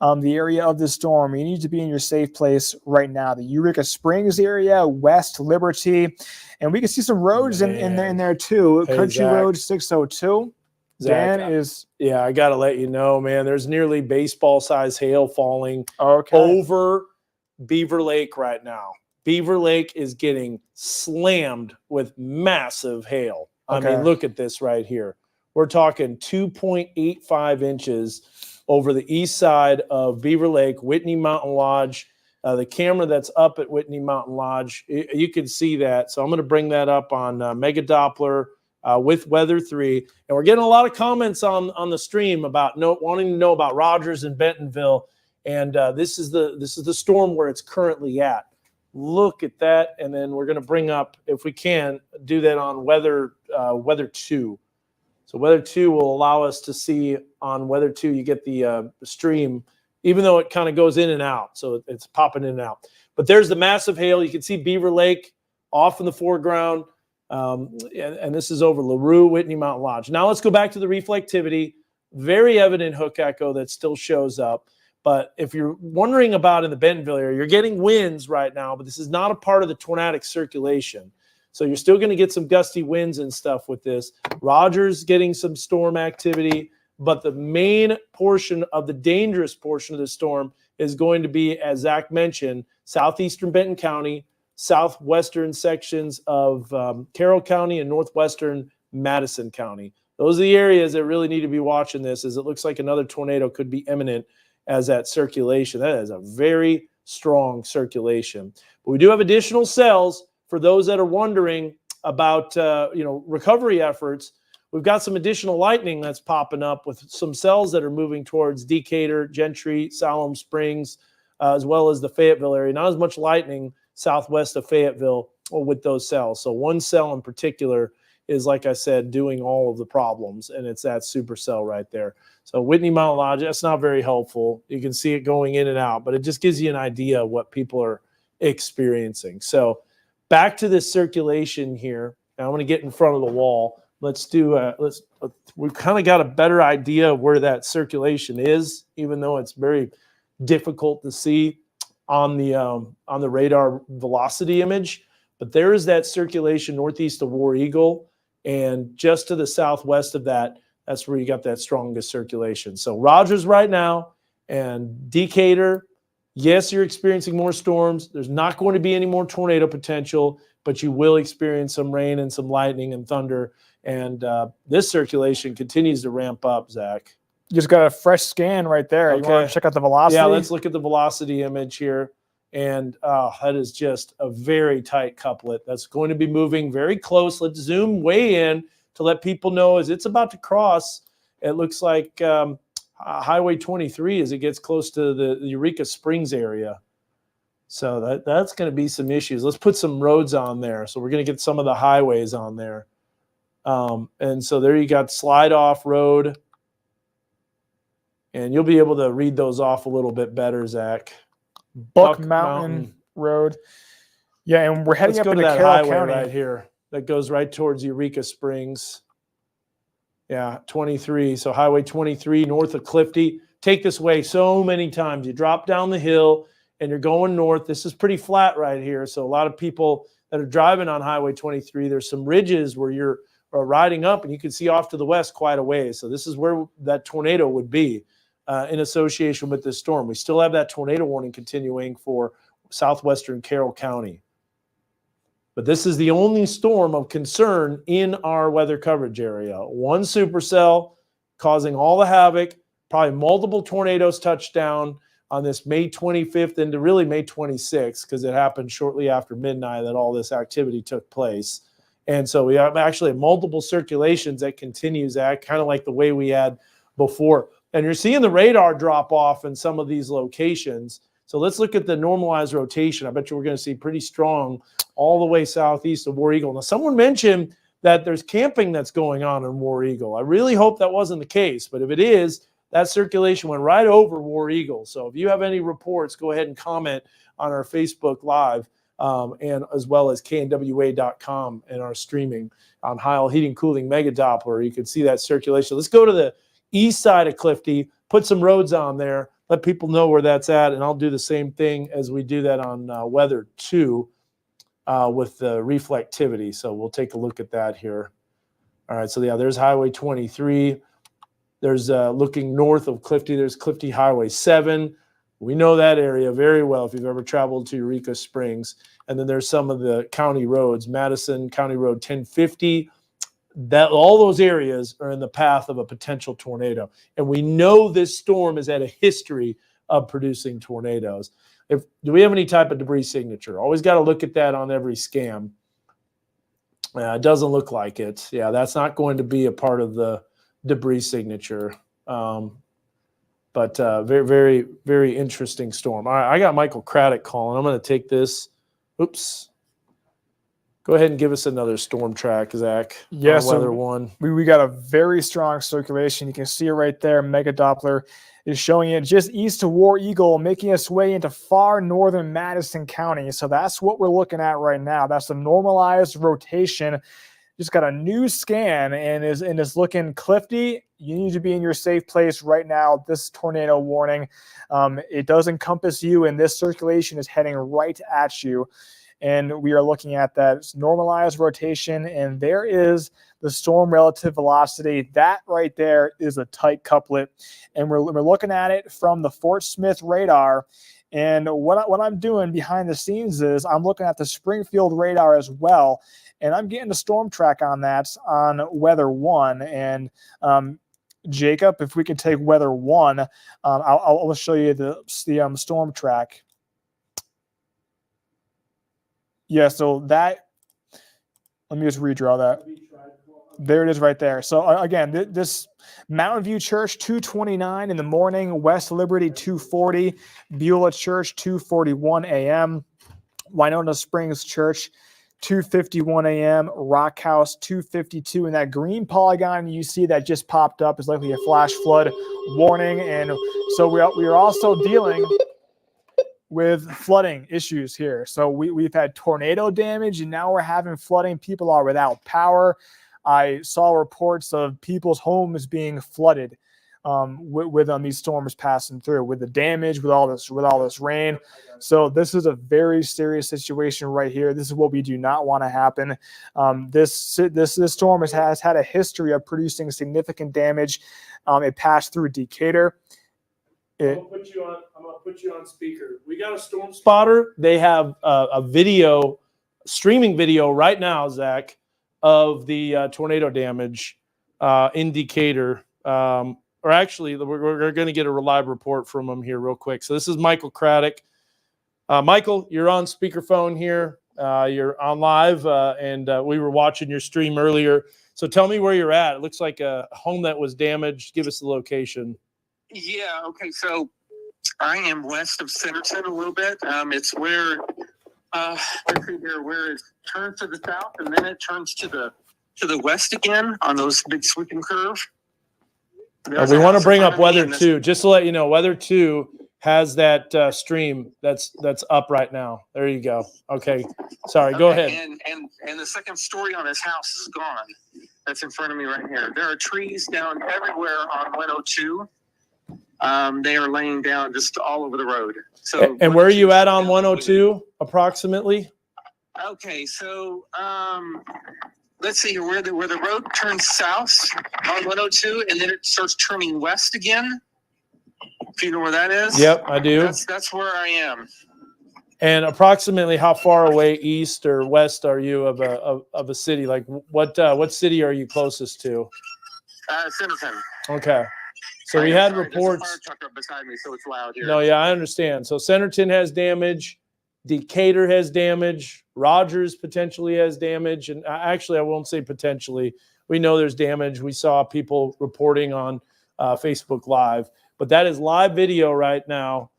S3: the area of the storm, you need to be in your safe place right now. The Eureka Springs area, West Liberty, and we can see some roads in there too.
S4: Hey,
S3: Country
S4: Zach.
S3: Road 602.
S4: Zach,
S3: Dan is
S4: I got to let you know, man. There's nearly baseball-sized hail falling
S3: okay.
S4: over Beaver Lake right now. Beaver Lake is getting slammed with massive hail.
S3: Okay.
S4: I mean, look at this right here. We're talking 2.85 inches over the east side of Beaver Lake, Whitney Mountain Lodge. The camera that's up at Whitney Mountain Lodge, you can see that. So I'm going to bring that up on Mega Doppler with Weather 3. And we're getting a lot of comments on the stream about wanting to know about Rogers and Bentonville. And this is the storm where it's currently at. Look at that. And then we're going to bring up, if we can, do that on Weather 2. So Weather 2 will allow us to see on Weather 2, you get the stream, even though it kind of goes in and out. So it's popping in and out. But there's the massive hail. You can see Beaver Lake off in the foreground. And this is over LaRue, Whitney Mountain Lodge. Now let's go back to the reflectivity. Very evident hook echo that still shows up. But if you're wondering about in the Bentonville area, you're getting winds right now, but this is not a part of the tornadic circulation. So you're still going to get some gusty winds and stuff with this. Rogers getting some storm activity, but the main portion of the dangerous portion of the storm is going to be, as Zach mentioned, southeastern Benton County, southwestern sections of Carroll County, and northwestern Madison County. Those are the areas that really need to be watching this, as it looks like another tornado could be imminent as that circulation. That is a very strong circulation. But we do have additional cells. For those that are wondering about recovery efforts, we've got some additional lightning that's popping up with some cells that are moving towards Decatur, Gentry, Salem Springs, as well as the Fayetteville area. Not as much lightning southwest of Fayetteville with those cells. So one cell in particular is, like I said, doing all of the problems, and it's that supercell right there. So Whitney Mountain Lodge, that's not very helpful. You can see it going in and out, but it just gives you an idea of what people are experiencing. So back to this circulation here. Now I'm going to get in front of the wall. We've kind of got a better idea of where that circulation is, even though it's very difficult to see on the radar velocity image. But there is that circulation northeast of War Eagle, and just to the southwest of that, that's where you got that strongest circulation. So Rogers right now and Decatur, yes, you're experiencing more storms. There's not going to be any more tornado potential, but you will experience some rain and some lightning and thunder. And this circulation continues to ramp up, Zach.
S3: You just got a fresh scan right there.
S4: Okay.
S3: You want to check out the velocity?
S4: Yeah, let's look at the velocity image here. And that is just a very tight couplet. That's going to be moving very close. Let's zoom way in to let people know as it's about to cross. It looks like Highway 23 as it gets close to the Eureka Springs area. So that's going to be some issues. Let's put some roads on there. So we're going to get some of the highways on there. And so there you got Slide Off Road. And you'll be able to read those off a little bit better, Zach.
S3: Buck Mountain Road. Yeah, and we're heading up into
S4: that
S3: Carroll
S4: highway
S3: County
S4: right here that goes right towards Eureka Springs. Yeah, 23. So Highway 23 north of Clifty. Take this way so many times. You drop down the hill and you're going north. This is pretty flat right here. So a lot of people that are driving on Highway 23, there's some ridges where you're riding up and you can see off to the west quite a ways. So this is where that tornado would be. in association with this storm. We still have that tornado warning continuing for southwestern Carroll County. But this is the only storm of concern in our weather coverage area. One supercell causing all the havoc, probably multiple tornadoes touched down on this May 25th into really May 26th, because it happened shortly after midnight that all this activity took place. And so we have actually multiple circulations that continues that, kind of like the way we had before. And you're seeing the radar drop off in some of these locations. So let's look at the normalized rotation. I bet you we're going to see pretty strong all the way southeast of War Eagle. Now, someone mentioned that there's camping that's going on in War Eagle. I really hope that wasn't the case, but if it is, that circulation went right over War Eagle. So if you have any reports, go ahead and comment on our Facebook Live, and as well as knwa.com and our streaming on Heil Heating Cooling Mega Doppler. You can see that circulation. Let's go to the east side of Clifty, put some roads on there, let people know where that's at, and I'll do the same thing as we do that on Weather 2 with the reflectivity. So we'll take a look at that here. All right, so yeah, there's Highway 23. There's looking north of Clifty, there's Clifty Highway 7. We know that area very well if you've ever traveled to Eureka Springs. And then there's some of the county roads, Madison County Road 1050. That all those areas are in the path of a potential tornado. And we know this storm has had a history of producing tornadoes. Do we have any type of debris signature? Always got to look at that on every scan. It doesn't look like it. Yeah, that's not going to be a part of the debris signature. But very, very, very interesting storm. All right, I got Michael Craddock calling. I'm going to take this. Oops. Go ahead and give us another storm track, Zach.
S3: Yes,
S4: Weather 1.
S3: We got a very strong circulation. You can see it right there. Mega Doppler is showing it just east of War Eagle, making its way into far northern Madison County. So that's what we're looking at right now. That's the normalized rotation. Just got a new scan and is looking Clifty. You need to be in your safe place right now. This tornado warning, it does encompass you, and this circulation is heading right at you. And we are looking at that normalized rotation, and there is the storm relative velocity. That right there is a tight couplet, and we're looking at it from the Fort Smith radar. And what I'm doing behind the scenes is I'm looking at the Springfield radar as well, and I'm getting the storm track on that on Weather 1. And Jacob, if we can take Weather 1, I'll show you the storm track. Yeah, so that, let me just redraw that. There it is right there. So again, this Mountain View Church 2:29 in the morning, West Liberty 2:40, Beulah Church 2:41 a.m., Winona Springs Church 2:51 a.m., Rock House 2:52, and that green polygon you see that just popped up is likely a flash flood warning. And so we are also dealing with flooding issues here. So we've had tornado damage, and now we're having flooding. People are without power. I saw reports of people's homes being flooded with these storms passing through, with the damage, with all this rain. So this is a very serious situation right here. This is what we do not want to happen. This storm has had a history of producing significant damage. It passed through Decatur.
S4: I'm gonna put you on speaker. We got a storm spotter. They have a video, streaming video right now, Zach, of the tornado damage in Decatur. Or actually, we're going to get a live report from them here real quick. So this is Michael Craddock. Michael, you're on speakerphone here. You're on live, and we were watching your stream earlier. So tell me where you're at. It looks like a home that was damaged. Give us the location.
S5: Yeah, okay, so I am west of Centerton a little bit. It's where it turns to the south, and then it turns to the west again on those big sweeping curve.
S4: We want to bring up Weather 2, just to let you know. Weather 2 has that stream that's up right now. There you go. Okay, sorry. Go ahead.
S5: And the second story on his house is gone. That's in front of me right here. There are trees down everywhere on 102. They are laying down just all over the road. So,
S4: and where are you at on 102 approximately?
S5: Okay, so let's see here, where the road turns south on 102, and then it starts turning west again. If you know where that is?
S4: Yep, I do.
S5: That's where I am.
S4: And approximately how far away east or west are you of a city? Like what city are you closest to?
S5: Centerton.
S4: Okay. So we had reports.
S5: There's a fire truck up beside me, so it's loud here.
S4: No, yeah, I understand. So Centerton has damage. Decatur has damage. Rogers potentially has damage. And actually, I won't say potentially. We know there's damage. We saw people reporting on Facebook Live. But that is live video right now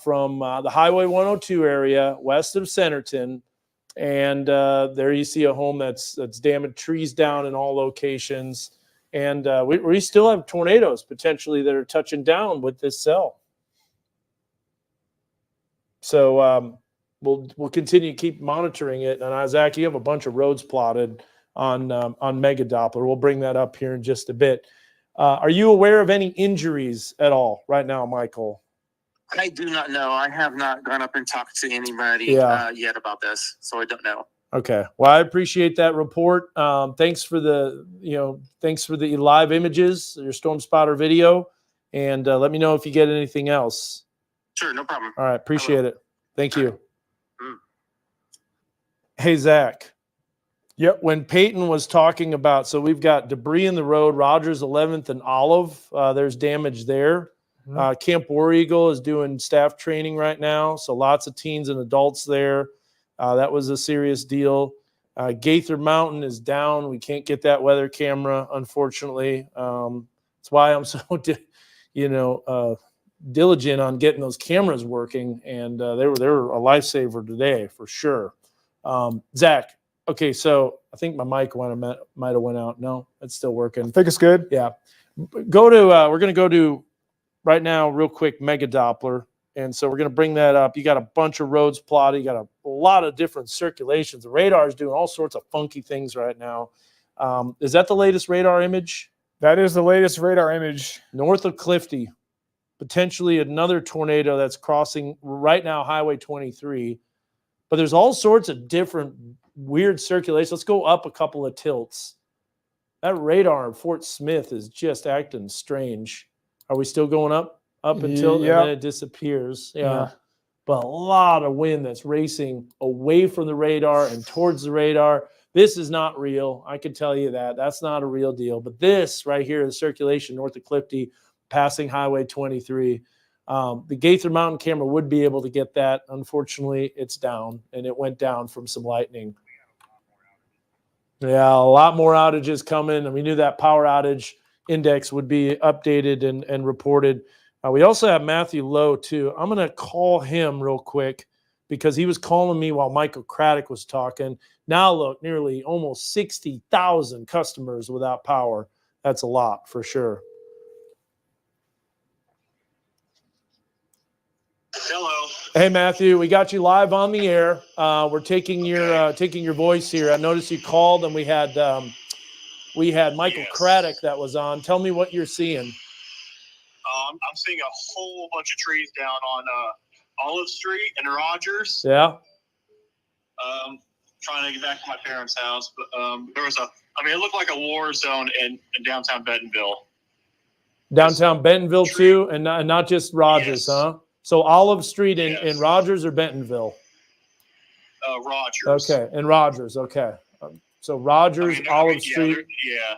S4: from the Highway 102 area west of Centerton. And there you see a home that's damaged, trees down in all locations. And we still have tornadoes potentially that are touching down with this cell. So we'll continue to keep monitoring it. And Zach, you have a bunch of roads plotted on Mega Doppler. We'll bring that up here in just a bit. Are you aware of any injuries at all right now, Michael?
S5: I do not know. I have not gone up and talked to anybody yet about this, so I don't know.
S4: Okay. Well, I appreciate that report. Thanks for the live images, your storm spotter video, and let me know if you get anything else.
S5: Sure, no problem.
S4: All right, appreciate it. Thank you. Hey, Zach. Yep. When Peyton was talking about, so we've got debris in the road, Rogers 11th and Olive. There's damage there. Camp War Eagle is doing staff training right now, so lots of teens and adults there. That was a serious deal. Gaither Mountain is down. We can't get that weather camera, unfortunately. That's why I'm so, diligent on getting those cameras working, and they were a lifesaver today for sure. Zach, okay, so I think my mic might have went out. No, it's still working.
S3: I think it's good.
S4: Yeah, go to. We're going to go to right now, real quick, Mega Doppler. And so we're going to bring that up. You got a bunch of roads plotted. You got a lot of different circulations. The radar is doing all sorts of funky things right now. Is that the latest radar image?
S3: That is the latest radar image.
S4: North of Clifty, potentially another tornado that's crossing right now Highway 23. But there's all sorts of different weird circulations. Let's go up a couple of tilts. That radar in Fort Smith is just acting strange. Are we still going up until and then it disappears? Yeah. But a lot of wind that's racing away from the radar and towards the radar. This is not real. I can tell you that. That's not a real deal. But this right here, the circulation north of Clifty, passing Highway 23. The Gaither Mountain camera would be able to get that. Unfortunately, it's down, and it went down from some lightning. Yeah, a lot more outages coming, and we knew that power outage index would be updated and reported. We also have Matthew Lowe, too. I'm going to call him real quick because he was calling me while Michael Craddock was talking. Now, look, nearly almost 60,000 customers without power. That's a lot for sure.
S7: Hello.
S4: Hey, Matthew, we got you live on the air. We're taking your voice here. I noticed you called, and we had Michael Craddock that was on. Tell me what you're seeing.
S7: I'm seeing a whole bunch of trees down on Olive Street and Rogers.
S4: Yeah.
S7: Trying to get back to my parents' house, but there was it looked like a war zone in downtown Bentonville.
S4: Downtown Bentonville too, and not just Rogers,
S7: yes.
S4: huh? So Olive Street in Rogers or Bentonville?
S7: Rogers.
S4: Okay, in Rogers. Okay. So Rogers, Olive Street.
S7: Yeah.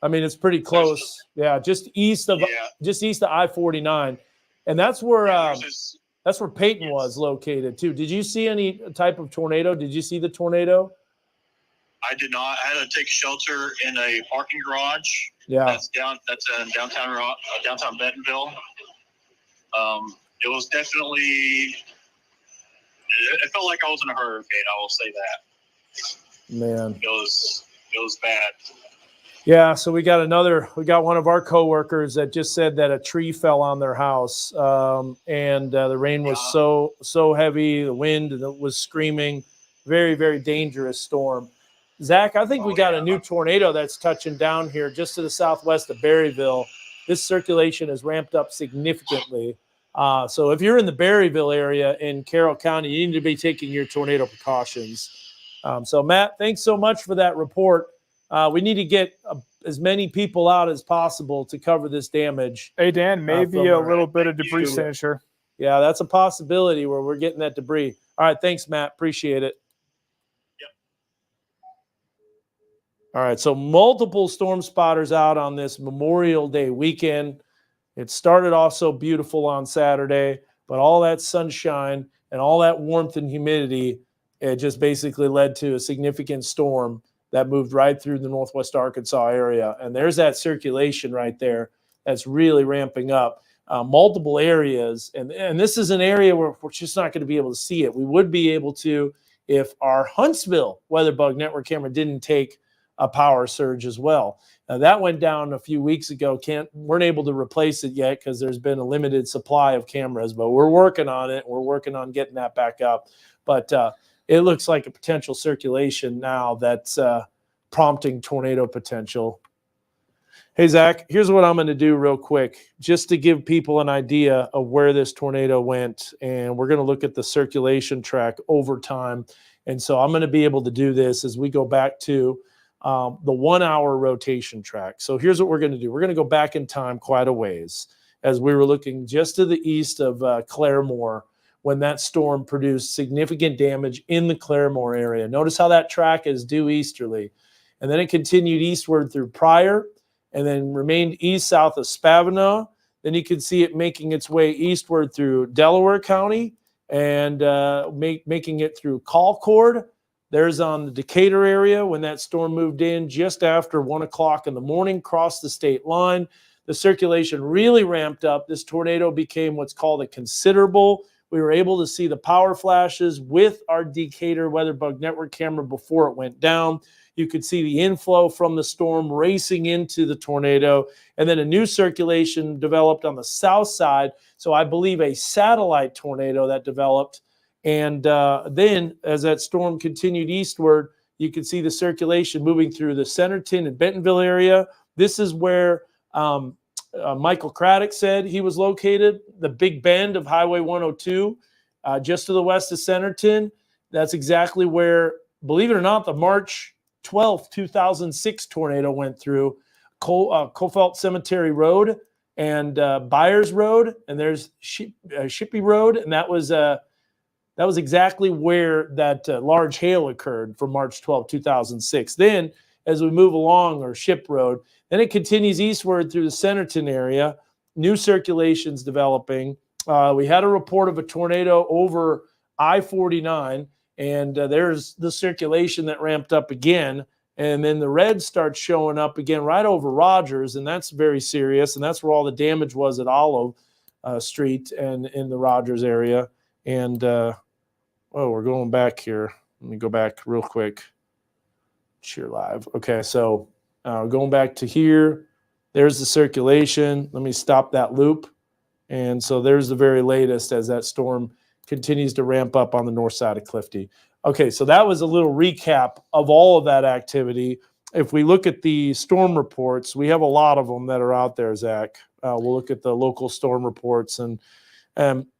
S4: I mean, it's pretty close. Just east of I-49, and that's where Peyton was located too. Did you see any type of tornado? Did you see the tornado?
S7: I did not. I had to take shelter in a parking garage.
S4: Yeah.
S7: That's in downtown Bentonville. It was definitely. It felt like I was in a hurricane. I will say that.
S4: Man,
S7: it was bad.
S4: Yeah, so we got one of our coworkers that just said that a tree fell on their house, and the rain was so heavy, the wind was screaming, very, very dangerous storm. Zach, I think we got a new tornado that's touching down here just to the southwest of Berryville. This circulation has ramped up significantly. So if you're in the Berryville area in Carroll County, you need to be taking your tornado precautions. So Matt, thanks so much for that report. We need to get as many people out as possible to cover this damage.
S3: Hey, Dan, maybe a little bit of debris signature.
S4: Yeah, that's a possibility where we're getting that debris. All right, thanks, Matt. Appreciate it. Yep. All right, so multiple storm spotters out on this Memorial Day weekend. It started off so beautiful on Saturday, but all that sunshine and all that warmth and humidity, it just basically led to a significant storm that moved right through the Northwest Arkansas area. And there's that circulation right there that's really ramping up. Multiple areas, and this is an area where we're just not going to be able to see it. We would be able to if our Huntsville WeatherBug network camera didn't take a power surge as well. Now, that went down a few weeks ago. Weren't able to replace it yet because there's been a limited supply of cameras, but we're working on it. We're working on getting that back up. But it looks like a potential circulation now that's prompting tornado potential. Hey, Zach, here's what I'm going to do real quick, just to give people an idea of where this tornado went. And we're going to look at the circulation track over time. And so I'm going to be able to do this as we go back to the 1 hour rotation track. So here's what we're going to do. We're going to go back in time quite a ways as we were looking just to the east of Claremore when that storm produced significant damage in the Claremore area. Notice how that track is due easterly. And then it continued eastward through Pryor, and then remained east-south of Spavinaw. Then you can see it making its way eastward through Delaware County and making it through Colcord. There's on the Decatur area when that storm moved in just after 1 o'clock in the morning, crossed the state line. The circulation really ramped up. This tornado became what's called a considerable. We were able to see the power flashes with our Decatur WeatherBug network camera before it went down. You could see the inflow from the storm racing into the tornado. And then a new circulation developed on the south side. So I believe a satellite tornado that developed. And then as that storm continued eastward, you could see the circulation moving through the Centerton and Bentonville area. This is where Michael Craddock said he was located, the Big Bend of Highway 102, just to the west of Centerton. That's exactly where, believe it or not, the March 12th, 2006 tornado went through Cofelt Cemetery Road and Byers Road, and there's Shippey Road, and that was exactly where that large hail occurred from March 12, 2006. Then, as we move along, or Ship Road, then it continues eastward through the Centerton area, new circulations developing. We had a report of a tornado over I-49, and there's the circulation that ramped up again. And then the red starts showing up again right over Rogers, and that's very serious. And that's where all the damage was at Olive Street and in the Rogers area. And, we're going back here. Let me go back real quick. Cheer live. Okay, so going back to here, there's the circulation. Let me stop that loop. And so there's the very latest as that storm continues to ramp up on the north side of Clifty. Okay, so that was a little recap of all of that activity. If we look at the storm reports, we have a lot of them that are out there, Zach. We'll look at the local storm reports, and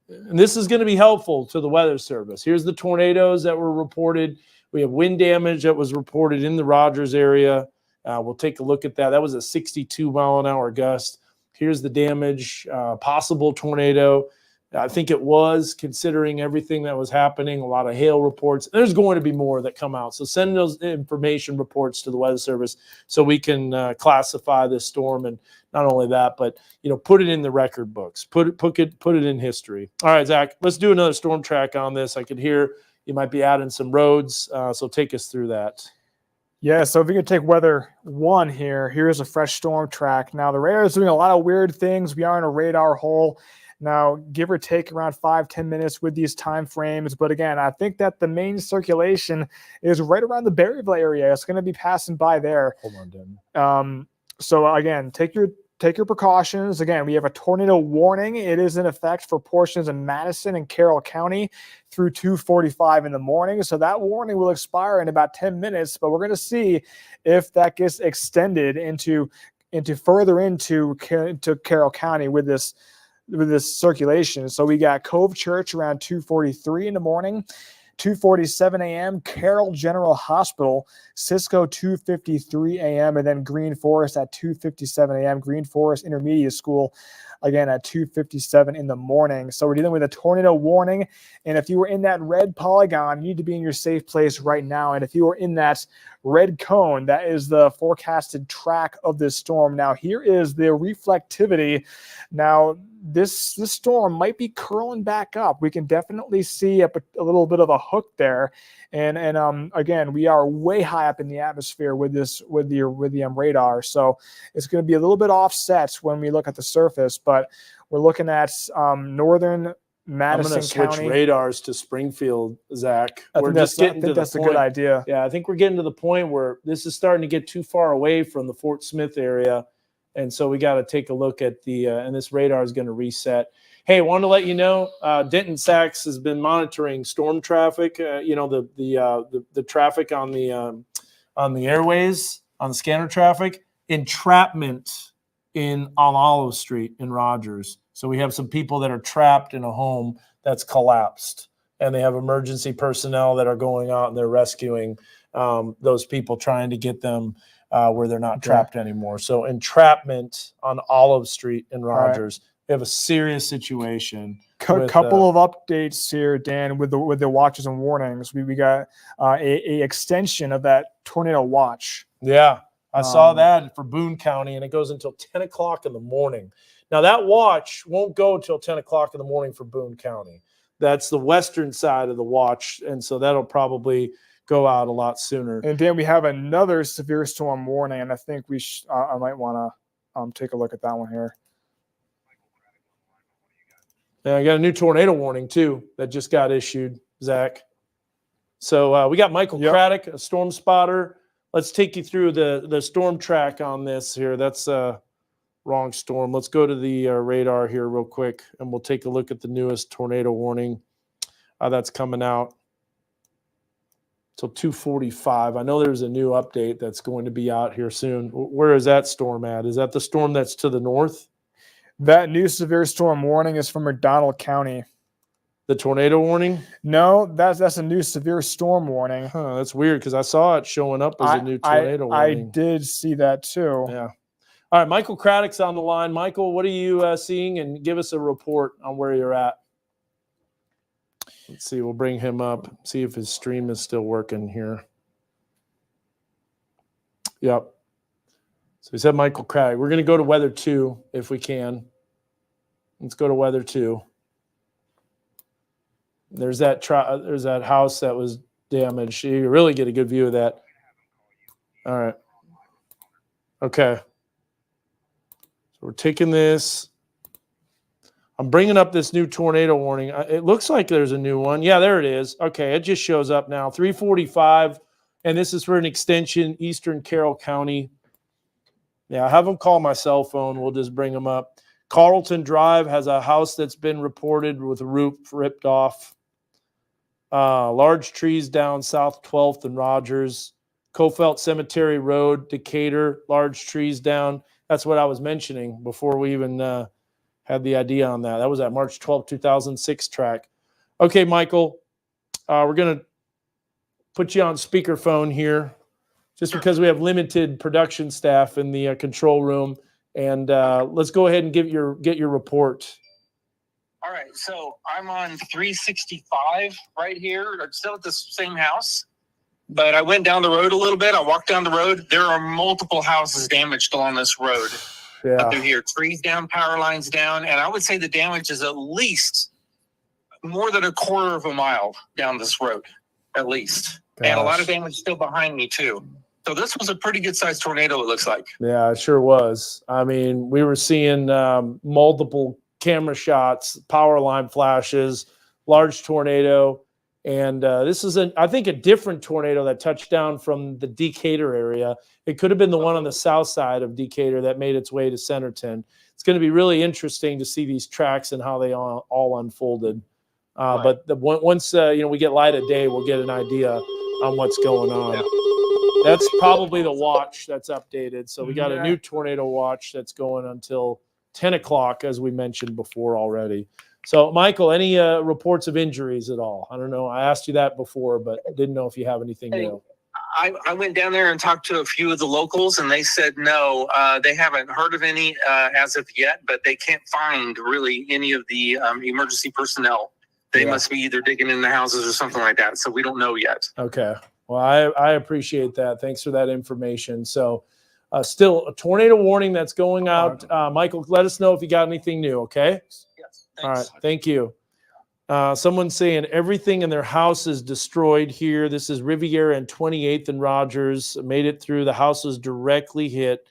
S4: this is going to be helpful to the Weather Service. Here's the tornadoes that were reported. We have wind damage that was reported in the Rogers area. We'll take a look at that. That was a 62-mile-an-hour gust. Here's the damage, possible tornado. I think it was, considering everything that was happening, a lot of hail reports. There's going to be more that come out. So send those information reports to the Weather Service so we can classify this storm. And not only that, but put it in the record books. Put it in history. All right, Zach, let's do another storm track on this. I could hear you might be adding some roads. So take us through that.
S3: Yeah, so if you can take weather 1 here, here's a fresh storm track. Now, the radar is doing a lot of weird things. We are in a radar hole. Now, give or take around 5-10 minutes with these time frames. But again, I think that the main circulation is right around the Berryville area. It's going to be passing by there.
S4: Hold on, Dan.
S3: So again, take your precautions. Again, we have a tornado warning. It is in effect for portions of Madison and Carroll County through 2:45 in the morning. So that warning will expire in about 10 minutes, but we're going to see if that gets extended into further into Carroll County with this circulation. So we got Cove Church around 2:43 in the morning. 2:47 a.m., Carroll General Hospital, Cisco 2:53 a.m., and then Green Forest at 2:57 a.m., Green Forest Intermediate School, again at 2:57 in the morning. So we're dealing with a tornado warning, and if you were in that red polygon, you need to be in your safe place right now. And if you are in that red cone, that is the forecasted track of this storm. Now, here is the reflectivity. Now, this storm might be curling back up. We can definitely see a little bit of a hook there, and again, we are way high up in the atmosphere with the radar, so it's going to be a little bit offset when we look at the surface. But we're looking at northern Madison
S4: I'm going to switch
S3: County.
S4: radars to Springfield, Zach.
S3: I think that's a good idea.
S4: Yeah, I think we're getting to the point where this is starting to get too far away from the Fort Smith area. And so we got to take a look at and this radar is going to reset. Hey, I wanted to let you know, Denton Sachs has been monitoring storm traffic. The traffic on the airways, on the scanner traffic, entrapment on Olive Street in Rogers. So we have some people that are trapped in a home that's collapsed, and they have emergency personnel that are going out and they're rescuing those people, trying to get them where they're not trapped anymore. So entrapment on Olive Street in Rogers. Right. We have a serious situation.
S3: Couple of updates here, Dan, with the watches and warnings. We got a extension of that tornado watch.
S4: Yeah, I saw that for Boone County, and it goes until 10 o'clock in the morning. Now, that watch won't go until 10 o'clock in the morning for Boone County. That's the western side of the watch, and so that'll probably go out a lot sooner.
S3: And then we have another severe storm warning, and I think I might want to take a look at that one here.
S4: Yeah, I got a new tornado warning too that just got issued, Zach. So we got Michael Craddock, a storm spotter. Let's take you through the storm track on this here. That's wrong storm. Let's go to the radar here real quick, and we'll take a look at the newest tornado warning that's coming out. Till 2:45. I know there's a new update that's going to be out here soon. Where is that storm at? Is that the storm that's to the north?
S3: That new severe storm warning is from McDonald County.
S4: The tornado warning?
S3: No, that's a new severe storm warning.
S4: Huh, that's weird because I saw it showing up as a new tornado warning.
S3: I did see that too.
S4: Yeah. All right, Michael Craddock's on the line. Michael, what are you seeing? And give us a report on where you're at. Let's see. We'll bring him up. See if his stream is still working here. Yep. So he said Michael Craddock. We're going to go to weather 2 if we can. Let's go to weather 2. There's that house that was damaged. You really get a good view of that. All right. Okay. So we're taking this. I'm bringing up this new tornado warning. It looks like there's a new one. Yeah, there it is. Okay, it just shows up now. 3:45, and this is for an extension, Eastern Carroll County. Yeah, have them call my cell phone. We'll just bring them up. Carlton Drive has a house that's been reported with a roof ripped off. Large trees down South 12th and Rogers. Cofelt Cemetery Road, Decatur, large trees down. That's what I was mentioning before we even had the idea on that. That was at March 12, 2006 track. Okay, Michael, we're going to put you on speakerphone here just because we have limited production staff in the control room. And let's go ahead and get your report.
S5: All right, so I'm on 365 right here. I'm still at the same house, but I went down the road a little bit. I walked down the road. There are multiple houses damaged along this road.
S4: Yeah.
S5: Through here, trees down, power lines down, and I would say the damage is at least more than a quarter of a mile down this road, at least. Gosh. And a lot of damage still behind me too. So this was a pretty good sized tornado, it looks like.
S4: Yeah, it sure was. I mean, we were seeing multiple camera shots, power line flashes, large tornado. And this is, I think, a different tornado that touched down from the Decatur area. It could have been the one on the south side of Decatur that made its way to Centerton. It's going to be really interesting to see these tracks and how they all unfolded. Right. But once we get light of day, we'll get an idea on what's going on. Yeah. That's probably the watch that's updated. So we got a new tornado watch that's going until 10 o'clock, as we mentioned before already. So, Michael, any reports of injuries at all? I don't know. I asked you that before, but didn't know if you have anything new.
S5: I went down there and talked to a few of the locals, and they said no, they haven't heard of any as of yet, but they can't find really any of the emergency personnel. They must be either digging in the houses or something like that. So we don't know yet.
S4: Okay. Well, I appreciate that. Thanks for that information. So still a tornado warning that's going out. Michael, let us know if you got anything new, okay?
S5: Yes.
S4: All right. Thank you. Someone's saying everything in their house is destroyed here. This is Riviera and 28th and Rogers. Made it through. The house was directly hit.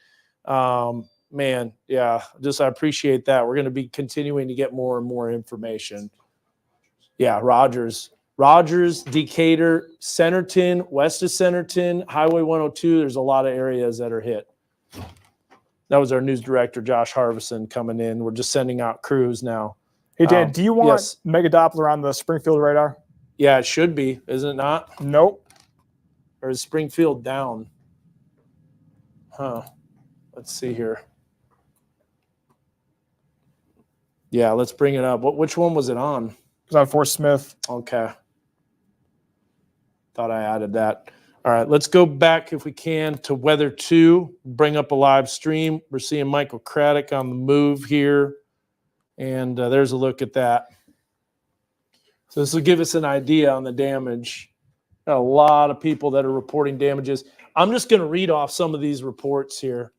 S4: Man, yeah, I appreciate that. We're going to be continuing to get more and more information. Yeah, Rogers, Decatur, Centerton, west of Centerton, Highway 102. There's a lot of areas that are hit. That was our news director, Josh Harvison, coming in. We're just sending out crews now.
S3: Hey, Dan, do you want
S4: yes.
S3: Mega Doppler on the Springfield radar?
S4: Yeah, it should be. Isn't it not?
S3: Nope.
S4: Or is Springfield down? Huh. Let's see here. Yeah, let's bring it up. Which one was it on?
S3: It was on Fort Smith.
S4: Okay. Thought I added that. All right, let's go back, if we can, to Weather 2. Bring up a live stream. We're seeing Michael Craddock on the move here. And there's a look at that. So this will give us an idea on the damage. Got a lot of people that are reporting damages. I'm just going to read off some of these reports here.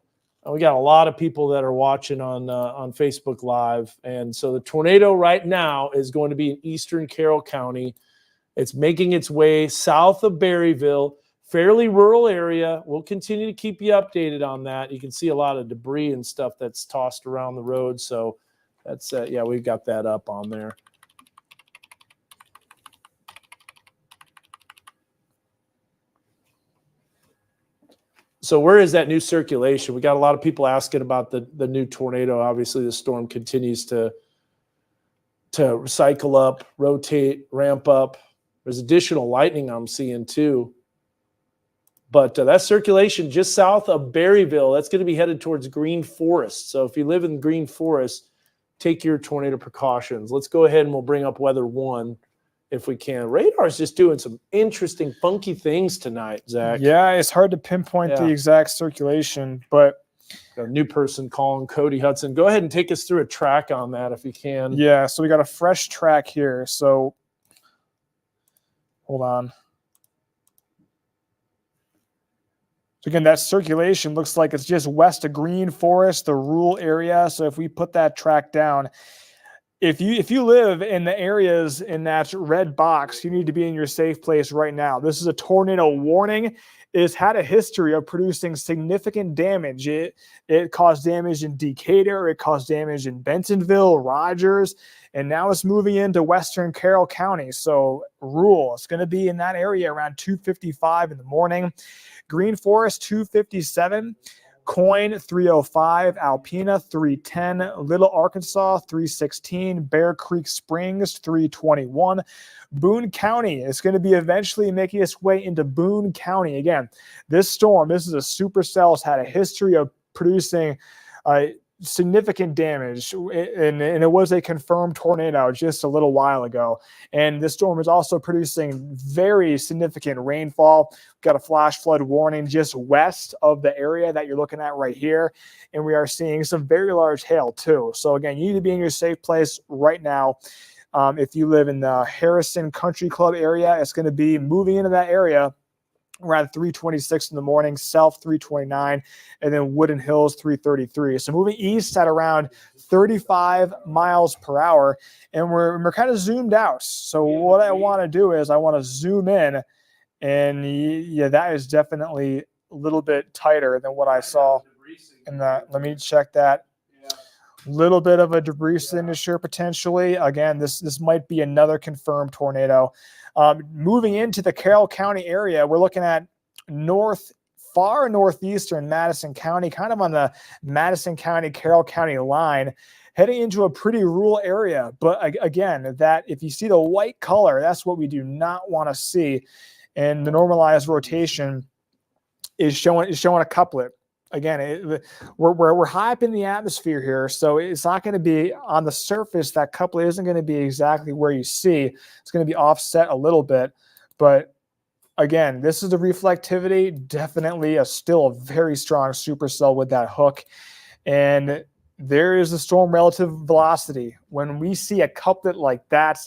S4: We got a lot of people that are watching on Facebook Live. And so the tornado right now is going to be in eastern Carroll County. It's making its way south of Berryville, fairly rural area. We'll continue to keep you updated on that. You can see a lot of debris and stuff that's tossed around the road. So that's, yeah, we've got that up on there. So where is that new circulation? We got a lot of people asking about the new tornado. Obviously, the storm continues to cycle up, rotate, ramp up. There's additional lightning I'm seeing too. But that circulation just south of Berryville, that's going to be headed towards Green Forest. So if you live in Green Forest, take your tornado precautions. Let's go ahead and we'll bring up Weather 1 if we can. Radar's just doing some interesting, funky things tonight, Zach.
S3: Yeah, it's hard to pinpoint the exact circulation, but
S4: a new person calling, Cody Hudson. Go ahead and take us through a track on that if you can.
S3: Yeah, so we got a fresh track here. So hold on. So again, that circulation looks like it's just west of Green Forest, the rural area. So if we put that track down, if you live in the areas in that red box, you need to be in your safe place right now. This is a tornado warning. It's had a history of producing significant damage. It caused damage in Decatur. It caused damage in Bentonville, Rogers, and now it's moving into western Carroll County. So rural, it's going to be in that area around 2:55 in the morning. Green Forest 2:57. Coyne 305, Alpena 310, Little Arkansas 316, Bear Creek Springs 321. Boone County is going to be eventually making its way into Boone County. Again, this storm, this is a supercell. It's had a history of producing significant damage, and it was a confirmed tornado just a little while ago. And this storm is also producing very significant rainfall. We've got a flash flood warning just west of the area that you're looking at right here, and we are seeing some very large hail too. So again, you need to be in your safe place right now. If you live in the Harrison Country Club area, it's going to be moving into that area around 3:26 in the morning, south 3:29, and then Woodland Hills 3:33. So moving east at around 35 miles per hour, and we're kind of zoomed out. So what I want to do is I want to zoom in, and yeah, that is definitely a little bit tighter than what I saw in the. Let me check that. Little bit of a debris signature potentially. Again, this might be another confirmed tornado. Moving into the Carroll County area, we're looking at far northeastern Madison County, kind of on the Madison County, Carroll County line, heading into a pretty rural area. But again, that if you see the white color, that's what we do not want to see. And the normalized rotation is showing a couplet. again, we're high up in the atmosphere here, so it's not going to be on the surface. That couple isn't going to be exactly where you see. It's going to be offset a little bit, but again, this is the reflectivity. Definitely still a very strong supercell with that hook, and there is the storm relative velocity. When we see a couplet like that,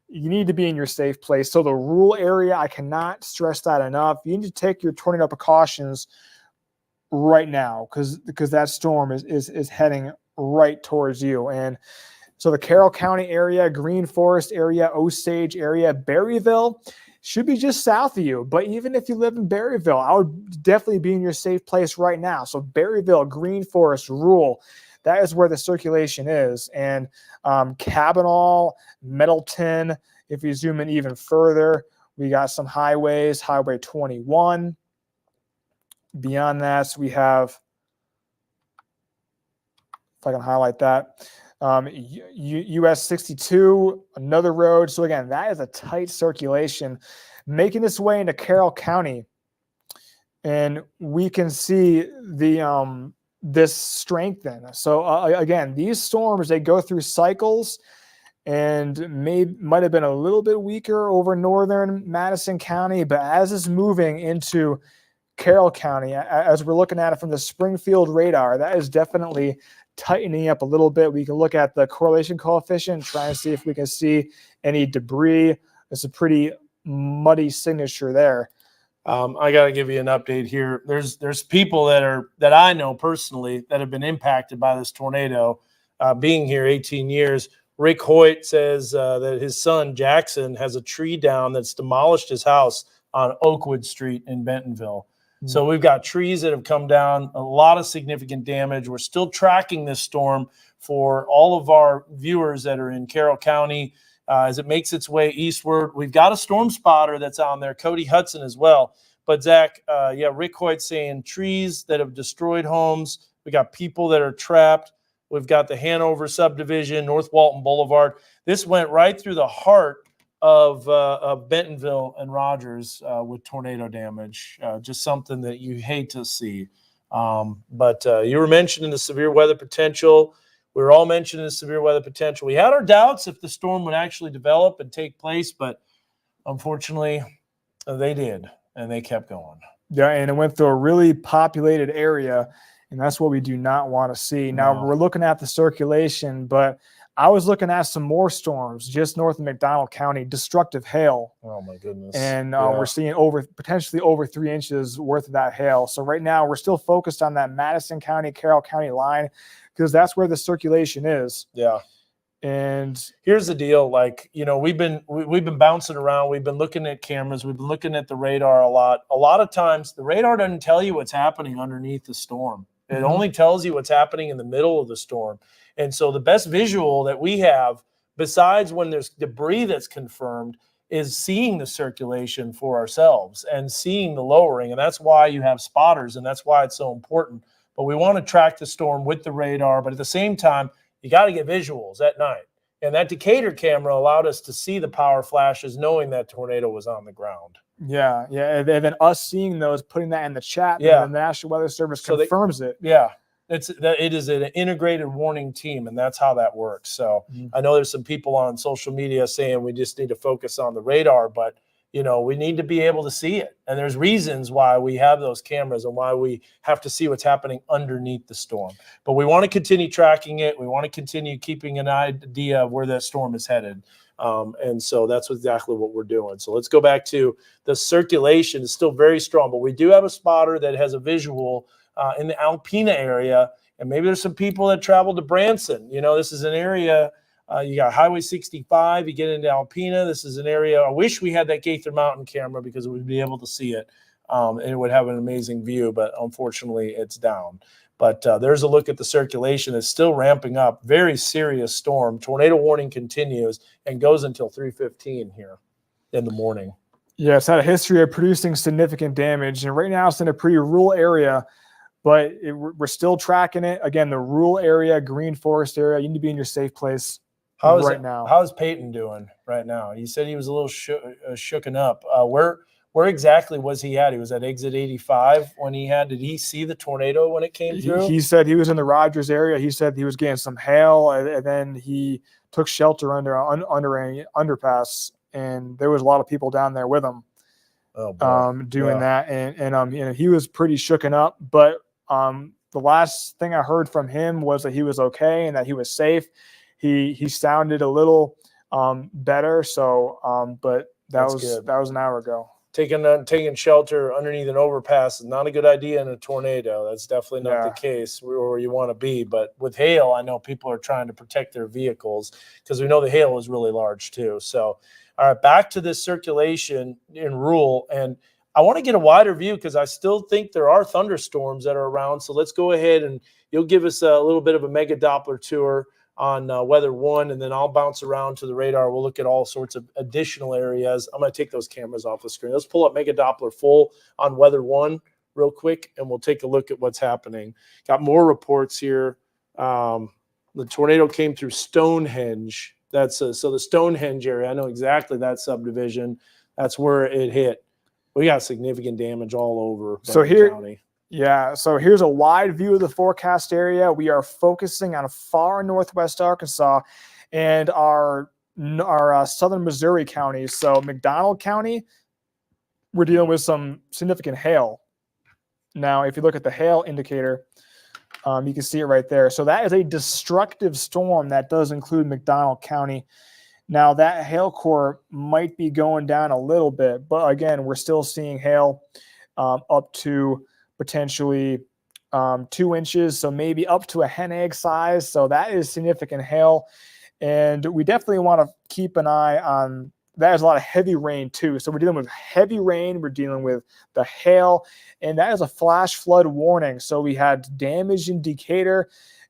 S3: you need to be in your safe place. So the rural area, I cannot stress that enough. You need to take your tornado precautions right now because that storm is heading right towards you. And so the Carroll County area, Green Forest area, Osage area, Berryville should be just south of you. But even if you live in Berryville, I would definitely be in your safe place right now. So Berryville, Green Forest, rural, that is where the circulation is. And Cabinal, Middleton, if you zoom in even further, we got some highways, Highway 21. Beyond that, we have, if I can highlight that, US 62, another road. So again, that is a tight circulation making its way into Carroll County. And we can see the this strengthen. So again, these storms, they go through cycles and might have been a little bit weaker over northern Madison County, but as it's moving into Carroll County, as we're looking at it from the Springfield radar, that is definitely tightening up a little bit. We can look at the correlation coefficient, try and see if we can see any debris. It's a pretty muddy signature there.
S4: I got to give you an update here. There's people that I know personally that have been impacted by this tornado. Being here 18 years, Rick Hoyt says that his son Jackson has a tree down that's demolished his house on Oakwood Street in Bentonville. So we've got trees that have come down, a lot of significant damage. We're still tracking this storm for all of our viewers that are in Carroll County as it makes its way eastward. We've got a storm spotter that's on there, Cody Hudson as well. But Zach, Rick Hoyt saying trees that have destroyed homes. We got people that are trapped. We've got the Hanover subdivision, North Walton Boulevard. This went right through the heart of Bentonville and Rogers with tornado damage. Just something that you hate to see. But you were mentioning the severe weather potential. We were all mentioning the severe weather potential. We had our doubts if the storm would actually develop and take place, but unfortunately they did, and they kept going.
S3: Yeah, and it went through a really populated area, and that's what we do not want to see. Now, we're looking at the circulation, but I was looking at some more storms just north of McDonald County, destructive hail.
S4: Oh, my goodness.
S3: And we're seeing potentially over 3 inches worth of that hail. So right now we're still focused on that Madison County, Carroll County line because that's where the circulation is.
S4: Yeah.
S3: And
S4: here's the deal. Like, we've been bouncing around. We've been looking at cameras. We've been looking at the radar a lot. A lot of times the radar doesn't tell you what's happening underneath the storm. It only tells you what's happening in the middle of the storm. And so the best visual that we have, besides when there's debris that's confirmed, is seeing the circulation for ourselves and seeing the lowering. And that's why you have spotters, and that's why it's so important. But we want to track the storm with the radar. But at the same time, you got to get visuals at night. And that Decatur camera allowed us to see the power flashes, knowing that tornado was on the ground.
S3: Yeah. And then us seeing those, putting that in the chat, and the National Weather Service confirms it.
S4: Yeah. It is an integrated warning team, and that's how that works. So I know there's some people on social media saying we just need to focus on the radar, but we need to be able to see it. And there's reasons why we have those cameras and why we have to see what's happening underneath the storm. But we want to continue tracking it. We want to continue keeping an idea of where that storm is headed. And so that's exactly what we're doing. So let's go back to the circulation. It's still very strong, but we do have a spotter that has a visual in the Alpena area. And maybe there's some people that travel to Branson. This is an area, you got Highway 65, you get into Alpena. This is an area, I wish we had that Gaither Mountain camera because we'd be able to see it. And it would have an amazing view, but unfortunately it's down. But there's a look at the circulation. It's still ramping up. Very serious storm. Tornado warning continues and goes until 3:15 here in the morning.
S3: Yeah, it's had a history of producing significant damage. And right now it's in a pretty rural area, but we're still tracking it. Again, the rural area, Green Forest area, you need to be in your safe place now.
S4: How's Peyton doing right now? You said he was a little shooken up. Where exactly was he at? He was at exit 85 when did he see the tornado when it came through?
S3: He said he was in the Rogers area. He said he was getting some hail, and then he took shelter under an underpass, and there was a lot of people down there with him. Doing that, and he was pretty shooken up. But the last thing I heard from him was that he was okay and that he was safe. He sounded a little better. So, but that was an hour ago.
S4: Taking shelter underneath an overpass is not a good idea in a tornado. That's definitely not the case where you want to be. But with hail, I know people are trying to protect their vehicles because we know the hail is really large too. So, all right, back to this circulation in rural. And I want to get a wider view because I still think there are thunderstorms that are around. So let's go ahead and you'll give us a little bit of a mega Doppler tour on weather 1, and then I'll bounce around to the radar. We'll look at all sorts of additional areas. I'm going to take those cameras off the screen. Let's pull up mega Doppler full on weather 1 real quick, and we'll take a look at what's happening. Got more reports here. The tornado came through Stonehenge. So the Stonehenge area, I know exactly that subdivision. That's where it hit. We got significant damage all over Benton County.
S3: Yeah, so here's a wide view of the forecast area. We are focusing on far northwest Arkansas and our southern Missouri counties. So McDonald County, we're dealing with some significant hail. Now, if you look at the hail indicator, you can see it right there. So that is a destructive storm that does include McDonald County. Now, that hail core might be going down a little bit, but again, we're still seeing hail up to potentially 2 inches, so maybe up to a hen egg size. So that is significant hail. And we definitely want to keep an eye on that. Is a lot of heavy rain too. So we're dealing with heavy rain. We're dealing with the hail, and that is a flash flood warning. So we had damage in Decatur,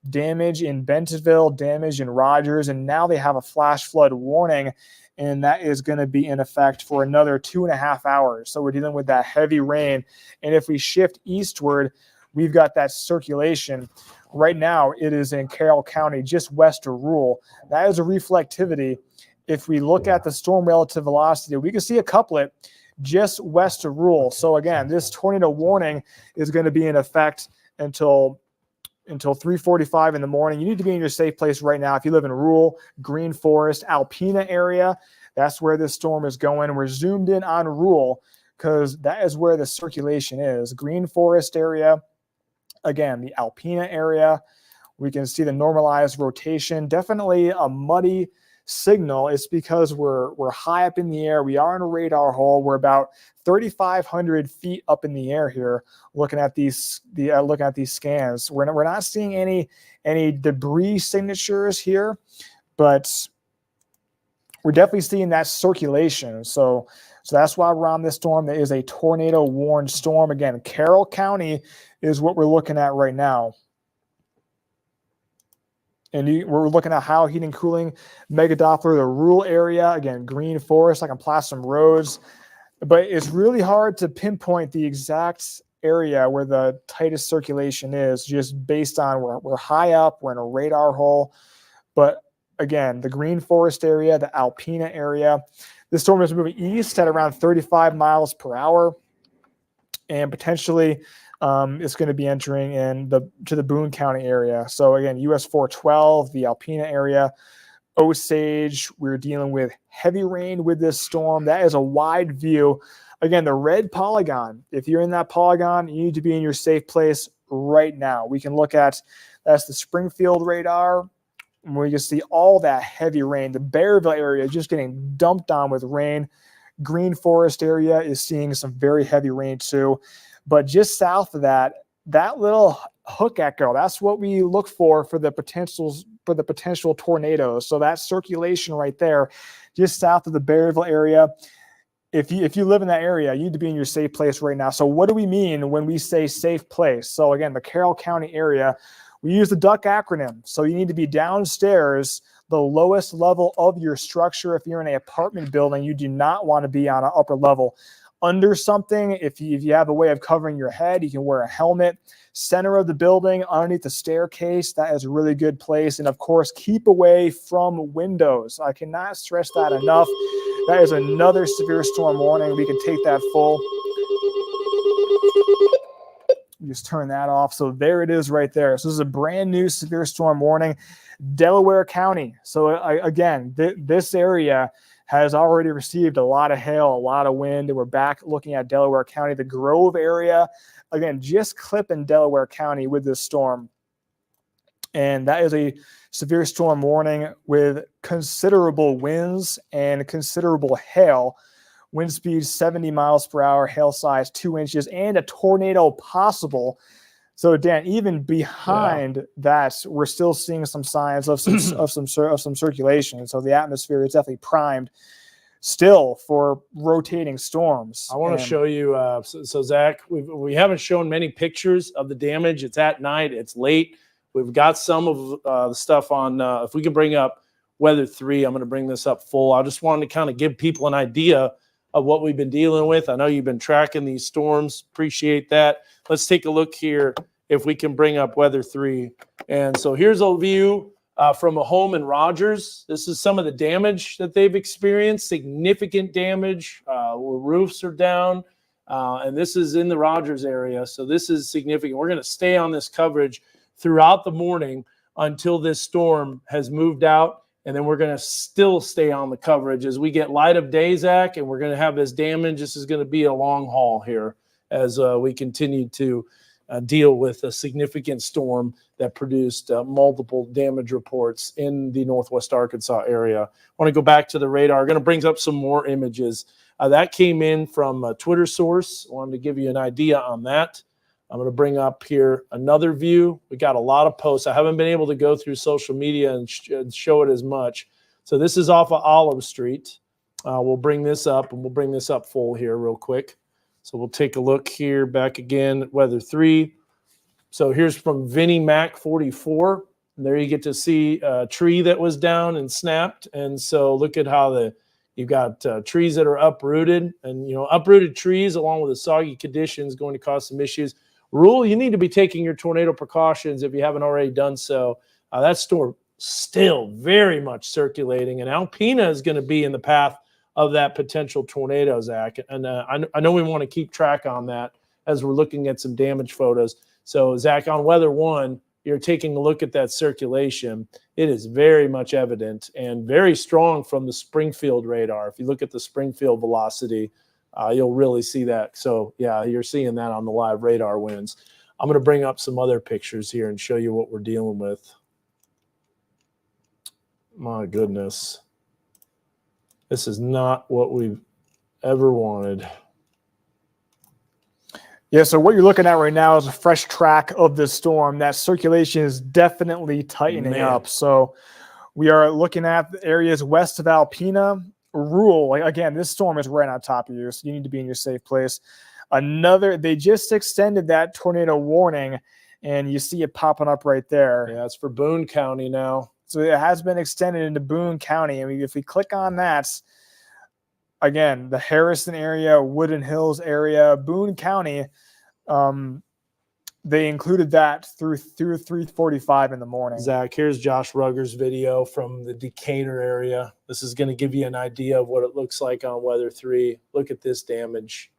S3: damage in Bentonville, damage in Rogers, and now they have a flash flood warning. And that is going to be in effect for another 2.5 hours. So we're dealing with that heavy rain. And if we shift eastward, we've got that circulation. Right now, it is in Carroll County, just west of Rural. That is a reflectivity. If we look at the storm relative velocity, we can see a couplet just west of Rural. So again, this tornado warning is going to be in effect until 3:45 in the morning. You need to be in your safe place right now. If you live in Rural, Green Forest, Alpena area, that's where this storm is going. We're zoomed in on Rural because that is where the circulation is. Green Forest area, again, the Alpena area. We can see the normalized rotation. Definitely a muddy signal. It's because we're high up in the air. We are in a radar hole. We're about 3,500 feet up in the air here, looking at these scans. We're not seeing any debris signatures here, but we're definitely seeing that circulation. So that's why we're on this storm. That is a tornado warned storm. Again, Carroll County is what we're looking at right now. And we're looking at how heating and cooling, mega Doppler, the rural area, again, Green Forest, I can plot some roads. But it's really hard to pinpoint the exact area where the tightest circulation is, just based on we're high up, we're in a radar hole. But again, the Green Forest area, the Alpena area, this storm is moving east at around 35 miles per hour. And potentially it's going to be entering to the Boone County area. So again, US 412, the Alpena area, Osage, we're dealing with heavy rain with this storm. That is a wide view. Again, the red polygon, if you're in that polygon, you need to be in your safe place right now. We can look at, that's the Springfield radar. We can see all that heavy rain. The Bearville area is just getting dumped on with rain. Green Forest area is seeing some very heavy rain too. But just south of that little hook echo, that's what we look for the potential tornadoes. So that circulation right there, just south of the Bearville area. If you live in that area, you need to be in your safe place right now. So what do we mean when we say safe place? So again, the Carroll County area, we use the DUCK acronym. So you need to be downstairs, the lowest level of your structure. If you're in an apartment building, you do not want to be on an upper level. Under something, if you have a way of covering your head, you can wear a helmet. Center of the building, underneath the staircase, that is a really good place. And of course, keep away from windows. I cannot stress that enough. That is another severe storm warning. We can take that full. Just turn that off. So there it is right there. So this is a brand new severe storm warning. Delaware County. So again, this area has already received a lot of hail, a lot of wind. And we're back looking at Delaware County, the Grove area. Again, just clipping Delaware County with this storm. And that is a severe storm warning with considerable winds and considerable hail. Wind speed 70 miles per hour, hail size 2 inches, and a tornado possible. So Dan, even behind that, we're still seeing some signs of some circulation. So the atmosphere is definitely primed still for rotating storms.
S4: I want to show you. So Zach, we haven't shown many pictures of the damage. It's at night. It's late. We've got some of the stuff on. If we can bring up Weather 3, I'm going to bring this up full. I just wanted to kind of give people an idea of what we've been dealing with. I know you've been tracking these storms. Appreciate that. Let's take a look here if we can bring up Weather 3. And so here's a view from a home in Rogers. This is some of the damage that they've experienced, significant damage. Roofs are down, and this is in the Rogers area. So this is significant. We're going to stay on this coverage throughout the morning until this storm has moved out. And then we're going to still stay on the coverage as we get light of day, Zach, and we're going to have this damage. This is going to be a long haul here as we continue to deal with a significant storm that produced multiple damage reports in the Northwest Arkansas area. I want to go back to the radar. I'm going to bring up some more images. That came in from a Twitter source. I wanted to give you an idea on that. I'm going to bring up here another view. We got a lot of posts. I haven't been able to go through social media and show it as much. So this is off of Olive Street. We'll bring this up, and we'll bring this up full here real quick. So we'll take a look here back again at Weather 3. So here's from Vinnie Mac 44. And there you get to see a tree that was down and snapped. And so look at how you've got trees that are uprooted. And, uprooted trees along with the soggy conditions going to cause some issues. Rule, you need to be taking your tornado precautions if you haven't already done so. That storm still very much circulating, and Alpena is going to be in the path of that potential tornado, Zach. And I know we want to keep track on that as we're looking at some damage photos. So, Zach, on Weather 1, you're taking a look at that circulation. It is very much evident and very strong from the Springfield radar. If you look at the Springfield velocity, you'll really see that. So, yeah, you're seeing that on the live radar winds. I'm going to bring up some other pictures here and show you what we're dealing with. My goodness. This is not what we've ever wanted.
S3: Yeah, so what you're looking at right now is a fresh track of the storm. That circulation is definitely tightening up. So we are looking at the areas west of Alpena. Rule, again, this storm is right on top of you, so you need to be in your safe place. They just extended that tornado warning, and you see it popping up right there.
S4: Yeah, it's for Boone County now.
S3: So it has been extended into Boone County. I mean, if we click on that, again, the Harrison area, Woodland Hills area, Boone County, they included that through 3:45 in the morning.
S4: Zach, here's Josh Rugger's video from the Decatur area. This is going to give you an idea of what it looks like on Weather 3. Look at this damage.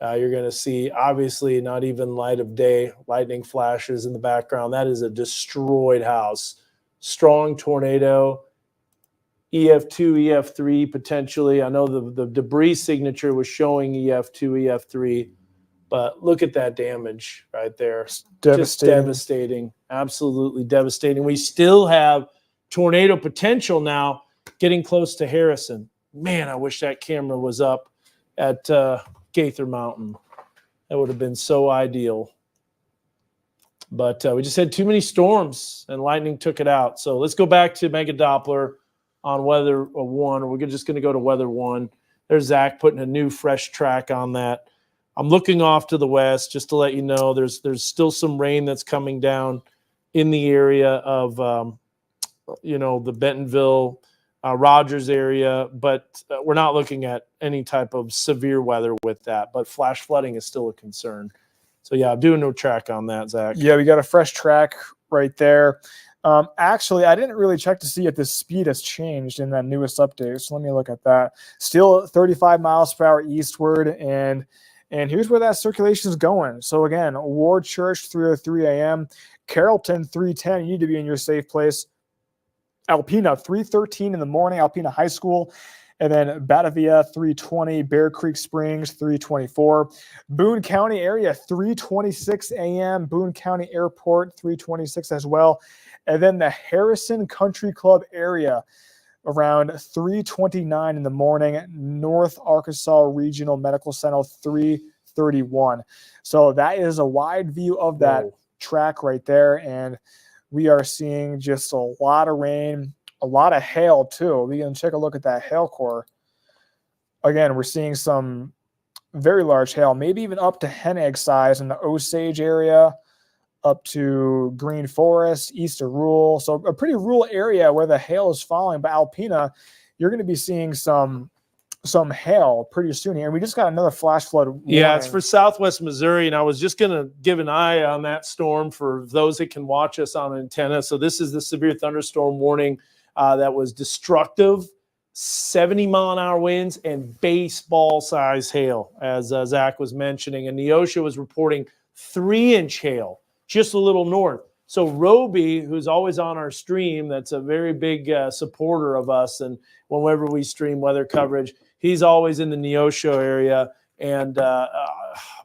S4: You're going to see, obviously, not even light of day, lightning flashes in the background. That is a destroyed house. Strong tornado, EF2, EF3 potentially. I know the debris signature was showing EF2, EF3. But look at that damage right there. Just devastating. Absolutely devastating. We still have tornado potential now getting close to Harrison. Man, I wish that camera was up at Gaither Mountain. That would have been so ideal. But we just had too many storms, and lightning took it out. So let's go back to Mega Doppler on Weather 1. We're just going to go to Weather 1. There's Zach putting a new fresh track on that. I'm looking off to the west just to let you know there's still some rain that's coming down in the area of, the Bentonville, Rogers area, but we're not looking at any type of severe weather with that. But flash flooding is still a concern. So, yeah, I'm doing no track on that, Zach.
S3: Yeah, we got a fresh track right there. Actually, I didn't really check to see if the speed has changed in that newest update. So let me look at that. Still 35 miles per hour eastward, and here's where that circulation is going. So again, Ward Church 3:03 a.m., Carrollton 3:10. You need to be in your safe place. Alpena 3:13 in the morning, Alpena High School. And then Batavia 3:20, Bear Creek Springs 3:24, Boone County area 3:26 a.m., Boone County Airport 3:26 as well. And then the Harrison Country Club area around 3:29 in the morning, North Arkansas Regional Medical Center 3:31. So that is a wide view of that track right there. And we are seeing just a lot of rain, a lot of hail too. We can take a look at that hail core. Again, we're seeing some very large hail, maybe even up to hen egg size in the Osage area, up to Green Forest, east of rural. So a pretty rural area where the hail is falling. But Alpena, you're going to be seeing some hail pretty soon here. And we just got another flash flood warning.
S4: Yeah, it's for southwest Missouri, and I was just going to give an eye on that storm for those that can watch us on antenna. So this is the severe thunderstorm warning that was destructive, 70-mile-an-hour winds and baseball-size hail, as Zach was mentioning. And Neosho was reporting 3-inch hail just a little north. So Roby, who's always on our stream, that's a very big supporter of us, and whenever we stream weather coverage, he's always in the Neosho area. And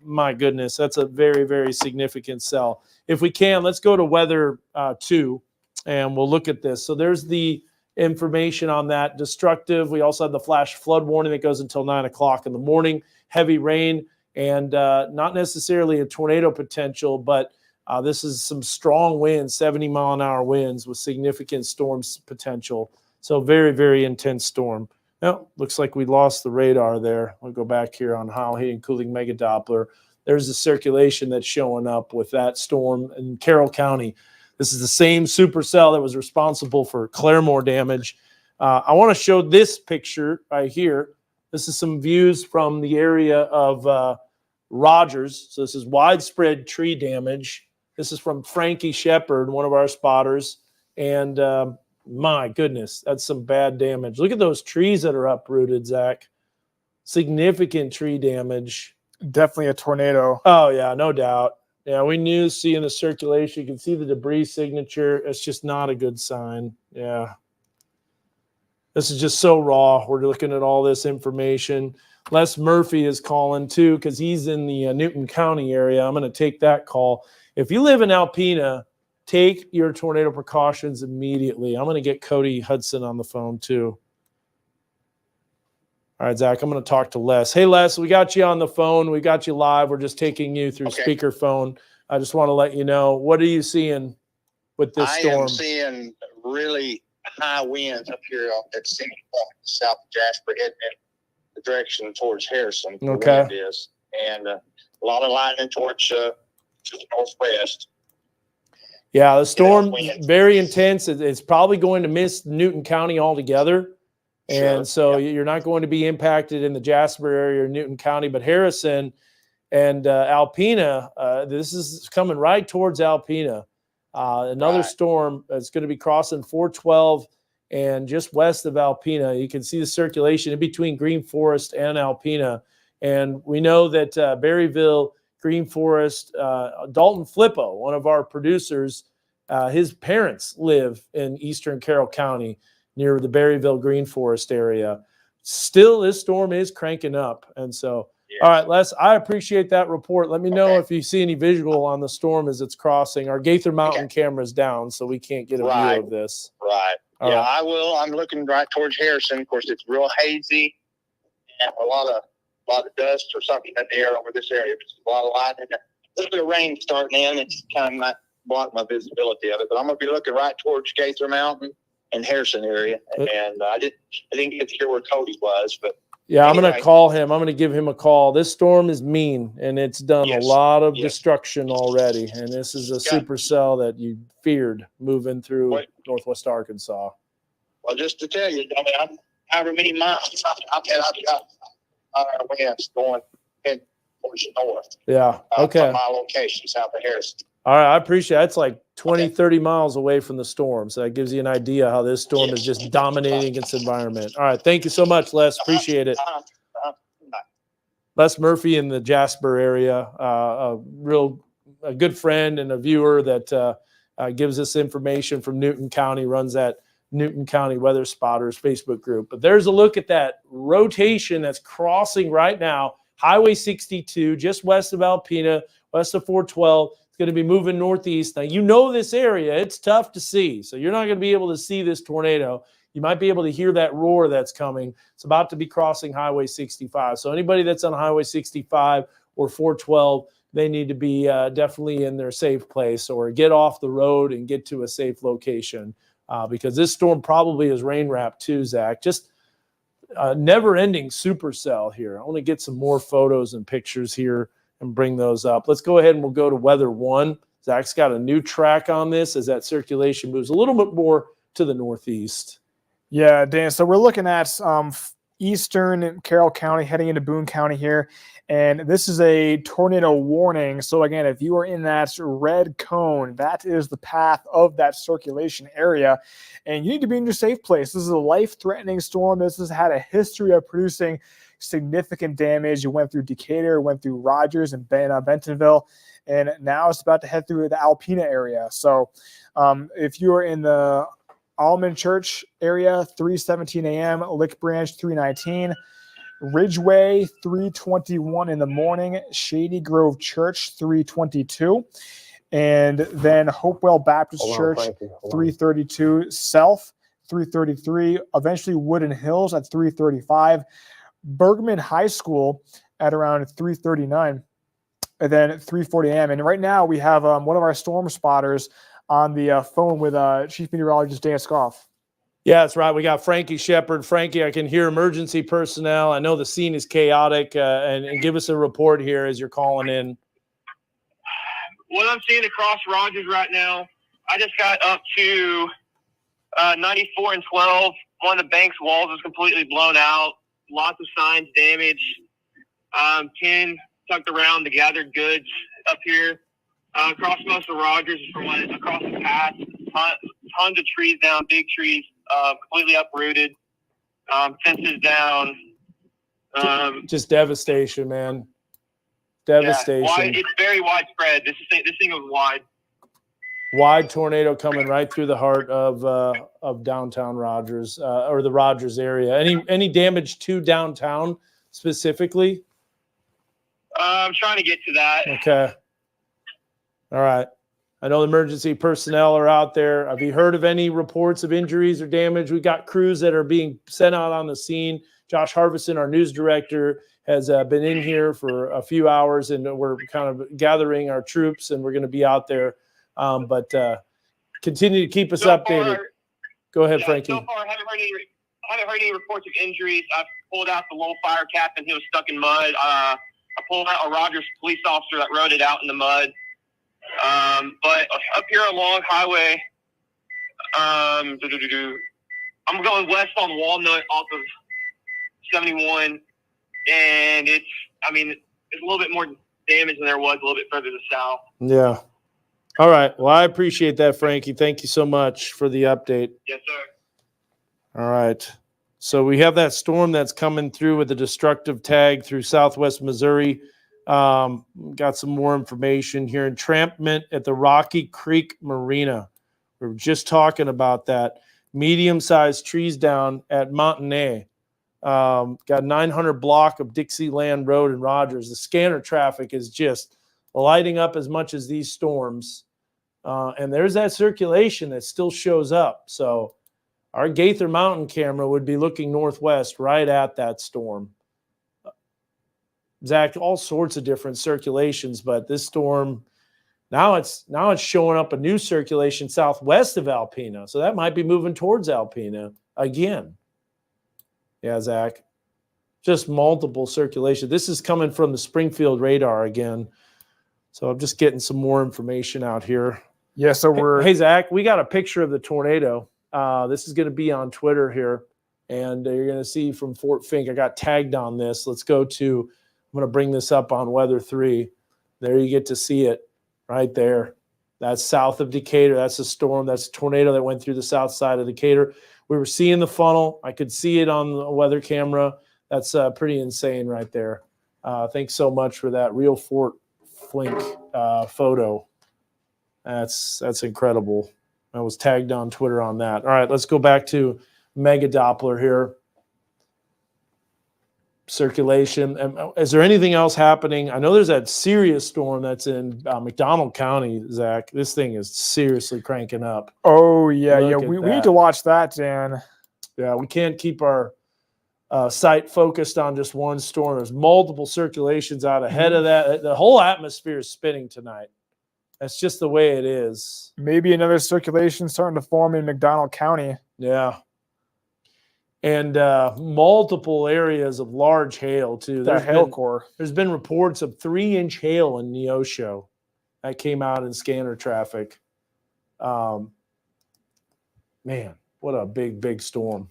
S4: my goodness, that's a very, very significant cell. If we can, let's go to weather 2, and we'll look at this. So there's the information on that. Destructive. We also have the flash flood warning that goes until 9 o'clock in the morning. Heavy rain, and not necessarily a tornado potential, but this is some strong winds, 70-mile-an-hour winds with significant storms potential. So very, very intense storm. Now, looks like we lost the radar there. We'll go back here on High Heat and Cooling Mega Doppler. There's the circulation that's showing up with that storm in Carroll County. This is the same supercell that was responsible for Claremore damage. I want to show this picture right here. This is some views from the area of Rogers. So this is widespread tree damage. This is from Frankie Shepard, one of our spotters. And my goodness, that's some bad damage. Look at those trees that are uprooted, Zach. Significant tree damage.
S3: Definitely a tornado.
S4: Oh, yeah, no doubt. Yeah, we knew seeing the circulation. You can see the debris signature. It's just not a good sign. Yeah. This is just so raw. We're looking at all this information. Les Murphy is calling too because he's in the Newton County area. I'm going to take that call. If you live in Alpena, take your tornado precautions immediately. I'm going to get Cody Hudson on the phone too. All right, Zach, I'm going to talk to Les. Hey, Les, we got you on the phone. We got you live. We're just taking you through speakerphone. I just want to let you know, what are you seeing with this storm?
S7: I am seeing really high winds up here at City Point, south of Jasper, heading in the direction towards Harrison.
S4: Okay.
S7: The wind is. And a lot of lightning towards to the northwest.
S4: Yeah, the storm, very intense. It's probably going to miss Newton County altogether. And so you're not going to be impacted in the Jasper area or Newton County, but Harrison and Alpena, this is coming right towards Alpena. Another storm that's going to be crossing 412 and just west of Alpena. You can see the circulation in between Green Forest and Alpena. And we know that Berryville, Green Forest, Dalton Flippo, one of our producers, his parents live in eastern Carroll County, near the Berryville Green Forest area. Still, this storm is cranking up. And so, all right, Les, I appreciate that report. Let me know if you see any visual on the storm as it's crossing. Our Gaither Mountain camera's down, so we can't get a view of this.
S7: Right.
S4: All
S7: right.
S4: right.
S7: I will. I'm looking right towards Harrison. Of course, it's real hazy and a lot of dust or something in the air over this area. It's a lot of lightning. A little bit of rain starting in. It's kind of might block my visibility of it, but I'm going to be looking right towards Gaither Mountain and Harrison area, and I didn't get to hear where Cody was, but
S4: yeah, anyway. I'm going to call him. I'm going to give him a call. This storm is mean, and it's done a lot of destruction already. And this is a supercell that you feared moving through northwest Arkansas.
S7: Well, just to tell you, I mean, I'm however many miles I've got winds going head towards the north.
S4: Yeah. Okay.
S7: From my location south of Harrison.
S4: All right, I appreciate it. It's like 20, 30 miles away from the storm. So that gives you an idea how this storm is just dominating its environment. All right. Thank you so much, Les. Appreciate it. Les Murphy in the Jasper area, a good friend and a viewer that gives us information from Newton County, runs that Newton County Weather Spotters Facebook group. But there's a look at that rotation that's crossing right now, Highway 62, just west of Alpena, west of 412. It's going to be moving northeast. Now, you know this area. It's tough to see, so you're not going to be able to see this tornado. You might be able to hear that roar that's coming. It's about to be crossing Highway 65. So anybody that's on Highway 65 or 412, they need to be definitely in their safe place or get off the road and get to a safe location because this storm probably is rain wrapped too, Zach. Just never-ending supercell here. I want to get some more photos and pictures here and bring those up. Let's go ahead and we'll go to weather 1. Zach's got a new track on this as that circulation moves a little bit more to the northeast.
S3: Yeah, Dan. So we're looking at eastern Carroll County heading into Boone County here. And this is a tornado warning. So again, if you are in that red cone, that is the path of that circulation area. And you need to be in your safe place. This is a life-threatening storm. This has had a history of producing significant damage. It went through Decatur, went through Rogers and Bentonville, and now it's about to head through the Alpena area. So if you are in the Almond Church area, 3:17 a.m., Lick Branch, 3:19, Ridgeway, 3:21 in the morning, Shady Grove Church, 3:22, and then Hopewell Baptist Church, 3:32, South, 3:33, eventually Woodland Hills at 3:35, Bergman High School at around 3:39, and then 3:40 a.m. And right now we have one of our storm spotters on the phone with Chief Meteorologist Dan Scoff.
S4: Yeah, that's right. We got Frankie Shepard. Frankie, I can hear emergency personnel. I know the scene is chaotic, and give us a report here as you're calling in.
S6: What I'm seeing across Rogers right now, I just got up to 94 and 12. One of the bank's walls is completely blown out. Lots of signs damaged. 10 tucked around the gathered goods up here. Across most of Rogers, from across the path, tons of trees down, big trees, completely uprooted, fences down.
S4: Just devastation, man. Devastation.
S6: Yeah, it's very widespread. This thing was wide.
S4: Wide tornado coming right through the heart of downtown Rogers or the Rogers area. Any damage to downtown specifically?
S6: I'm trying to get to that.
S4: Okay. All right. I know the emergency personnel are out there. Have you heard of any reports of injuries or damage? We got crews that are being sent out on the scene. Josh Harvison, our news director, has been in here for a few hours, and we're kind of gathering our troops, and we're going to be out there. But continue to keep us updated. Go ahead, Frankie.
S6: So far, I haven't heard any reports of injuries. I've pulled out the low fire captain who was stuck in mud. I pulled out a Rogers police officer that rode it out in the mud. But up here along highway, I'm going west on Walnut off of 71, and it's a little bit more damage than there was a little bit further to south.
S4: Yeah. All right. Well, I appreciate that, Frankie. Thank you so much for the update.
S6: Yes, sir.
S4: All right. So we have that storm that's coming through with a destructive tag through southwest Missouri. Got some more information here. Entrampment at the Rocky Creek Marina. We were just talking about that. Medium-sized trees down at Montanay. Got 900 block of Dixieland Road in Rogers. The scanner traffic is just lighting up as much as these storms. And there's that circulation that still shows up. So our Gaither Mountain camera would be looking northwest right at that storm. Zach, all sorts of different circulations, but this storm, now it's showing up a new circulation southwest of Alpena. So that might be moving towards Alpena again. Yeah, Zach. Just multiple circulation. This is coming from the Springfield radar again. So I'm just getting some more information out here.
S3: Yeah, so
S4: Hey, Zach, we got a picture of the tornado. This is going to be on Twitter here, and you're going to see from Fort Fink. I got tagged on this. Let's go to, I'm going to bring this up on Weather 3. There you get to see it right there. That's south of Decatur. That's a storm. That's a tornado that went through the south side of Decatur. We were seeing the funnel. I could see it on the weather camera. That's pretty insane right there. Thanks so much for that real Fort Flink photo. That's incredible. I was tagged on Twitter on that. All right, let's go back to Mega Doppler here. Circulation. Is there anything else happening? I know there's that serious storm that's in McDonald County, Zach. This thing is seriously cranking up.
S3: Oh, yeah.
S4: Look at
S3: We
S4: that.
S3: need to watch that, Dan.
S4: Yeah, we can't keep our sight focused on just one storm. There's multiple circulations out ahead of that. The whole atmosphere is spinning tonight. That's just the way it is.
S3: Maybe another circulation starting to form in McDonald County.
S4: Yeah. And multiple areas of large hail, too.
S3: That hail core.
S4: There's been reports of 3-inch hail in Neosho that came out in scanner traffic. Man, what a big storm.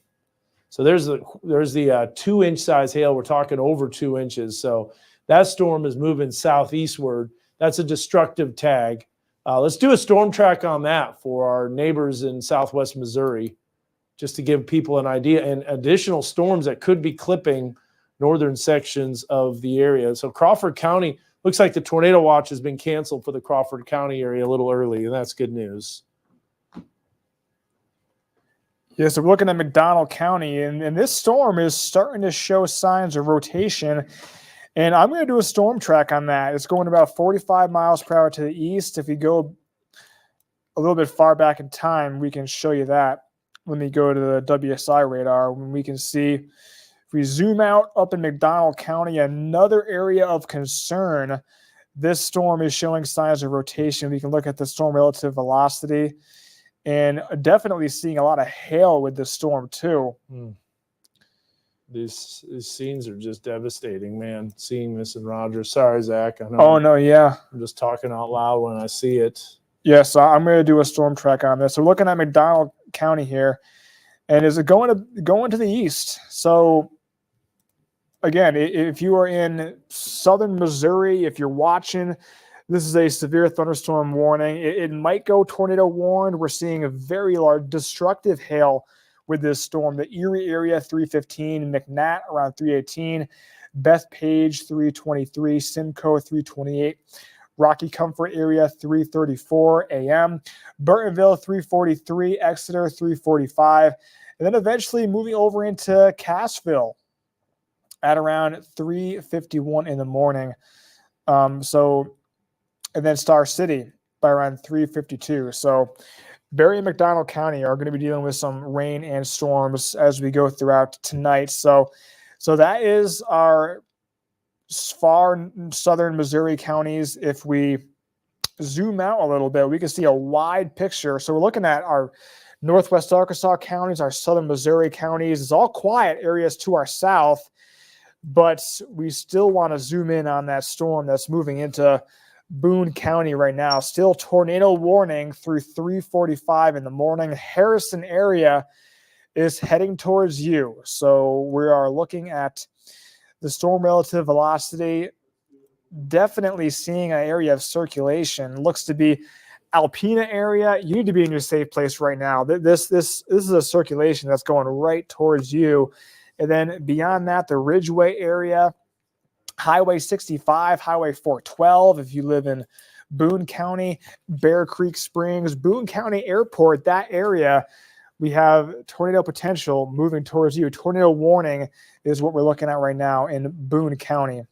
S4: So there's the 2-inch size hail. We're talking over 2 inches. So that storm is moving southeastward. That's a destructive tag. Let's do a storm track on that for our neighbors in southwest Missouri, just to give people an idea, and additional storms that could be clipping northern sections of the area. So Crawford County, looks like the tornado watch has been canceled for the Crawford County area a little early, and that's good news.
S3: Yeah, so we're looking at McDonald County, and this storm is starting to show signs of rotation. And I'm going to do a storm track on that. It's going about 45 miles per hour to the east. If you go a little bit far back in time, we can show you that. When we go to the WSI radar, when we can see, if we zoom out up in McDonald County, another area of concern, this storm is showing signs of rotation. We can look at the storm relative velocity, and definitely seeing a lot of hail with this storm too.
S4: These scenes are just devastating, man. Seeing this in Rogers. Sorry, Zach. I know
S3: Oh, no, yeah.
S4: I'm just talking out loud when I see it.
S3: Yes, I'm going to do a storm track on this. So we're looking at McDonald County here, and is it going to the east? So again, if you are in southern Missouri, if you're watching, this is a severe thunderstorm warning. It might go tornado warned. We're seeing a very large destructive hail with this storm. The Erie area 315, McNatt around 318, Bethpage 323, Simcoe 328. Rocky Comfort area 334 a.m., Burtonville 343, Exeter 345, and then eventually moving over into Cassville at around 3:51 in the morning. And then Star City by around 3:52. So Barry and McDonald County are going to be dealing with some rain and storms as we go throughout tonight. So that is our far southern Missouri counties. If we zoom out a little bit, we can see a wide picture. So we're looking at our northwest Arkansas counties, our southern Missouri counties. It's all quiet areas to our south, but we still want to zoom in on that storm that's moving into Boone County right now. Still tornado warning through 3:45 in the morning. Harrison area is heading towards you. So we are looking at the storm relative velocity, definitely seeing an area of circulation. Looks to be Alpena area. You need to be in your safe place right now. This is a circulation that's going right towards you. And then beyond that, the Ridgeway area, Highway 65, Highway 412, if you live in Boone County, Bear Creek Springs, Boone County Airport, that area, we have tornado potential moving towards you. Tornado warning is what we're looking at right now in Boone County.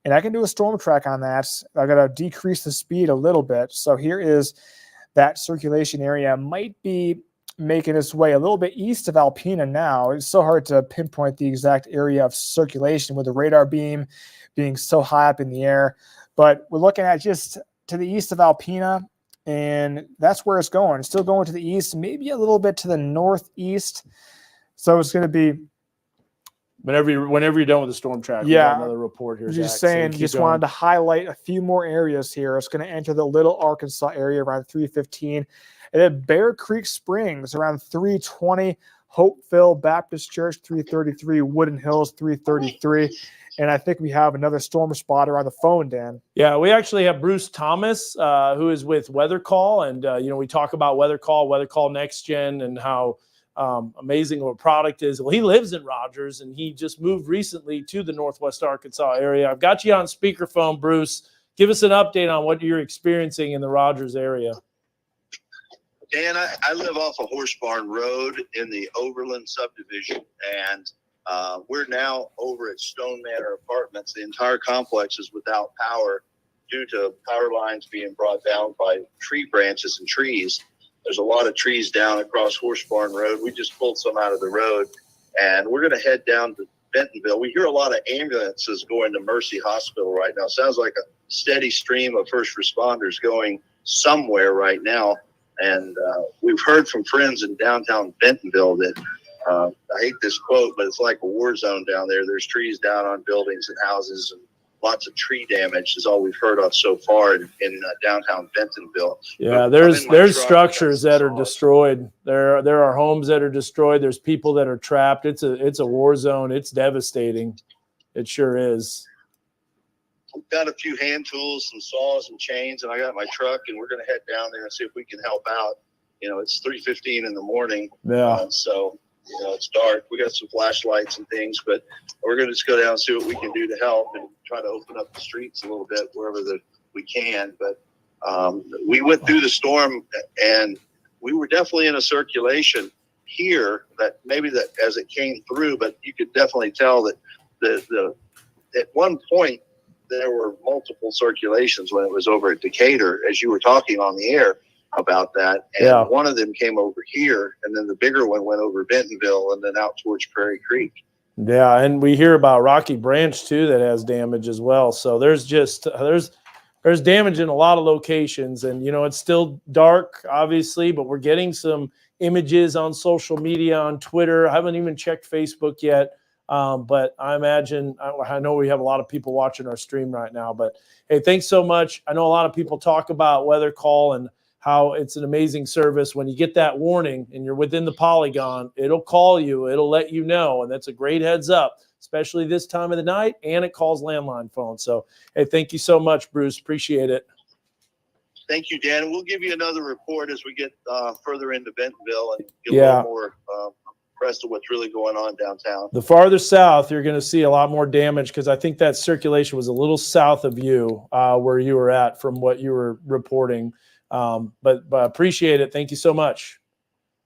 S3: And I can do a storm track on that. I got to decrease the speed a little bit. So here is that circulation area. Might be making its way a little bit east of Alpena now. It's so hard to pinpoint the exact area of circulation with the radar beam being so high up in the air. But we're looking at just to the east of Alpena, and that's where it's going. It's still going to the east, maybe a little bit to the northeast. So it's going to be.
S4: Whenever you're done with the storm track, we got another report here.
S3: Just
S4: Zach,
S3: saying, just wanted to highlight a few more areas here. It's going to enter the Little Arkansas area around 3:15, and then Bear Creek Springs around 3:20, Hopeville Baptist Church 3:33, Woodland Hills 3:33, And I think we have another storm spotter on the phone, Dan.
S4: Yeah, we actually have Bruce Thomas, who is with Weather Call. And, we talk about Weather Call Next Gen, and how amazing of a product is. Well, he lives in Rogers, and he just moved recently to the Northwest Arkansas area. I've got you on speakerphone, Bruce. Give us an update on what you're experiencing in the Rogers area.
S8: Dan, I live off of Horse Barn Road in the Overland subdivision, and we're now over at Stone Manor Apartments. The entire complex is without power due to power lines being brought down by tree branches and trees. There's a lot of trees down across Horse Barn Road. We just pulled some out of the road, and we're going to head down to Bentonville. We hear a lot of ambulances going to Mercy Hospital right now. Sounds like a steady stream of first responders going somewhere right now. And we've heard from friends in downtown Bentonville that, I hate this quote, but it's like a war zone down there. There's trees down on buildings and houses, and lots of tree damage is all we've heard of so far in downtown Bentonville.
S4: Yeah, there's structures that are destroyed. There are homes that are destroyed. There's people that are trapped. It's a war zone. It's devastating. It sure is.
S8: We've got a few hand tools, some saws and chains, and I got my truck, and we're going to head down there and see if we can help out. It's 3:15 in the morning.
S4: Yeah.
S8: So, it's dark. We got some flashlights and things, but we're going to just go down and see what we can do to help and try to open up the streets a little bit wherever we can. But we went through the storm, and we were definitely in a circulation here that as it came through, but you could definitely tell that at one point, there were multiple circulations when it was over at Decatur, as you were talking on the air about that. And one of them came over here, and then the bigger one went over Bentonville and then out towards Prairie Creek.
S4: Yeah, and we hear about Rocky Branch too that has damage as well. So there's damage in a lot of locations, and it's still dark, obviously, but we're getting some images on social media, on Twitter. I haven't even checked Facebook yet. But I imagine, I know we have a lot of people watching our stream right now, but hey, thanks so much. I know a lot of people talk about Weather Call and how it's an amazing service. When you get that warning and you're within the polygon, it'll call you, it'll let you know. And that's a great heads up, especially this time of the night, and it calls landline phone. So, hey, thank you so much, Bruce. Appreciate it.
S8: Thank you, Dan. We'll give you another report as we get further into Bentonville and get a little more rest of what's really going on downtown.
S4: The farther south, you're going to see a lot more damage, because I think that circulation was a little south of you, where you were at from what you were reporting. But appreciate it. Thank you so much.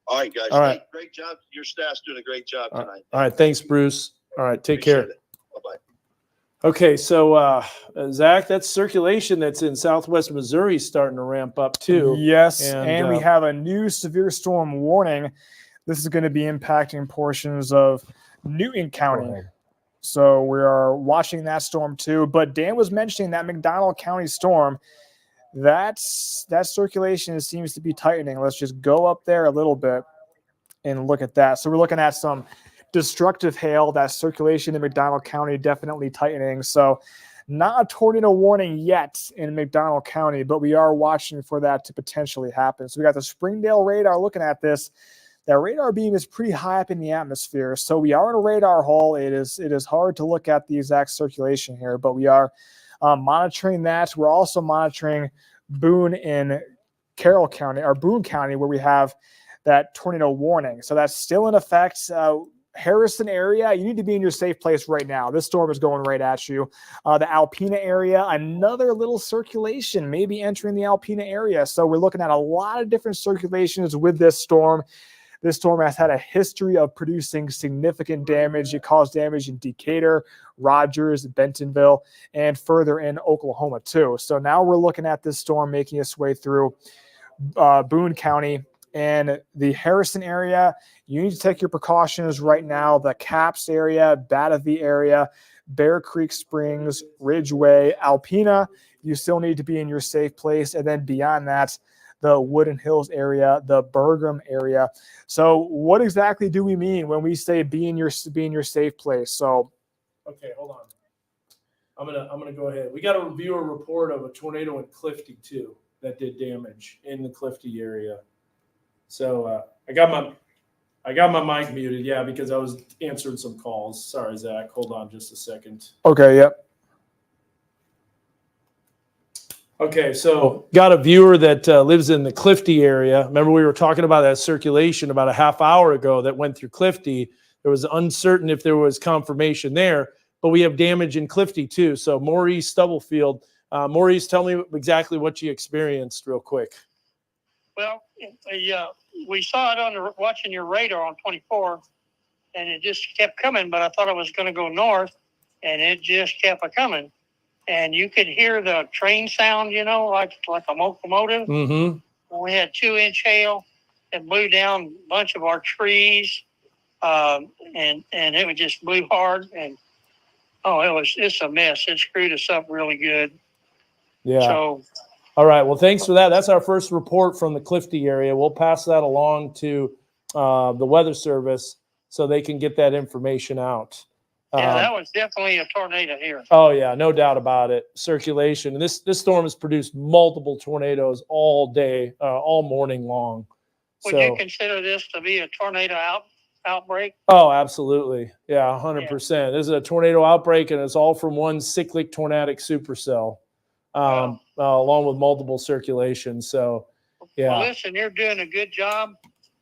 S8: All right, guys.
S4: All right.
S8: Great job. Your staff's doing a great job tonight.
S4: All right. Thanks, Bruce. All right. Take care.
S8: Bye-bye.
S4: Okay. So, Zach, that circulation that's in Southwest Missouri is starting to ramp up too.
S3: Yes. And we have a new severe storm warning. This is going to be impacting portions of Newton County. So we are watching that storm too. But Dan was mentioning that McDonald County storm. That circulation seems to be tightening. Let's just go up there a little bit and look at that. So we're looking at some destructive hail. That circulation in McDonald County definitely tightening. So not a tornado warning yet in McDonald County, but we are watching for that to potentially happen. So we got the Springdale radar looking at this. That radar beam is pretty high up in the atmosphere, so we are in a radar hole. It is hard to look at the exact circulation here, but we are monitoring that. We're also monitoring Boone in Carroll County, or Boone County, where we have that tornado warning. So that's still in effect. Harrison area, you need to be in your safe place right now. This storm is going right at you. The Alpena area, another little circulation maybe entering the Alpena area. So we're looking at a lot of different circulations with this storm. This storm has had a history of producing significant damage. It caused damage in Decatur, Rogers, Bentonville, and further in Oklahoma too. So now we're looking at this storm making its way through Boone County and the Harrison area. You need to take your precautions right now. The Caps area, Batavia area, Bear Creek Springs, Ridgeway, Alpena, you still need to be in your safe place. And then beyond that, the Woodland Hills area, the Bergam area. So what exactly do we mean when we say be in your safe place? So,
S4: okay, hold on. I'm gonna go ahead. We got a viewer report of a tornado in Clifty too that did damage in the Clifty area. So I got I got my mic muted, yeah, because I was answering some calls. Sorry, Zach. Hold on just a second.
S3: Okay, yep.
S4: Okay, so got a viewer that lives in the Clifty area. Remember we were talking about that circulation about a half hour ago that went through Clifty. There was uncertain if there was confirmation there, but we have damage in Clifty too. So Maurice Stubblefield. Maurice, tell me exactly what you experienced real quick.
S9: Well, we saw it on watching your radar on 24, and it just kept coming, but I thought it was going to go north, and it just kept coming. And you could hear the train sound, like a locomotive.
S4: Mm-hmm.
S9: We had 2-inch hail that blew down a bunch of our trees, and it just blew hard. And it's a mess. It screwed us up really good.
S4: Yeah.
S9: So,
S4: all right. Well, thanks for that. That's our first report from the Clifty area. We'll pass that along to the Weather Service so they can get that information out.
S9: yeah, that was definitely a tornado here.
S4: Oh, yeah, no doubt about it. Circulation. And this storm has produced multiple tornadoes all day, all morning long.
S9: Would you consider this to be a tornado outbreak?
S4: Oh, absolutely. Yeah, 100%. This is a tornado outbreak, and it's all from one cyclic tornadic supercell, along with multiple circulations. So, yeah.
S9: Well, listen, you're doing a good job,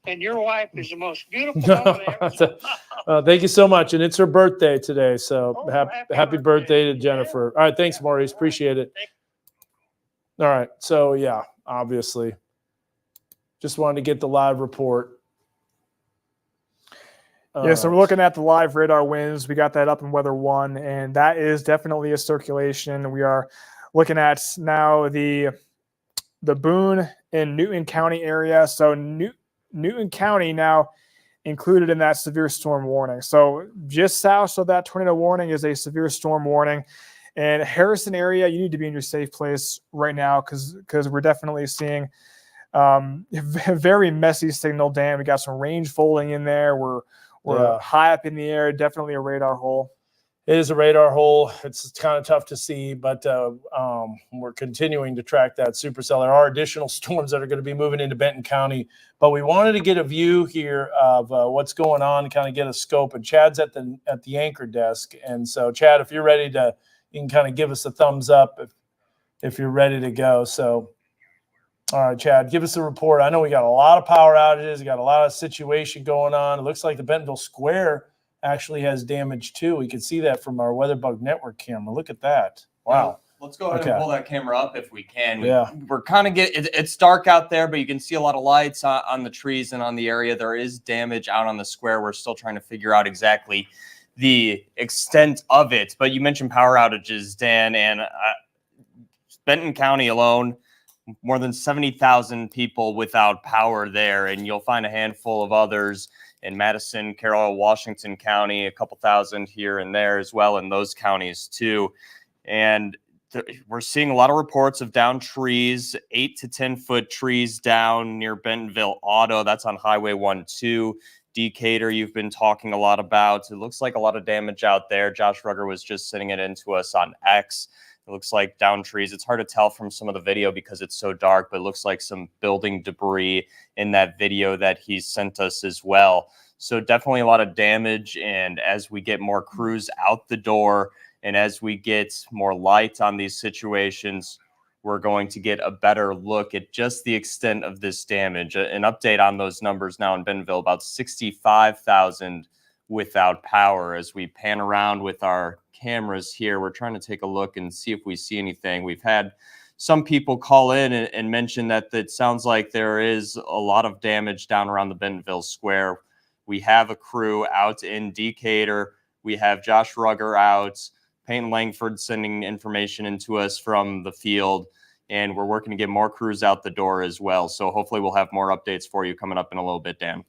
S9: and your wife is the most beautiful woman I ever saw.
S4: Thank you so much. And it's her birthday today. So happy birthday to Jennifer.
S9: Yeah.
S4: All right. Thanks, Maurice. Appreciate it. All right. So, yeah, obviously. Just wanted to get the live report.
S3: Yeah, so we're looking at the live radar winds. We got that up in Weather 1, and that is definitely a circulation. We are looking at now the Boone and Newton County area. So Newton County now included in that severe storm warning. So just south of that tornado warning is a severe storm warning. And Harrison area, you need to be in your safe place right now because we're definitely seeing a very messy signal, Dan. We got some range folding in there. We're high up in the air, definitely a radar hole.
S4: It is a radar hole. It's kind of tough to see, but we're continuing to track that supercell. There are additional storms that are going to be moving into Benton County, but we wanted to get a view here of what's going on, kind of get a scope. And Chad's at the anchor desk, and so Chad, if you're ready to, you can kind of give us a thumbs up if you're ready to go. So, all right, Chad, give us a report. I know we got a lot of power outages. We got a lot of situation going on. It looks like the Bentonville Square actually has damage too. We can see that from our WeatherBug Network camera. Look at that. Wow.
S10: Let's go ahead and pull that camera up if we can.
S4: We're
S10: kind of it's dark out there, but you can see a lot of lights on the trees and on the area. There is damage out on the square. We're still trying to figure out exactly the extent of it. But you mentioned power outages, Dan, and Benton County alone, more than 70,000 people without power there, and you'll find a handful of others in Madison, Carroll, Washington County, a couple thousand here and there as well in those counties too. And we're seeing a lot of reports of down trees, 8 to 10 foot trees down near Bentonville Auto. That's on Highway 12. Decatur, you've been talking a lot about. It looks like a lot of damage out there. Josh Rugger was just sending it into us on X. It looks like down trees. It's hard to tell from some of the video because it's so dark, but it looks like some building debris in that video that he sent us as well. So definitely a lot of damage. And as we get more crews out the door and as we get more light on these situations, we're going to get a better look at just the extent of this damage. An update on those numbers now in Bentonville, about 65,000 without power. As we pan around with our cameras here, we're trying to take a look and see if we see anything. We've had some people call in and mention that it sounds like there is a lot of damage down around the Bentonville Square. We have a crew out in Decatur. We have Josh Rugger out, Peyton Langford sending information into us from the field, and we're working to get more crews out the door as well. So hopefully we'll have more updates for you coming up in a little bit, Dan.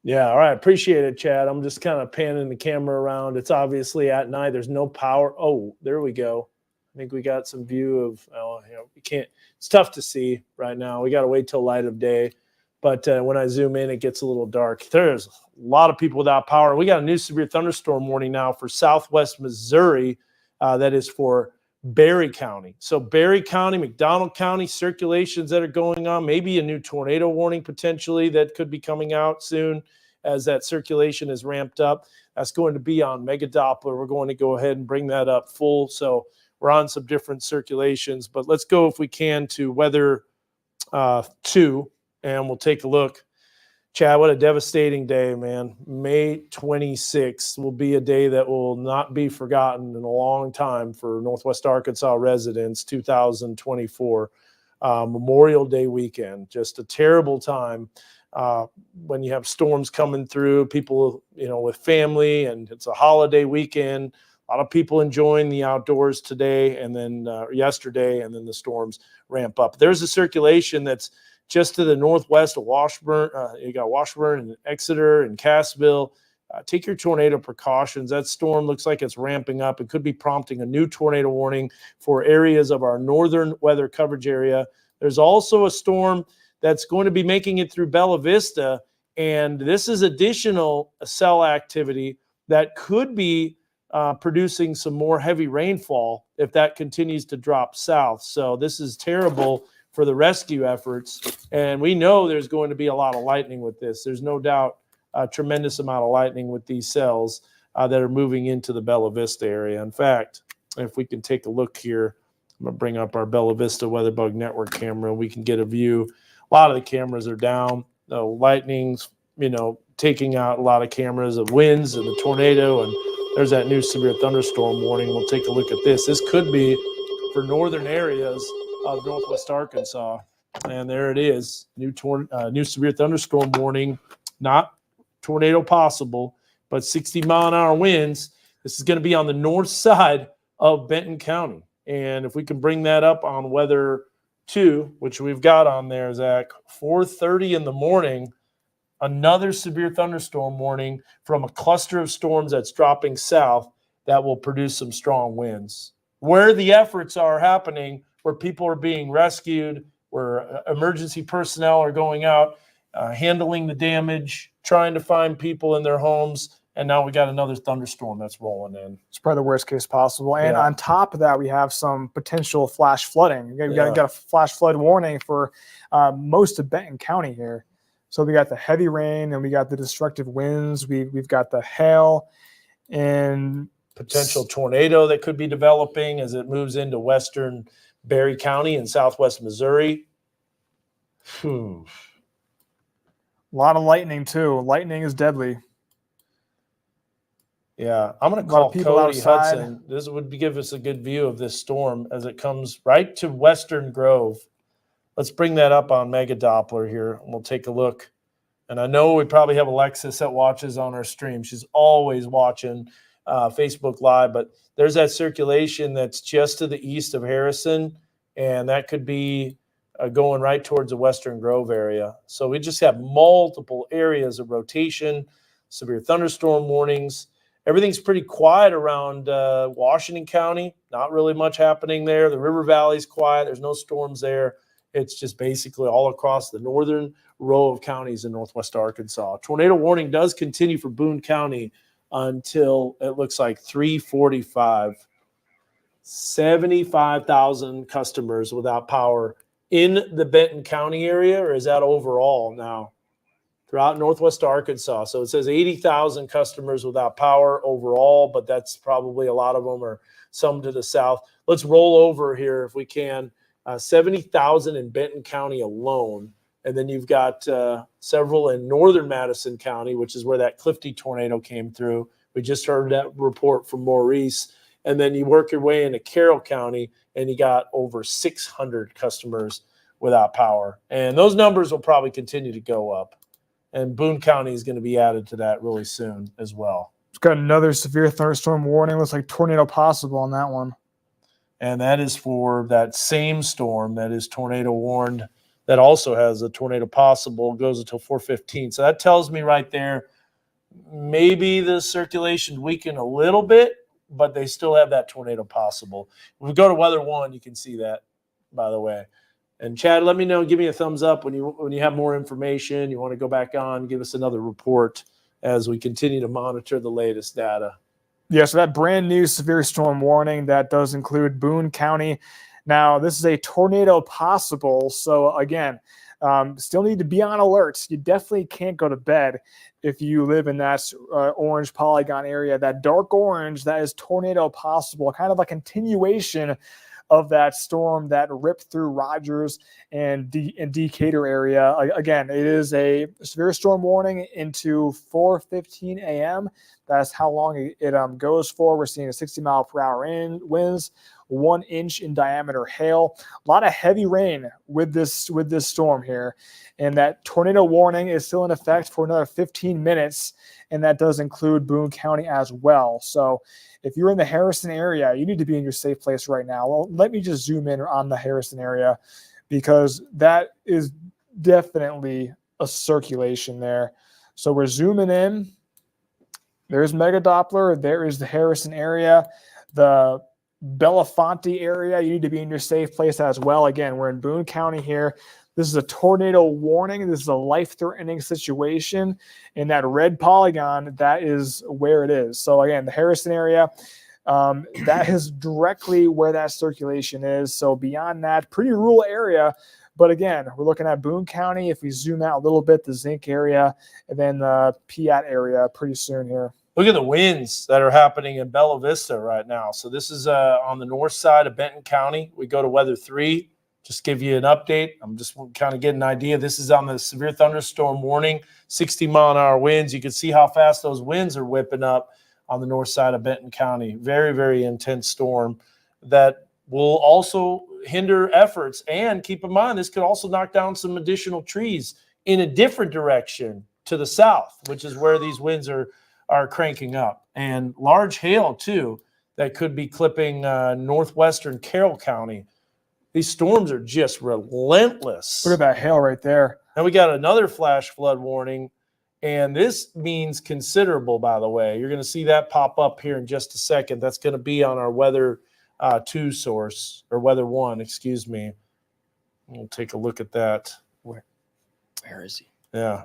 S4: Yeah, all right. Appreciate it, Chad. I'm just kind of panning the camera around. It's obviously at night. There's no power. Oh, there we go. I think we got some view of, we can't, it's tough to see right now. We got to wait till light of day. But when I zoom in, it gets a little dark. There's a lot of people without power. We got a new severe thunderstorm warning now for southwest Missouri. That is for Berry County. So Berry County, McDonald County, circulations that are going on, maybe a new tornado warning potentially that could be coming out soon. as that circulation is ramped up. That's going to be on Mega Doppler. We're going to go ahead and bring that up full. So we're on some different circulations, but let's go, if we can, to weather 2, and we'll take a look. Chad, what a devastating day, man. May 26th will be a day that will not be forgotten in a long time for Northwest Arkansas residents, 2024. Memorial Day weekend, just a terrible time when you have storms coming through, people, with family, and it's a holiday weekend. A lot of people enjoying the outdoors today and then yesterday, and then the storms ramp up. There's a circulation that's just to the northwest of Washburn. You got Washburn and Exeter and Cassville. Take your tornado precautions. That storm looks like it's ramping up. It could be prompting a new tornado warning for areas of our northern weather coverage area. There's also a storm that's going to be making it through Bella Vista, and this is additional cell activity that could be producing some more heavy rainfall if that continues to drop south. So this is terrible for the rescue efforts, and we know there's going to be a lot of lightning with this. There's no doubt a tremendous amount of lightning with these cells that are moving into the Bella Vista area. In fact, if we can take a look here, I'm going to bring up our Bella Vista WeatherBug Network camera. We can get a view. A lot of the cameras are down. The lightning's, taking out a lot of cameras of winds and the tornado, and there's that new severe thunderstorm warning. We'll take a look at this. This could be for northern areas of Northwest Arkansas. And there it is. New severe thunderstorm warning. Not tornado possible, but 60-mile-an-hour winds. This is going to be on the north side of Benton County. And if we can bring that up on weather 2, which we've got on there, Zach, 4:30 in the morning, another severe thunderstorm warning from a cluster of storms that's dropping south that will produce some strong winds. Where the efforts are happening, where people are being rescued, where emergency personnel are going out, handling the damage, trying to find people in their homes, and now we got another thunderstorm that's rolling in.
S3: It's probably the worst case possible. And on top of that, we have some potential flash flooding. We got a flash flood warning for most of Benton County here. So we got the heavy rain, and we got the destructive winds. We've got the hail and
S4: potential tornado that could be developing as it moves into western Berry County and southwest Missouri.
S3: A lot of lightning too. Lightning is deadly.
S4: Yeah, I'm going to call Cody Hudson. This would give us a good view of this storm as it comes right to Western Grove. Let's bring that up on Mega Doppler here, and we'll take a look. And I know we probably have Alexis that watches on our stream. She's always watching Facebook Live, but there's that circulation that's just to the east of Harrison, and that could be going right towards the Western Grove area. So we just have multiple areas of rotation, severe thunderstorm warnings. Everything's pretty quiet around Washington County. Not really much happening there. The River Valley's quiet. There's no storms there. It's just basically all across the northern row of counties in Northwest Arkansas. Tornado warning does continue for Boone County until it looks like 3:45. 75,000 customers without power in the Benton County area, or is that overall now? Throughout Northwest Arkansas. So it says 80,000 customers without power overall, but that's probably a lot of them are some to the south. Let's roll over here if we can. 70,000 in Benton County alone. And then you've got several in northern Madison County, which is where that Clifty tornado came through. We just heard that report from Maurice. And then you work your way into Carroll County, and you got over 600 customers without power. And those numbers will probably continue to go up. And Boone County is going to be added to that really soon as well.
S3: It's got another severe thunderstorm warning. Looks like tornado possible on that one.
S4: And that is for that same storm that is tornado warned, that also has a tornado possible, goes until 4:15. So that tells me right there, maybe the circulation weakened a little bit, but they still have that tornado possible. When we go to weather 1, you can see that, by the way. And Chad, let me know, give me a thumbs up when you have more information. You want to go back on, give us another report as we continue to monitor the latest data.
S3: Yeah, so that brand new severe storm warning, that does include Boone County. Now, this is a tornado possible. So again, Still need to be on alert. You definitely can't go to bed if you live in that orange polygon area. That dark orange, that is tornado possible, kind of a continuation of that storm that ripped through Rogers and Decatur area. Again, it is a severe storm warning into 4:15 a.m. That's how long it goes for. We're seeing a 60-mile-per-hour winds, 1 inch in diameter hail. A lot of heavy rain with this storm here, and that tornado warning is still in effect for another 15 minutes, and that does include Boone County as well. So if you're in the Harrison area, you need to be in your safe place right now. Well, let me just zoom in on the Harrison area, because that is definitely a circulation there. So we're zooming in. There's Mega Doppler. There is the Harrison area. The Belafonte area, you need to be in your safe place as well. Again, we're in Boone County here. This is a tornado warning. This is a life-threatening situation. And that red polygon, that is where it is. So again, the Harrison area, that is directly where that circulation is. So beyond that, pretty rural area. But again, we're looking at Boone County. If we zoom out a little bit, the Zinc area, and then the Piat area pretty soon here.
S4: Look at the winds that are happening in Bella Vista right now. So this is on the north side of Benton County. We go to weather 3. Just give you an update. I'm just kind of getting an idea. This is on the severe thunderstorm warning, 60-mile-an-hour winds. You can see how fast those winds are whipping up on the north side of Benton County. Very, very intense storm that will also hinder efforts. And keep in mind, this could also knock down some additional trees in a different direction to the south, which is where these winds are cranking up. And large hail, too, that could be clipping northwestern Carroll County. These storms are just relentless.
S3: Look at that hail right there.
S4: And we got another flash flood warning, and this means considerable, by the way. You're going to see that pop up here in just a second. That's going to be on our weather 2 source, or weather 1, excuse me. We'll take a look at that.
S10: Where is he?
S4: Yeah.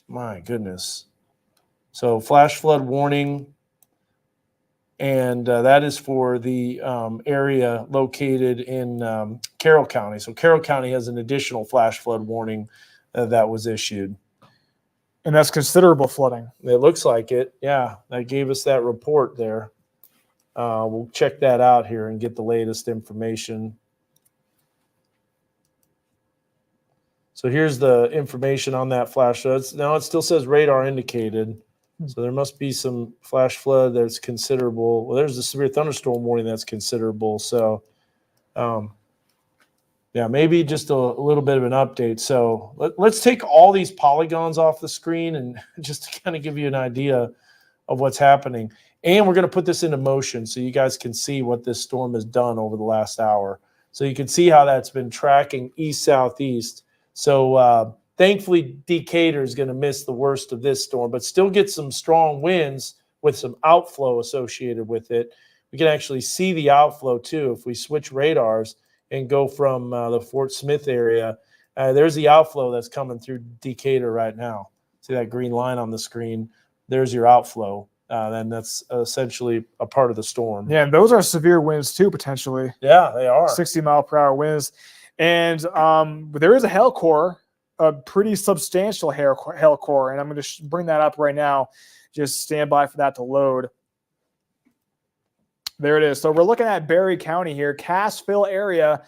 S4: My goodness. So flash flood warning, and that is for the area located in Carroll County. So Carroll County has an additional flash flood warning that was issued.
S3: And that's considerable flooding.
S4: It looks like it. Yeah, that gave us that report there. We'll check that out here and get the latest information. So here's the information on that flash flood. Now it still says radar indicated. So there must be some flash flood that's considerable. Well, there's the severe thunderstorm warning that's considerable. So, yeah, maybe just a little bit of an update. So let's take all these polygons off the screen and just to kind of give you an idea of what's happening. And we're going to put this into motion so you guys can see what this storm has done over the last hour. So you can see how that's been tracking east-southeast. So thankfully, Decatur is going to miss the worst of this storm, but still get some strong winds with some outflow associated with it. We can actually see the outflow, too, if we switch radars and go from the Fort Smith area. There's the outflow that's coming through Decatur right now. See that green line on the screen? There's your outflow. And that's essentially a part of the storm.
S3: Yeah, and those are severe winds, too, potentially.
S4: Yeah, they are.
S3: 60-mile-per-hour winds. And there is a hail core, a pretty substantial hail core, and I'm going to bring that up right now. Just stand by for that to load. There it is. So we're looking at Berry County here. Cassville area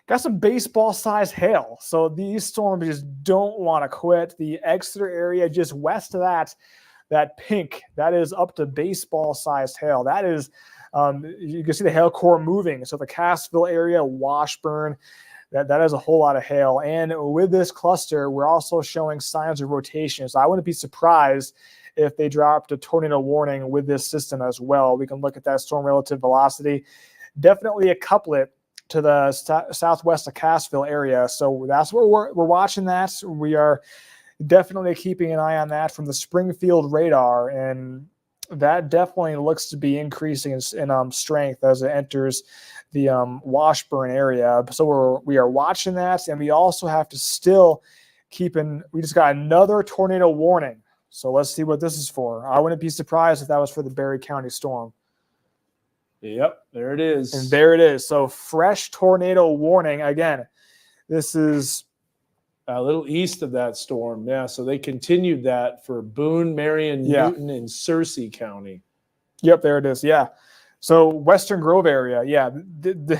S3: got some baseball-sized hail. So these storms just don't want to quit. The Exeter area just west of that pink, that is up to baseball-sized hail. That is, you can see the hail core moving. So the Cassville area, Washburn, that is a whole lot of hail. And with this cluster, we're also showing signs of rotation. So I wouldn't be surprised if they dropped a tornado warning with this system as well. We can look at that storm relative velocity. Definitely a couplet to the southwest of Cassville area. So that's where we're watching that. We are definitely keeping an eye on that from the Springfield radar. And that definitely looks to be increasing in strength as it enters the Washburn area. So we are watching that, and we also have to still we just got another tornado warning. So let's see what this is for. I wouldn't be surprised if that was for the Berry County storm.
S4: Yep, there it is.
S3: And there it is. So fresh tornado warning. Again, this is
S4: A little east of that storm. Yeah. So they continued that for Boone, Marion, Newton, and Searcy County.
S3: Yep, there it is. Yeah. So Western Grove area. Yeah.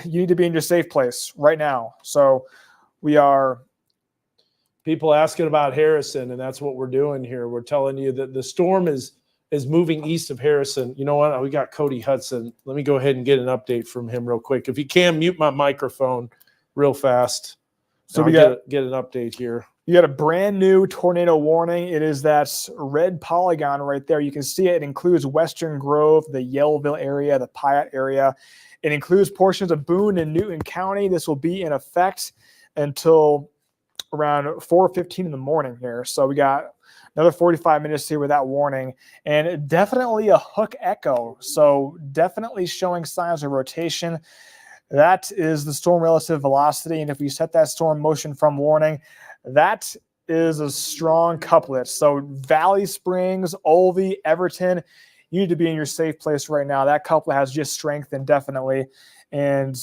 S3: You need to be in your safe place right now. So we are.
S4: People asking about Harrison, and that's what we're doing here. We're telling you that the storm is moving east of Harrison. You know what? We got Cody Hudson. Let me go ahead and get an update from him real quick. If you can, mute my microphone real fast. So we get an update here.
S3: You got a brand new tornado warning. It is that red polygon right there. You can see it. It includes Western Grove, the Yellville area, the Piatt area. It includes portions of Boone and Newton County. This will be in effect until around 4:15 in the morning here. So we got another 45 minutes here with that warning, and definitely a hook echo. So definitely showing signs of rotation. That is the storm relative velocity. And if we set that storm motion from warning, that is a strong couplet. So Valley Springs, Olvie, Everton, you need to be in your safe place right now. That couplet has just strengthened definitely. And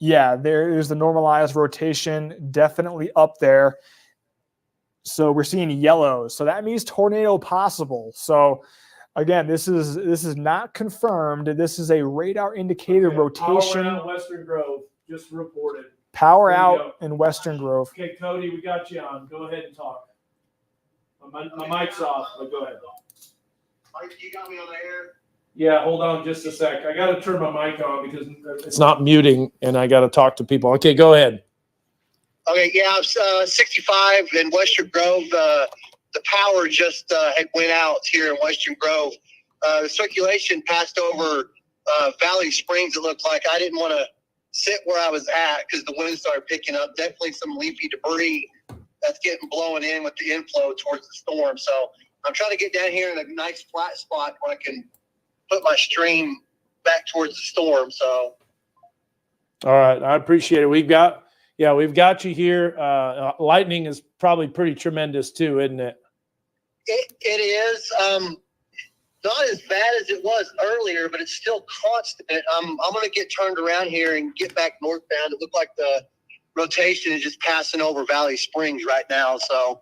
S3: yeah, there is the normalized rotation definitely up there. So we're seeing yellows. So that means tornado possible. So again, this is not confirmed. This is a radar indicated rotation.
S4: Power out Western Grove just reported.
S3: Power out in Western Grove.
S4: Okay, Cody, we got you on. Go ahead and talk. My mic's off, but go ahead.
S8: Mike, you got me on the air?
S4: Yeah, hold on just a sec. I got to turn my mic on because it's not muting, and I got to talk to people. Okay, go ahead.
S8: Okay, yeah, it's 65 in Western Grove. The power just had went out here in Western Grove. The circulation passed over Valley Springs, it looked like. I didn't want to sit where I was at because the wind started picking up. Definitely some leafy debris that's getting blown in with the inflow towards the storm. So I'm trying to get down here in a nice flat spot where I can put my stream back towards the storm. So,
S4: all right, I appreciate it. We've got you here. Lightning is probably pretty tremendous too, isn't it?
S8: It is not as bad as it was earlier, but it's still constant. I'm going to get turned around here and get back northbound. It looked like the rotation is just passing over Valley Springs right now. So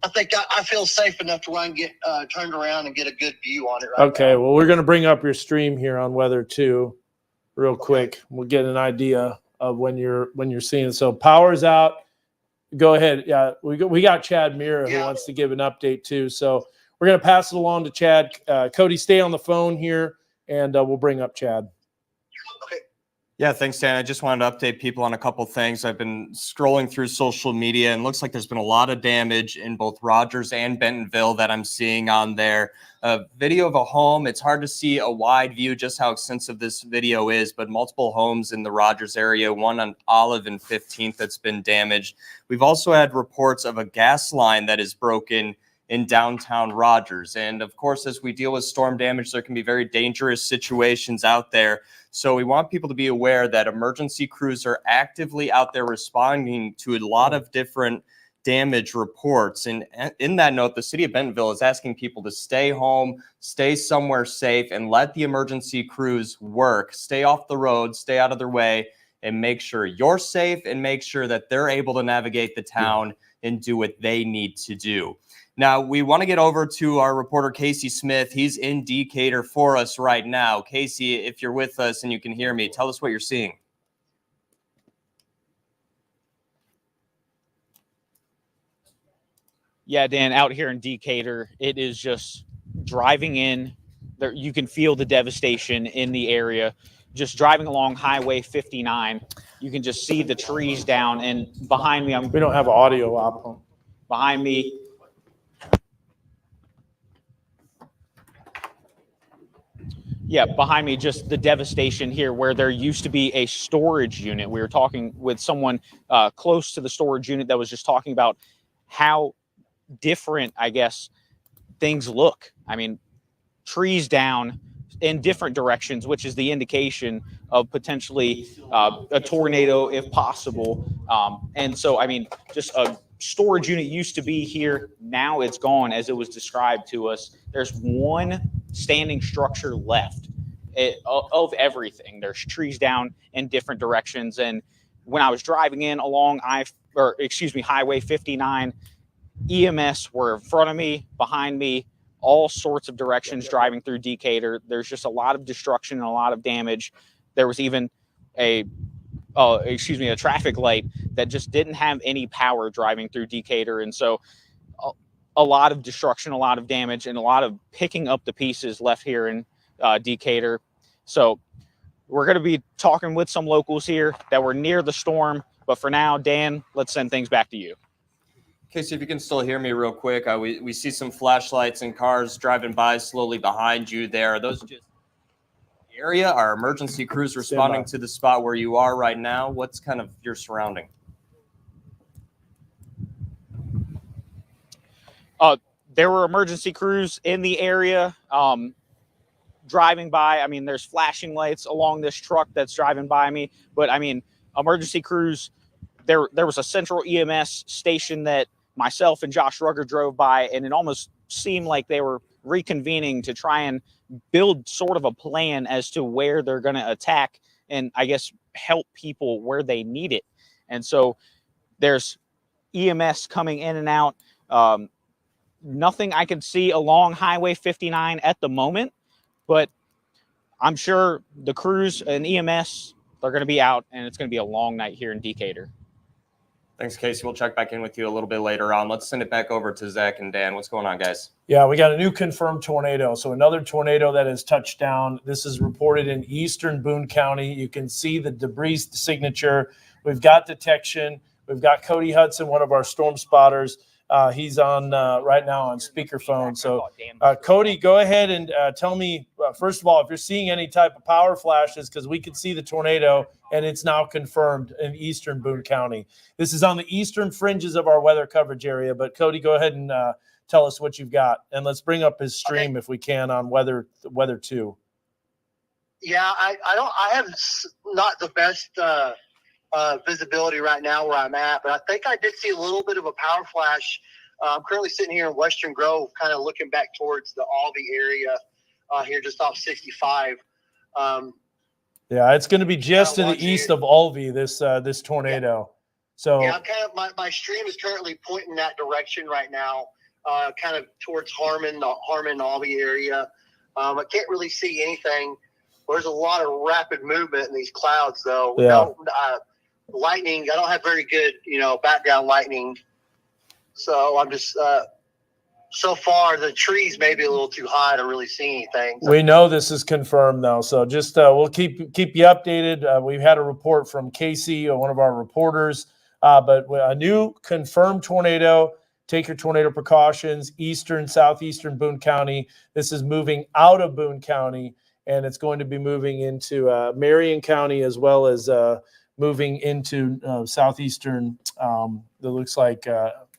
S8: I think I feel safe enough to where I can get turned around and get a good view on it right now.
S4: Okay, well, we're going to bring up your stream here on Weather 2 real quick. We'll get an idea of when you're seeing it. So power's out. Go ahead. Yeah, we got Chad Mira who wants to give an update too. So we're going to pass it along to Chad. Cody, stay on the phone here, and we'll bring up Chad.
S8: Okay.
S10: Yeah, thanks, Dan. I just wanted to update people on a couple things. I've been scrolling through social media, and it looks like there's been a lot of damage in both Rogers and Bentonville that I'm seeing on there. A video of a home. It's hard to see a wide view just how extensive this video is, but multiple homes in the Rogers area, one on Olive and 15th that's been damaged. We've also had reports of a gas line that is broken in downtown Rogers. And of course, as we deal with storm damage, there can be very dangerous situations out there. So we want people to be aware that emergency crews are actively out there responding to a lot of different damage reports. And in that note, the city of Bentonville is asking people to stay home, stay somewhere safe, and let the emergency crews work. Stay off the road, stay out of their way, and make sure you're safe and make sure that they're able to navigate the town and do what they need to do. Now, we want to get over to our reporter, Casey Smith. He's in Decatur for us right now. Casey, if you're with us and you can hear me, tell us what you're seeing.
S11: Yeah, Dan, out here in Decatur, it is just driving in. There, you can feel the devastation in the area. Just driving along Highway 59, you can just see the trees down. And behind me,
S4: we don't have audio up.
S11: Behind me, behind me, just the devastation here where there used to be a storage unit. We were talking with someone close to the storage unit that was just talking about how different, I guess, things look. I mean, trees down in different directions, which is the indication of potentially a tornado if possible. And so, I mean, just a storage unit used to be here. Now it's gone as it was described to us. There's one standing structure left of everything. There's trees down in different directions. And when I was driving in along Highway 59, EMS were in front of me, behind me, all sorts of directions driving through Decatur. There's just a lot of destruction and a lot of damage. There was even a traffic light that just didn't have any power driving through Decatur. And so a lot of destruction, a lot of damage, and a lot of picking up the pieces left here in Decatur. So we're going to be talking with some locals here that were near the storm. But for now, Dan, let's send things back to you.
S10: Casey, if you can still hear me real quick, we see some flashlights and cars driving by slowly behind you there. Are those just the area? Are emergency crews responding to the spot where you are right now? What's kind of your surrounding?
S11: There were emergency crews in the area driving by. I mean, there's flashing lights along this truck that's driving by me. But, I mean, emergency crews, there was a central EMS station that myself and Josh Rugger drove by, and it almost seemed like they were reconvening to try and build sort of a plan as to where they're going to attack and, I guess, help people where they need it. And so there's EMS coming in and out. Nothing I can see along Highway 59 at the moment, but I'm sure the crews and EMS, they're going to be out, and it's going to be a long night here in Decatur.
S10: Thanks, Casey. We'll check back in with you a little bit later on. Let's send it back over to Zach and Dan. What's going on, guys?
S1: Yeah, we got a new confirmed tornado. So another tornado that has touched down. This is reported in eastern Boone County. You can see the debris signature. We've got detection. We've got Cody Hudson, one of our storm spotters. He's on right now on speakerphone. So, Cody, go ahead and tell me, first of all, if you're seeing any type of power flashes, because we can see the tornado, and it's now confirmed in eastern Boone County. This is on the eastern fringes of our weather coverage area. But, Cody, go ahead and tell us what you've got. And let's bring up his stream if we can on weather 2.
S12: Yeah, I have not the best visibility right now where I'm at, but I think I did see a little bit of a power flash. I'm currently sitting here in Western Grove, kind of looking back towards the Albee area here just off 65.
S1: Yeah, it's going to be just to the east of Albee, this tornado.
S12: Yeah.
S1: So
S12: yeah, I'm kind of my stream is currently pointing that direction right now, kind of towards the Harmon Albee area. I can't really see anything. There's a lot of rapid movement in these clouds, though.
S1: Yeah.
S12: No, lightning. I don't have very good, background lightning. So I'm just so far the trees may be a little too high to really see anything. So.
S1: We know this is confirmed though, so just we'll keep you updated. We've had a report from Casey, one of our reporters, but a new confirmed tornado. Take your tornado precautions. Southeastern Boone County. This is moving out of Boone County, and it's going to be moving into Marion County as well as moving into southeastern. That looks like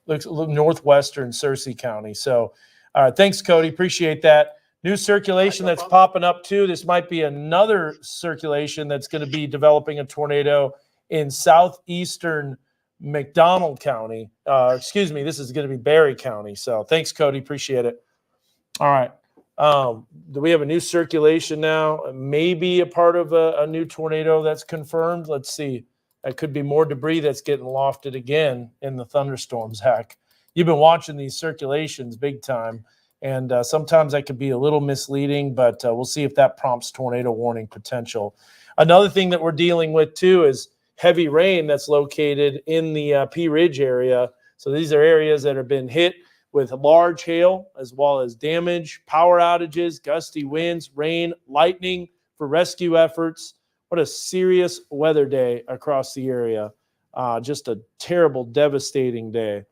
S1: northwestern Searcy County. So, all right, thanks, Cody. Appreciate that. New circulation that's popping up too. This might be another circulation that's going to be developing a tornado in southeastern McDonald County. This is going to be Berry County. So, thanks, Cody. Appreciate it. All right. Do we have a new circulation now? Maybe a part of a new tornado that's confirmed. Let's see. That could be more debris that's getting lofted again in the thunderstorms. Zach, you've been watching these circulations big time, and sometimes that could be a little misleading, but we'll see if that prompts tornado warning potential. Another thing that we're dealing with too is heavy rain that's located in the Pea Ridge area. So these are areas that have been hit with large hail as well as damage, power outages, gusty winds, rain, lightning for rescue efforts. What a serious weather day across the area. Just a terrible, devastating day.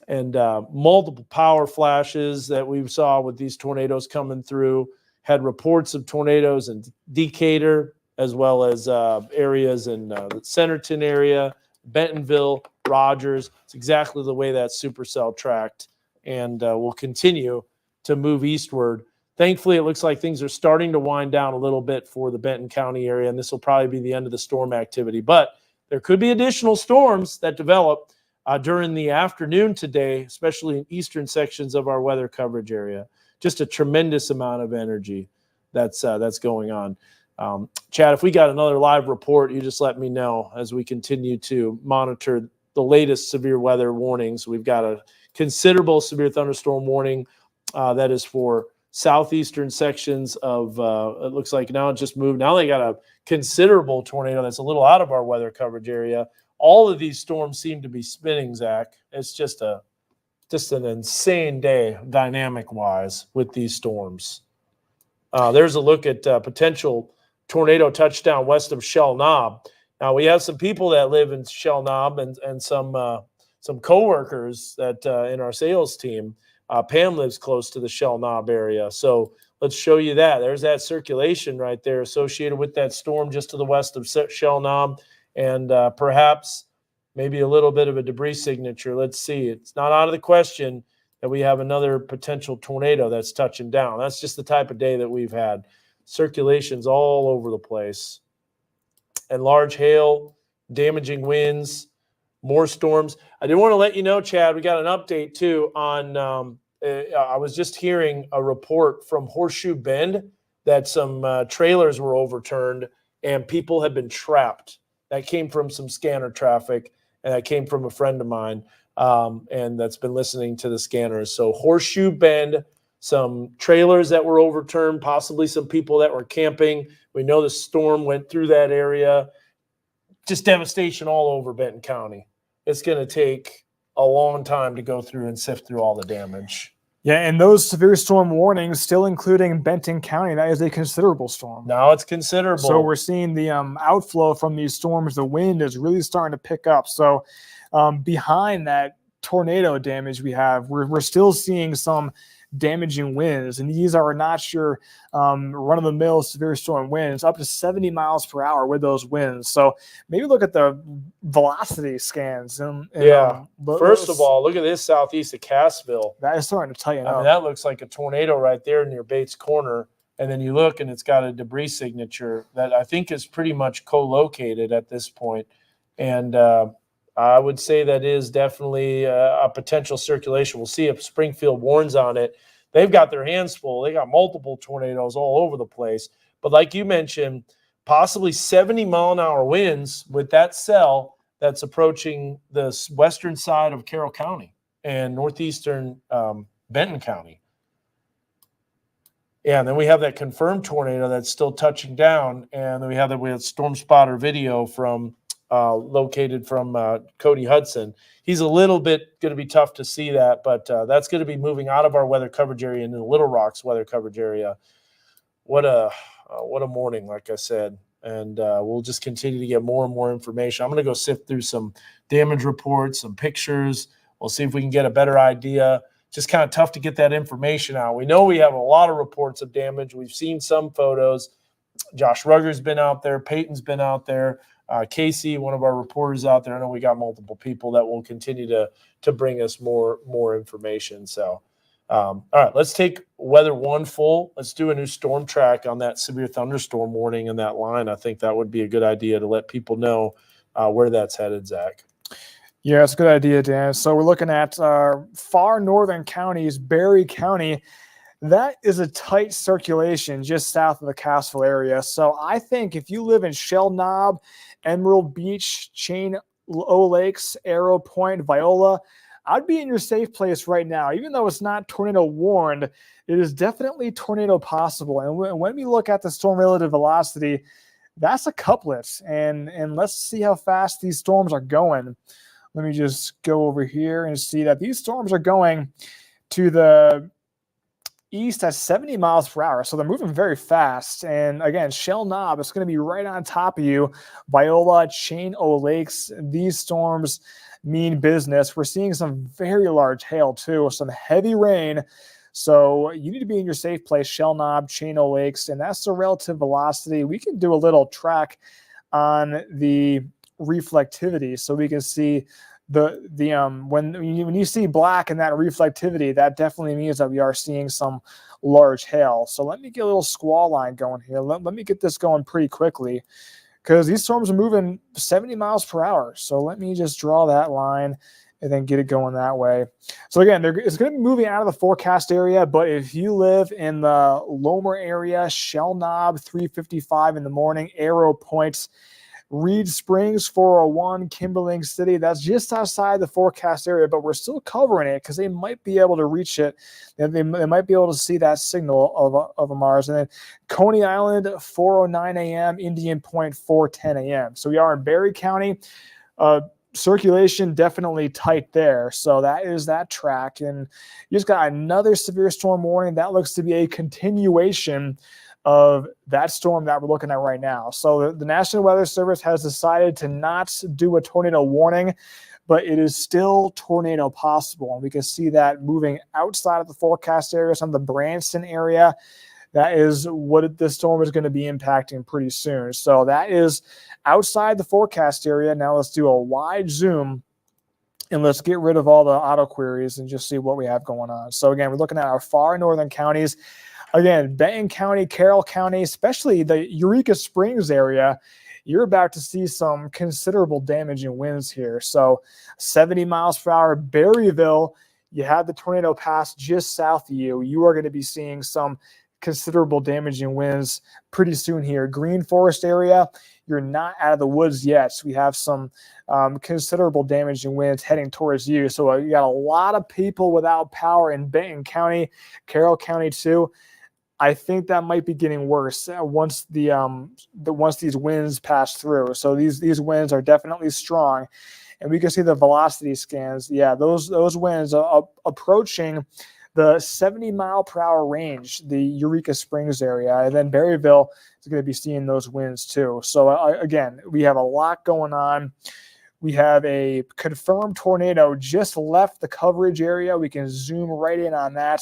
S1: And multiple power flashes that we saw with these tornadoes coming through. Had reports of tornadoes in Decatur as well as areas in the Centerton area, Bentonville, Rogers. It's exactly the way that supercell tracked, and will continue to move eastward. Thankfully, it looks like things are starting to wind down a little bit for the Benton County area, and this will probably be the end of the storm activity. But there could be additional storms that develop during the afternoon today, especially in eastern sections of our weather coverage area. Just a tremendous amount of energy that's going on.
S4: Chad, if we got another live report, you just let me know as we continue to monitor the latest severe weather warnings. We've got a considerable severe thunderstorm warning that is for southeastern sections of, it looks like now it just moved. Now they got a considerable tornado that's a little out of our weather coverage area. All of these storms seem to be spinning, Zach. It's just an insane day dynamic-wise with these storms. There's a look at potential tornado touchdown west of Shell Knob. Now, we have some people that live in Shell Knob and some coworkers that in our sales team. Pam lives close to the Shell Knob area. So let's show you that. There's that circulation right there associated with that storm just to the west of Shell Knob, and perhaps maybe a little bit of a debris signature. Let's see. It's not out of the question that we have another potential tornado that's touching down. That's just the type of day that we've had. Circulations all over the place. And large hail, damaging winds, more storms. I did want to let you know, Chad, we got an update too on, I was just hearing a report from Horseshoe Bend that some trailers were overturned and people have been trapped. That came from some scanner traffic, and that came from a friend of mine, and that's been listening to the scanners. So Horseshoe Bend, some trailers that were overturned, possibly some people that were camping. We know the storm went through that area. Just devastation all over Benton County. It's going to take a long time to go through and sift through all the damage.
S3: Yeah, and those severe storm warnings still including Benton County. That is a considerable storm.
S4: Now it's considerable.
S3: So we're seeing the outflow from these storms. The wind is really starting to pick up. So behind that tornado damage we have, we're still seeing some damaging winds, and these are not your run-of-the-mill severe storm winds, up to 70 miles per hour with those winds. So maybe look at the velocity scans.
S4: First of all, look at this southeast of Cassville.
S3: That is starting to tell you.
S4: I mean, that looks like a tornado right there near Bates Corner. And then you look, and it's got a debris signature that I think is pretty much co-located at this point. And I would say that is definitely a potential circulation. We'll see if Springfield warns on it. They've got their hands full. They got multiple tornadoes all over the place. But like you mentioned, possibly 70-mile-an-hour winds with that cell that's approaching the western side of Carroll County and northeastern Benton County. Yeah, and then we have that confirmed tornado that's still touching down. And then we have storm spotter video from located from Cody Hudson. He's a little bit going to be tough to see that, but that's going to be moving out of our weather coverage area into the Little Rock's weather coverage area. What a morning, like I said. And we'll just continue to get more and more information. I'm going to go sift through some damage reports, some pictures. We'll see if we can get a better idea. Just kind of tough to get that information out. We know we have a lot of reports of damage. We've seen some photos. Josh Rugger's been out there. Peyton's been out there. Casey, one of our reporters out there. I know we got multiple people that will continue to bring us more information. So, all right, let's take weather one full. Let's do a new storm track on that severe thunderstorm warning in that line. I think that would be a good idea to let people know where that's headed, Zach.
S3: Yeah, it's a good idea, Dan. So we're looking at far northern counties, Berry County. That is a tight circulation just south of the Cassville area. So I think if you live in Shell Knob, Emerald Beach, Chain O Lakes, Arrow Point, Viola, I'd be in your safe place right now. Even though it's not tornado warned, it is definitely tornado possible. And when we look at the storm relative velocity, that's a couplet. And let's see how fast these storms are going. Let me just go over here and see that these storms are going to the east at 70 miles per hour. So they're moving very fast. And again, Shell Knob is going to be right on top of you. Viola, Chain O Lakes, these storms mean business. We're seeing some very large hail too, some heavy rain. So you need to be in your safe place, Shell Knob, Chain O Lakes, and that's the relative velocity. We can do a little track on the reflectivity so we can see when you see black in that reflectivity, that definitely means that we are seeing some large hail. So let me get a little squall line going here. Let me get this going pretty quickly because these storms are moving 70 miles per hour. So let me just draw that line and then get it going that way. So again, it's going to be moving out of the forecast area, but if you live in the Lomer area, Shell Knob 355 in the morning, Arrow Point, Reed Springs 401, Kimberling City, that's just outside the forecast area, but we're still covering it because they might be able to reach it. They might be able to see that signal of a Mars. And then Coney Island 4:09 a.m., Indian Point 4:10 a.m. So we are in Berry County. Circulation definitely tight there. So that is that track. And you just got another severe storm warning. That looks to be a continuation of that storm that we're looking at right now. So the National Weather Service has decided to not do a tornado warning, but it is still tornado possible. And we can see that moving outside of the forecast area, some of the Branson area. That is what this storm is going to be impacting pretty soon. So that is outside the forecast area. Now let's do a wide zoom and let's get rid of all the auto queries and just see what we have going on. So again, we're looking at our far northern counties. Again, Benton County, Carroll County, especially the Eureka Springs area, you're about to see some considerable damage in winds here. So 70 miles per hour, Berryville, you had the tornado pass just south of you. You are going to be seeing some considerable damage in winds pretty soon here. Green Forest area, you're not out of the woods yet. So we have some considerable damage in winds heading towards you. So you got a lot of people without power in Benton County, Carroll County too. I think that might be getting worse once once these winds pass through. So these winds are definitely strong, and we can see the velocity scans. Yeah, those winds are approaching the 70 mile per hour range, the Eureka Springs area, and then Berryville is going to be seeing those winds too. So again, we have a lot going on. We have a confirmed tornado just left the coverage area. We can zoom right in on that.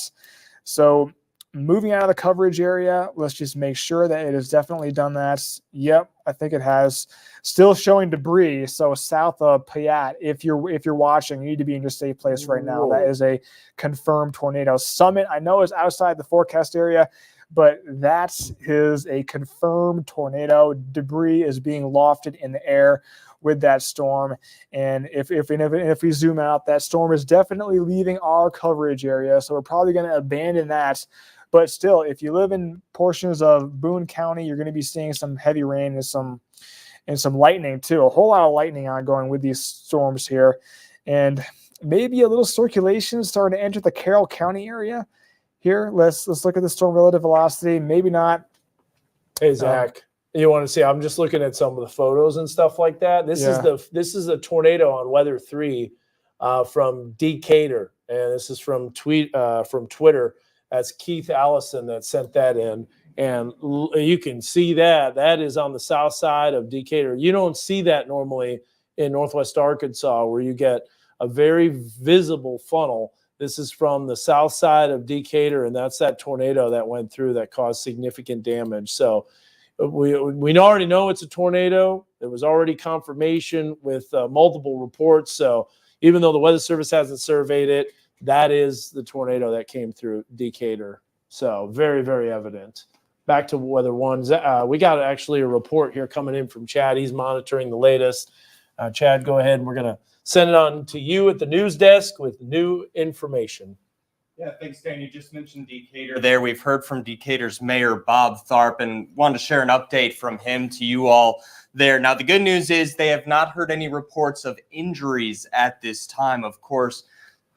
S3: So moving out of the coverage area, let's just make sure that it has definitely done that. Yep, I think it has. Still showing debris. So south of Payette, if you're watching, you need to be in your safe place right now.
S1: Whoa.
S3: That is a confirmed tornado. Summit, I know, is outside the forecast area, but that is a confirmed tornado. Debris is being lofted in the air with that storm. And if we zoom out, that storm is definitely leaving our coverage area. So we're probably going to abandon that. But still, if you live in portions of Boone County, you're going to be seeing some heavy rain and some lightning too. A whole lot of lightning ongoing with these storms here. And maybe a little circulation starting to enter the Carroll County area here. Let's look at the storm relative velocity. Maybe not.
S4: Hey, Zach, you want to see? I'm just looking at some of the photos and stuff like that. This is a tornado on Weather 3 from Decatur, and this is from Twitter. That's Keith Allison that sent that in, and you can see that is on the south side of Decatur. You don't see that normally in Northwest Arkansas, where you get a very visible funnel. This is from the south side of Decatur, and that's that tornado that went through that caused significant damage. So we already know it's a tornado. There was already confirmation with multiple reports. So even though the Weather Service hasn't surveyed it, that is the tornado that came through Decatur. So very, very evident. Back to Weather 1. We got actually a report here coming in from Chad. He's monitoring the latest. Chad, go ahead, and we're going to send it on to you at the news desk with new information.
S10: Yeah, thanks, Dan. You just mentioned Decatur there. We've heard from Decatur's Mayor Bob Tharp and wanted to share an update from him to you all there. Now, the good news is they have not heard any reports of injuries at this time. Of course,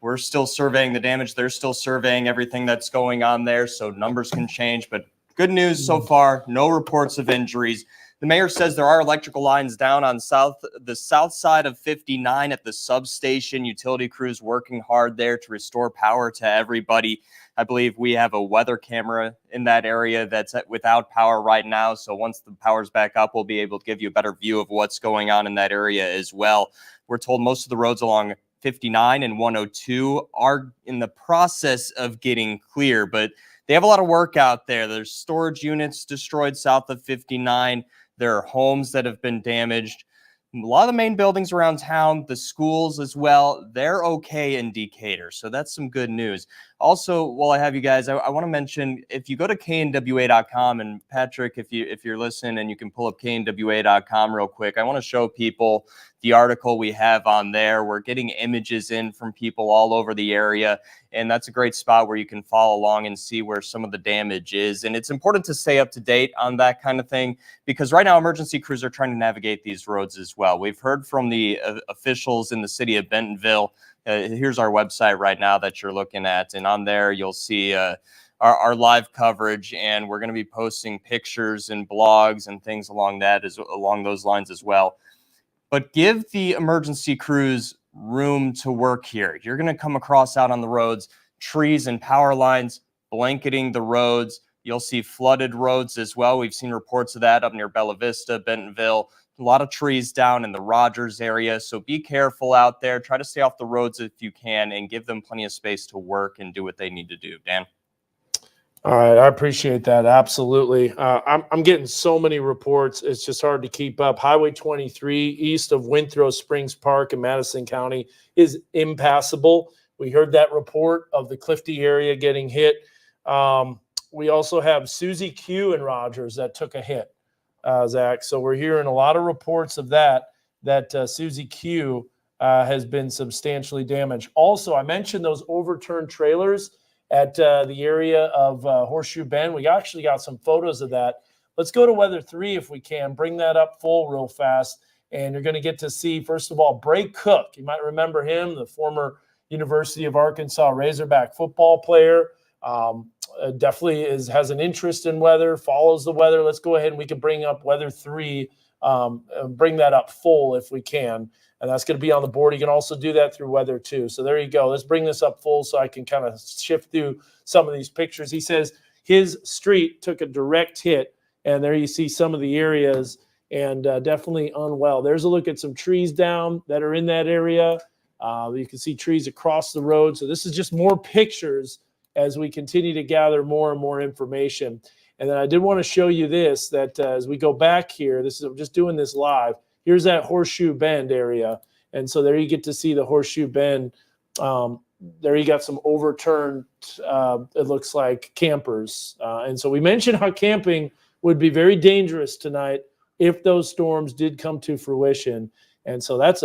S10: we're still surveying the damage. They're still surveying everything that's going on there, so numbers can change. But good news so far, no reports of injuries. The mayor says there are electrical lines down on the south side of 59 at the substation. Utility crews working hard there to restore power to everybody. I believe we have a weather camera in that area that's without power right now. So once the power's back up, we'll be able to give you a better view of what's going on in that area as well. We're told most of the roads along 59 and 102 are in the process of getting clear, but they have a lot of work out there. There's storage units destroyed south of 59. There are homes that have been damaged. A lot of the main buildings around town, the schools as well, they're okay in Decatur. So that's some good news. Also, while I have you guys, I want to mention, if you go to knwa.com, and Patrick, if you're listening and you can pull up knwa.com real quick, I want to show people the article we have on there. We're getting images in from people all over the area, and that's a great spot where you can follow along and see where some of the damage is. And it's important to stay up to date on that kind of thing, because right now emergency crews are trying to navigate these roads as well. We've heard from the officials in the city of Bentonville. Here's our website right now that you're looking at, and on there you'll see our live coverage, and we're going to be posting pictures and blogs and things along those lines as well. But give the emergency crews room to work here. You're going to come across out on the roads trees and power lines blanketing the roads. You'll see flooded roads as well. We've seen reports of that up near Bella Vista, Bentonville. A lot of trees down in the Rogers area. So be careful out there. Try to stay off the roads if you can, and give them plenty of space to work and do what they need to do. Dan?
S4: All right, I appreciate that. Absolutely. I'm getting so many reports. It's just hard to keep up. Highway 23 east of Windthrow Springs Park in Madison County is impassable. We heard that report of the Clifty area getting hit. We also have Susie Q in Rogers that took a hit, Zach. So we're hearing a lot of reports of that Susie Q has been substantially damaged. Also, I mentioned those overturned trailers at the area of Horseshoe Bend. We actually got some photos of that. Let's go to Weather 3 if we can. Bring that up full real fast. And you're going to get to see, first of all, Bray Cook. You might remember him, the former University of Arkansas Razorback football player. Definitely has an interest in weather, follows the weather. Let's go ahead and we can bring up Weather 3, bring that up full if we can. And that's going to be on the board. You can also do that through Weather 2. So there you go. Let's bring this up full so I can kind of shift through some of these pictures. He says his street took a direct hit, and there you see some of the areas, and definitely unwell. There's a look at some trees down that are in that area. You can see trees across the road. So this is just more pictures as we continue to gather more and more information. And then I did want to show you this, that as we go back here, I'm just doing this live. Here's that Horseshoe Bend area. And so there you get to see the Horseshoe Bend. There you got some overturned, it looks like, campers. And so we mentioned how camping would be very dangerous tonight if those storms did come to fruition. And so that's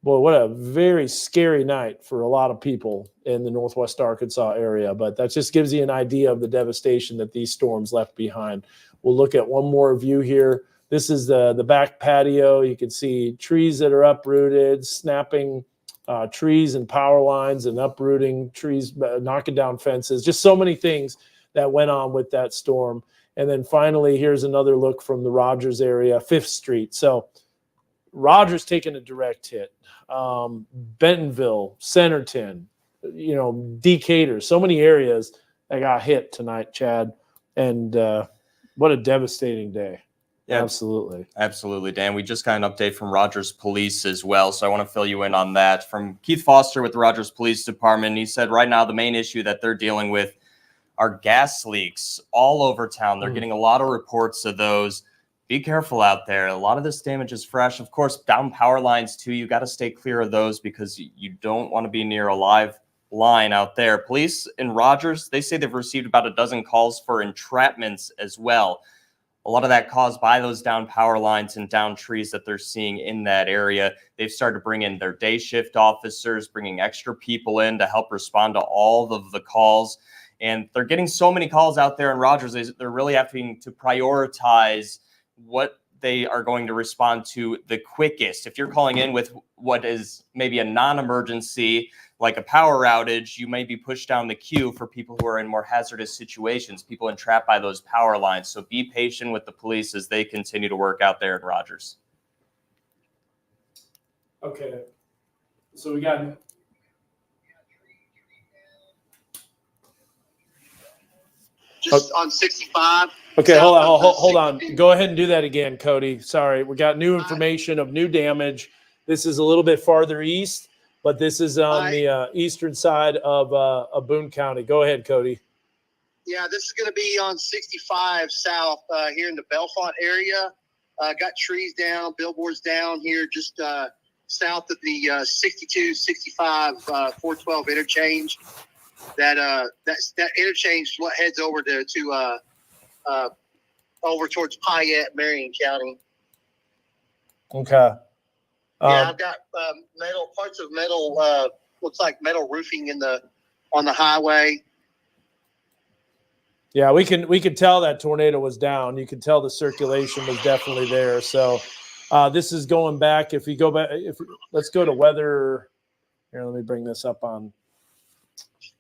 S4: what a very scary night for a lot of people in the Northwest Arkansas area. But that just gives you an idea of the devastation that these storms left behind. We'll look at one more view here. This is the back patio. You can see trees that are uprooted, snapping trees and power lines, and uprooting trees, knocking down fences. Just so many things that went on with that storm. And then finally, here's another look from the Rogers area, 5th Street. So Rogers taking a direct hit. Bentonville, Centerton, Decatur, so many areas that got hit tonight, Chad. And what a devastating day. Yeah, absolutely, Dan. We just got an update from Rogers Police as well, so I want to fill you in on that. From Keith Foster with the Rogers Police Department, he said right now the main issue that they're dealing with are gas leaks all over town. They're getting a lot of reports of those. Be careful out there. A lot of this damage is fresh. Of course, down power lines too. You got to stay clear of those because you don't want to be near a live line out there. Police in Rogers, they say they've received about a dozen calls for entrapments as well. A lot of that caused by those down power lines and down trees that they're seeing in that area. They've started to bring in their day shift officers, bringing extra people in to help respond to all of the calls. And they're getting so many calls out there in Rogers, they're really having to prioritize what they are going to respond to the quickest. If you're calling in with what is maybe a non-emergency, like a power outage, you may be pushed down the queue for people who are in more hazardous situations, people entrapped by those power lines. So be patient with the police as they continue to work out there in Rogers. Okay. So we got...
S12: Just on 65.
S4: Okay, hold on. Go ahead and do that again, Cody. Sorry, we got new information of new damage. This is a little bit farther east, but this is on the eastern side of Boone County. Go ahead, Cody.
S12: Yeah, this is going to be on 65 south here in the Belfont area. got trees down, billboards down here just south of the 62, 65, 412 interchange. That interchange is what heads over to over towards Payette, Marion County.
S4: Okay.
S12: Yeah, I've got parts of metal, looks like metal roofing on the highway.
S4: Yeah, we can tell that tornado was down. You can tell the circulation was definitely there. So this is going back. If we go back, let's go to weather. Here, let me bring this up on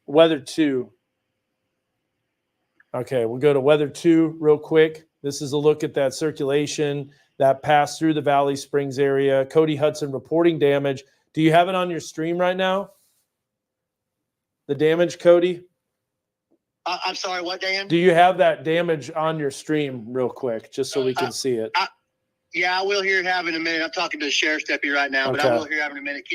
S4: weather 2. Okay, we'll go to weather 2 real quick. This is a look at that circulation that passed through the Valley Springs area. Cody Hudson reporting damage. Do you have it on your stream right now? The damage, Cody?
S12: I'm sorry, what, Dan?
S4: Do you have that damage on your stream real quick, just so we can see it?
S12: Yeah, I will have in a minute. I'm talking to the sheriff's deputy right now, but I will have in a minute.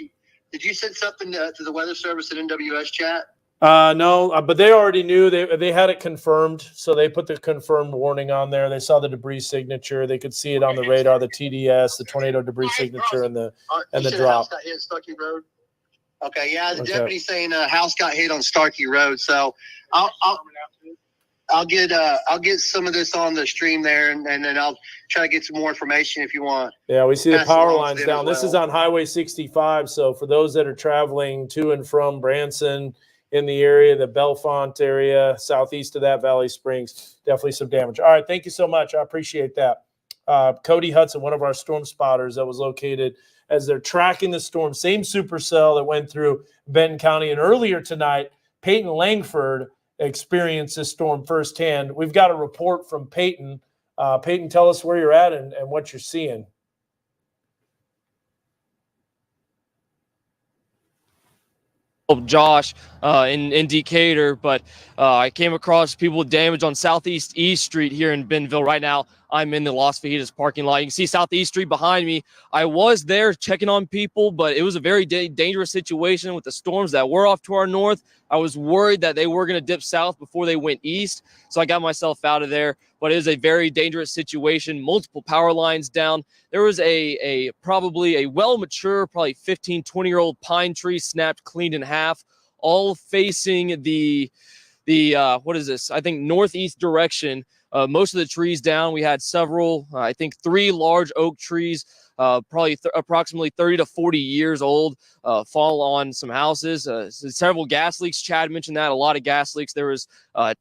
S12: Did you send something to the weather service at NWS chat?
S4: No, but they already knew. They had it confirmed, so they put the confirmed warning on there. They saw the debris signature. They could see it on the radar, the TDS, the tornado debris signature, and the drop.
S12: House got hit at Starkey Road. Okay, yeah, the deputy saying a house got hit on Starkey Road. So I'll get some of this on the stream there, and then I'll try to get some more information if you want.
S4: Yeah, we see the power lines down. This is on Highway 65. So for those that are traveling to and from Branson in the area, the Bellefonte area, southeast of that, Valley Springs, definitely some damage. All right, thank you so much. I appreciate that. Cody Hudson, one of our storm spotters that was located as they're tracking the storm, same supercell that went through Benton County. And earlier tonight, Peyton Langford experienced this storm firsthand. We've got a report from Peyton. Peyton, tell us where you're at and what you're seeing.
S13: Josh in Decatur, but I came across people with damage on Southeast East Street here in Bentonville. Right now, I'm in the Las Fajitas parking lot. You can see Southeast Street behind me. I was there checking on people, but it was a very dangerous situation with the storms that were off to our north. I was worried that they were going to dip south before they went east, so I got myself out of there. But it is a very dangerous situation. Multiple power lines down. There was probably a well-mature, probably 15, 20-year-old pine tree snapped, cleaned in half, all facing the what is this? I think northeast direction. Most of the trees down. We had several, I think 3 large oak trees, probably approximately 30 to 40 years old, fall on some houses. Several gas leaks. Chad mentioned that. A lot of gas leaks. There was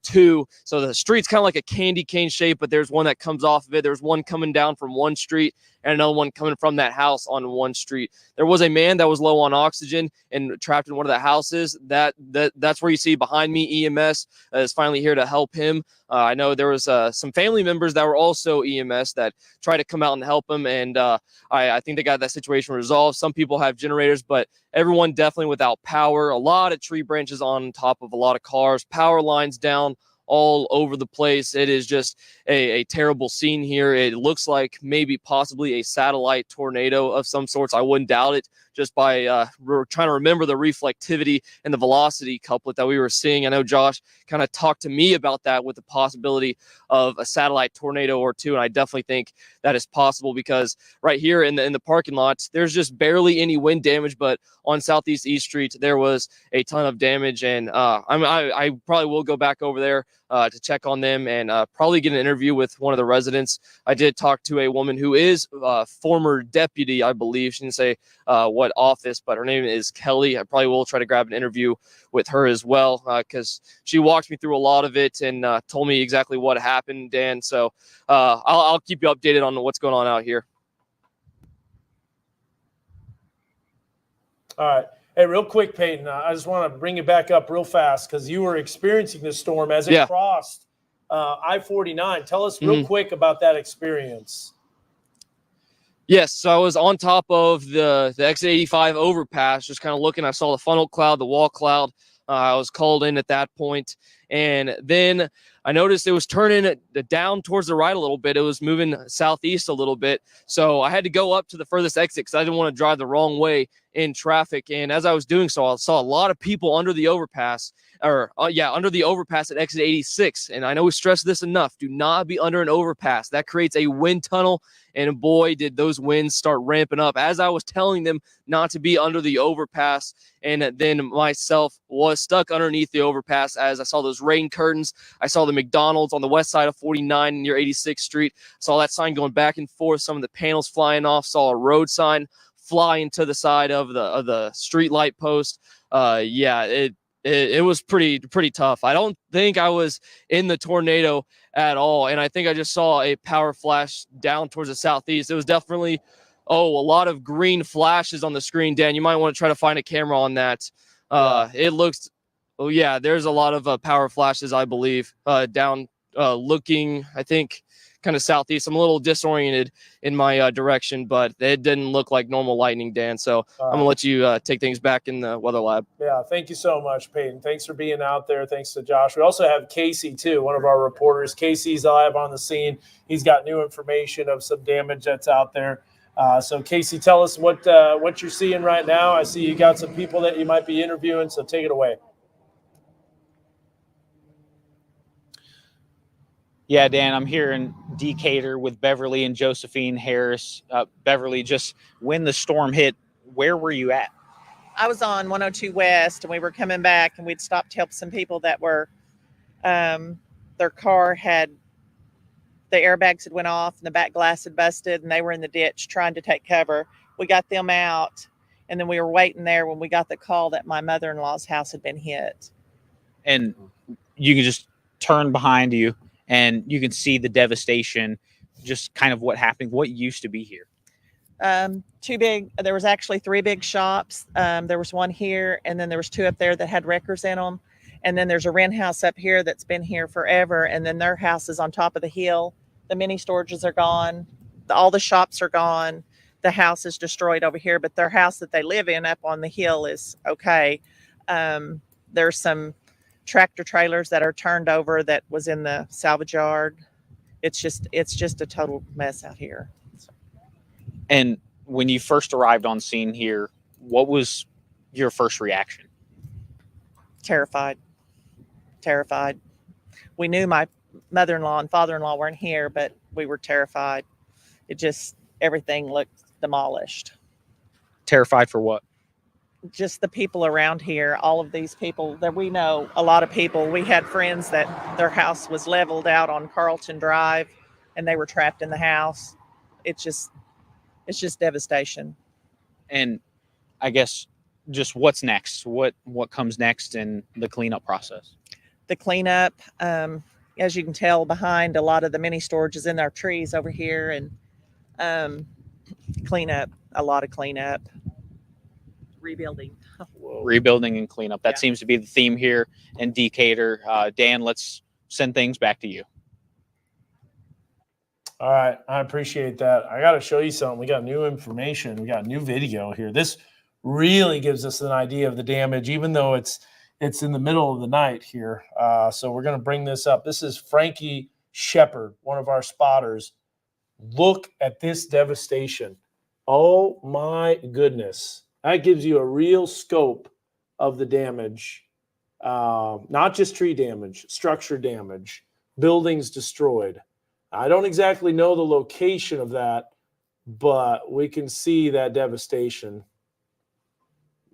S13: 2. So the street's kind of like a candy cane shape, but there's one that comes off of it. There's one coming down from one street and another one coming from that house on one street. There was a man that was low on oxygen and trapped in one of the houses. That's where you see behind me. EMS is finally here to help him. I know there was some family members that were also EMS that tried to come out and help him, and I think they got that situation resolved. Some people have generators, but everyone definitely without power. A lot of tree branches on top of a lot of cars, power lines down all over the place. It is just a terrible scene here. It looks like maybe possibly a satellite tornado of some sorts. I wouldn't doubt it, just by trying to remember the reflectivity and the velocity couplet that we were seeing. I know Josh kind of talked to me about that with the possibility of a satellite tornado or two, and I definitely think that is possible because right here in the parking lot, there's just barely any wind damage, but on Southeast East Street, there was a ton of damage, and I probably will go back over there to check on them and probably get an interview with one of the residents. I did talk to a woman who is former deputy, I believe. She didn't say what office, but her name is Kelly. I probably will try to grab an interview with her as well because she walked me through a lot of it and told me exactly what happened, Dan. So I'll keep you updated on what's going on out here.
S4: All right. Hey, real quick, Peyton, I just want to bring you back up real fast because you were experiencing this storm as it crossed I-49. Tell us real quick about that experience.
S13: Yes, so I was on top of the exit 85 overpass, just kind of looking. I saw the funnel cloud, the wall cloud. I was called in at that point, And then I noticed it was turning down towards the right a little bit. It was moving southeast a little bit. So I had to go up to the furthest exit because I didn't want to drive the wrong way in traffic. And as I was doing so, I saw a lot of people under the overpass, under the overpass at exit 86. And I know we stress this enough. Do not be under an overpass. That creates a wind tunnel. And boy, did those winds start ramping up as I was telling them not to be under the overpass. And then myself was stuck underneath the overpass as I saw those rain curtains. I saw the McDonald's on the west side of 49 near 86th Street. Saw that sign going back and forth. Some of the panels flying off. Saw a road sign flying to the side of the street light post. It was pretty tough. I don't think I was in the tornado at all, and I think I just saw a power flash down towards the southeast. It was definitely a lot of green flashes on the screen. Dan, you might want to try to find a camera on that. It looks, there's a lot of power flashes, I believe, down looking, I think, kind of southeast. I'm a little disoriented in my direction, but it didn't look like normal lightning, Dan. So I'm going to let you take things back in the weather lab.
S4: Yeah, thank you so much, Peyton. Thanks for being out there. Thanks to Josh. We also have Casey, too, one of our reporters. Casey's live on the scene. He's got new information of some damage that's out there. So, Casey, tell us what you're seeing right now. I see you got some people that you might be interviewing, so take it away.
S11: Yeah, Dan, I'm here in Decatur with Beverly and Josephine Harris. Beverly, just when the storm hit, where were you at?
S14: I was on 102 West, and we were coming back, and we'd stopped to help some people that were, their car had, the airbags had went off, and the back glass had busted, and they were in the ditch trying to take cover. We got them out, and then we were waiting there when we got the call that my mother-in-law's house had been hit.
S11: And you can just turn behind you, and you can see the devastation, just kind of what happened, what used to be here.
S14: There was actually 3 big shops. There was one here, and then there was 2 up there that had wreckers in them. And then there's a rent house up here that's been here forever. And then their house is on top of the hill. The mini storages are gone. All the shops are gone. The house is destroyed over here, but their house that they live in up on the hill is okay. There's some tractor trailers that are turned over that was in the salvage yard. It's just a total mess out here.
S11: And when you first arrived on scene here, what was your first reaction?
S14: Terrified. We knew my mother-in-law and father-in-law weren't here, but we were terrified. Everything looked demolished.
S11: Terrified for what?
S14: Just the people around here, all of these people that we know, a lot of people. We had friends that their house was leveled out on Carlton Drive and they were trapped in the house. It's just devastation.
S11: And I guess just what's next? What comes next in the cleanup process?
S14: The cleanup, as you can tell behind a lot of the mini storages in our trees over here, and a lot of cleanup. Rebuilding
S11: and cleanup. That seems to be the theme here in Decatur. Dan, let's send things back to you.
S4: All right. I appreciate that. I got to show you something. We got new information. We got new video here. This really gives us an idea of the damage, even though it's in the middle of the night here. So we're going to bring this up. This is Frankie Shepard, one of our spotters. Look at this devastation. Oh, my goodness. That gives you a real scope of the damage, not just tree damage, structure damage, buildings destroyed. I don't exactly know the location of that, but we can see that devastation.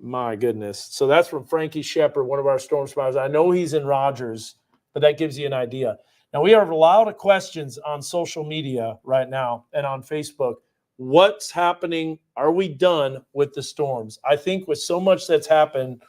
S4: My goodness. So that's from Frankie Shepard, one of our storm spotters. I know he's in Rogers, but that gives you an idea. Now, we have a lot of questions on social media right now and on Facebook. What's happening? Are we done with the storms? I think with so much that's happened,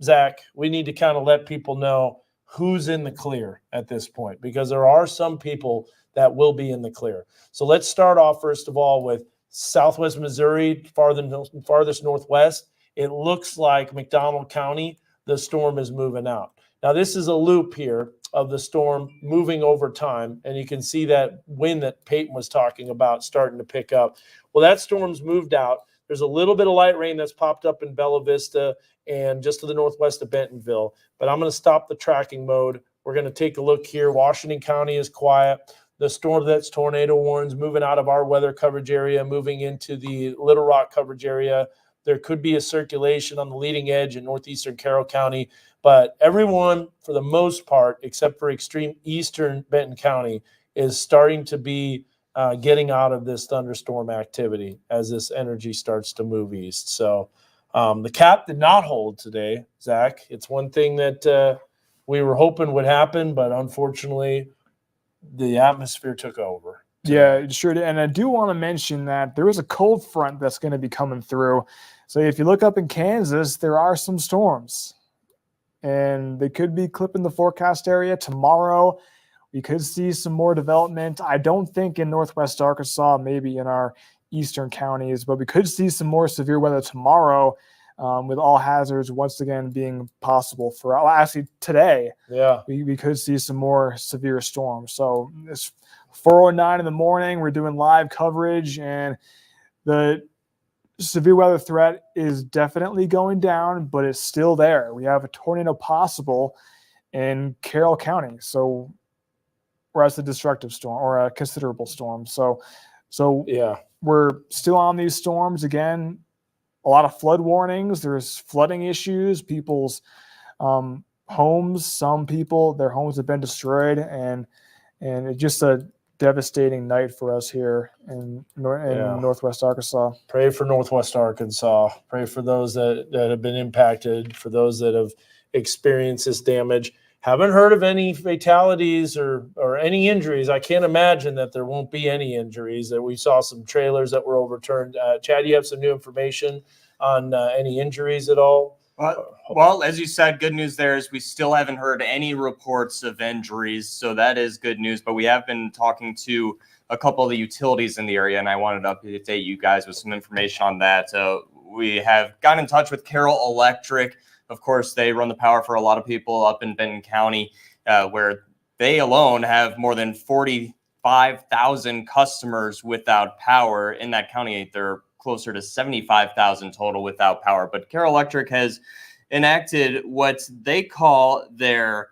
S4: Zach, we need to kind of let people know who's in the clear at this point, because there are some people that will be in the clear. So let's start off, first of all, with Southwest Missouri, farthest northwest. It looks like McDonald County, the storm is moving out. Now, this is a loop here of the storm moving over time, and you can see that wind that Peyton was talking about starting to pick up. Well, that storm's moved out. There's a little bit of light rain that's popped up in Bella Vista and just to the northwest of Bentonville. But I'm going to stop the tracking mode. We're going to take a look here. Washington County is quiet. The storm that's tornado warns moving out of our weather coverage area, moving into the Little Rock coverage area. There could be a circulation on the leading edge in northeastern Carroll County, but everyone, for the most part, except for extreme eastern Benton County, is starting to be getting out of this thunderstorm activity as this energy starts to move east. So the cap did not hold today, Zach. It's one thing that we were hoping would happen, but unfortunately, the atmosphere took over.
S3: Yeah, it sure did. And I do want to mention that there is a cold front that's going to be coming through. So if you look up in Kansas, there are some storms. And they could be clipping the forecast area tomorrow. We could see some more development. I don't think in northwest Arkansas, maybe in our eastern counties, but we could see some more severe weather tomorrow, with all hazards once again being possible for actually today.
S4: Yeah,
S3: we could see some more severe storms. So it's 4:09 in the morning. We're doing live coverage, and the severe weather threat is definitely going down, but it's still there. We have a tornado possible in Carroll County. So, or as a destructive storm or a considerable storm. So
S4: yeah,
S3: we're still on these storms again. A lot of flood warnings. There's flooding issues. People's homes. Some people, their homes have been destroyed, and it's just a devastating night for us here in northwest Arkansas.
S4: Pray for northwest Arkansas. Pray for those that have been impacted, for those that have experienced this damage. Haven't heard of any fatalities or any injuries. I can't imagine that there won't be any injuries. That we saw some trailers that were overturned. Chad, you have some new information on any injuries at all?
S10: Well, as you said, good news there is we still haven't heard any reports of injuries, so that is good news. But we have been talking to a couple of the utilities in the area, and I wanted to update you guys with some information on that. We have gotten in touch with Carroll Electric. Of course, they run the power for a lot of people up in Benton County, where they alone have more than 45,000 customers without power. In that county, they're closer to 75,000 total without power. But Carroll Electric has enacted what they call their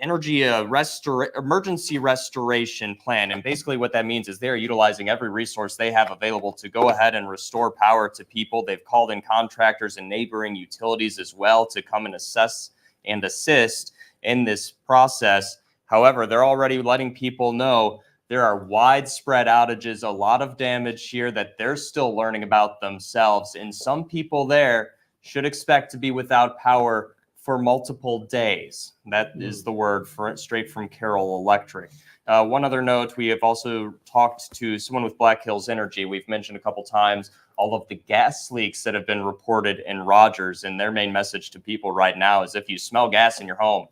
S10: emergency restoration plan. And basically what that means is they're utilizing every resource they have available to go ahead and restore power to people. They've called in contractors and neighboring utilities as well to come and assess and assist in this process. However, they're already letting people know there are widespread outages, a lot of damage here that they're still learning about themselves. And some people there should expect to be without power for multiple days. That is the word for it, straight from Carroll Electric. One other note, we have also talked to someone with Black Hills Energy. We've mentioned a couple times all of the gas leaks that have been reported in Rogers, and their main message to people right now is if you smell gas in your home,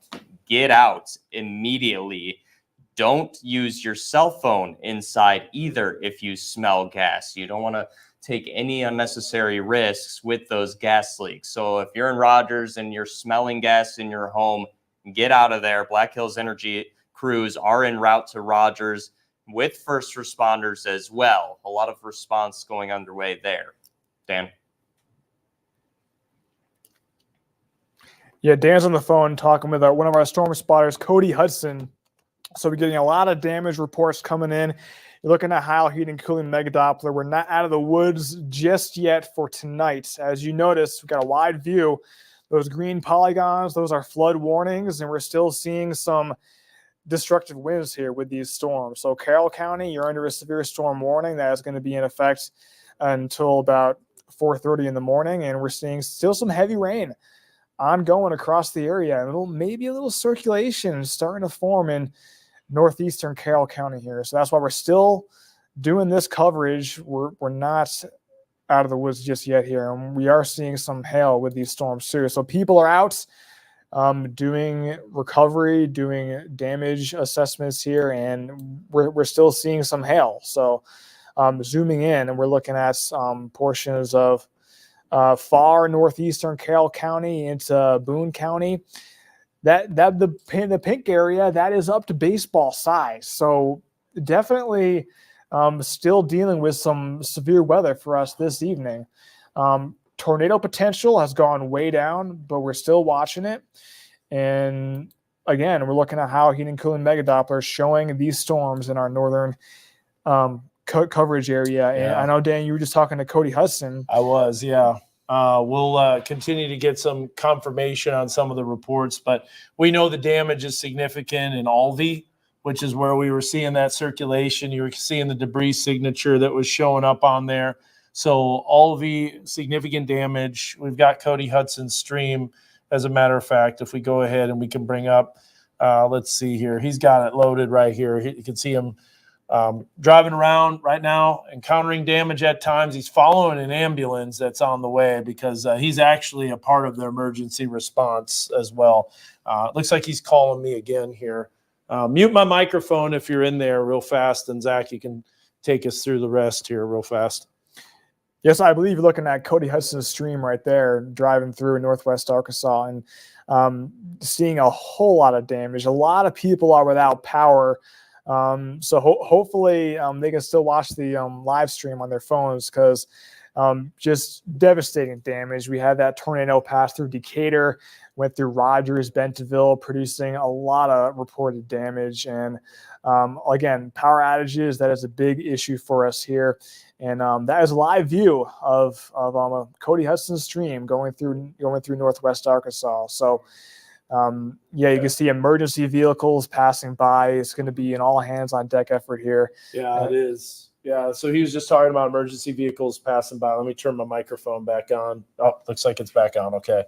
S10: get out immediately. Don't use your cell phone inside either if you smell gas. You don't want to take any unnecessary risks with those gas leaks. So if you're in Rogers and you're smelling gas in your home, get out of there. Black Hills Energy crews are en route to Rogers with first responders as well. A lot of response going underway there. Dan?
S3: Yeah, Dan's on the phone talking with one of our storm spotters, Cody Hudson. So we're getting a lot of damage reports coming in. You're looking at Heil Heat and Cooling Mega Doppler. We're not out of the woods just yet for tonight. As you notice, we've got a wide view. Those green polygons, those are flood warnings, and we're still seeing some destructive winds here with these storms. So Carroll County, you're under a severe storm warning that is going to be in effect until about 4:30 in the morning, and we're seeing still some heavy rain ongoing across the area. Maybe a little circulation starting to form in northeastern Carroll County here. So that's why we're still doing this coverage. We're not out of the woods just yet here. And we are seeing some hail with these storms too. So people are out doing recovery, doing damage assessments here, and we're still seeing some hail. So zooming in, and we're looking at portions of far northeastern Carroll County into Boone County. The pink area, that is up to baseball size. So definitely still dealing with some severe weather for us this evening. tornado potential has gone way down, but we're still watching it. And again, we're looking at how heat and cooling mega Doppler is showing these storms in our northern coverage area. And
S4: Yeah.
S3: I know, Dan, you were just talking to Cody Hudson.
S4: I was, yeah. We'll continue to get some confirmation on some of the reports, but we know the damage is significant in Alvey, which is where we were seeing that circulation. You were seeing the debris signature that was showing up on there. So Alvey, significant damage. We've got Cody Hudson's stream, as a matter of fact. If we go ahead and we can bring up, let's see here. He's got it loaded right here. You can see him driving around right now, encountering damage at times. He's following an ambulance that's on the way because he's actually a part of the emergency response as well. Looks like he's calling me again here. Mute my microphone if you're in there real fast, and Zach, you can take us through the rest here real fast.
S3: Yes, I believe you're looking at Cody Hudson's stream right there, driving through Northwest Arkansas and seeing a whole lot of damage. A lot of people are without power. So hopefully they can still watch the live stream on their phones, because just devastating damage. We had that tornado pass through Decatur, went through Rogers, Bentonville, producing a lot of reported damage. And again, power outages, that is a big issue for us here. And that is a live view of Cody Hudson's stream going through Northwest Arkansas. So yeah, you can see emergency vehicles passing by. It's going to be an all hands on deck effort here.
S4: Yeah, it is. Yeah, so he was just talking about emergency vehicles passing by. Let me turn my microphone back on. Oh, looks like it's back on. Okay.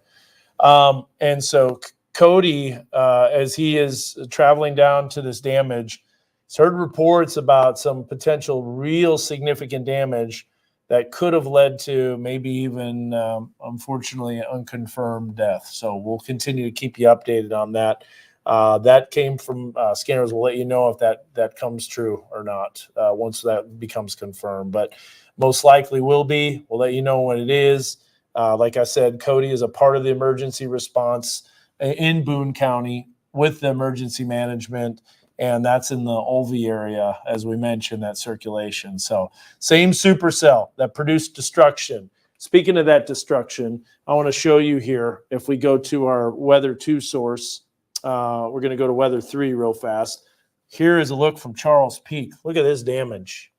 S4: And so Cody, as he is traveling down to this damage, he's heard reports about some potential real significant damage that could have led to maybe even, unfortunately, unconfirmed death. So we'll continue to keep you updated on that. That came from scanners. We'll let you know if that comes true or not once that becomes confirmed. But most likely will be. We'll let you know when it is. Like I said, Cody is a part of the emergency response in Boone County with the emergency management. And that's in the Alvey area, as we mentioned, that circulation. So same supercell that produced destruction. Speaking of that destruction, I want to show you here, if we go to our Weather 2 source, we're going to go to Weather 3 real fast. Here is a look from Charles Peak. Look at this damage.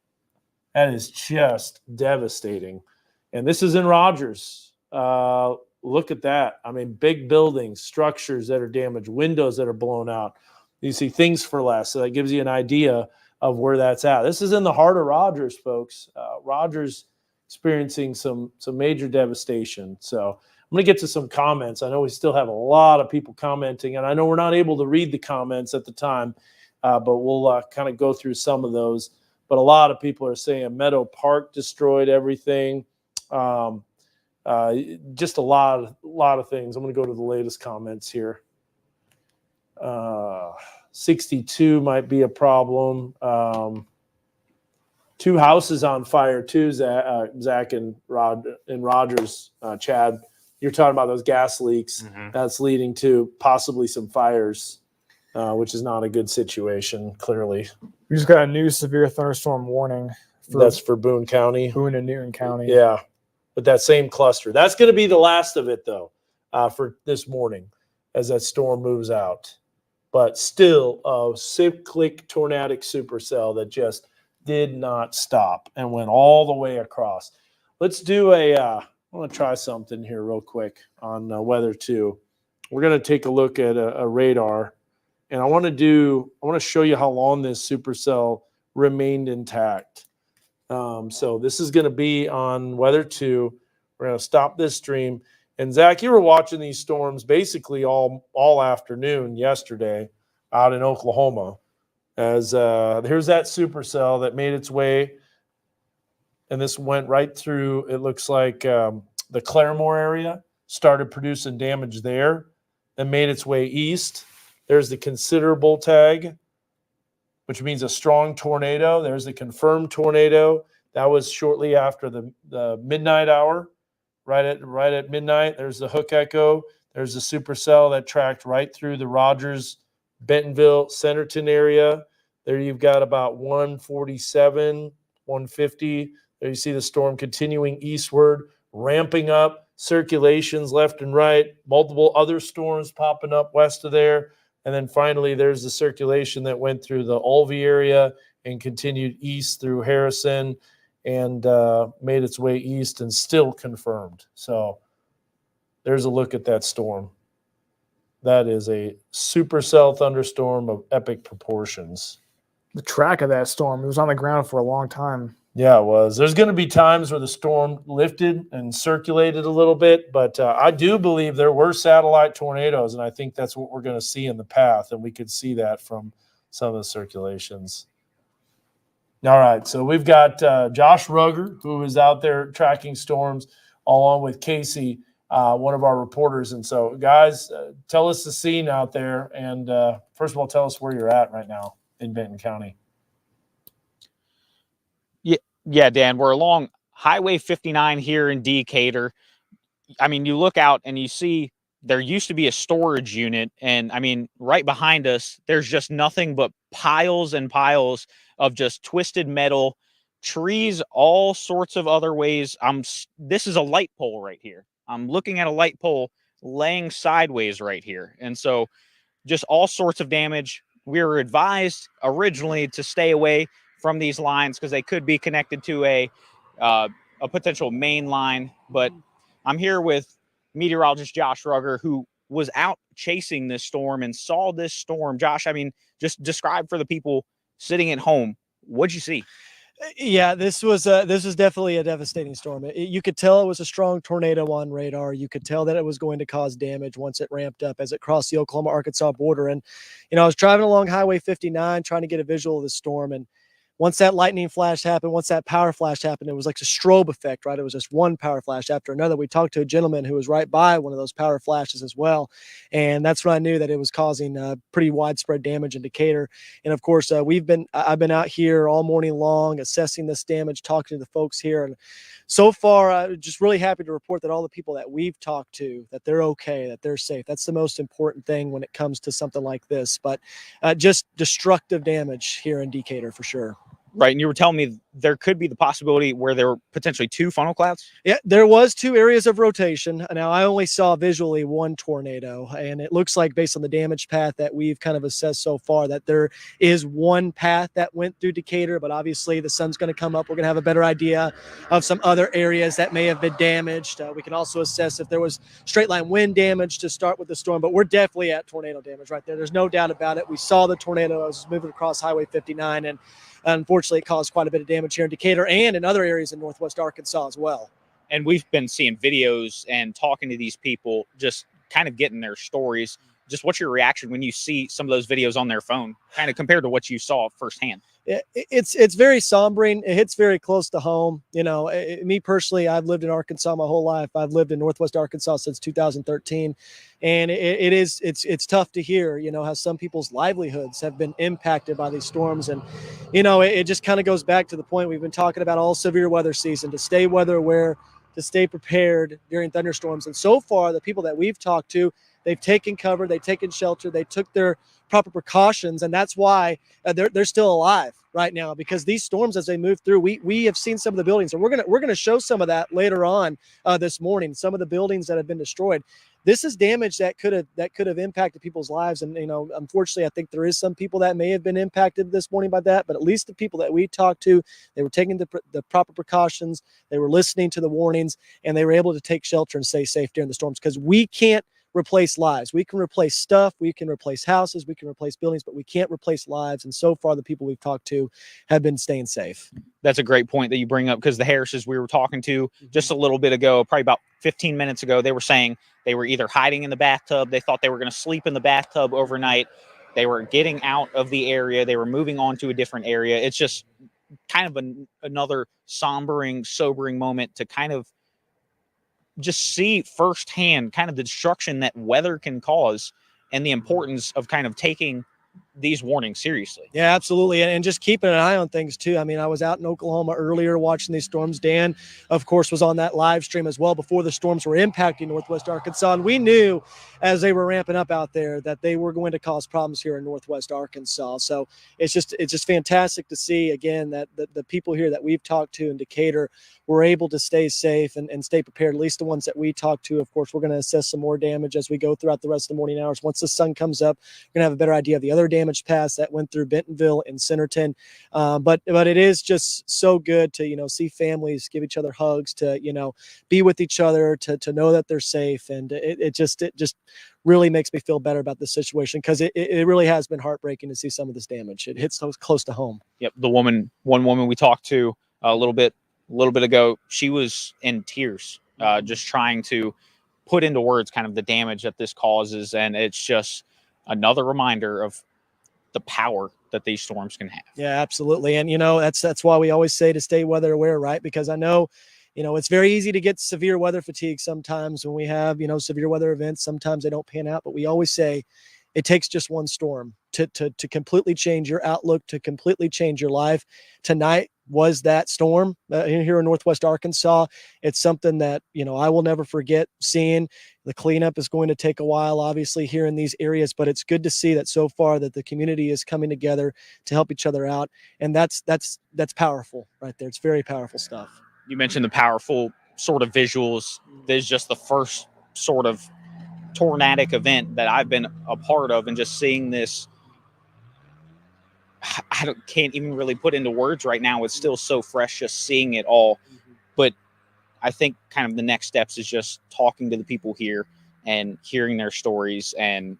S4: That is just devastating. And this is in Rogers. Look at that. I mean, big buildings, structures that are damaged, windows that are blown out. You see things for less. So that gives you an idea of where that's at. This is in the heart of Rogers, folks. Rogers experiencing some major devastation. So I'm going to get to some comments. I know we still have a lot of people commenting, and I know we're not able to read the comments at the time, but we'll kind of go through some of those. But a lot of people are saying Meadow Park destroyed everything. Just a lot of things. I'm going to go to the latest comments here. 62 might be a problem. 2 houses on fire too, Zach and Rogers. Chad, you're talking about those gas leaks. That's leading to possibly some fires, which is not a good situation, clearly.
S3: We just got a new severe thunderstorm warning.
S4: That's for Boone County.
S3: Boone and Newton County.
S4: Yeah, but that same cluster. That's going to be the last of it, though, for this morning as that storm moves out. But still a cyclic tornadic supercell that just did not stop and went all the way across. Let's do I want to try something here real quick on Weather 2. We're going to take a look at a radar, and I want to show you how long this supercell remained intact. So this is going to be on Weather 2. We're going to stop this stream. And Zach, you were watching these storms basically all afternoon yesterday out in Oklahoma. As here's that supercell that made its way, and this went right through. It looks like the Claremore area, started producing damage there, and made its way east. There's the considerable tag, which means a strong tornado. There's the confirmed tornado. That was shortly after the midnight hour. Right at midnight, there's the hook echo. There's the supercell that tracked right through the Rogers, Bentonville, Centerton area. There you've got about 147, 150. There you see the storm continuing eastward, ramping up circulations left and right, multiple other storms popping up west of there. And then finally, there's the circulation that went through the Ulvey area and continued east through Harrison and made its way east and still confirmed. So there's a look at that storm. That is a supercell thunderstorm of epic proportions.
S3: The track of that storm, it was on the ground for a long time.
S4: Yeah, it was. There's going to be times where the storm lifted and circulated a little bit, but I do believe there were satellite tornadoes, and I think that's what we're going to see in the path, and we could see that from some of the circulations. All right, so we've got Josh Rugger, who is out there tracking storms, along with Casey, one of our reporters. And so, guys, tell us the scene out there, and first of all, tell us where you're at right now in Benton County.
S11: Yeah, Dan, we're along Highway 59 here in Decatur. I mean, you look out and you see there used to be a storage unit. And I mean, right behind us, there's just nothing but piles and piles of just twisted metal, trees, all sorts of other ways. This is a light pole right here. I'm looking at a light pole laying sideways right here. And so just all sorts of damage. We were advised originally to stay away from these lines because they could be connected to a potential main line. But I'm here with meteorologist Josh Rugger, who was out chasing this storm and saw this storm. Josh, I mean, just describe for the people sitting at home, what'd you see?
S2: Yeah, this was definitely a devastating storm. You could tell it was a strong tornado on radar. You could tell that it was going to cause damage once it ramped up as it crossed the Oklahoma-Arkansas border. And, I was driving along Highway 59 trying to get a visual of the storm. And once that lightning flash happened, once that power flash happened, it was like a strobe effect, right? It was just one power flash after another. We talked to a gentleman who was right by one of those power flashes as well. And that's when I knew that it was causing pretty widespread damage in Decatur. And of course, I've been out here all morning long assessing this damage, talking to the folks here. And so far, I'm just really happy to report that all the people that we've talked to, that they're okay, that they're safe. That's the most important thing when it comes to something like this. But just destructive damage here in Decatur for sure.
S11: Right, and you were telling me there could be the possibility where there were potentially two funnel clouds?
S2: Yeah, there was two areas of rotation. Now, I only saw visually one tornado, and it looks like based on the damage path that we've kind of assessed so far that there is one path that went through Decatur, but obviously the sun's going to come up. We're going to have a better idea of some other areas that may have been damaged. We can also assess if there was straight line wind damage to start with the storm, but we're definitely at tornado damage right there. There's no doubt about it. We saw the tornado as it was moving across Highway 59, and unfortunately, it caused quite a bit of damage here in Decatur and in other areas in northwest Arkansas as well.
S11: And we've been seeing videos and talking to these people, just kind of getting their stories. Just what's your reaction when you see some of those videos on their phone, kind of compared to what you saw firsthand?
S2: It's very sombering. It hits very close to home. Me personally, I've lived in Arkansas my whole life. I've lived in northwest Arkansas since 2013, and it's tough to hear, how some people's livelihoods have been impacted by these storms. And it just kind of goes back to the point we've been talking about all severe weather season, to stay weather aware, to stay prepared during thunderstorms. And so far, the people that we've talked to, they've taken cover, they've taken shelter, they took their proper precautions, and that's why they're still alive right now, because these storms, as they move through, we have seen some of the buildings, and we're gonna show some of that later on this morning. Some of the buildings that have been destroyed. This is damage that could have impacted people's lives, and unfortunately, I think there is some people that may have been impacted this morning by that. But at least the people that we talked to, they were taking the proper precautions, they were listening to the warnings, and they were able to take shelter and stay safe during the storms, because we can't replace lives. We can replace stuff, we can replace houses, we can replace buildings, but we can't replace lives. And so far, the people we've talked to have been staying safe.
S11: That's a great point that you bring up, because the Harrises we were talking to just a little bit ago, probably about 15 minutes ago, they were saying they were either hiding in the bathtub, they thought they were going to sleep in the bathtub overnight, they were getting out of the area, they were moving on to a different area. It's just kind of another sobering moment to kind of just see firsthand kind of the destruction that weather can cause, and the importance of kind of taking these warnings seriously.
S2: Yeah, absolutely. And just keeping an eye on things too. I mean, I was out in Oklahoma earlier watching these storms. Dan, of course, was on that live stream as well before the storms were impacting Northwest Arkansas. And we knew as they were ramping up out there that they were going to cause problems here in Northwest Arkansas. So it's just fantastic to see, again, that the people here that we've talked to in Decatur were able to stay safe and stay prepared. At least the ones that we talked to. Of course, we're going to assess some more damage as we go throughout the rest of the morning hours. Once the sun comes up, we're going to have a better idea of the other damage paths that went through Bentonville and Centerton. But it is just so good to, see families give each other hugs, to, be with each other, to know that they're safe. And it just really makes me feel better about this situation, because it really has been heartbreaking to see some of this damage. It hits so close to home.
S11: Yep. One woman we talked to a little bit ago, she was in tears, just trying to put into words kind of the damage that this causes. And it's just another reminder of the power that these storms can have.
S2: Yeah, absolutely. And, that's why we always say to stay weather aware, right? Because I know, it's very easy to get severe weather fatigue sometimes when we have, severe weather events. Sometimes they don't pan out, but we always say it takes just one storm to completely change your outlook, to completely change your life. Tonight was that storm here in Northwest Arkansas. It's something that, I will never forget seeing. The cleanup is going to take a while, obviously, here in these areas, but it's good to see that so far that the community is coming together to help each other out. And that's powerful right there. It's very powerful stuff.
S11: You mentioned the powerful sort of visuals. This is just the first sort of tornadic event that I've been a part of, and just seeing this, can't even really put into words right now. It's still so fresh just seeing it all. But I think kind of the next steps is just talking to the people here and hearing their stories, and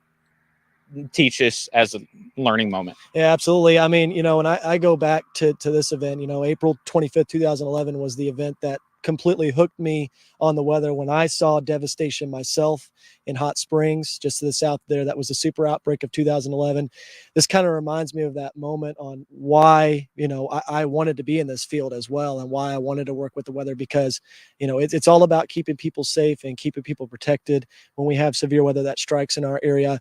S11: teach this as a learning moment.
S2: Yeah, absolutely. I mean, when I go back to this event, April 25th, 2011 was the event that completely hooked me on the weather. When I saw devastation myself in Hot Springs, just to the south there, that was the super outbreak of 2011. This kind of reminds me of that moment on why, I wanted to be in this field as well, and why I wanted to work with the weather, because, it's all about keeping people safe and keeping people protected when we have severe weather that strikes in our area.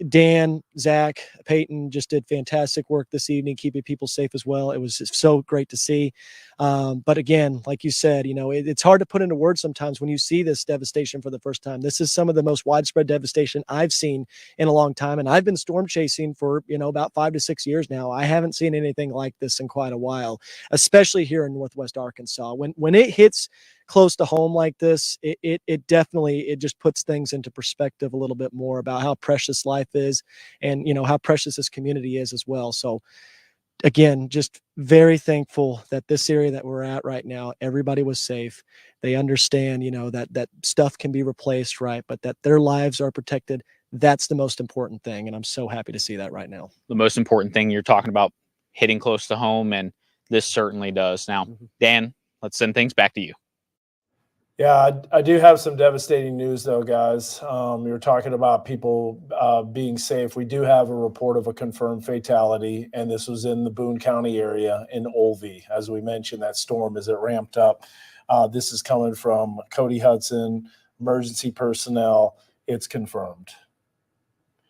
S2: Dan, Zach, Peyton just did fantastic work this evening, keeping people safe as well. It was just so great to see. But again, like you said, it's hard to put into words sometimes when you see this devastation for the first time. This is some of the most widespread devastation I've seen in a long time. And I've been storm chasing for, about 5 to 6 years now. I haven't seen anything like this in quite a while, especially here in Northwest Arkansas. When it hits close to home like this, it definitely just puts things into perspective a little bit more about how precious life is, and how precious this community is as well. So again, just very thankful that this area that we're at right now, everybody was safe. They understand, that stuff can be replaced, right? But that their lives are protected. That's the most important thing. And I'm so happy to see that right now.
S11: The most important thing, you're talking about hitting close to home, and this certainly does. Now, Dan, let's send things back to you.
S4: Yeah, I do have some devastating news, though, guys. You were talking about people being safe. We do have a report of a confirmed fatality, and this was in the Boone County area in Olvie. As we mentioned, that storm, as it ramped up. This is coming from Cody Hudson, emergency personnel. It's confirmed.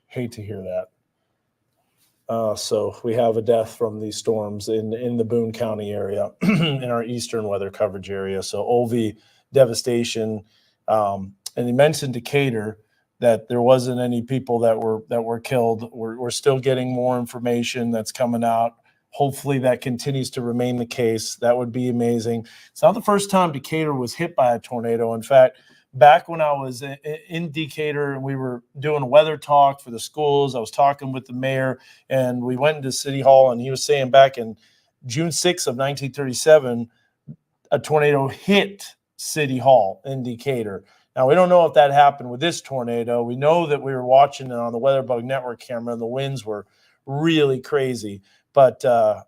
S4: Hate to hear that. So we have a death from these storms in the Boone County area, in our eastern weather coverage area. So Olvie, devastation. And he mentioned Decatur, that there wasn't any people that were killed. We're still getting more information that's coming out. Hopefully that continues to remain the case. That would be amazing. It's not the first time Decatur was hit by a tornado. In fact, back when I was in Decatur and we were doing a weather talk for the schools, I was talking with the mayor, and we went into City Hall, and he was saying back in June 6th of 1937, a tornado hit City Hall in Decatur. Now, we don't know if that happened with this tornado. We know that we were watching it on the WeatherBug Network camera, and the winds were really crazy. But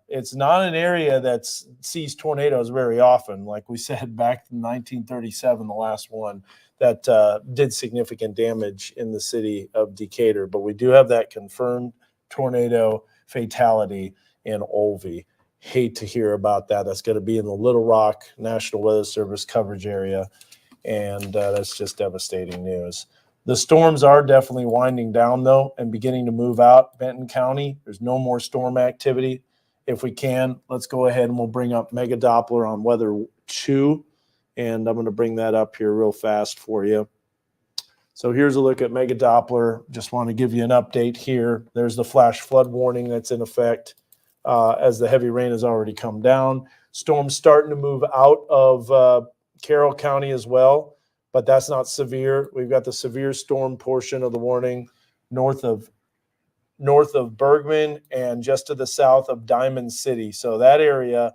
S4: it's not an area that sees tornadoes very often. Like we said, back in 1937, the last one that did significant damage in the city of Decatur. But we do have that confirmed tornado fatality in Olvie. Hate to hear about that. That's going to be in the Little Rock National Weather Service coverage area, and that's just devastating news. The storms are definitely winding down, though, and beginning to move out. Benton County, there's no more storm activity. If we can, let's go ahead and we'll bring up Mega Doppler on Weather 2, and I'm going to bring that up here real fast for you. So here's a look at Mega Doppler. Just want to give you an update here. There's the flash flood warning that's in effect as the heavy rain has already come down. Storms starting to move out of Carroll County as well, but that's not severe. We've got the severe storm portion of the warning north of Bergman and just to the south of Diamond City. So that area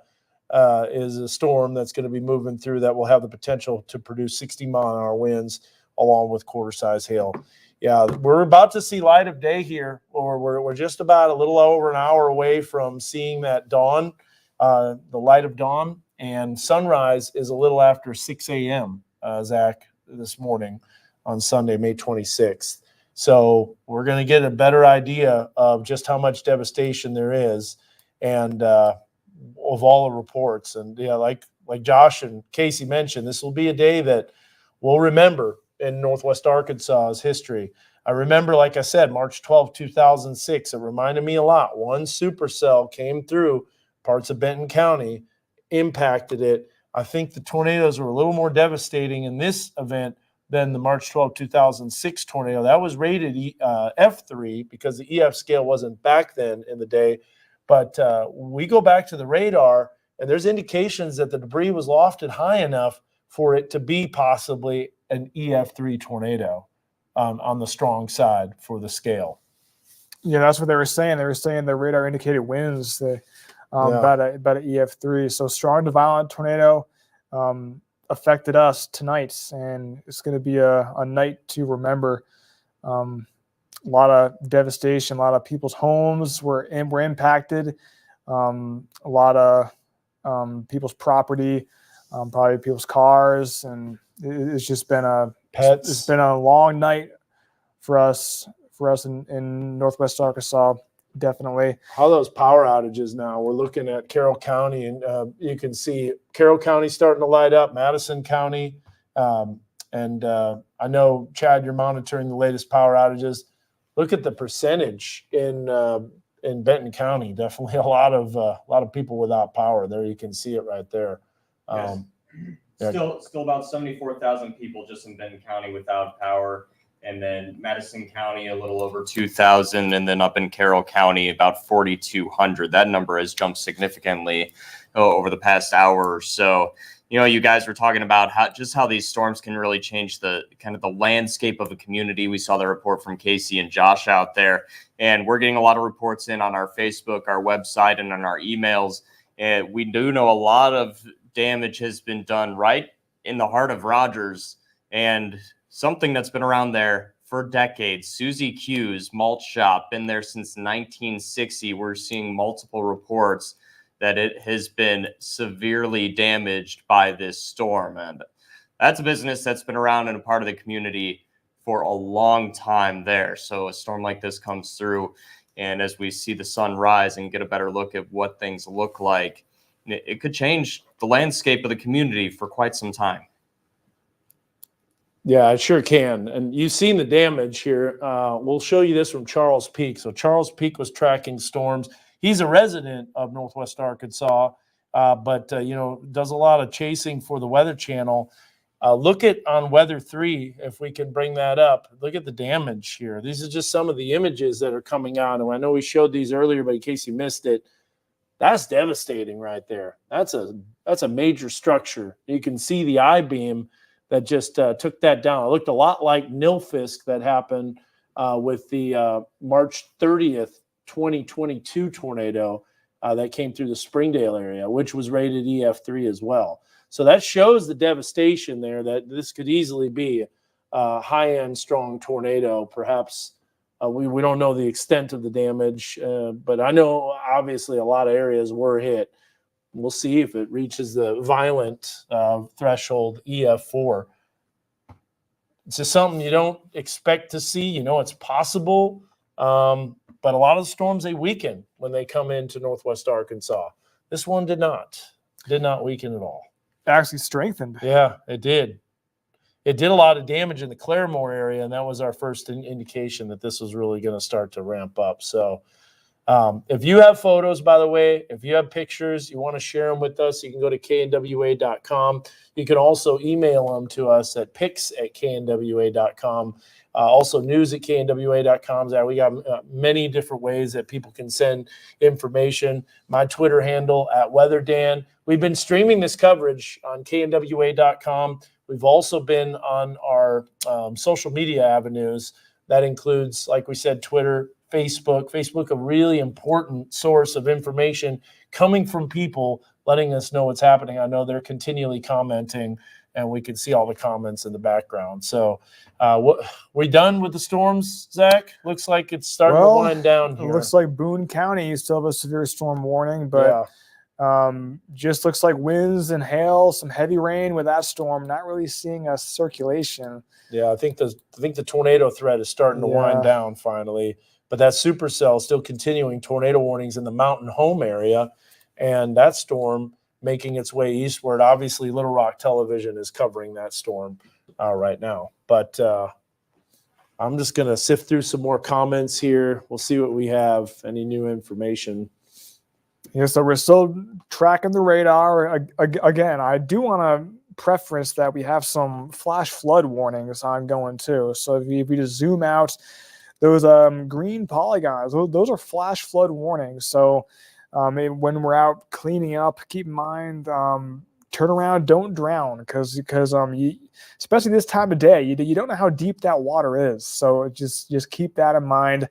S4: is a storm that's going to be moving through that will have the potential to produce 60-mile-an-hour winds along with quarter-size hail. Yeah, we're about to see light of day here, or we're just about a little over an hour away from seeing that dawn, the light of dawn, and sunrise is a little after 6 a.m., Zach, this morning on Sunday, May 26th. So we're going to get a better idea of just how much devastation there is and of all the reports. And yeah, like Josh and Casey mentioned, this will be a day that we'll remember in Northwest Arkansas's history. I remember, like I said, March 12, 2006, it reminded me a lot. One supercell came through parts of Benton County, impacted it. I think the tornadoes were a little more devastating in this event than the March 12, 2006 tornado. That was rated F3 because the EF scale wasn't back then in the day. But we go back to the radar, and there's indications that the debris was lofted high enough for it to be possibly an EF3 tornado on the strong side for the scale.
S3: Yeah, that's what they were saying. They were saying the radar indicated winds about an EF3. So strong to violent tornado affected us tonight, and it's going to be a night to remember. A lot of devastation, a lot of people's homes were impacted, a lot of people's property, probably people's cars, and it's just been
S4: pets.
S3: It's been a long night for us in Northwest Arkansas. Definitely.
S4: How those power outages now? We're looking at Carroll County, and you can see Carroll County starting to light up, Madison County, and I know, Chad, you're monitoring the latest power outages. Look at the percentage in Benton County. Definitely a lot of people without power. There, you can see it right there.
S10: Yes. Still about 74,000 people just in Benton County without power. And then Madison County, a little over 2,000. And then up in Carroll County, about 4,200. That number has jumped significantly over the past hour or so. You know, you guys were talking about how these storms can really change the kind of the landscape of a community. We saw the report from Casey and Josh out there, and we're getting a lot of reports in on our Facebook, our website, and on our emails. And we do know a lot of damage has been done right in the heart of Rogers, and something that's been around there for decades. Susie Q's malt shop, been there since 1960. We're seeing multiple reports that it has been severely damaged by this storm. And that's a business that's been around in a part of the community for a long time there. So a storm like this comes through, and as we see the sun rise and get a better look at what things look like, it could change the landscape of the community for quite some time.
S4: Yeah, it sure can. And you've seen the damage here. We'll show you this from Charles Peak. So Charles Peak was tracking storms. He's a resident of Northwest Arkansas, but does a lot of chasing for the Weather Channel. Look at on Weather 3, if we can bring that up. Look at the damage here. These are just some of the images that are coming out. And I know we showed these earlier, but in case you missed it, that's devastating right there. That's a major structure. You can see the I-beam that just took that down. It looked a lot like Nilfisk that happened with the March 30th, 2022 tornado that came through the Springdale area, which was rated EF3 as well. So that shows the devastation there, that this could easily be a high-end strong tornado. Perhaps we don't know the extent of the damage, but I know obviously a lot of areas were hit. We'll see if it reaches the violent threshold EF4. It's just something you don't expect to see. You know, it's possible, but a lot of the storms, they weaken when they come into Northwest Arkansas. This one did not weaken at all.
S3: Actually strengthened.
S4: Yeah, it did. it did a lot of damage in the Claremore area, and that was our first indication that this was really going to start to ramp up. So if you have photos, by the way, if you have pictures, you want to share them with us, you can go to knwa.com. You can also email them to us at pics@knwa.com. Also news@knwa.com. We got many different ways that people can send information. My Twitter handle @WeatherDan. We've been streaming this coverage on knwa.com. We've also been on our social media avenues. That includes, like we said, Twitter, Facebook, a really important source of information coming from people letting us know what's happening. I know they're continually commenting, and we can see all the comments in the background. So we done with the storms, Zach? Looks like it's starting to wind down here.
S3: It looks like Boone County still have a severe storm warning, but just looks like winds and hail, some heavy rain with that storm, not really seeing a circulation.
S4: Yeah, I think the tornado threat is starting to wind down finally. But that supercell is still continuing tornado warnings in the Mountain Home area, and that storm making its way eastward. Obviously, Little Rock Television is covering that storm right now. But I'm just going to sift through some more comments here. We'll see what we have, any new information.
S3: Yeah, so we're still tracking the radar. Again, I do want to preference that we have some flash flood warnings ongoing too. So if we just zoom out, those green polygons, those are flash flood warnings. So when we're out cleaning up, keep in mind, turn around, don't drown, because especially this time of day, you don't know how deep that water is. So just keep that in mind.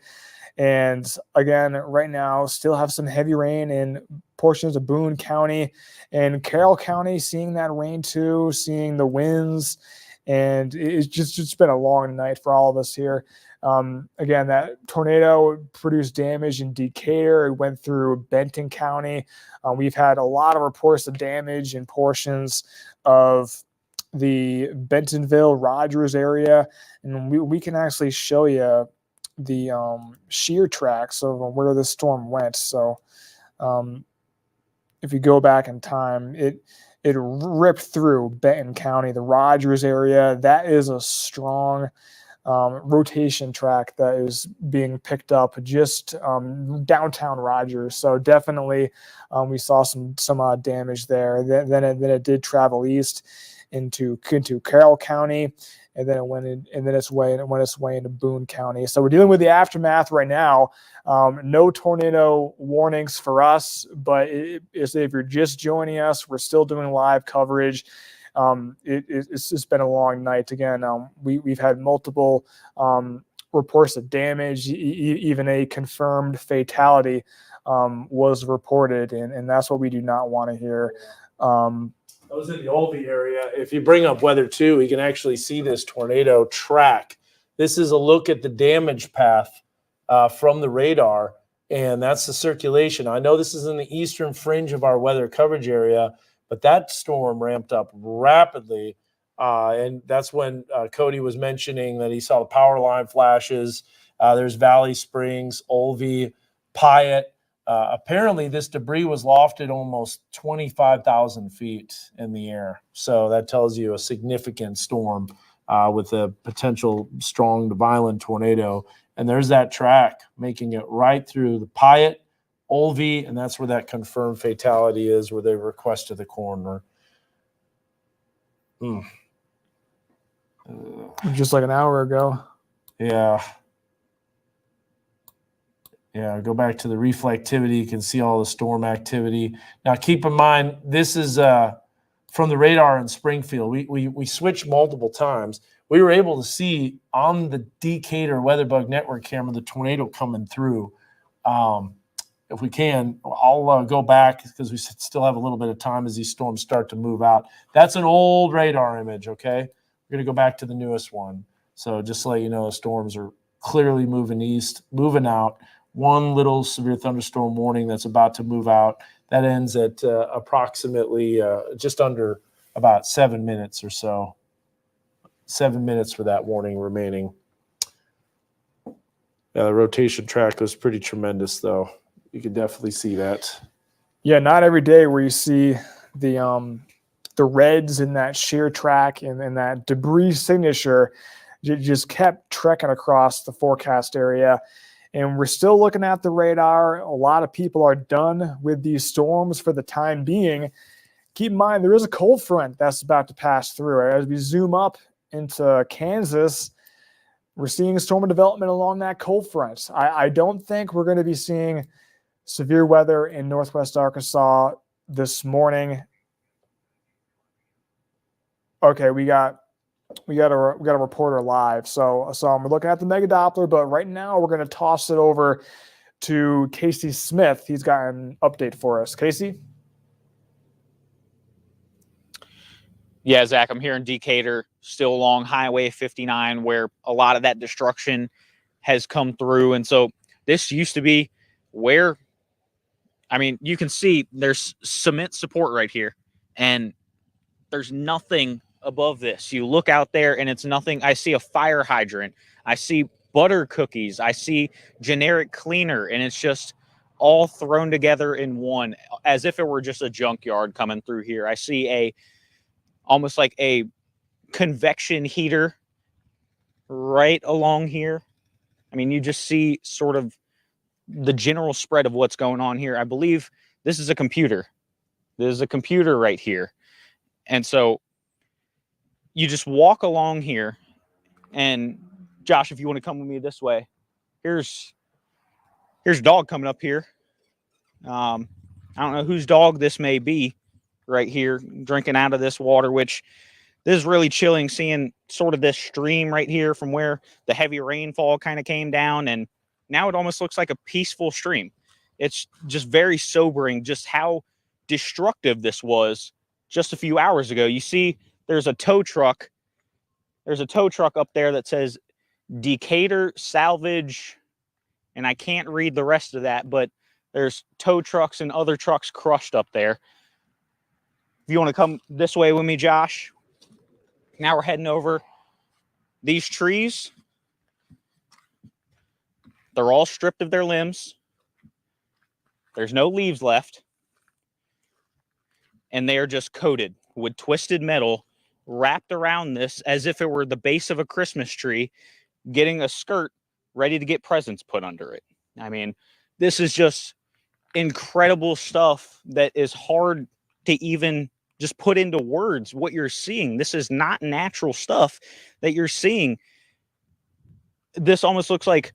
S3: And again, right now, still have some heavy rain in portions of Boone County and Carroll County, seeing that rain too, seeing the winds. And it's been a long night for all of us here. Again, that tornado produced damage in Decatur. It went through Benton County. We've had a lot of reports of damage in portions of the Bentonville, Rogers area. And we can actually show you the shear tracks of where the storm went. So if you go back in time, it ripped through Benton County, the Rogers area. That is a strong rotation track that is being picked up just downtown Rogers. So definitely we saw some damage there. Then it did travel east into Carroll County, and then it went its way into Boone County. So we're dealing with the aftermath right now. No tornado warnings for us, but if you're just joining us, we're still doing live coverage. It's just been a long night. Again, we've had multiple reports of damage. Even a confirmed fatality was reported, and that's what we do not want to hear.
S4: I was in the Olvie area. If you bring up weather too, we can actually see this tornado track. This is a look at the damage path from the radar, and that's the circulation. I know this is in the eastern fringe of our weather coverage area, but that storm ramped up rapidly, and that's when Cody was mentioning that he saw the power line flashes. There's Valley Springs, Olvie, Pyatt. Apparently, this debris was lofted almost 25,000 feet in the air. So that tells you a significant storm with a potential strong to violent tornado. And there's that track making it right through the Pyatt, Olvie, and that's where that confirmed fatality is, where they requested the coroner.
S3: Just like an hour ago.
S4: Yeah. Yeah, go back to the reflectivity. You can see all the storm activity. Now, keep in mind, this is from the radar in Springfield. We switched multiple times. We were able to see on the Decatur WeatherBug Network camera the tornado coming through. If we can, I'll go back because we still have a little bit of time as these storms start to move out. That's an old radar image, okay? We're going to go back to the newest one. So just to let you know, the storms are clearly moving east, moving out. One little severe thunderstorm warning that's about to move out. That ends at approximately just under about 7 minutes or so. 7 minutes for that warning remaining. Yeah, the rotation track was pretty tremendous, though. You can definitely see that.
S3: Yeah, not every day where you see the the reds in that shear track and that debris signature just kept trekking across the forecast area. And we're still looking at the radar. A lot of people are done with these storms for the time being. Keep in mind, there is a cold front that's about to pass through. As we zoom up into Kansas, we're seeing storm development along that cold front. I don't think we're going to be seeing severe weather in northwest Arkansas this morning. Okay, we got a reporter live. So we're looking at the Mega Doppler, but right now we're going to toss it over to Casey Smith. He's got an update for us. Casey?
S11: Yeah, Zach, I'm here in Decatur, still along Highway 59, where a lot of that destruction has come through. And so this used to be where, I mean, you can see there's cement support right here, and there's nothing above this. You look out there and it's nothing. I see a fire hydrant. I see butter cookies. I see generic cleaner, and it's just all thrown together in one, as if it were just a junkyard coming through here. I see almost like a convection heater right along here. I mean, you just see sort of the general spread of what's going on here. I believe this is a computer. There's a computer right here. And so you just walk along here, and Josh, if you want to come with me this way, here's a dog coming up here. I don't know whose dog this may be right here, drinking out of this water, which this is really chilling, seeing sort of this stream right here from where the heavy rainfall kind of came down, and now it almost looks like a peaceful stream. It's just very sobering just how destructive this was just a few hours ago. You see there's a tow truck. There's a tow truck up there that says Decatur Salvage, and I can't read the rest of that, but there's tow trucks and other trucks crushed up there. If you want to come this way with me, Josh. Now we're heading over. These trees, they're all stripped of their limbs. There's no leaves left. And they are just coated with twisted metal wrapped around this as if it were the base of a Christmas tree, getting a skirt ready to get presents put under it. I mean, this is just incredible stuff that is hard to even just put into words what you're seeing. This is not natural stuff that you're seeing. This almost looks like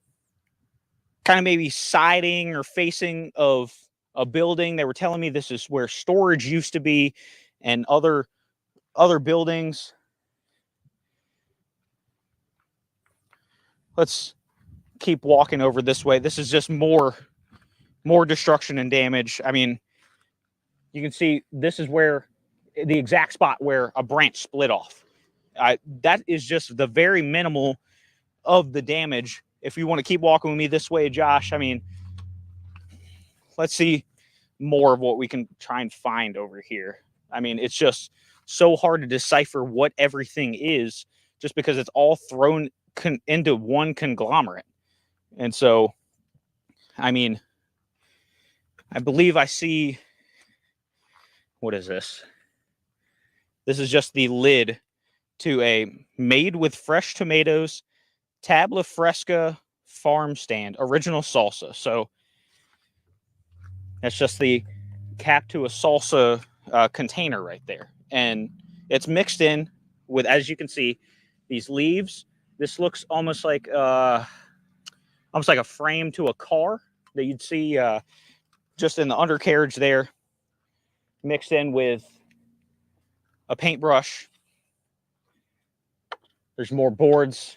S11: kind of maybe siding or facing of a building. They were telling me this is where storage used to be and other buildings. Let's keep walking over this way. This is just more destruction and damage. I mean, you can see this is where the exact spot where a branch split off. That is just the very minimal of the damage. If you want to keep walking with me this way, Josh, I mean, let's see more of what we can try and find over here. I mean, it's just so hard to decipher what everything is just because it's all thrown into one conglomerate. And so, I mean, I believe I see, what is this? This is just the lid to a made with fresh tomatoes tabla fresca farm stand original salsa. So that's just the cap to a salsa container right there. And it's mixed in with, as you can see, these leaves. This looks almost like a frame to a car that you'd see just in the undercarriage there, mixed in with a paintbrush. There's more boards.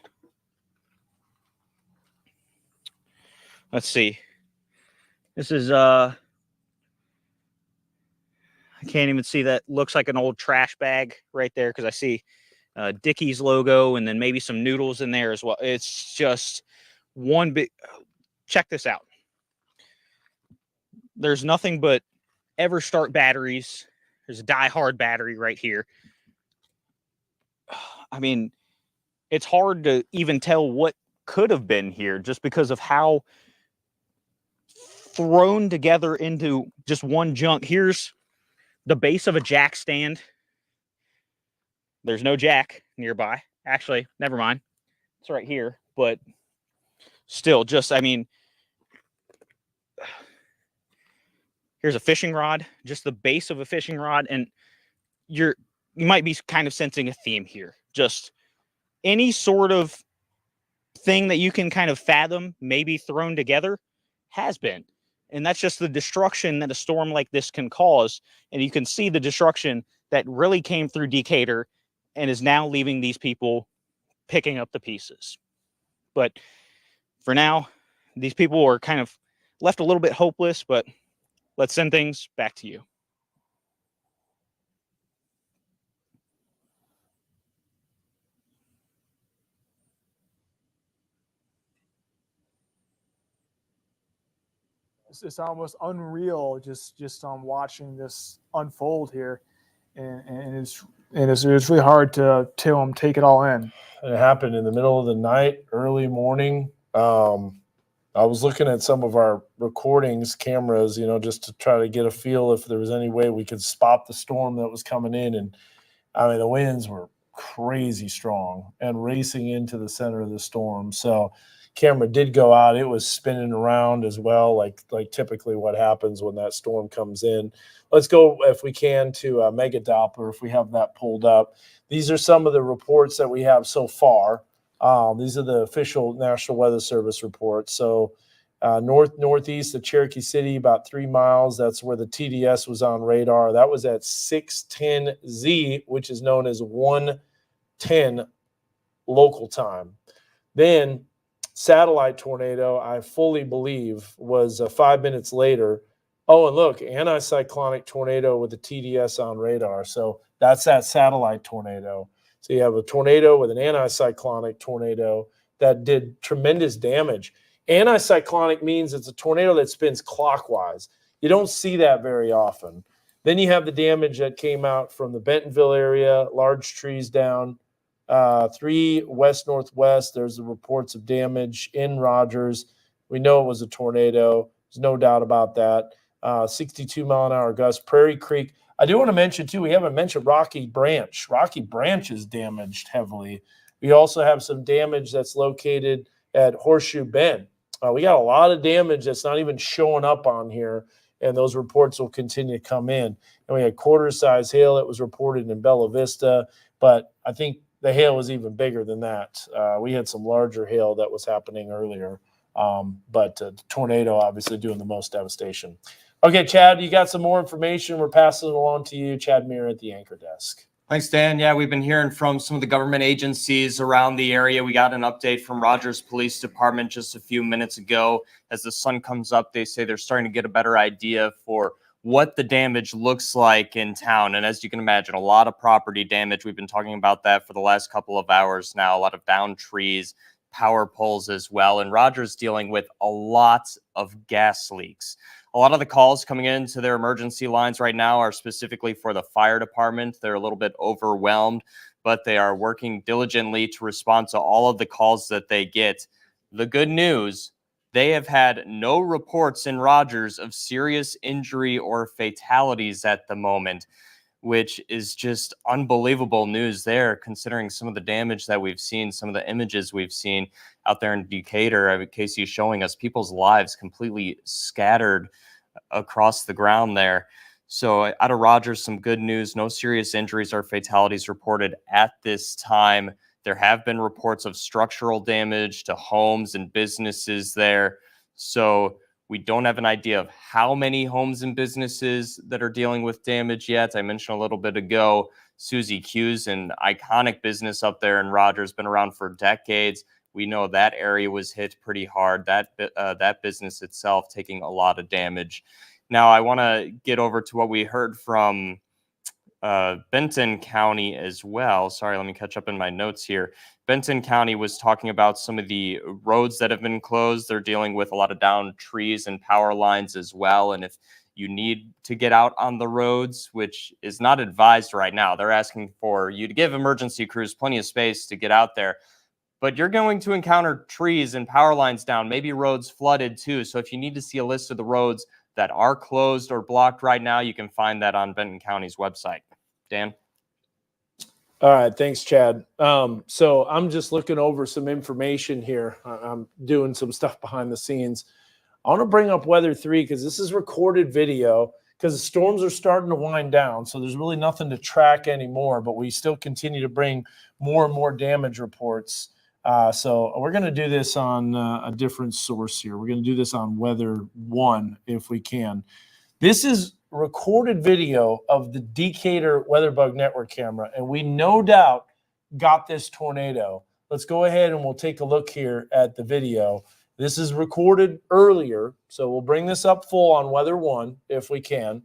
S11: Let's see. This is I can't even see that. Looks like an old trash bag right there because I see Dickies logo and then maybe some noodles in there as well. It's just one big. Check this out. There's nothing but EverStart batteries. There's a Die-Hard battery right here. I mean, it's hard to even tell what could have been here just because of how thrown together into just one junk. Here's the base of a jack stand There's no jack nearby. Actually, never mind. It's right here, but still, just, I mean, here's a fishing rod, just the base of a fishing rod, and you might be kind of sensing a theme here. Just any sort of thing that you can kind of fathom maybe thrown together has been. And that's just the destruction that a storm like this can cause. And you can see the destruction that really came through Decatur and is now leaving these people picking up the pieces. But for now, these people are kind of left a little bit hopeless, but let's send things back to you.
S3: It's almost unreal just on watching this unfold here, and it's really hard to take it all in.
S4: It happened in the middle of the night, early morning. I was looking at some of our recordings, cameras, just to try to get a feel if there was any way we could spot the storm that was coming in. And I mean, the winds were crazy strong and racing into the center of the storm. So camera did go out. It was spinning around as well, like typically what happens when that storm comes in. Let's go, if we can, to Mega Doppler, if we have that pulled up. These are some of the reports that we have so far. These are the official National Weather Service reports. So northeast of Cherokee City, about 3 miles. That's where the TDS was on radar. That was at 6:10 which is known as 1:10 local time. Then satellite tornado, I fully believe, was 5 minutes later. Oh, and look, anticyclonic tornado with the TDS on radar. So that's that satellite tornado. So you have a tornado with an anticyclonic tornado that did tremendous damage. Anticyclonic means it's a tornado that spins clockwise. You don't see that very often. Then you have the damage that came out from the Bentonville area, large trees down. 3 west-northwest, there's the reports of damage in Rogers. We know it was a tornado. There's no doubt about that. 62-mile-an-hour gust. Prairie Creek. I do want to mention, too, we haven't mentioned Rocky Branch. Rocky Branch is damaged heavily. We also have some damage that's located at Horseshoe Bend. We got a lot of damage that's not even showing up on here, and those reports will continue to come in. And we had quarter-size hail that was reported in Bella Vista, but I think the hail was even bigger than that. We had some larger hail that was happening earlier, but the tornado obviously doing the most devastation. Okay, Chad, you got some more information. We're passing it along to you, Chad Muir at the anchor desk.
S10: Thanks, Dan. Yeah, we've been hearing from some of the government agencies around the area. We got an update from Rogers Police Department just a few minutes ago. As the sun comes up, they say they're starting to get a better idea for what the damage looks like in town. And as you can imagine, a lot of property damage. We've been talking about that for the last couple of hours now. A lot of downed trees, power poles as well. And Rogers dealing with a lot of gas leaks. A lot of the calls coming into their emergency lines right now are specifically for the fire department. They're a little bit overwhelmed, but they are working diligently to respond to all of the calls that they get. The good news, they have had no reports in Rogers of serious injury or fatalities at the moment, which is just unbelievable news there, considering some of the damage that we've seen, some of the images we've seen out there in Decatur. Casey is showing us people's lives completely scattered across the ground there. So out of Rogers, some good news. No serious injuries or fatalities reported at this time. There have been reports of structural damage to homes and businesses there. So we don't have an idea of how many homes and businesses that are dealing with damage yet. I mentioned a little bit ago, Susie Q's, an iconic business up there in Rogers, been around for decades. We know that area was hit pretty hard. That business itself taking a lot of damage. Now, I want to get over to what we heard from Benton County as well. Sorry, let me catch up in my notes here. Benton County was talking about some of the roads that have been closed. They're dealing with a lot of downed trees and power lines as well. And if you need to get out on the roads, which is not advised right now, they're asking for you to give emergency crews plenty of space to get out there. But you're going to encounter trees and power lines down, maybe roads flooded too. So if you need to see a list of the roads that are closed or blocked right now, you can find that on Benton County's website. Dan?
S4: All right, thanks, Chad. So I'm just looking over some information here. I'm doing some stuff behind the scenes. I want to bring up Weather 3 because this is recorded video because the storms are starting to wind down. So there's really nothing to track anymore, but we still continue to bring more and more damage reports. So we're going to do this on a different source here. We're going to do this on Weather 1 if we can. This is recorded video of the Decatur WeatherBug network camera, and we no doubt got this tornado. Let's go ahead and we'll take a look here at the video. This is recorded earlier, so we'll bring this up full on Weather 1 if we can,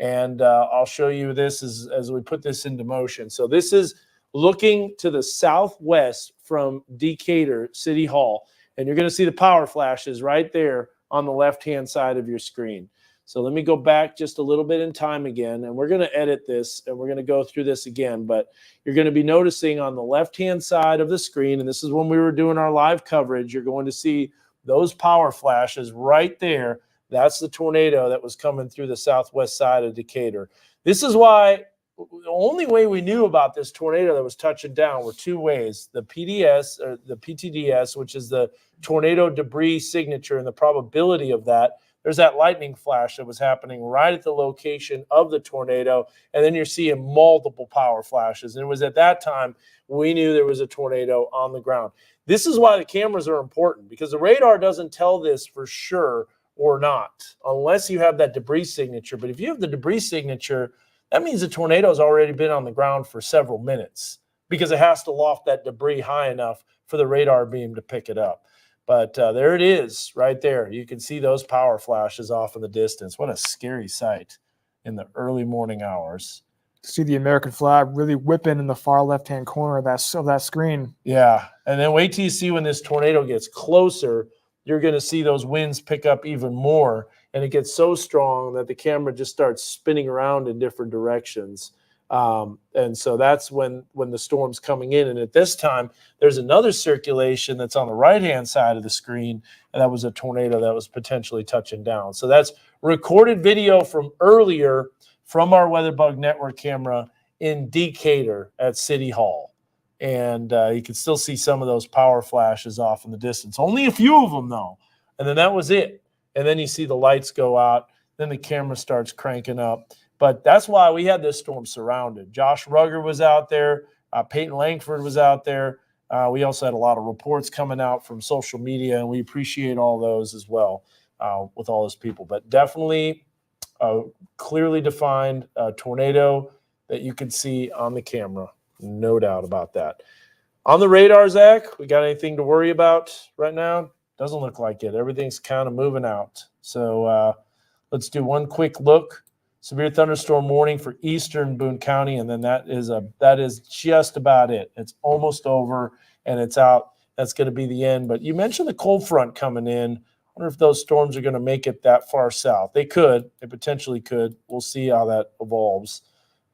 S4: and I'll show you this as we put this into motion. So this is looking to the southwest from Decatur City Hall, and you're going to see the power flashes right there on the left-hand side of your screen. So let me go back just a little bit in time again, and we're going to edit this, and we're going to go through this again. But you're going to be noticing on the left-hand side of the screen, and this is when we were doing our live coverage, you're going to see those power flashes right there. That's the tornado that was coming through the southwest side of Decatur. This is why the only way we knew about this tornado that was touching down were two ways. The PDS, or the PTDS, which is the tornado debris signature and the probability of that. There's that lightning flash that was happening right at the location of the tornado, and then you're seeing multiple power flashes. And it was at that time we knew there was a tornado on the ground. This is why the cameras are important, because the radar doesn't tell this for sure or not, unless you have that debris signature. But if you have the debris signature, that means the tornado has already been on the ground for several minutes, because it has to loft that debris high enough for the radar beam to pick it up. But there it is right there. You can see those power flashes off in the distance. What a scary sight in the early morning hours.
S3: See the American flag really whipping in the far left-hand corner of that screen.
S4: Yeah, and then wait till you see when this tornado gets closer, you're going to see those winds pick up even more, and it gets so strong that the camera just starts spinning around in different directions. And so that's when the storm's coming in. And at this time, there's another circulation that's on the right-hand side of the screen, and that was a tornado that was potentially touching down. So that's recorded video from earlier from our WeatherBug network camera in Decatur at City Hall. And you can still see some of those power flashes off in the distance. Only a few of them, though. And then that was it. And then you see the lights go out. Then the camera starts cranking up. But that's why we had this storm surrounded. Josh Rugger was out there. Peyton Langford was out there. We also had a lot of reports coming out from social media, and we appreciate all those as well with all those people. But definitely a clearly defined tornado that you can see on the camera. No doubt about that. On the radar, Zach, we got anything to worry about right now? Doesn't look like it. Everything's kind of moving out. So let's do one quick look. Severe thunderstorm warning for eastern Boone County, and then that is just about it. It's almost over, and it's out. That's going to be the end. But you mentioned the cold front coming in. I wonder if those storms are going to make it that far south. They could. They potentially could. We'll see how that evolves.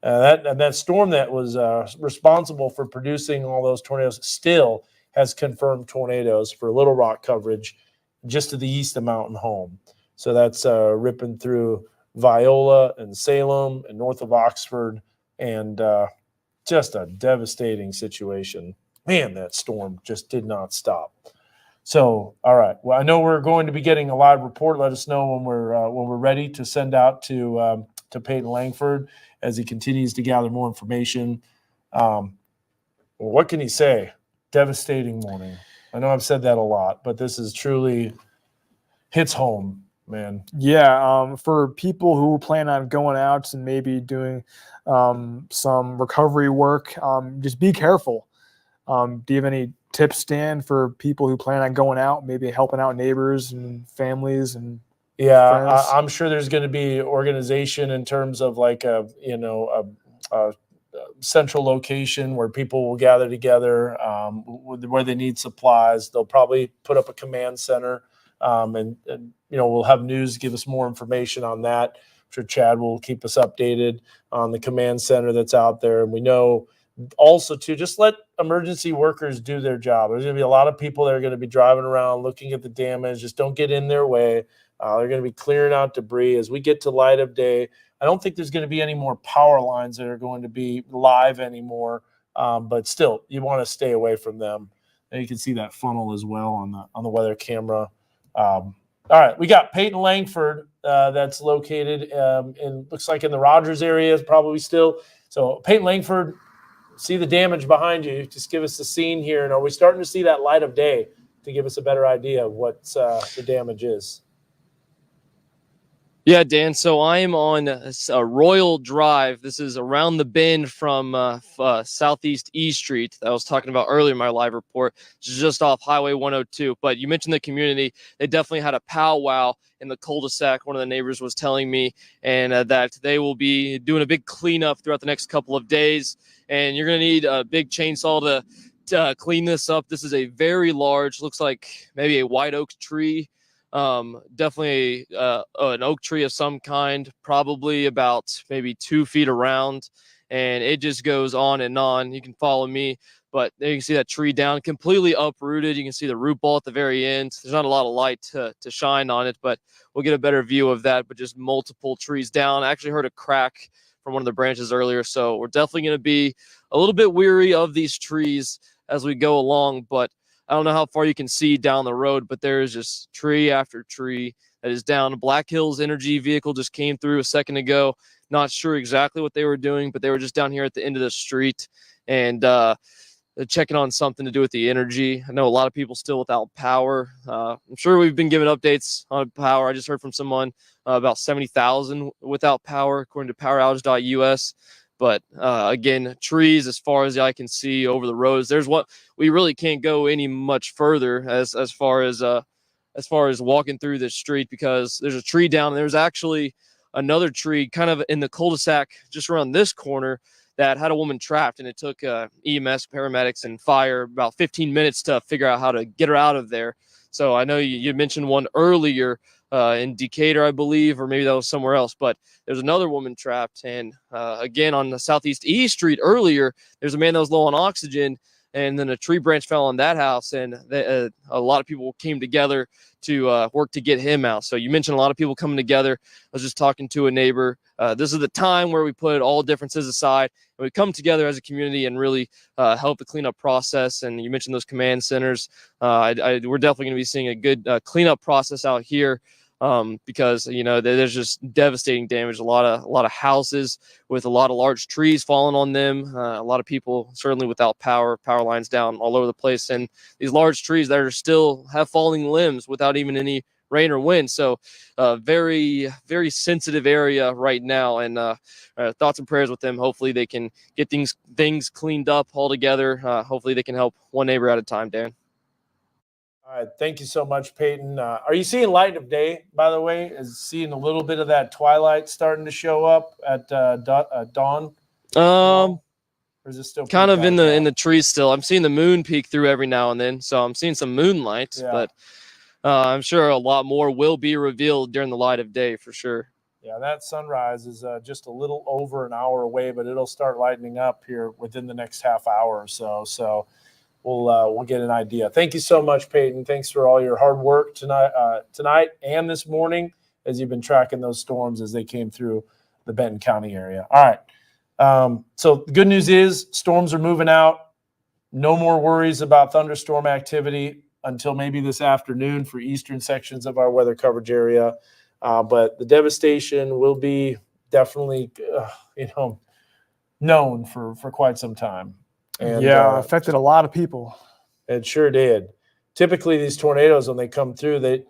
S4: That storm that was responsible for producing all those tornadoes still has confirmed tornadoes for Little Rock coverage just to the east of Mountain Home. So that's ripping through Viola and Salem and north of Oxford, and just a devastating situation. Man, that storm just did not stop. So, all right. Well, I know we're going to be getting a live report. Let us know when we're ready to send out to Peyton Langford as he continues to gather more information. Well, what can he say? Devastating morning. I know I've said that a lot, but this is truly hits home, man.
S3: Yeah, for people who plan on going out and maybe doing some recovery work, just be careful. Do you have any tips, Dan, for people who plan on going out, maybe helping out neighbors and families and friends?
S4: I'm sure there's going to be organization in terms of like a central location where people will gather together, where they need supplies. They'll probably put up a command center, and we'll have news, give us more information on that. I'm sure Chad will keep us updated on the command center that's out there. And we know also to just let emergency workers do their job. There's going to be a lot of people that are going to be driving around looking at the damage. Just don't get in their way. They're going to be clearing out debris as we get to light of day. I don't think there's going to be any more power lines that are going to be live anymore But still, you want to stay away from them. And you can see that funnel as well on the weather camera. All right, we got Peyton Langford that's located looks like in the Rogers area, probably still. So Peyton Langford, see the damage behind you. Just give us the scene here. And are we starting to see that light of day to give us a better idea of what the damage is?
S13: Yeah, Dan. So I am on a Royal Drive. This is around the bend from Southeast E Street that I was talking about earlier in my live report. It's just off Highway 102. But you mentioned the community. They definitely had a powwow in the cul-de-sac. One of the neighbors was telling me, and that they will be doing a big cleanup throughout the next couple of days. And you're going to need a big chainsaw to clean this up. This is a very large, looks like maybe a white oak tree. Definitely an oak tree of some kind, probably about maybe 2 feet around, and it just goes on and on. You can follow me, but there you can see that tree down, completely uprooted. You can see the root ball at the very end. There's not a lot of light to shine on it, but we'll get a better view of that. But just multiple trees down. I actually heard a crack from one of the branches earlier, so we're definitely going to be a little bit weary of these trees as we go along, but I don't know how far you can see down the road, but there is just tree after tree that is down. Black Hills Energy vehicle just came through a second ago. Not sure exactly what they were doing, but they were just down here at the end of the street and checking on something to do with the energy. I know a lot of people still without power. I'm sure we've been given updates on power. I just heard from someone about 70,000 without power, according to poweroutage.us. But again, trees as far as the eye can see over the roads. There's what we really can't go any much further as far as walking through this street, because there's a tree down. And there's actually another tree kind of in the cul-de-sac just around this corner that had a woman trapped, and it took EMS, paramedics, and fire about 15 minutes to figure out how to get her out of there. So I know you mentioned one earlier in Decatur, I believe, or maybe that was somewhere else. But there's another woman trapped. And again, on the Southeast E Street earlier, there's a man that was low on oxygen, and then a tree branch fell on that house. And a lot of people came together to work to get him out. So you mentioned a lot of people coming together. I was just talking to a neighbor. This is the time where we put all differences aside and we come together as a community and really help the cleanup process. And you mentioned those command centers. We're definitely going to be seeing a good cleanup process out here. Because there's just devastating damage. A lot of houses with a lot of large trees falling on them. A lot of people certainly without power lines down all over the place, and these large trees that are still have falling limbs without even any rain or wind. So, very very sensitive area right now, and thoughts and prayers with them. Hopefully they can get things cleaned up all together. Hopefully they can help one neighbor at a time, Dan.
S4: All right, thank you so much, Peyton. Are you seeing light of day, by the way? Is seeing a little bit of that twilight starting to show up at dawn? Or is it still
S13: Kind of in the trees still? I'm seeing the moon peek through every now and then, so I'm seeing some moonlight. Yeah. But I'm sure a lot more will be revealed during the light of day for sure.
S4: Yeah, that sunrise is just a little over an hour away, but it'll start lightening up here within the next half hour or so. So we'll get an idea. Thank you so much, Peyton. Thanks for all your hard work tonight and this morning as you've been tracking those storms as they came through the Benton County area. All right. So the good news is storms are moving out. No more worries about thunderstorm activity until maybe this afternoon for eastern sections of our weather coverage area. But the devastation will be definitely, known for quite some time. And,
S3: affected a lot of people.
S4: It sure did. Typically, these tornadoes, when they come through,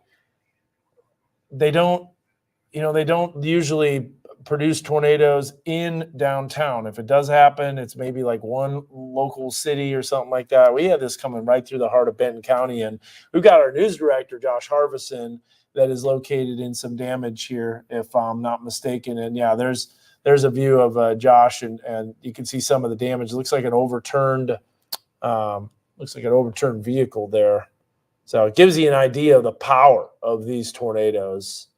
S4: they don't usually produce tornadoes in downtown. If it does happen, it's maybe like one local city or something like that. We had this coming right through the heart of Benton County, and we've got our news director, Josh Harvison, that is located in some damage here, if I'm not mistaken. And yeah, there's a view of Josh, and you can see some of the damage. It looks like an overturned vehicle there. So it gives you an idea of the power of these tornadoes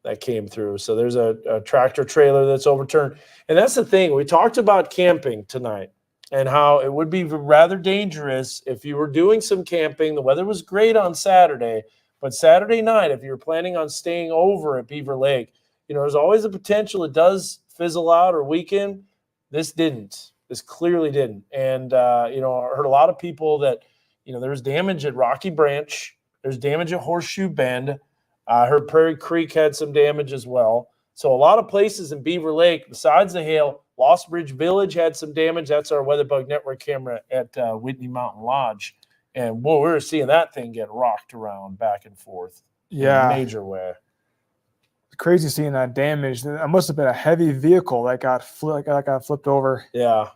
S4: that came through. So there's a tractor trailer that's overturned. And that's the thing. We talked about camping tonight and how it would be rather dangerous if you were doing some camping. The weather was great on Saturday, but Saturday night, if you're planning on staying over at Beaver Lake, there's always a potential it does fizzle out or weaken. This didn't. This clearly didn't. And, you know, I heard a lot of people that, you know, there's damage at Rocky Branch. There's damage at Horseshoe Bend. I heard Prairie Creek had some damage as well. So a lot of places in Beaver Lake, besides the hail, Lost Bridge Village had some damage. That's our Weatherbug Network camera at Whitney Mountain Lodge. And, boy, we were seeing that thing get rocked around back and forth in a major way.
S3: Crazy seeing that damage. That must have been a heavy vehicle that got flipped over.
S4: Yeah.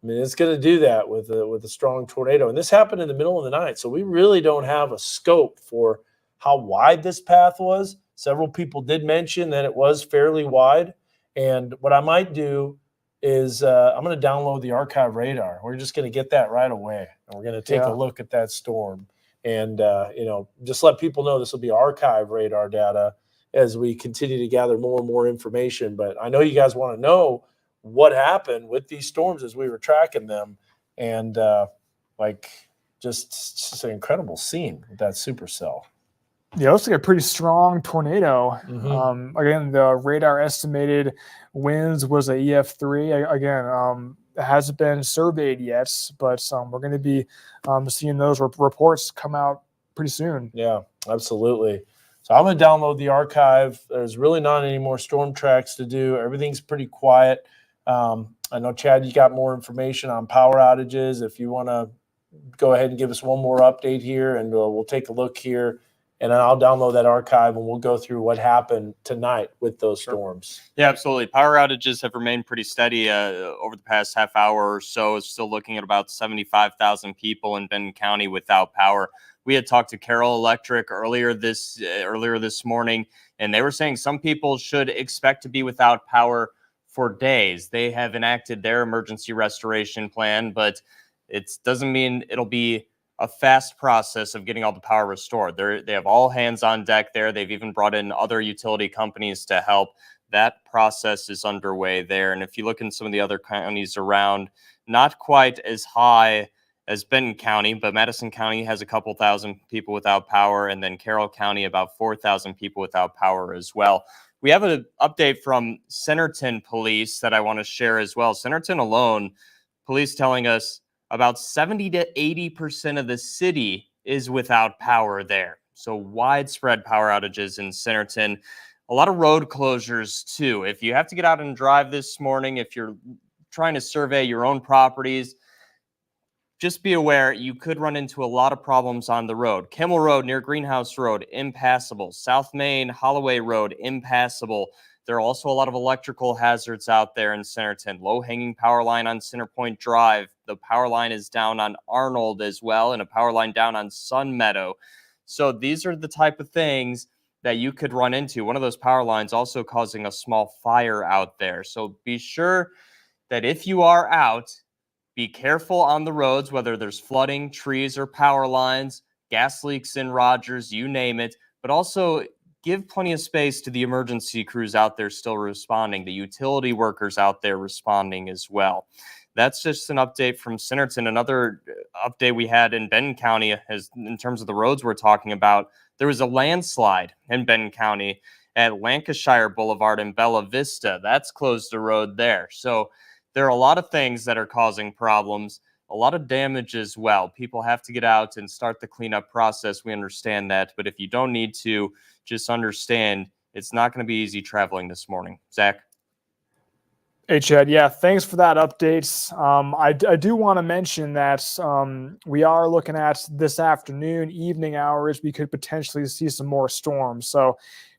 S4: I mean, it's going to do that with a strong tornado. And this happened in the middle of the night. So we really don't have a scope for how wide this path was. Several people did mention that it was fairly wide. And what I might do is I'm going to download the archive radar. We're just going to get that right away. And we're going to take a look at that storm. And, you know, just let people know this will be archive radar data as we continue to gather more and more information. But I know you guys want to know what happened with these storms as we were tracking them. And just an incredible scene with that supercell.
S3: Yeah, it looks like a pretty strong tornado. Again, the radar estimated winds was a EF3. Again, it hasn't been surveyed yet, but we're going to be seeing those reports come out pretty soon.
S4: Yeah, absolutely. So I'm going to download the archive. There's really not any more storm tracks to do. Everything's pretty quiet. I know, Chad, you got more information on power outages. If you want to go ahead and give us one more update here, and we'll take a look here. And then I'll download that archive, and we'll go through what happened tonight with those storms.
S10: Yeah, absolutely. Power outages have remained pretty steady over the past half hour or so. It's still looking at about 75,000 people in Benton County without power. We had talked to Carroll Electric earlier this morning, and they were saying some people should expect to be without power for days. They have enacted their emergency restoration plan, but it doesn't mean it'll be a fast process of getting all the power restored. They have all hands on deck there. They've even brought in other utility companies to help. That process is underway there. And if you look in some of the other counties around, not quite as high as Benton County, but Madison County has a couple thousand people without power, and then Carroll County about 4,000 people without power as well. We have an update from Centerton Police that I want to share as well. Centerton alone, police telling us about 70 to 80% of the city is without power there. So widespread power outages in Centerton. A lot of road closures too. If you have to get out and drive this morning, if you're trying to survey your own properties, just be aware you could run into a lot of problems on the road. Kimmel Road near Greenhouse Road, impassable. South Main, Holloway Road, impassable. There are also a lot of electrical hazards out there in Centerton. Low-hanging power line on Centerpoint Drive. The power line is down on Arnold as well, and a power line down on Sun Meadow. So these are the type of things that you could run into. One of those power lines also causing a small fire out there. So be sure that if you are out, be careful on the roads, whether there's flooding, trees, or power lines, gas leaks in Rogers, you name it, but also give plenty of space to the emergency crews out there still responding, the utility workers out there responding as well. That's just an update from Centerton. Another update we had in Benton County, in terms of the roads we're talking about, there was a landslide in Benton County at Lancashire Boulevard in Bella Vista. That's closed the road there. So there are a lot of things that are causing problems, a lot of damage as well. People have to get out and start the cleanup process. We understand that. But if you don't need to, just understand it's not going to be easy traveling this morning. Zach?
S3: Hey, Chad. Yeah, thanks for that update. I do want to mention that we are looking at this afternoon, evening hours, we could potentially see some more storms. So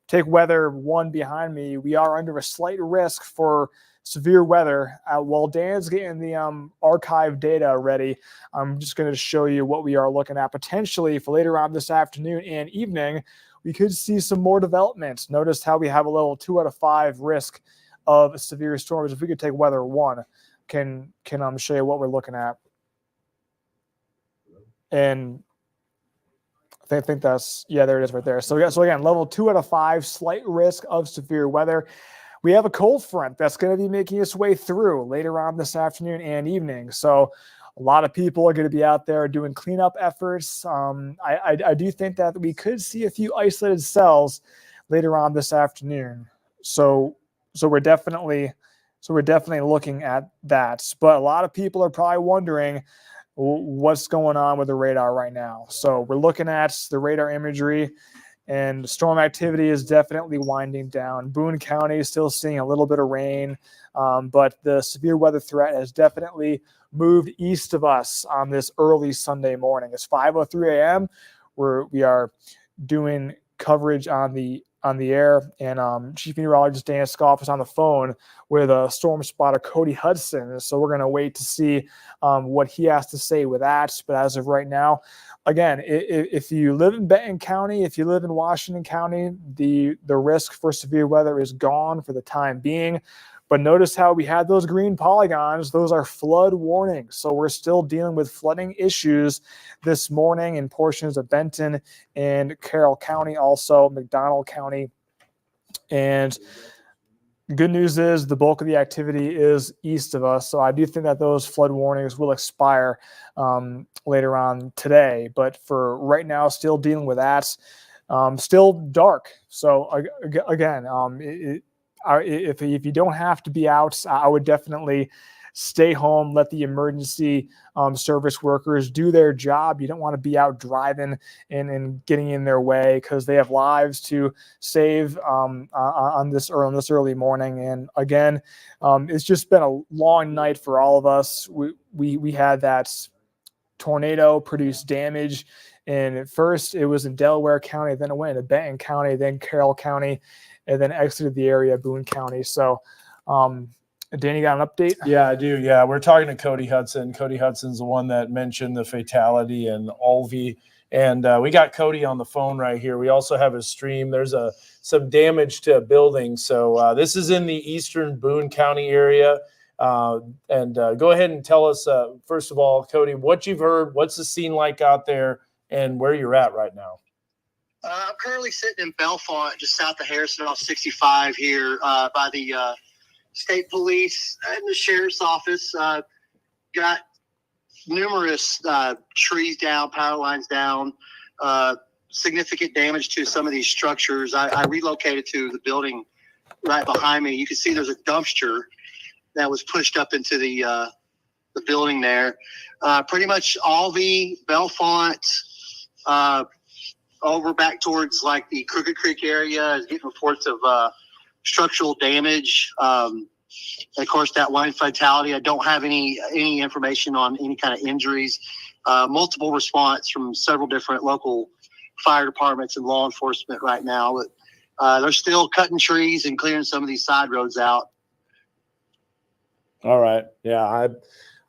S3: take weather one behind me. We are under a slight risk for severe weather. While Dan's getting the archive data ready, I'm just going to show you what we are looking at potentially for later on this afternoon and evening. We could see some more developments. Notice how we have a little 2 out of 5 risk of severe storms. If we could take weather one, can show you what we're looking at. And I think that's, yeah, there it is right there. So again, level 2 out of 5, slight risk of severe weather. We have a cold front that's going to be making its way through later on this afternoon and evening. So a lot of people are going to be out there doing cleanup efforts. I do think that we could see a few isolated cells later on this afternoon. So we're definitely So we're definitely looking at that. But a lot of people are probably wondering what's going on with the radar right now. So we're looking at the radar imagery, and storm activity is definitely winding down. Boone County is still seeing a little bit of rain, but the severe weather threat has definitely moved east of us on this early Sunday morning. It's 5:03 a.m. We are doing coverage on the air, and Chief Meteorologist Dan Scoff is on the phone with storm spotter Cody Hudson. So we're going to wait to see what he has to say with that. But as of right now, again, if you live in Benton County, if you live in Washington County, the risk for severe weather is gone for the time being. But notice how we had those green polygons. Those are flood warnings. So we're still dealing with flooding issues this morning in portions of Benton and Carroll County, also McDonald County. And good news is the bulk of the activity is east of us. So I do think that those flood warnings will expire later on today. But for right now, still dealing with that. Still dark. So again, if you don't have to be out, I would definitely stay home, let the emergency service workers do their job. You don't want to be out driving and getting in their way, because they have lives to save on this early morning. And again, it's just been a long night for all of us. We had that tornado produce damage, and at first it was in Delaware County, then it went into Benton County, then Carroll County, and then exited the area of Boone County. So, Danny, got an update?
S4: Yeah, I do. Yeah, we're talking to Cody Hudson. Cody Hudson's the one that mentioned the fatality in Olvie. And we got Cody on the phone right here. We also have a stream. There's some damage to a building. So this is in the eastern Boone County area. Go ahead and tell us, first of all, Cody, what you've heard, what's the scene like out there, and where you're at right now.
S12: I'm currently sitting in Belfont, just south of Harrison off 65 here by the state police and the sheriff's office. Got numerous trees down, power lines down, significant damage to some of these structures. I relocated to the building right behind me. You can see there's a dumpster that was pushed up into the building there. Pretty much Olvie, Belfont, over back towards like the Crooked Creek area is getting reports of structural damage. And of course, that one fatality, I don't have any information on any kind of injuries. Multiple response from several different local fire departments and law enforcement right now. But they're still cutting trees and clearing some of these side roads out.
S4: All right. Yeah,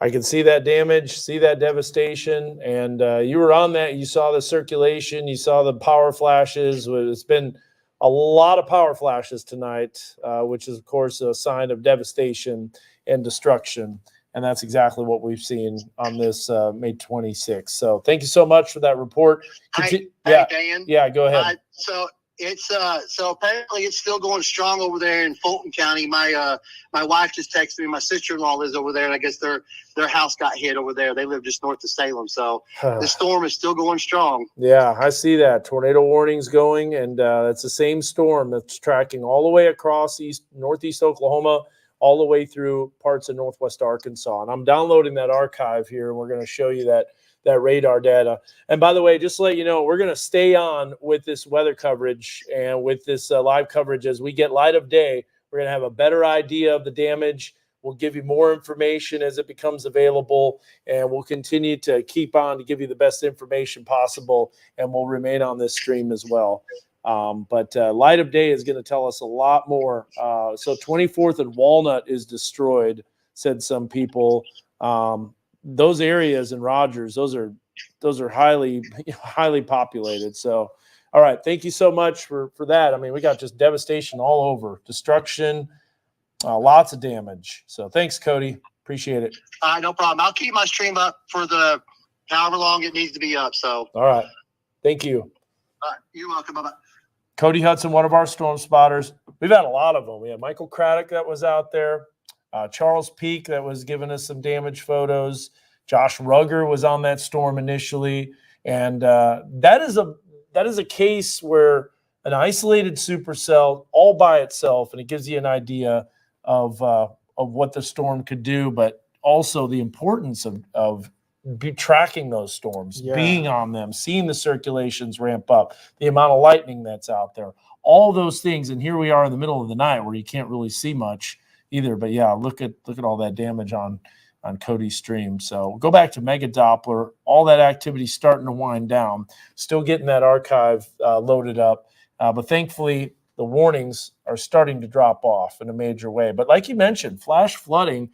S4: I can see that damage, see that devastation, and you were on that. You saw the circulation, you saw the power flashes. It's been a lot of power flashes tonight, which is, of course, a sign of devastation and destruction, and that's exactly what we've seen on this May 26th. So thank you so much for that report.
S12: Hey, Dan.
S4: Yeah, go ahead.
S12: So apparently it's still going strong over there in Fulton County. My wife just texted me. My sister-in-law lives over there, and I guess their house got hit over there. They live just north of Salem, so the storm is still going strong.
S4: Yeah, I see that. Tornado warnings going, and that's the same storm that's tracking all the way across northeast Oklahoma, all the way through parts of northwest Arkansas. And I'm downloading that archive here, and we're going to show you that radar data. And by the way, just to let you know, we're going to stay on with this weather coverage and with this live coverage as we get light of day. We're going to have a better idea of the damage. We'll give you more information as it becomes available, and we'll continue to keep on to give you the best information possible, and we'll remain on this stream as well. But light of day is going to tell us a lot more. So 24th and Walnut is destroyed, said some people. Those areas in Rogers, those are highly populated. So, all right, thank you so much for that. I mean, we got just devastation all over, destruction, lots of damage. So, thanks, Cody. Appreciate it.
S12: No problem. I'll keep my stream up for the however long it needs to be up. So,
S4: all right, thank you.
S12: You're welcome. Bye-bye.
S4: Cody Hudson, one of our storm spotters. We've had a lot of them. We had Michael Craddock that was out there. Charles Peak that was giving us some damage photos. Josh Rugger was on that storm initially. And that is a case where an isolated supercell all by itself, and it gives you an idea of what the storm could do, but also the importance of tracking those storms, being on them, seeing the circulations ramp up, the amount of lightning that's out there, all those things. And here we are in the middle of the night where you can't really see much either. But yeah, look at all that damage on Cody Stream. So go back to Mega Doppler. All that activity starting to wind down. Still getting that archive loaded up. But thankfully, the warnings are starting to drop off in a major way. But like you mentioned, flash flooding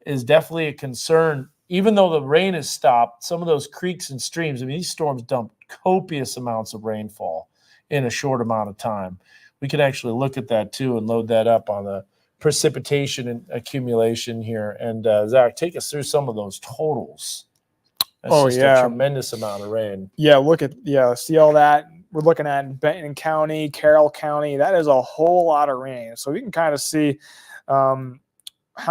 S4: is definitely a concern. Even though the rain has stopped, some of those creeks and streams, I mean, these storms dump copious amounts of rainfall in a short amount of time. We can actually look at that too and load that up on the precipitation and accumulation here. And Zach, take us through some of those totals. That's a tremendous amount of rain.
S3: Yeah, see all that? We're looking at Benton County, Carroll County. That is a whole lot of rain. So we can kind of see how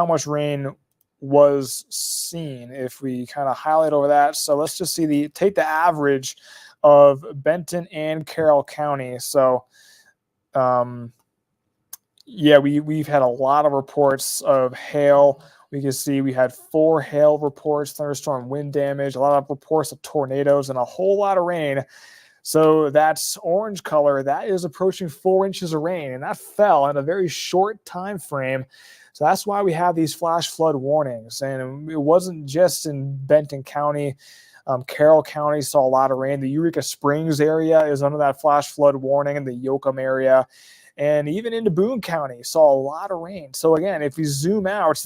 S3: much rain was seen if we kind of highlight over that. So let's just see take the average of Benton and Carroll County. So we've had a lot of reports of hail. We can see we had 4 hail reports, thunderstorm wind damage, a lot of reports of tornadoes, and a whole lot of rain. So that's orange color. That is approaching 4 inches of rain, and that fell in a very short time frame. So that's why we have these flash flood warnings. And it wasn't just in Benton County. Carroll County saw a lot of rain. The Eureka Springs area is under that flash flood warning, in the Yoakum area. And even into Boone County saw a lot of rain. So again, if we zoom out,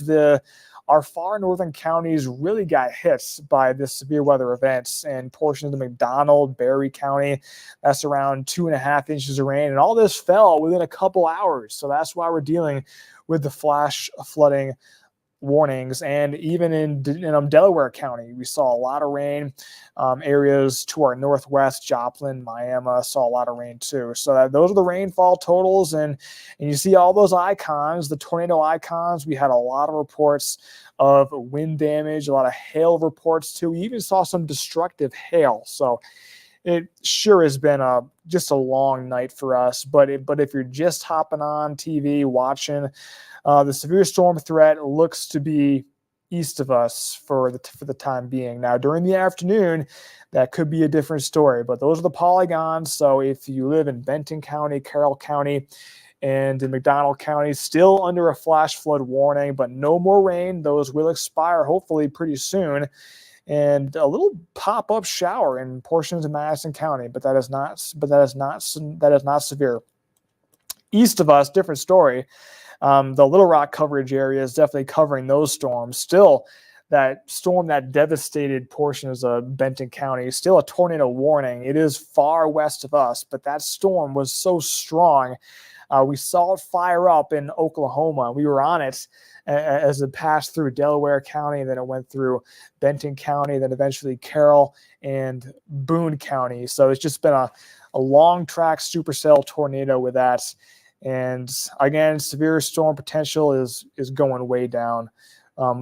S3: our far northern counties really got hit by this severe weather events, and portions of McDonald, Berry County, that's around 2.5 inches of rain. And all this fell within a couple hours. So that's why we're dealing with the flash flooding warnings. And even in Delaware County, we saw a lot of rain. Areas to our northwest, Joplin, Miami, saw a lot of rain too. So those are the rainfall totals. And you see all those icons, the tornado icons. We had a lot of reports of wind damage, a lot of hail reports too. We even saw some destructive hail. So it sure has been just a long night for us. But if you're just hopping on TV watching, the severe storm threat looks to be east of us for the time being. Now, during the afternoon, that could be a different story. But those are the polygons. So if you live in Benton County, Carroll County, and in McDonald County, still under a flash flood warning, but no more rain. Those will expire hopefully pretty soon. And a little pop-up shower in portions of Madison County, but that is not severe. East of us, different story. The Little Rock coverage area is definitely covering those storms. Still, that storm that devastated portions of Benton County, still a tornado warning. It is far west of us, but that storm was so strong. We saw it fire up in Oklahoma. We were on it as it passed through Delaware County, then it went through Benton County, then eventually Carroll and Boone County. So it's just been a long track supercell tornado with that. And again, severe storm potential is going way down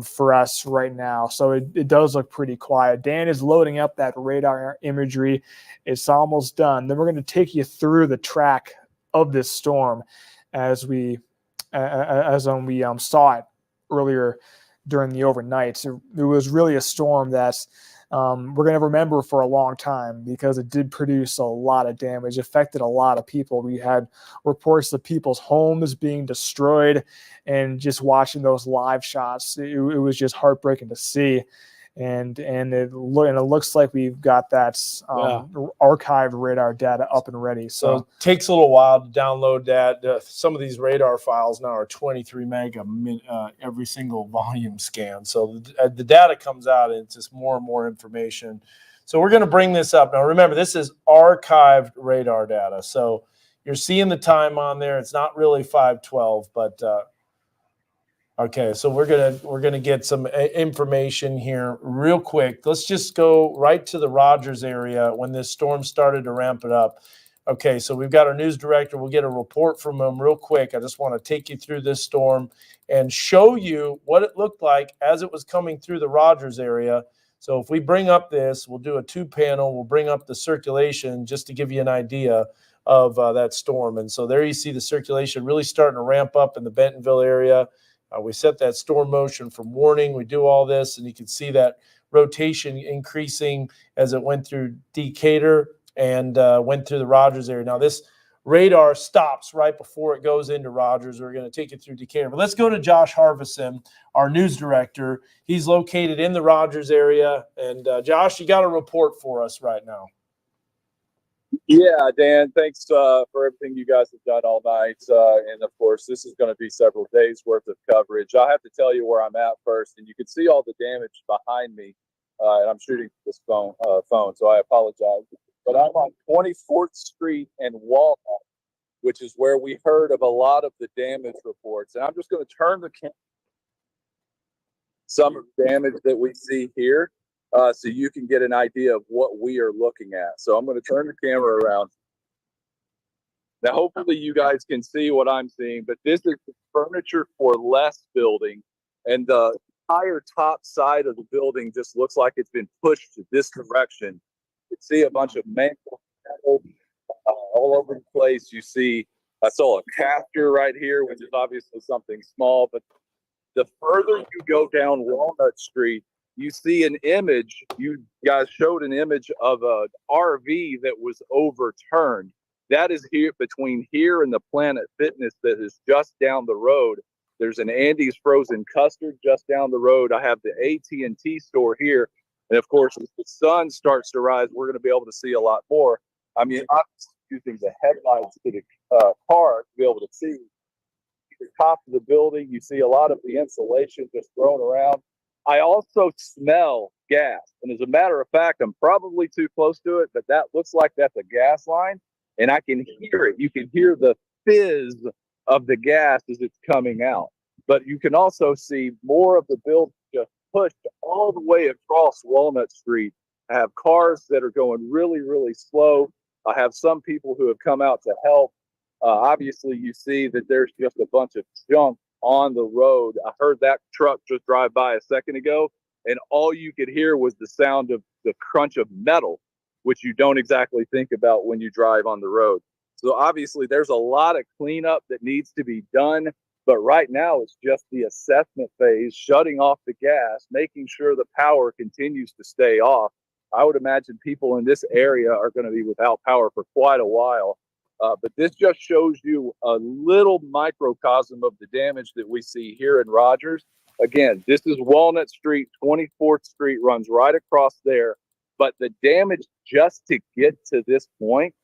S3: for us right now. So it does look pretty quiet. Dan is loading up that radar imagery. It's almost done. Then we're going to take you through the track of this storm as we saw it earlier during the overnight. It was really a storm that we're going to remember for a long time because it did produce a lot of damage, affected a lot of people. We had reports of people's homes being destroyed, and just watching those live shots, it was just heartbreaking to see. And it looks like we've got that archived radar data up and ready. So
S4: it takes a little while to download that. Some of these radar files now are 23 mega every single volume scan. So the data comes out and it's just more and more information. So we're going to bring this up. Now, remember, this is archived radar data. So you're seeing the time on there. It's not really 512, but okay, so we're gonna get some information here real quick. Let's just go right to the Rogers area when this storm started to ramp it up. Okay, so we've got our news director. We'll get a report from him real quick. I just want to take you through this storm and show you what it looked like as it was coming through the Rogers area. So if we bring up this, we'll do a 2-panel. We'll bring up the circulation just to give you an idea of that storm. And so there you see the circulation really starting to ramp up in the Bentonville area. We set that storm motion from warning. We do all this, and you can see that rotation increasing as it went through Decatur and went through the Rogers area. Now, this radar stops right before it goes into Rogers. We're going to take it through Decatur. But let's go to Josh Harvison, our news director. He's located in the Rogers area. And Josh, you got a report for us right now.
S15: Yeah, Dan, thanks for everything you guys have done all night. And of course, this is going to be several days worth of coverage. I have to tell you where I'm at first, and you can see all the damage behind me. And I'm shooting this phone, so I apologize. But I'm on 24th Street and Walnut, which is where we heard of a lot of the damage reports. And I'm just going to turn the camera. Some of the damage that we see here, so you can get an idea of what we are looking at. So I'm going to turn the camera around. Now, hopefully you guys can see what I'm seeing, but this is the Furniture for Less building, and the entire top side of the building just looks like it's been pushed to this direction. You can see a bunch of metal all over the place. You see, I saw a caster right here, which is obviously something small, but the further you go down Walnut Street, you see an image. You guys showed an image of an RV that was overturned. That is here between here and the Planet Fitness that is just down the road. There's an Andy's Frozen Custard just down the road. I have the AT&T store here. And of course, as the sun starts to rise, we're going to be able to see a lot more. I mean, I'm using the headlights to the car to be able to see the top of the building. You see a lot of the insulation just thrown around. I also smell gas. And as a matter of fact, I'm probably too close to it, but that looks like that's a gas line. And I can hear it. You can hear the fizz of the gas as it's coming out. But you can also see more of the building just pushed all the way across Walnut Street. I have cars that are going really, really slow. I have some people who have come out to help. Obviously, you see that there's just a bunch of junk on the road. I heard that truck just drive by a second ago, and all you could hear was the sound of the crunch of metal, which you don't exactly think about when you drive on the road. So obviously, there's a lot of cleanup that needs to be done. But right now, it's just the assessment phase, shutting off the gas, making sure the power continues to stay off. I would imagine people in this area are going to be without power for quite a while. But this just shows you a little microcosm of the damage that we see here in Rogers. Again, this is Walnut Street, 24th Street runs right across there. But the damage just to get to this point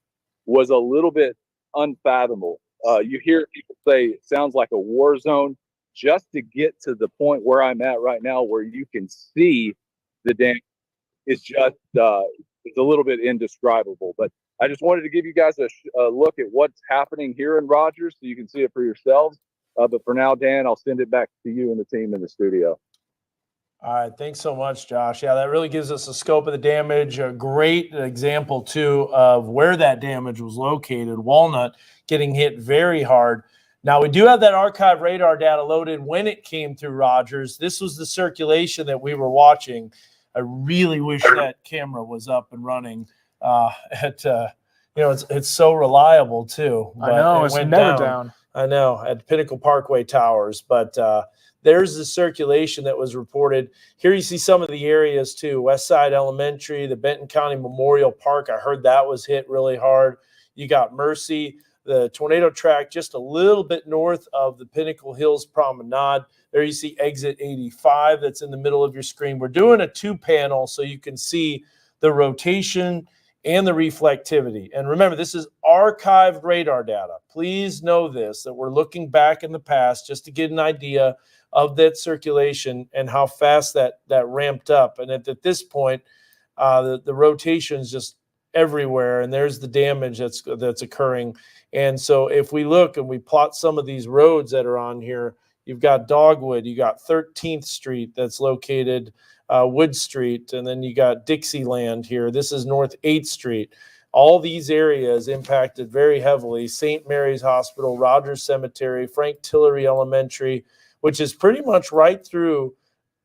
S15: was a little bit unfathomable. You hear people say it sounds like a war zone. Just to get to the point where I'm at right now, where you can see the damage, is just it's a little bit indescribable. But I just wanted to give you guys a look at what's happening here in Rogers so you can see it for yourselves. But for now, Dan, I'll send it back to you and the team in the studio.
S4: All right. Thanks so much, Josh. Yeah, that really gives us a scope of the damage. A great example, too, of where that damage was located. Walnut getting hit very hard. Now, we do have that archive radar data loaded when it came through Rogers. This was the circulation that we were watching. I really wish that camera was up and running. It's so reliable, too.
S3: I know, it's never down.
S4: I know, at Pinnacle Parkway Towers. But there's the circulation that was reported. Here you see some of the areas, too. Westside Elementary, the Benton County Memorial Park. I heard that was hit really hard. You got Mercy, the tornado track just a little bit north of the Pinnacle Hills Promenade. There you see exit 85 that's in the middle of your screen. We're doing a 2-panel so you can see the rotation and the reflectivity. And remember, this is archived radar data. Please know this, that we're looking back in the past just to get an idea of that circulation and how fast that ramped up. And at this point, the rotation is just everywhere, and there's the damage that's occurring. And so if we look and we plot some of these roads that are on here, you've got Dogwood, you got 13th Street that's located, Wood Street, and then you got Dixieland here. This is North 8th Street. All these areas impacted very heavily. St. Mary's Hospital, Rogers Cemetery, Frank Tillery Elementary, which is pretty much right through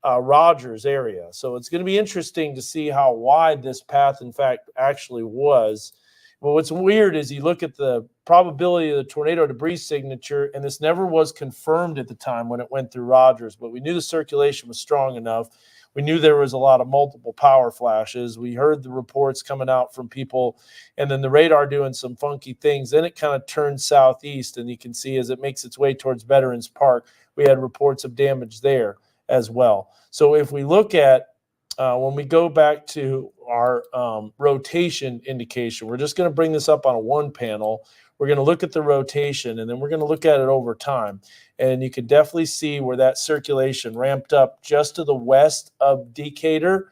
S4: Rogers area. So it's going to be interesting to see how wide this path, in fact, actually was. Well, what's weird is you look at the probability of the tornado debris signature, and this never was confirmed at the time when it went through Rogers, but we knew the circulation was strong enough. We knew there was a lot of multiple power flashes. We heard the reports coming out from people, and then the radar doing some funky things. Then it kind of turned southeast, and you can see as it makes its way towards Veterans Park, we had reports of damage there as well. So if we look at when we go back to our rotation indication, we're just going to bring this up on a one panel. We're going to look at the rotation, and then we're going to look at it over time. And you can definitely see where that circulation ramped up just to the west of Decatur.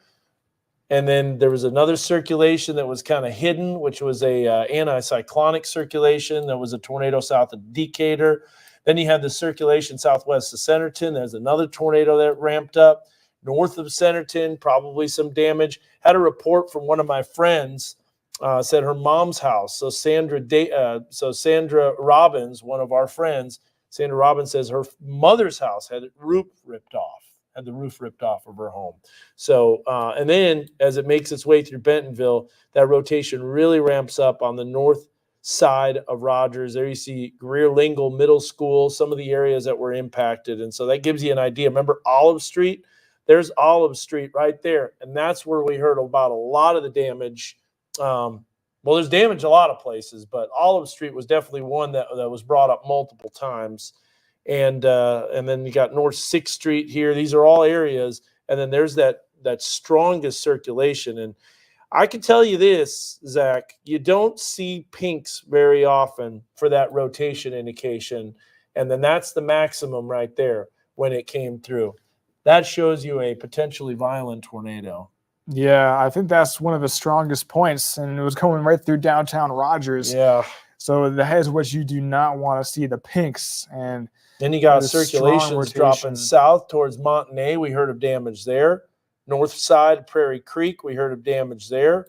S4: And then there was another circulation that was kind of hidden, which was a anticyclonic circulation. There was a tornado south of Decatur. Then you had the circulation southwest of Centerton. There's another tornado that ramped up. North of Centerton, probably some damage. Had a report from one of my friends, said her mom's house. So Sandra Robbins, one of our friends, Sandra Robbins says her mother's house had the roof ripped off of her home. So, and then as it makes its way through Bentonville, that rotation really ramps up on the north side of Rogers. There you see Greer-Lingle Middle School, some of the areas that were impacted. And so that gives you an idea. Remember Olive Street? There's Olive Street right there. And that's where we heard about a lot of the damage. Well, there's damage a lot of places, but Olive Street was definitely one that was brought up multiple times. And then you got North 6th Street here. These are all areas. And then there's that strongest circulation. And I can tell you this, Zach, you don't see pinks very often for that rotation indication. And then that's the maximum right there when it came through. That shows you a potentially violent tornado.
S3: Yeah, I think that's one of the strongest points, and it was going right through downtown Rogers.
S4: Yeah.
S3: So that is what you do not want to see, the pinks. And
S4: then you got circulations dropping south towards Montanay. We heard of damage there. North side, Prairie Creek, we heard of damage there.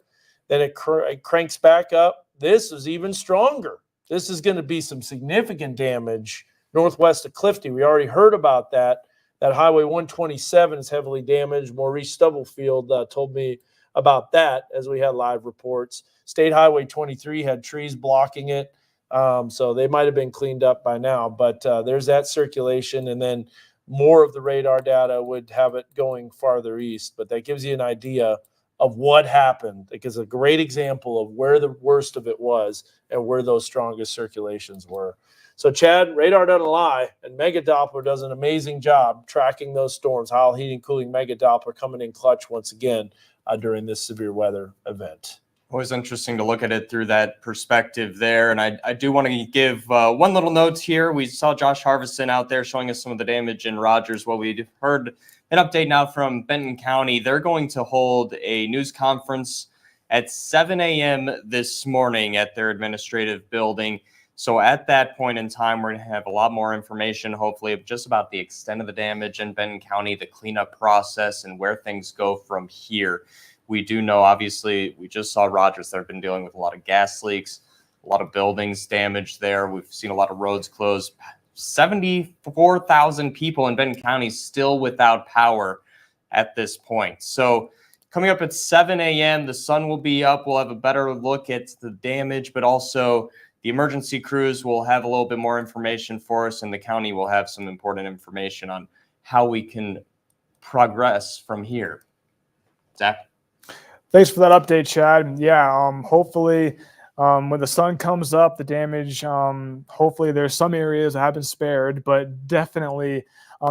S4: Then it cranks back up. This is even stronger. This is going to be some significant damage northwest of Clifty. We already heard about that. That Highway 127 is heavily damaged. Maurice Stubblefield told me about that as we had live reports. State Highway 23 had trees blocking it, so they might have been cleaned up by now. But there's that circulation, and then more of the radar data would have it going farther east. But that gives you an idea of what happened. It gives a great example of where the worst of it was and where those strongest circulations were. So, Chad, radar doesn't lie, and Mega Doppler does an amazing job tracking those storms. Howell Heating Cooling Mega Doppler coming in clutch once again during this severe weather event.
S10: Always interesting to look at it through that perspective there. And I do want to give one little note here. We saw Josh Harvison out there showing us some of the damage in Rogers. Well, we heard an update now from Benton County. They're going to hold a news conference at 7 a.m. this morning at their administrative building. So at that point in time, we're going to have a lot more information, hopefully, just about the extent of the damage in Benton County, the cleanup process, and where things go from here. We do know, obviously, we just saw Rogers. They've been dealing with a lot of gas leaks, a lot of buildings damaged there. We've seen a lot of roads closed. 74,000 people in Benton County still without power at this point. So coming up at 7 a.m., the sun will be up. We'll have a better look at the damage, but also the emergency crews will have a little bit more information for us, and the county will have some important information on how we can progress from here. Zach?
S3: Thanks for that update, Chad. Yeah, hopefully when the sun comes up, the damage, hopefully there's some areas that have been spared, but definitely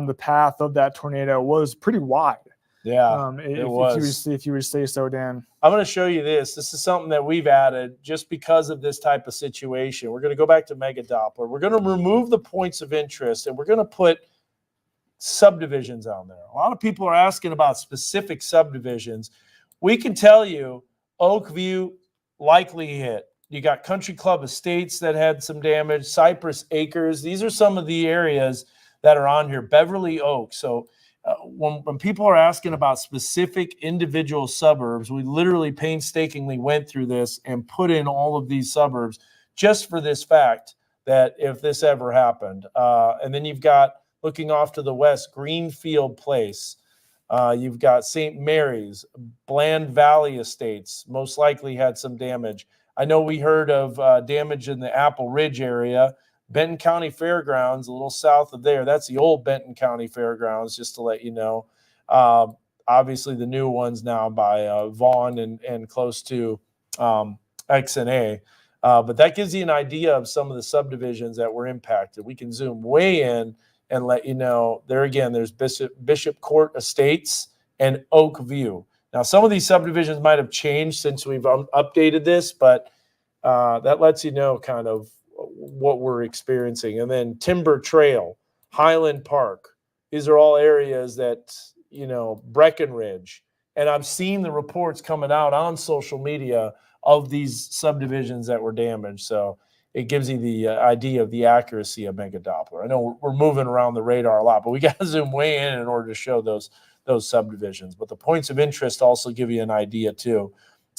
S3: the path of that tornado was pretty wide.
S4: Yeah,
S3: it
S4: was.
S3: If you would say so, Dan.
S4: I'm going to show you this. This is something that we've added just because of this type of situation. We're going to go back to Mega Doppler. We're going to remove the points of interest, and we're going to put subdivisions on there. A lot of people are asking about specific subdivisions. We can tell you Oakview likely hit. You got Country Club Estates that had some damage, Cypress Acres. These are some of the areas that are on here. Beverly Oaks. So when people are asking about specific individual suburbs, we literally painstakingly went through this and put in all of these suburbs just for this fact that if this ever happened. And then you've got, looking off to the west, Greenfield Place. You've got St. Mary's, Bland Valley Estates, most likely had some damage. I know we heard of damage in the Apple Ridge area. Benton County Fairgrounds, a little south of there. That's the old Benton County Fairgrounds, just to let you know. Obviously, the new ones now by Vaughn and close to XNA. But that gives you an idea of some of the subdivisions that were impacted. We can zoom way in and let you know. There again, there's Bishop Court Estates and Oak View. Now, some of these subdivisions might have changed since we've updated this, but that lets you know kind of what we're experiencing. And then Timber Trail, Highland Park, these are all areas that, Breckenridge. And I've seen the reports coming out on social media of these subdivisions that were damaged. So it gives you the idea of the accuracy of Mega Doppler. I know we're moving around the radar a lot, but we got to zoom way in order to show those subdivisions. But the points of interest also give you an idea too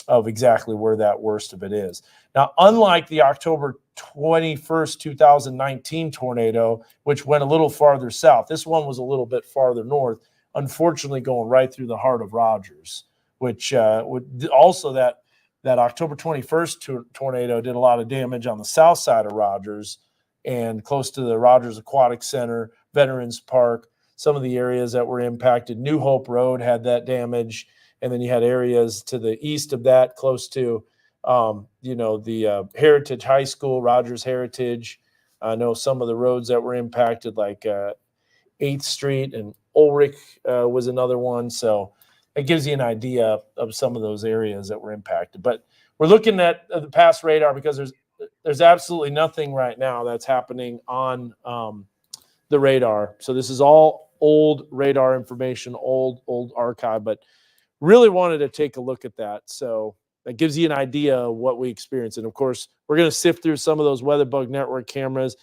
S4: of exactly where that worst of it is. Now, unlike the October 21st, 2019 tornado, which went a little farther south, this one was a little bit farther north, unfortunately going right through the heart of Rogers, which would also that October 21st tornado did a lot of damage on the south side of Rogers and close to the Rogers Aquatic Center, Veterans Park, some of the areas that were impacted. New Hope Road had that damage. And then you had areas to the east of that, close to, the Heritage High School, Rogers Heritage. I know some of the roads that were impacted, like 8th Street and Ulrich was another one. So it gives you an idea of some of those areas that were impacted. But we're looking at the past radar because there's absolutely nothing right now that's happening on the radar. So this is all old radar information, old archive, but really wanted to take a look at that. So that gives you an idea of what we experienced. And of course, we're going to sift through some of those WeatherBug Network cameras.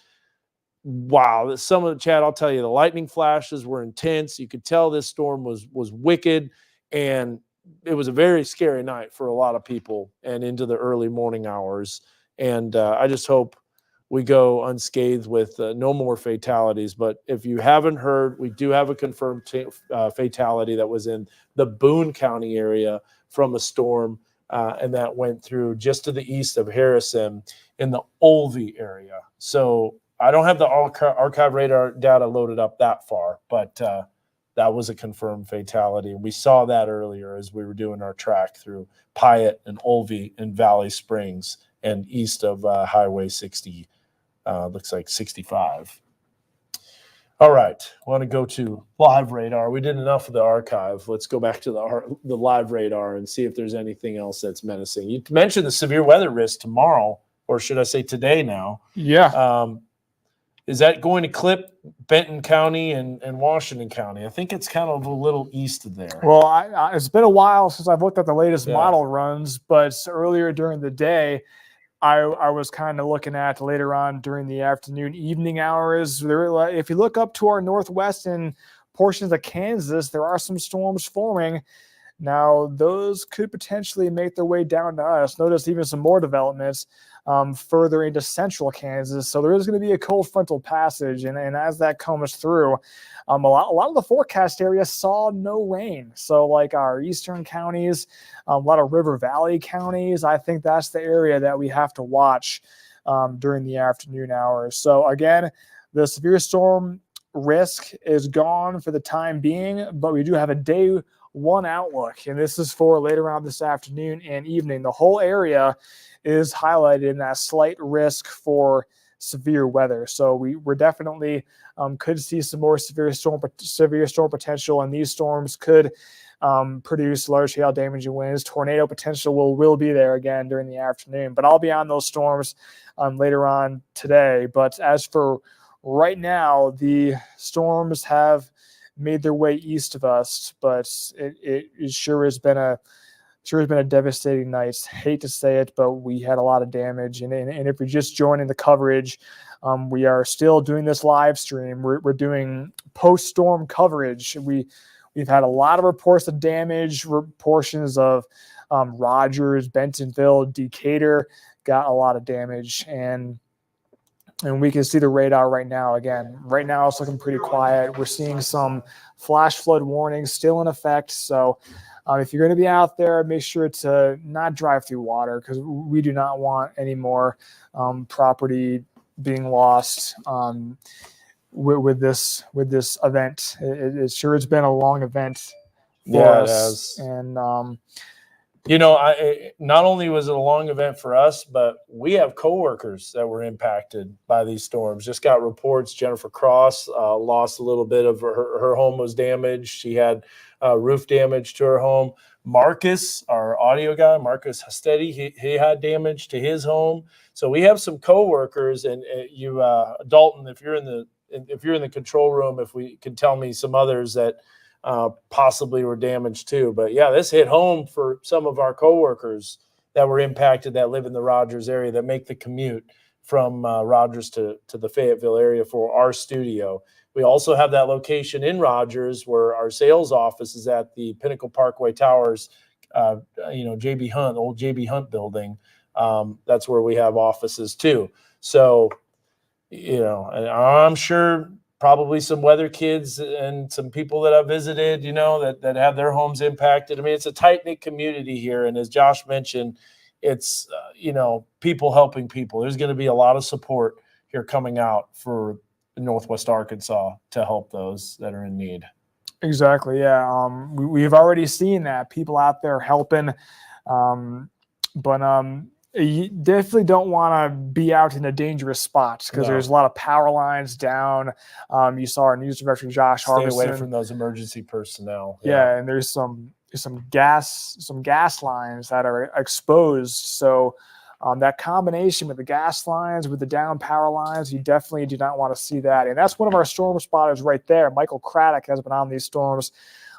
S4: Wow. Some of the chat, I'll tell you, the lightning flashes were intense. You could tell this storm was wicked. And it was a very scary night for a lot of people and into the early morning hours. And I just hope we go unscathed with no more fatalities. But if you haven't heard, we do have a confirmed fatality that was in the Boone County area from a storm, and that went through just to the east of Harrison in the Olvie area. So I don't have the archive radar data loaded up that far, but that was a confirmed fatality. And we saw that earlier as we were doing our track through Pyatt and Olvie and Valley Springs and east of Highway 60. Looks like 65. All right, I want to go to live radar. We did enough of the archive. Let's go back to the live radar and see if there's anything else that's menacing. You mentioned the severe weather risk tomorrow, or should I say today now?
S3: Yeah.
S4: Is that going to clip Benton County and Washington County? I think it's kind of a little east of there.
S3: Well, it's been a while since I've looked at the latest model runs, but earlier during the day, I was kind of looking at later on during the afternoon, evening hours. If you look up to our northwest and portions of Kansas, there are some storms forming. Now, those could potentially make their way down to us. Notice even some more developments further into central Kansas. So there is going to be a cold frontal passage. And as that comes through, a lot of the forecast areas saw no rain. So like our eastern counties, a lot of River Valley counties, I think that's the area that we have to watch during the afternoon hours. So again, the severe storm risk is gone for the time being, but we do have a day one outlook, and this is for later on this afternoon and evening. The whole area is highlighted in that slight risk for severe weather. So we're definitely could see some more severe storm potential, and these storms could produce large hail damaging winds. Tornado potential will be there again during the afternoon, but I'll be on those storms later on today. But as for right now, the storms have made their way east of us, but it sure has been a devastating night. Hate to say it, but we had a lot of damage. And if you're just joining the coverage, we are still doing this live stream. We're doing post-storm coverage. We've had a lot of reports of damage. Portions of Rogers, Bentonville, Decatur got a lot of damage, and we can see the radar right now. Again, right now it's looking pretty quiet. We're seeing some flash flood warnings still in effect. So If you're going to be out there, make sure to not drive through water, because we do not want any more property being lost with this event. It sure has been a long event for
S4: Yeah, it
S3: us.
S4: has.
S3: And
S4: not only was it a long event for us, but we have coworkers that were impacted by these storms. Just got reports. Jennifer Cross lost a little bit of her home was damaged. She had roof damage to her home. Marcus, our audio guy, Marcus Hastedi, he had damage to his home. So we have some coworkers, and you, Dalton, if you're in the control room, if we could tell me some others that possibly were damaged too. But yeah, this hit home for some of our coworkers that were impacted, that live in the Rogers area, that make the commute from Rogers to the Fayetteville area for our studio. We also have that location in Rogers where our sales office is at, the Pinnacle Parkway Towers, JB Hunt, old JB Hunt building. That's where we have offices too. So, and I'm sure probably some weather kids and some people that I've visited, that have their homes impacted. I mean, it's a tight-knit community here. And as Josh mentioned, it's, people helping people. There's going to be a lot of support here coming out for Northwest Arkansas to help those that are in need.
S3: Exactly. Yeah. We've already seen that, people out there helping. But you definitely don't want to be out in a dangerous spot, because there's a lot of power lines down. You saw our news director, Josh Harbison.
S4: Stay away from those emergency personnel.
S3: Yeah. And there's some gas lines that are exposed. So that combination with the gas lines, with the down power lines, you definitely do not want to see that. And that's one of our storm spotters right there. Michael Craddock has been on these storms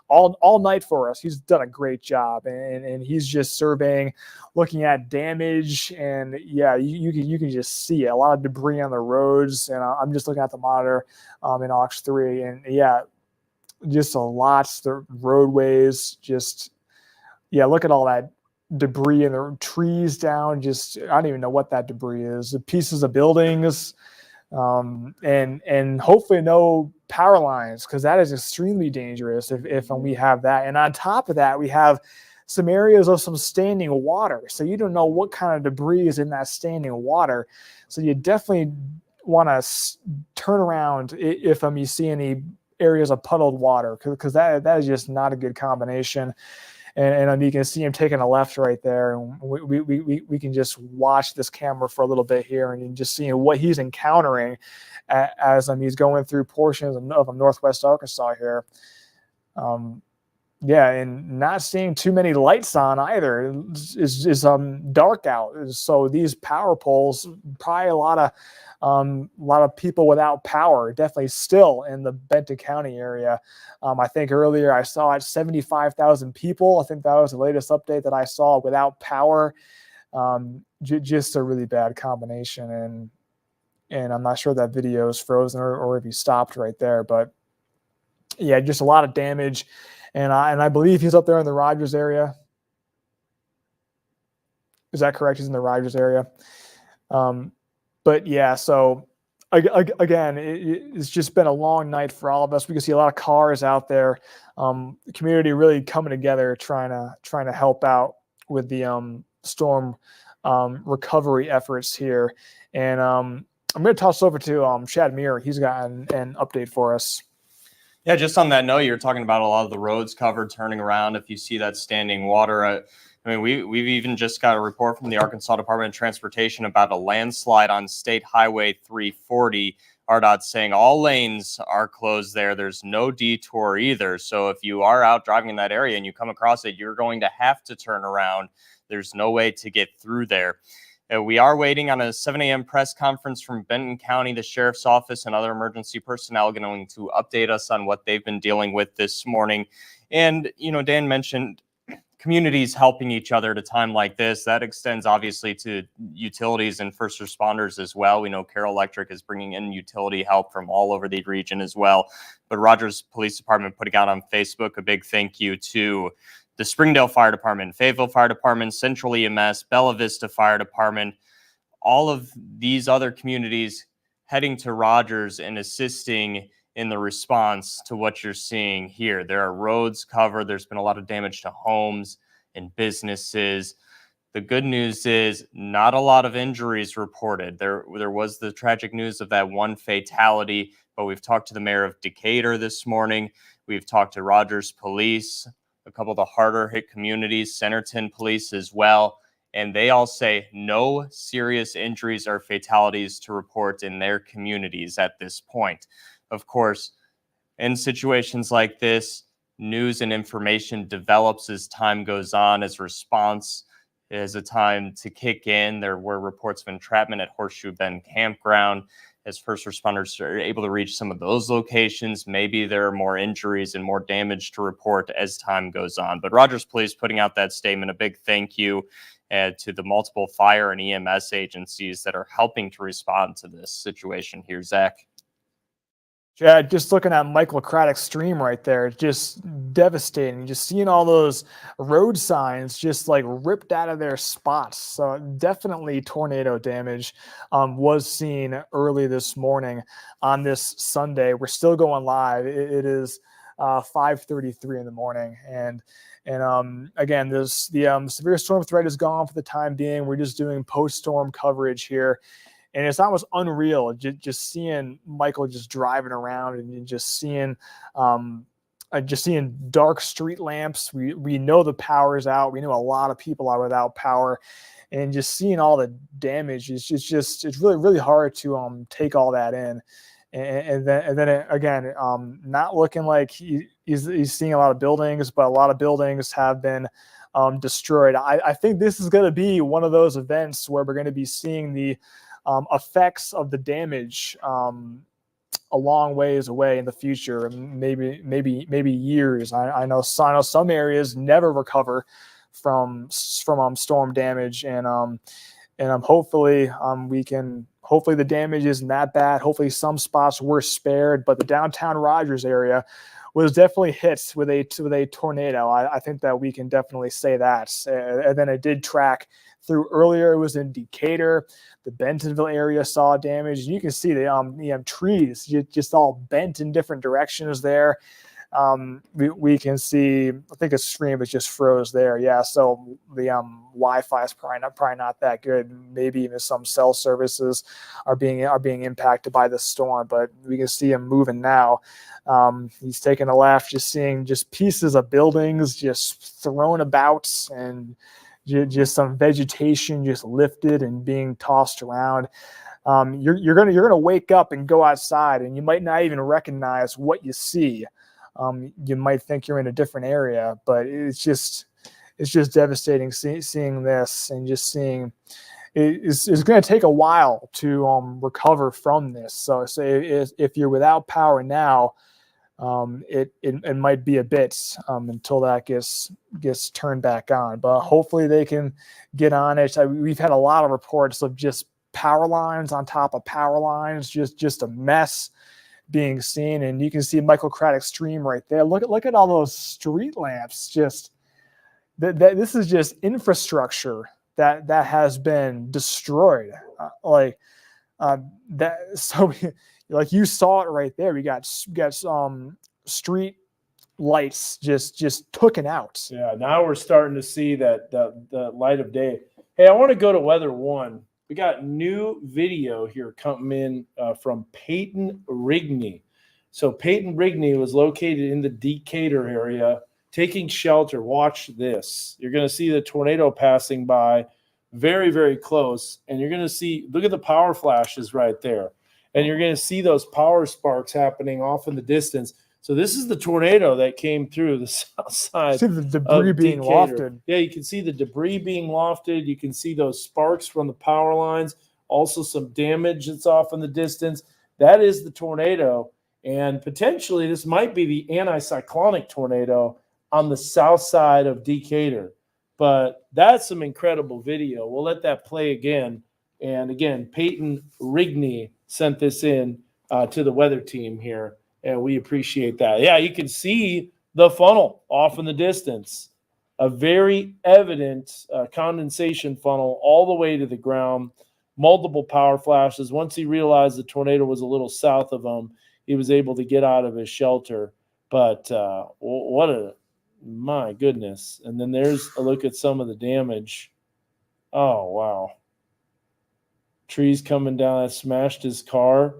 S3: all night for us. He's done a great job, and he's just surveying, looking at damage, and yeah, you can just see a lot of debris on the roads. And I'm just looking at the monitor in Aux 3, and yeah, just a lot. The roadways, look at all that debris and the trees down. I don't even know what that debris is. The pieces of buildings, and hopefully no power lines, because that is extremely dangerous if we have that. And on top of that, we have some areas of some standing water. So you don't know what kind of debris is in that standing water. So you definitely want to turn around if you see any areas of puddled water, because that is just not a good combination. And you can see him taking a left right there. And we can just watch this camera for a little bit here, and you can just see what he's encountering as he's going through portions of Northwest Arkansas here. And not seeing too many lights on either. Is dark out. So these power poles, probably a lot of people without power, definitely still in the Benton County area. I think earlier I saw 75,000 people. I think that was the latest update that I saw without power. Just a really bad combination. And I'm not sure that video is frozen or if he stopped right there. But yeah, just a lot of damage. And I believe he's up there in the Rogers area. Is that correct? He's in the Rogers area. But yeah, so again, it's just been a long night for all of us. We can see a lot of cars out there. The community really coming together, trying to help out with the storm recovery efforts here. And I'm going to toss over to Chad Muir. He's got an update for us.
S10: Yeah, just on that note, you're talking about a lot of the roads covered, turning around. If you see that standing water, we've even just got a report from the Arkansas Department of Transportation about a landslide on State Highway 340. RDOT saying all lanes are closed there. There's no detour either. So if you are out driving in that area and you come across it, you're going to have to turn around. There's no way to get through there. We are waiting on a 7 a.m. press conference from Benton County, the sheriff's office, and other emergency personnel going to update us on what they've been dealing with this morning. And, Dan mentioned communities helping each other at a time like this. That extends obviously to utilities and first responders as well. We know Carroll Electric is bringing in utility help from all over the region as well. But Rogers Police Department putting out on Facebook a big thank you to the Springdale Fire Department, Fayetteville Fire Department, Central EMS, Bella Vista Fire Department, all of these other communities heading to Rogers and assisting in the response to what you're seeing here. There are roads covered. There's been a lot of damage to homes and businesses. The good news is not a lot of injuries reported. There was the tragic news of that one fatality, but we've talked to the mayor of Decatur this morning. We've talked to Rogers Police, a couple of the harder hit communities, Centerton Police as well. And they all say no serious injuries or fatalities to report in their communities at this point. Of course, in situations like this, news and information develops as time goes on, as response is a time to kick in. There were reports of entrapment at Horseshoe Bend Campground. As first responders are able to reach some of those locations, maybe there are more injuries and more damage to report as time goes on. But Rogers Police putting out that statement, a big thank you to the multiple fire and EMS agencies that are helping to respond to this situation here, Zach.
S3: Yeah, just looking at Michael Craddock's stream right there, just devastating. Just seeing all those road signs just like ripped out of their spots. So definitely tornado damage was seen early this morning on this Sunday. We're still going live. It is 5:33 in the morning, and again, the severe storm threat is gone for the time being. We're just doing post-storm coverage here. And it's almost unreal just seeing Michael just driving around and just seeing dark street lamps. We know the power is out. We know a lot of people are without power, and just seeing all the damage is it's really, really hard to take all that in. And then again, not looking like he's seeing a lot of buildings, but a lot of buildings have been destroyed. I think this is going to be one of those events where we're going to be seeing the effects of the damage a long ways away in the future, maybe years. I know some areas never recover from storm damage, and hopefully the damage isn't that bad. Hopefully some spots were spared, but the downtown Rogers area was definitely hit with a tornado. I think that we can definitely say that. And then it did track through earlier. It was in Decatur. The Bentonville area saw damage. You can see the trees just all bent in different directions there. We can see, I think a stream is just froze there. Yeah, so the Wi-Fi is probably not that good. Maybe even some cell services are being impacted by the storm, but we can see him moving now. He's taking a left, just seeing just pieces of buildings just thrown about, and just some vegetation just lifted and being tossed around. You're gonna wake up and go outside, and you might not even recognize what you see. You might think you're in a different area, but it's just devastating seeing this, and just seeing it's going to take a while to recover from this. So if you're without power now, it might be a bit until that gets turned back on. But hopefully they can get on it. We've had a lot of reports of just power lines on top of power lines, just a mess being seen. And you can see Michael Craddock's stream right there. Look at all those street lamps. Just this is just infrastructure that has been destroyed. So like you saw it right there. We got some street lights just taken out.
S4: Yeah, now we're starting to see that the light of day. Hey, I want to go to Weather One. We got new video here coming in from Peyton Rigney. So Peyton Rigney was located in the Decatur area, taking shelter. Watch this. You're going to see the tornado passing by very, very close. And you're going to see, look at the power flashes right there. And you're going to see those power sparks happening off in the distance. So this is the tornado that came through the south side.
S3: See the debris being lofted.
S4: Yeah, you can see the debris being lofted. You can see those sparks from the power lines. Also some damage that's off in the distance. That is the tornado. And potentially this might be the anticyclonic tornado on the south side of Decatur. But that's some incredible video. We'll let that play again. And again, Peyton Rigney sent this in to the weather team here. And we appreciate that. Yeah, you can see the funnel off in the distance. A very evident condensation funnel all the way to the ground. Multiple power flashes. Once he realized the tornado was a little south of him, he was able to get out of his shelter. But my goodness. And then there's a look at some of the damage. Oh, wow. Trees coming down that smashed his car.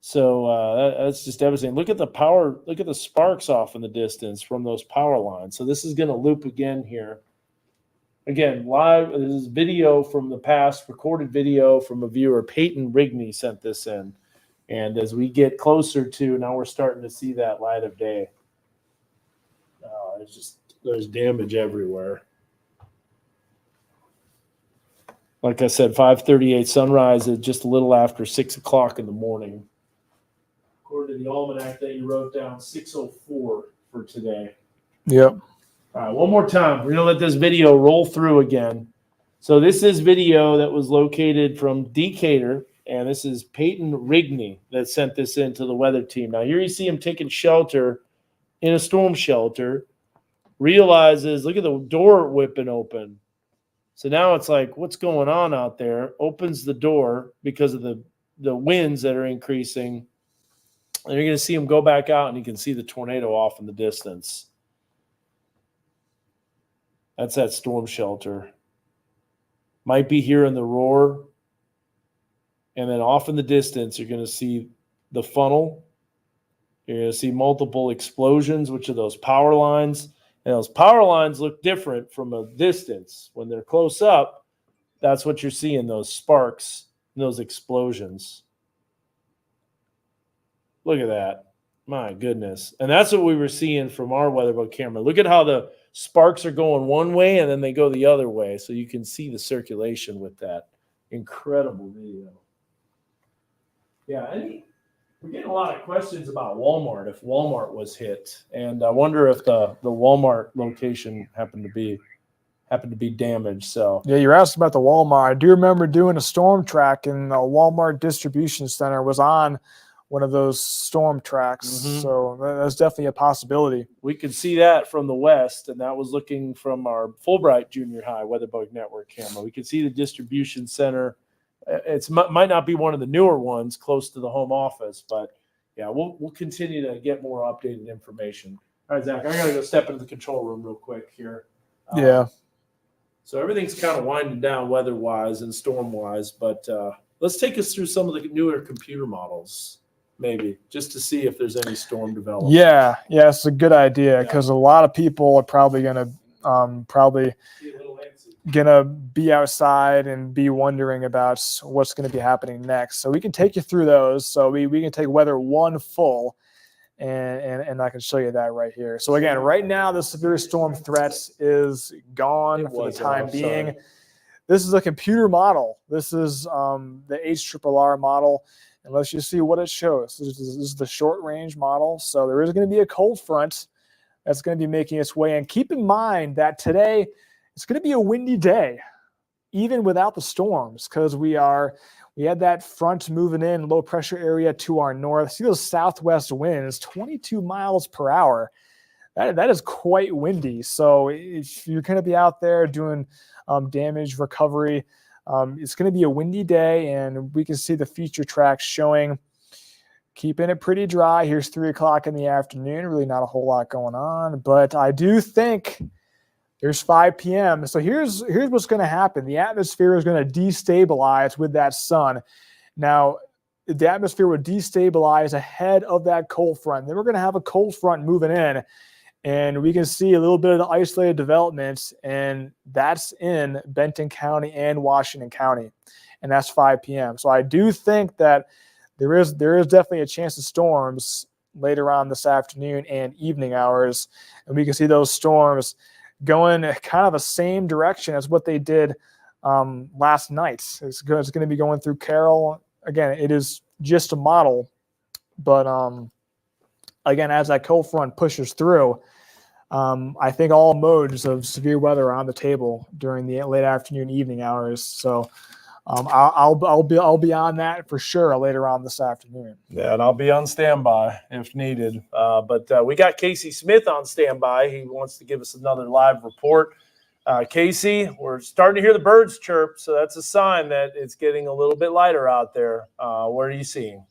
S4: So that's just devastating. Look at the power. Look at the sparks off in the distance from those power lines. So this is going to loop again here. Again, live. This is video from the past, recorded video from a viewer. Peyton Rigney sent this in. And as we get closer to, now we're starting to see that light of day. There's damage everywhere. Like I said, 5:38 sunrise at just a little after 6 o'clock in the morning. According to the almanac that you wrote down, 6:04 for today.
S3: Yep.
S4: All right, one more time. We're going to let this video roll through again. So this is video that was located from Decatur, and this is Peyton Rigney that sent this in to the weather team. Now here you see him taking shelter in a storm shelter. Realizes, look at the door whipping open. So now it's like, what's going on out there? Opens the door because of the winds that are increasing. And you're going to see him go back out, and you can see the tornado off in the distance. That's that storm shelter. Might be here in the roar. And then off in the distance, you're going to see the funnel. You're going to see multiple explosions, which are those power lines. And those power lines look different from a distance. When they're close up, that's what you're seeing, those sparks and those explosions. Look at that. My goodness. And that's what we were seeing from our weatherboat camera. Look at how the sparks are going one way and then they go the other way. So you can see the circulation with that. Incredible video. Yeah, we're getting a lot of questions about Walmart, if Walmart was hit. And I wonder if the Walmart location happened to be damaged. So
S3: yeah, you're asking about the Walmart. I do remember doing a storm track, and the Walmart distribution center was on one of those storm tracks.
S4: Mhm.
S3: So that's definitely a possibility.
S4: we could see that from the west, and that was looking from our Fulbright Junior High Weatherboat Network camera. We could see the distribution center. It might not be one of the newer ones close to the home office, but yeah, we'll continue to get more updated information. All right, Zach, I gotta go step into the control room real quick here.
S3: Yeah.
S4: So everything's kind of winding down weather-wise and storm-wise, but let's take us through some of the newer computer models, maybe, just to see if there's any storm development.
S3: Yeah, it's a good idea because a lot of people are probably gonna be outside and be wondering about what's going to be happening next. So we can take you through those. So we can take weather 1 full, and I can show you that right here. So again, right now the severe storm threat is gone for the time being.
S4: Sorry.
S3: This is a computer model. This is the HRRR model. And let's just see what it shows. This is the short range model. So there is going to be a cold front that's going to be making its way in. Keep in mind that today it's going to be a windy day, even without the storms, because we had that front moving in, low pressure area to our north. See those southwest winds, 22 miles per hour. That is quite windy. So if you're going to be out there doing damage recovery, it's going to be a windy day, and we can see the feature tracks showing keeping it pretty dry. Here's 3 o'clock in the afternoon. Really not a whole lot going on, but I do think there's 5 p.m. So here's what's going to happen. The atmosphere is going to destabilize with that sun. Now, the atmosphere would destabilize ahead of that cold front. Then we're going to have a cold front moving in, and we can see a little bit of the isolated developments, and that's in Benton County and Washington County, and that's 5 p.m. So I do think that there is definitely a chance of storms later on this afternoon and evening hours, and we can see those storms going kind of the same direction as what they did last night. It's going to be going through Carroll. Again, it is just a model, but again, as that cold front pushes through, I think all modes of severe weather are on the table during the late afternoon, evening hours. So I'll be on that for sure later on this afternoon.
S4: Yeah, and I'll be on standby if needed. But we got Casey Smith on standby. He wants to give us another live report. Casey, we're starting to hear the birds chirp, so that's a sign that it's getting a little bit lighter out there. What are you seeing?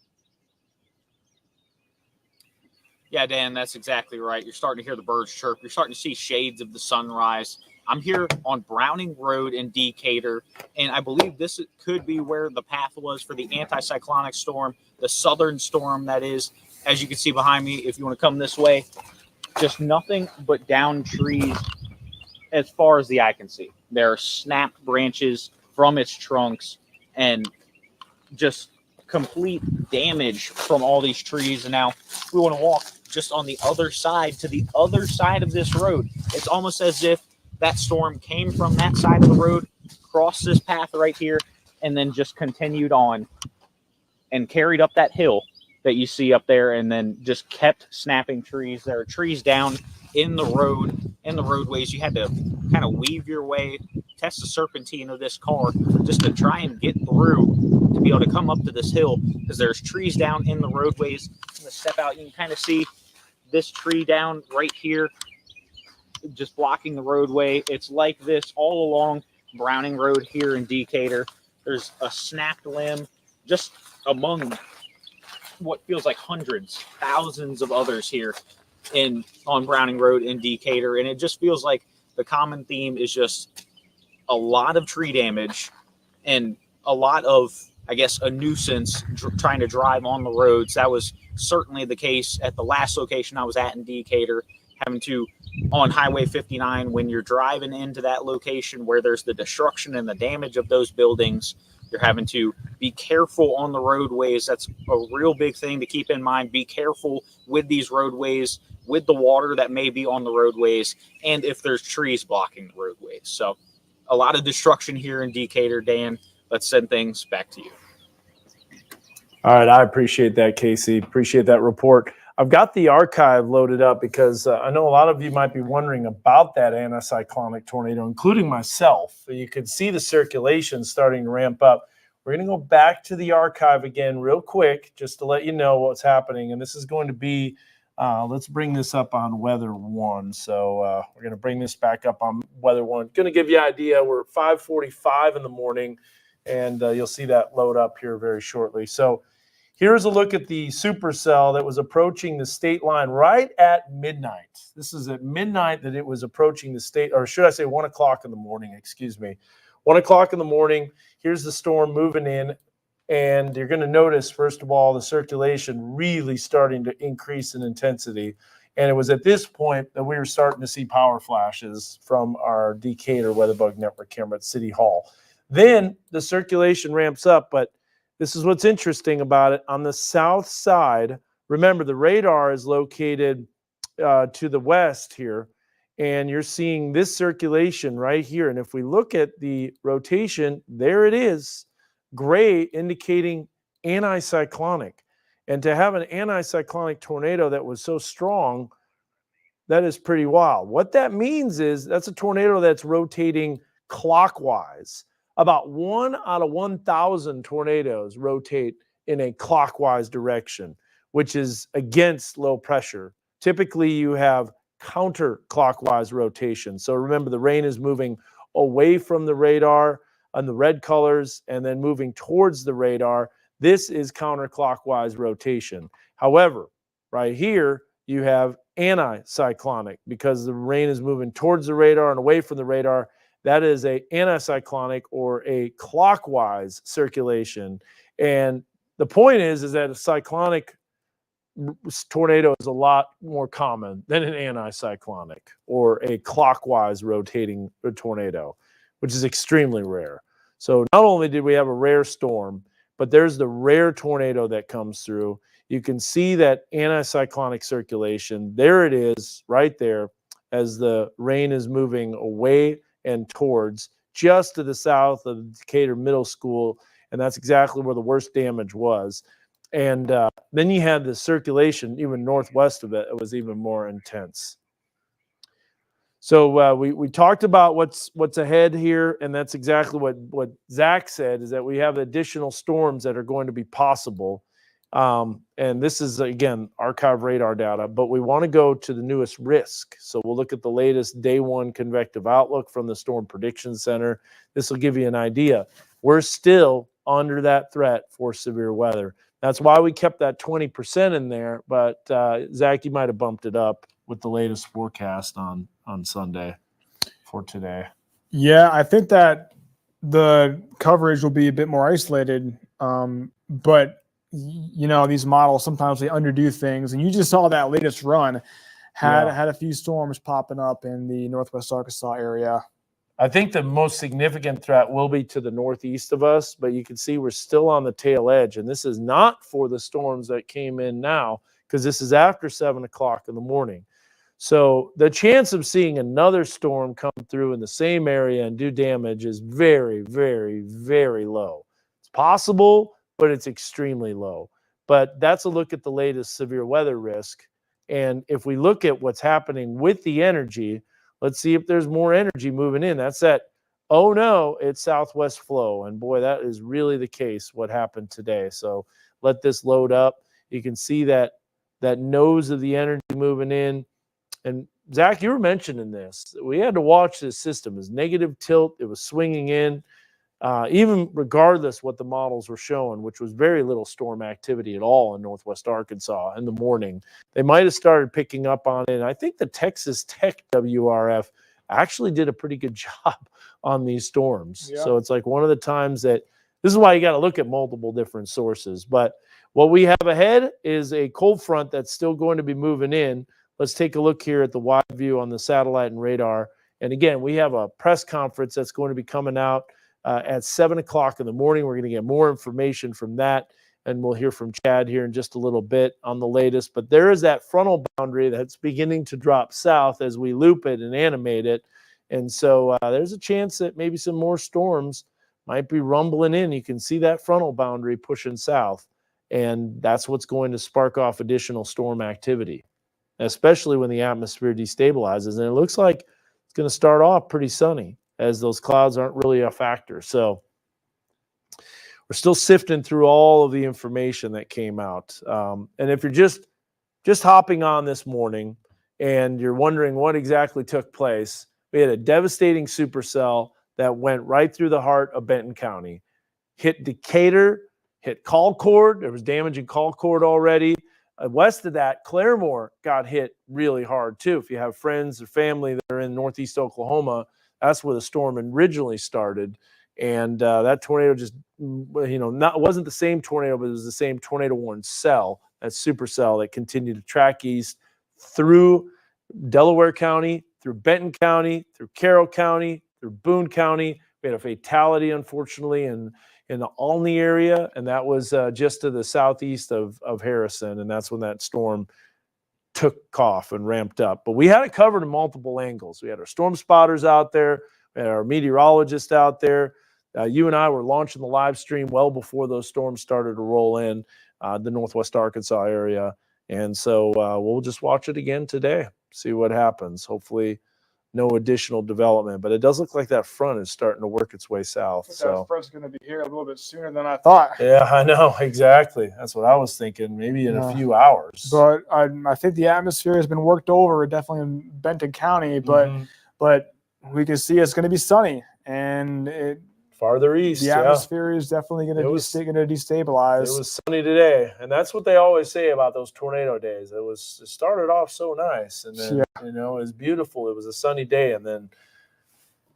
S11: Yeah, Dan, that's exactly right. You're starting to hear the birds chirp. You're starting to see shades of the sunrise. I'm here on Browning Road in Decatur, and I believe this could be where the path was for the anticyclonic storm, the southern storm that is, as you can see behind me, if you want to come this way, just nothing but downed trees as far as the eye can see. There are snapped branches from its trunks and just complete damage from all these trees. And now we want to walk just on the other side to the other side of this road. It's almost as if that storm came from that side of the road, crossed this path right here, and then just continued on and carried up that hill that you see up there, and then just kept snapping trees. There are trees down in the road, in the roadways. You had to kind of weave your way, test the serpentine of this car just to try and get through to be able to come up to this hill, because there's trees down in the roadways. I'm going to step out. You can kind of see this tree down right here just blocking the roadway. It's like this all along Browning Road here in Decatur. There's a snapped limb just among what feels like hundreds, thousands of others here on Browning Road in Decatur. And it just feels like the common theme is just a lot of tree damage and a lot of, I guess, a nuisance trying to drive on the roads. That was certainly the case at the last location I was at in Decatur, having to, on Highway 59, when you're driving into that location where there's the destruction and the damage of those buildings, you're having to be careful on the roadways. That's a real big thing to keep in mind. Be careful with these roadways, with the water that may be on the roadways, and if there's trees blocking the roadways. So a lot of destruction here in Decatur. Dan, let's send things back to you.
S1: All right, I appreciate that, Casey. Appreciate that report. I've got the archive loaded up because I know a lot of you might be wondering about that anticyclonic tornado, including myself. You could see the circulation starting to ramp up. We're going to go back to the archive again real quick just to let you know what's happening. And this is going to be, let's bring this up on Weather 1. So we're going to bring this back up on Weather 1. Going to give you an idea. We're at 5:45 in the morning, and you'll see that load up here very shortly. So here's a look at the supercell that was approaching the state line right at midnight. This is at midnight that it was approaching the state, or should I say 1 o'clock in the morning, excuse me. 1 o'clock in the morning, here's the storm moving in, and you're going to notice, first of all, the circulation really starting to increase in intensity. And it was at this point that we were starting to see power flashes from our Decatur WeatherBug Network camera at City Hall. Then the circulation ramps up, but this is what's interesting about it. On the south side, remember the radar is located to the west here, and you're seeing this circulation right here. And if we look at the rotation, there it is, gray indicating anticyclonic. And to have an anticyclonic tornado that was so strong, that is pretty wild. What that means is that's a tornado that's rotating clockwise. About 1 out of 1,000 tornadoes rotate in a clockwise direction, which is against low pressure. Typically, you have counterclockwise rotation. So remember, the rain is moving away from the radar on the red colors and then moving towards the radar. This is counterclockwise rotation. However, right here, you have anticyclonic because the rain is moving towards the radar and away from the radar. That is a anticyclonic or a clockwise circulation. And the point is that a cyclonic tornado is a lot more common than an anticyclonic or a clockwise rotating tornado, which is extremely rare. So not only did we have a rare storm, but there's the rare tornado that comes through. You can see that anticyclonic circulation. There it is right there as the rain is moving away and towards just to the south of Decatur Middle School. And that's exactly where the worst damage was. And then you had the circulation even northwest of it. It was even more intense. So we talked about what's ahead here. And that's exactly what Zach said, is that we have additional storms that are going to be possible. And this is, again, archive radar data, but we want to go to the newest risk. So we'll look at the latest day 1 convective outlook from the Storm Prediction Center. This will give you an idea. We're still under that threat for severe weather. That's why we kept that 20% in there. But Zach, you might have bumped it up with the latest forecast on Sunday for today.
S3: Yeah, I think that the coverage will be a bit more isolated. But you know, these models sometimes they underdo things, and you just saw that latest run had a few storms popping up in the Northwest Arkansas area.
S1: I think the most significant threat will be to the northeast of us, but you can see we're still on the tail edge. And this is not for the storms that came in now, because this is after 7 o'clock in the morning. So the chance of seeing another storm come through in the same area and do damage is very, very, very low. It's possible, but it's extremely low. But that's a look at the latest severe weather risk. And if we look at what's happening with the energy, let's see if there's more energy moving in. That's that, oh no, it's southwest flow. And boy, that is really the case, what happened today. So let this load up. You can see that nose of the energy moving in. And Zach, you were mentioning this. We had to watch this system. It was negative tilt. It was swinging in, even regardless what the models were showing, which was very little storm activity at all in Northwest Arkansas in the morning. They might have started picking up on it. And I think the Texas Tech WRF actually did a pretty good job on these storms. Yeah. So it's like one of the times that this is why you got to look at multiple different sources. But what we have ahead is a cold front that's still going to be moving in. Let's take a look here at the wide view on the satellite and radar. And again, we have a press conference that's going to be coming out at 7 o'clock in the morning. We're going to get more information from that, and we'll hear from Chad here in just a little bit on the latest. But there is that frontal boundary that's beginning to drop south as we loop it and animate it. And so there's a chance that maybe some more storms might be rumbling in. You can see that frontal boundary pushing south, and that's what's going to spark off additional storm activity, especially when the atmosphere destabilizes. And it looks like it's going to start off pretty sunny, as those clouds aren't really a factor. So we're still sifting through all of the information that came out. And if you're just hopping on this morning and you're wondering what exactly took place, we had a devastating supercell that went right through the heart of Benton County, hit Decatur, hit Colcord. There was damage in Colcord already. West of that, Claremore got hit really hard too. If you have friends or family that are in northeast Oklahoma, that's where the storm originally started. And that tornado just, wasn't the same tornado, but it was the same tornado-warned cell, that supercell that continued to track east through Delaware County, through Benton County, through Carroll County, through Boone County. We had a fatality, unfortunately, in the Alney area, and that was just to the southeast of Harrison, and that's when that storm took off and ramped up. But we had it covered in multiple angles. We had our storm spotters out there, we had our meteorologists out there. You and I were launching the live stream well before those storms started to roll in the Northwest Arkansas area. And so we'll just watch it again today, see what happens. Hopefully no additional development, but it does look like that front is starting to work its way south. So
S3: that front's going to be here a little bit sooner than I thought.
S1: Yeah, I know, exactly. That's what I was thinking, maybe in a few hours.
S3: But I think the atmosphere has been worked over, definitely in Benton County, but we can see it's going to be sunny, and
S1: farther east,
S3: the atmosphere is definitely going to destabilize.
S1: It was sunny today, and that's what they always say about those tornado days. It started off so nice, and then it was beautiful. It was a sunny day, and then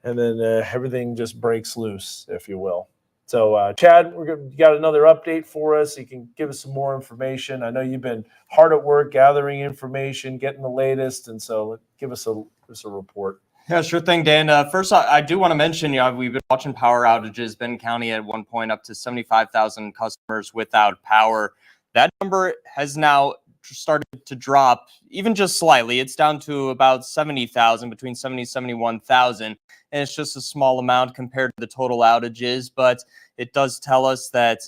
S1: everything just breaks loose, if you will. So, Chad, you got another update for us. You can give us some more information. I know you've been hard at work gathering information, getting the latest, and so give us a report.
S10: Yeah, sure thing, Dan. First, I do want to mention, we've been watching power outages. Benton County at one point up to 75,000 customers without power. That number has now started to drop, even just slightly. It's down to about 70,000, between 70 and 71,000. And it's just a small amount compared to the total outages. But it does tell us that,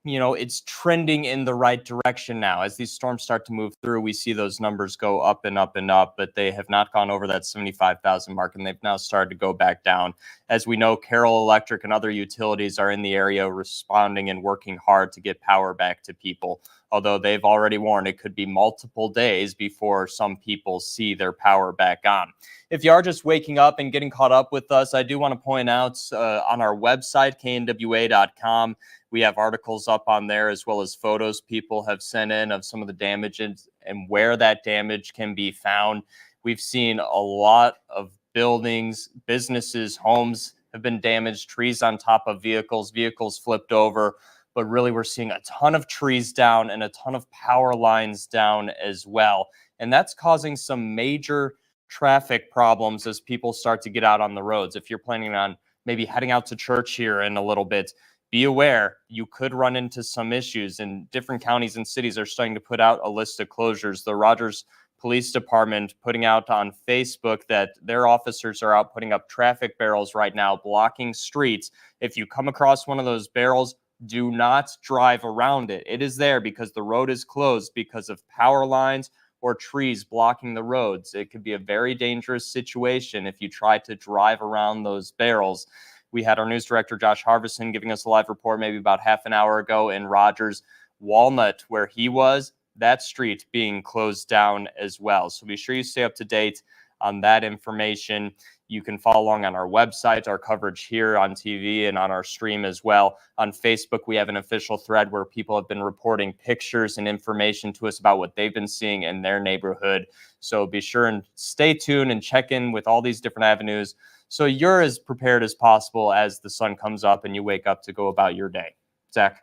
S10: it's trending in the right direction now. As these storms start to move through, we see those numbers go up and up and up, but they have not gone over that 75,000 mark, and they've now started to go back down. As we know, Carroll Electric and other utilities are in the area responding and working hard to get power back to people. although they've already warned it could be multiple days before some people see their power back on. If you are just waking up and getting caught up with us, I do want to point out on our website, knwa.com, we have articles up on there as well as photos people have sent in of some of the damage and where that damage can be found. We've seen a lot of buildings, businesses, homes have been damaged, trees on top of vehicles flipped over. But really, we're seeing a ton of trees down and a ton of power lines down as well. And that's causing some major traffic problems as people start to get out on the roads. If you're planning on maybe heading out to church here in a little bit, be aware you could run into some issues, and different counties and cities are starting to put out a list of closures. The Rogers Police Department putting out on Facebook that their officers are out putting up traffic barrels right now, blocking streets. If you come across one of those barrels, do not drive around it. It is there because the road is closed because of power lines or trees blocking the roads. It could be a very dangerous situation if you try to drive around those barrels. We had our news director, Josh Harvison, giving us a live report maybe about half an hour ago in Rogers. Walnut, where he was, that street being closed down as well. So be sure you stay up to date on that information. You can follow along on our website, our coverage here on TV, and on our stream as well. On Facebook, we have an official thread where people have been reporting pictures and information to us about what they've been seeing in their neighborhood. So be sure and stay tuned and check in with all these different avenues so you're as prepared as possible as the sun comes up and you wake up to go about your day. Zach.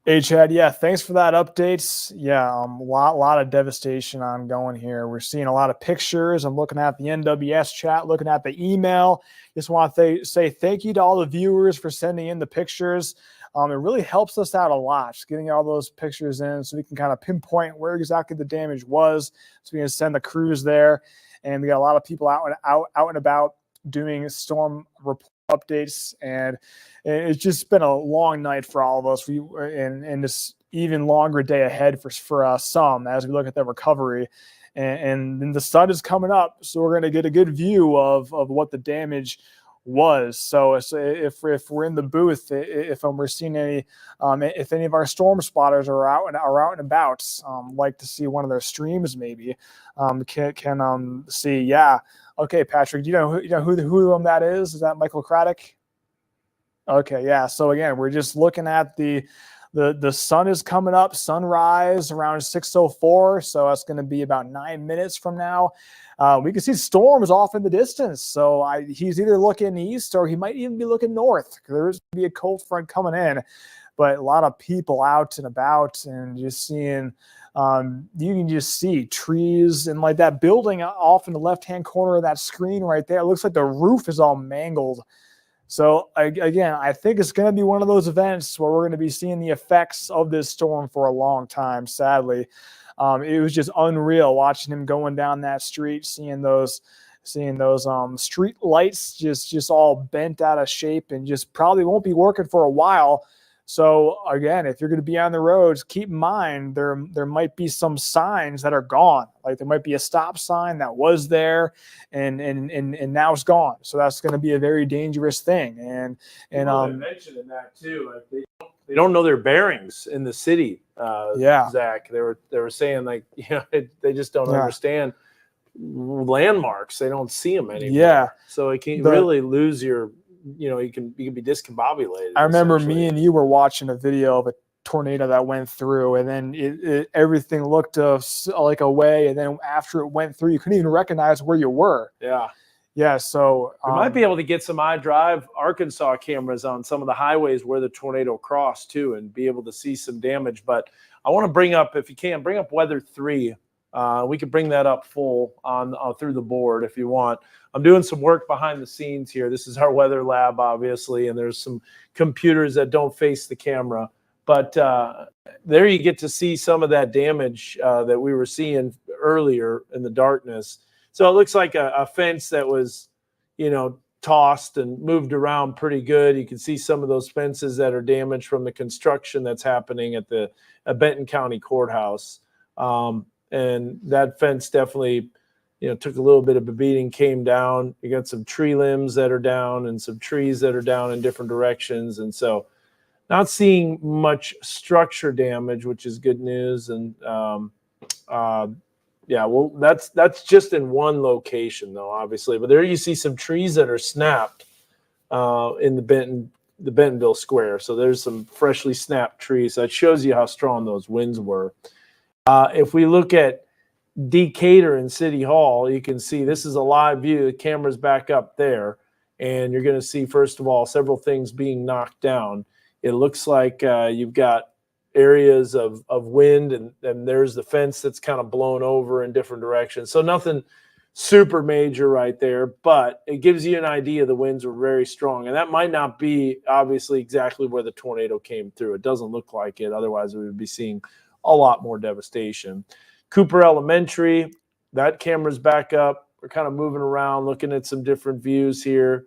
S3: Hey, Chad. Yeah, thanks for that updates. Yeah, lot of devastation ongoing here. We're seeing a lot of pictures. I'm looking at the NWS chat, looking at the email. Just want to say thank you to all the viewers for sending in the pictures. It really helps us out a lot, just getting all those pictures in so we can kind of pinpoint where exactly the damage was, so we can send the crews there. And we got a lot of people out and about doing storm report updates, and it's just been a long night for all of us. And this even longer day ahead for some as we look at the recovery. And then the sun is coming up, so we're going to get a good view of what the damage was. So if we're in the booth, if we're seeing any, if any of our storm spotters are out and about, like to see one of their streams, maybe can see. Yeah. Okay, Patrick, do you know who that is? Is that Michael Craddock? Okay, yeah. So again, we're just looking at the sun is coming up, sunrise around 6:04. So that's going to be about 9 minutes from now. We can see storms off in the distance. So he's either looking east or he might even be looking north. There's going to be a cold front coming in, but a lot of people out and about and just seeing. You can just see trees and like that building off in the left-hand corner of that screen right there. It looks like the roof is all mangled. So again, I think it's going to be one of those events where we're going to be seeing the effects of this storm for a long time. Sadly, it was just unreal watching him going down that street, seeing those street lights just all bent out of shape and just probably won't be working for a while. So again, if you're going to be on the roads, keep in mind there might be some signs that are gone. Like there might be a stop sign that was there and now it's gone. So that's going to be a very dangerous thing. And
S4: mentioned in that too, like they don't know their bearings in the city. Zach, they were saying like they just don't understand landmarks. They don't see them anymore. Yeah, so it can really lose your. You can be discombobulated.
S3: I remember me and you were watching a video of a tornado that went through, and then everything looked like a way, and then after it went through, you couldn't even recognize where you were. Yeah. So
S4: we might be able to get some iDrive Arkansas cameras on some of the highways where the tornado crossed too, and be able to see some damage. But I want to bring up, if you can, bring up weather 3. We could bring that up full on through the board if you want. I'm doing some work behind the scenes here. This is our weather lab, obviously, and there's some computers that don't face the camera. But there you get to see some of that damage that we were seeing earlier in the darkness. So it looks like a fence that was, tossed and moved around pretty good. You can see some of those fences that are damaged from the construction that's happening at the Benton County Courthouse. And that fence definitely, took a little bit of a beating, came down. You got some tree limbs that are down and some trees that are down in different directions. And so Not seeing much structure damage, which is good news. And yeah, well, that's just in one location, though, obviously. But there you see some trees that are snapped in the Bentonville Square. So there's some freshly snapped trees. That shows you how strong those winds were. If we look at Decatur and City Hall, you can see this is a live view. The camera's back up there, and you're going to see, first of all, several things being knocked down. It looks like you've got areas of wind, and there's the fence that's kind of blown over in different directions. So nothing super major right there, but it gives you an idea the winds were very strong. And that might not be obviously exactly where the tornado came through. It doesn't look like it. Otherwise, we would be seeing a lot more devastation. Cooper Elementary, that camera's back up. We're kind of moving around, looking at some different views here.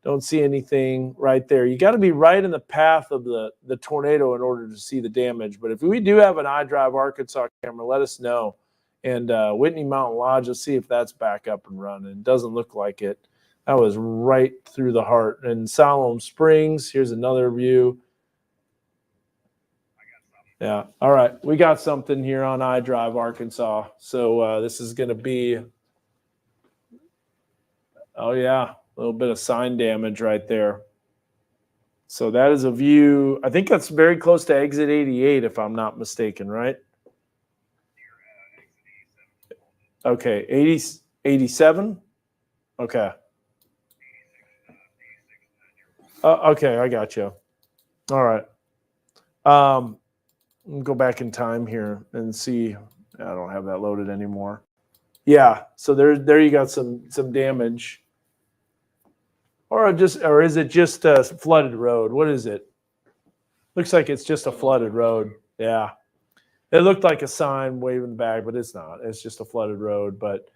S4: Don't see anything right there. You got to be right in the path of the tornado in order to see the damage. But if we do have an iDrive Arkansas camera, let us know. And Whitney Mountain Lodge, let's see if that's back up and running. It doesn't look like it. That was right through the heart. And Siloam Springs, here's another view. Yeah. All right. We got something here on iDrive Arkansas. So this is going to be, oh, yeah, a little bit of sign damage right there. So that is a view. I think that's very close to exit 88, if I'm not mistaken, right? Okay. 87? Okay. Okay. I got you. All right. Go back in time here and see. I don't have that loaded anymore. Yeah, so there you got some damage. Or is it just a flooded road? What is it? Looks like it's just a flooded road. Yeah. It looked like a sign waving back, but it's not. It's just a flooded road. But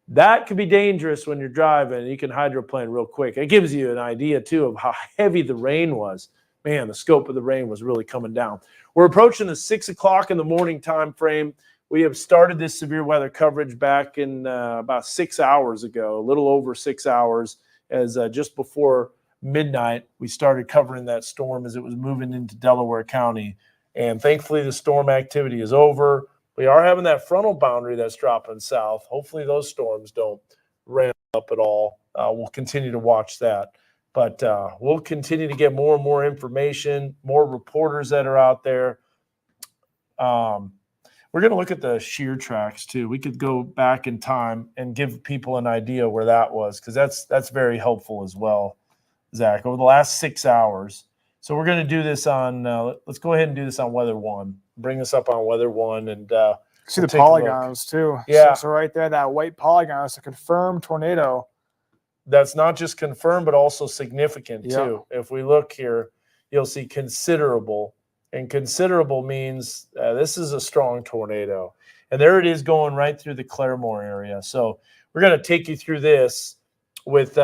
S4: that could be dangerous when you're driving. You can hydroplane real quick. It gives you an idea, too, of how heavy the rain was. Man, the scope of the rain was really coming down. We're approaching the 6 o'clock in the morning time frame. We have started this severe weather coverage back in about 6 hours ago, a little over 6 hours, as just before midnight, we started covering that storm as it was moving into Delaware County. And thankfully, the storm activity is over. We are having that frontal boundary that's dropping south. Hopefully, those storms don't ramp up at all. We'll continue to watch that. But we'll continue to get more and more information, more reporters that are out there. We're going to look at the shear tracks, too. We could go back in time and give people an idea where that was, because that's very helpful as well, Zach, over the last 6 hours. So we're going to do this on let's go ahead and do this on Weather One. Bring us up on Weather One and
S3: see the polygons too.
S4: Yeah.
S3: So right there, that white polygon is a confirmed tornado.
S4: That's not just confirmed, but also significant too. If we look here, you'll see considerable, and considerable means this is a strong tornado. And there it is going right through the Claremore area. So we're going to take you through this with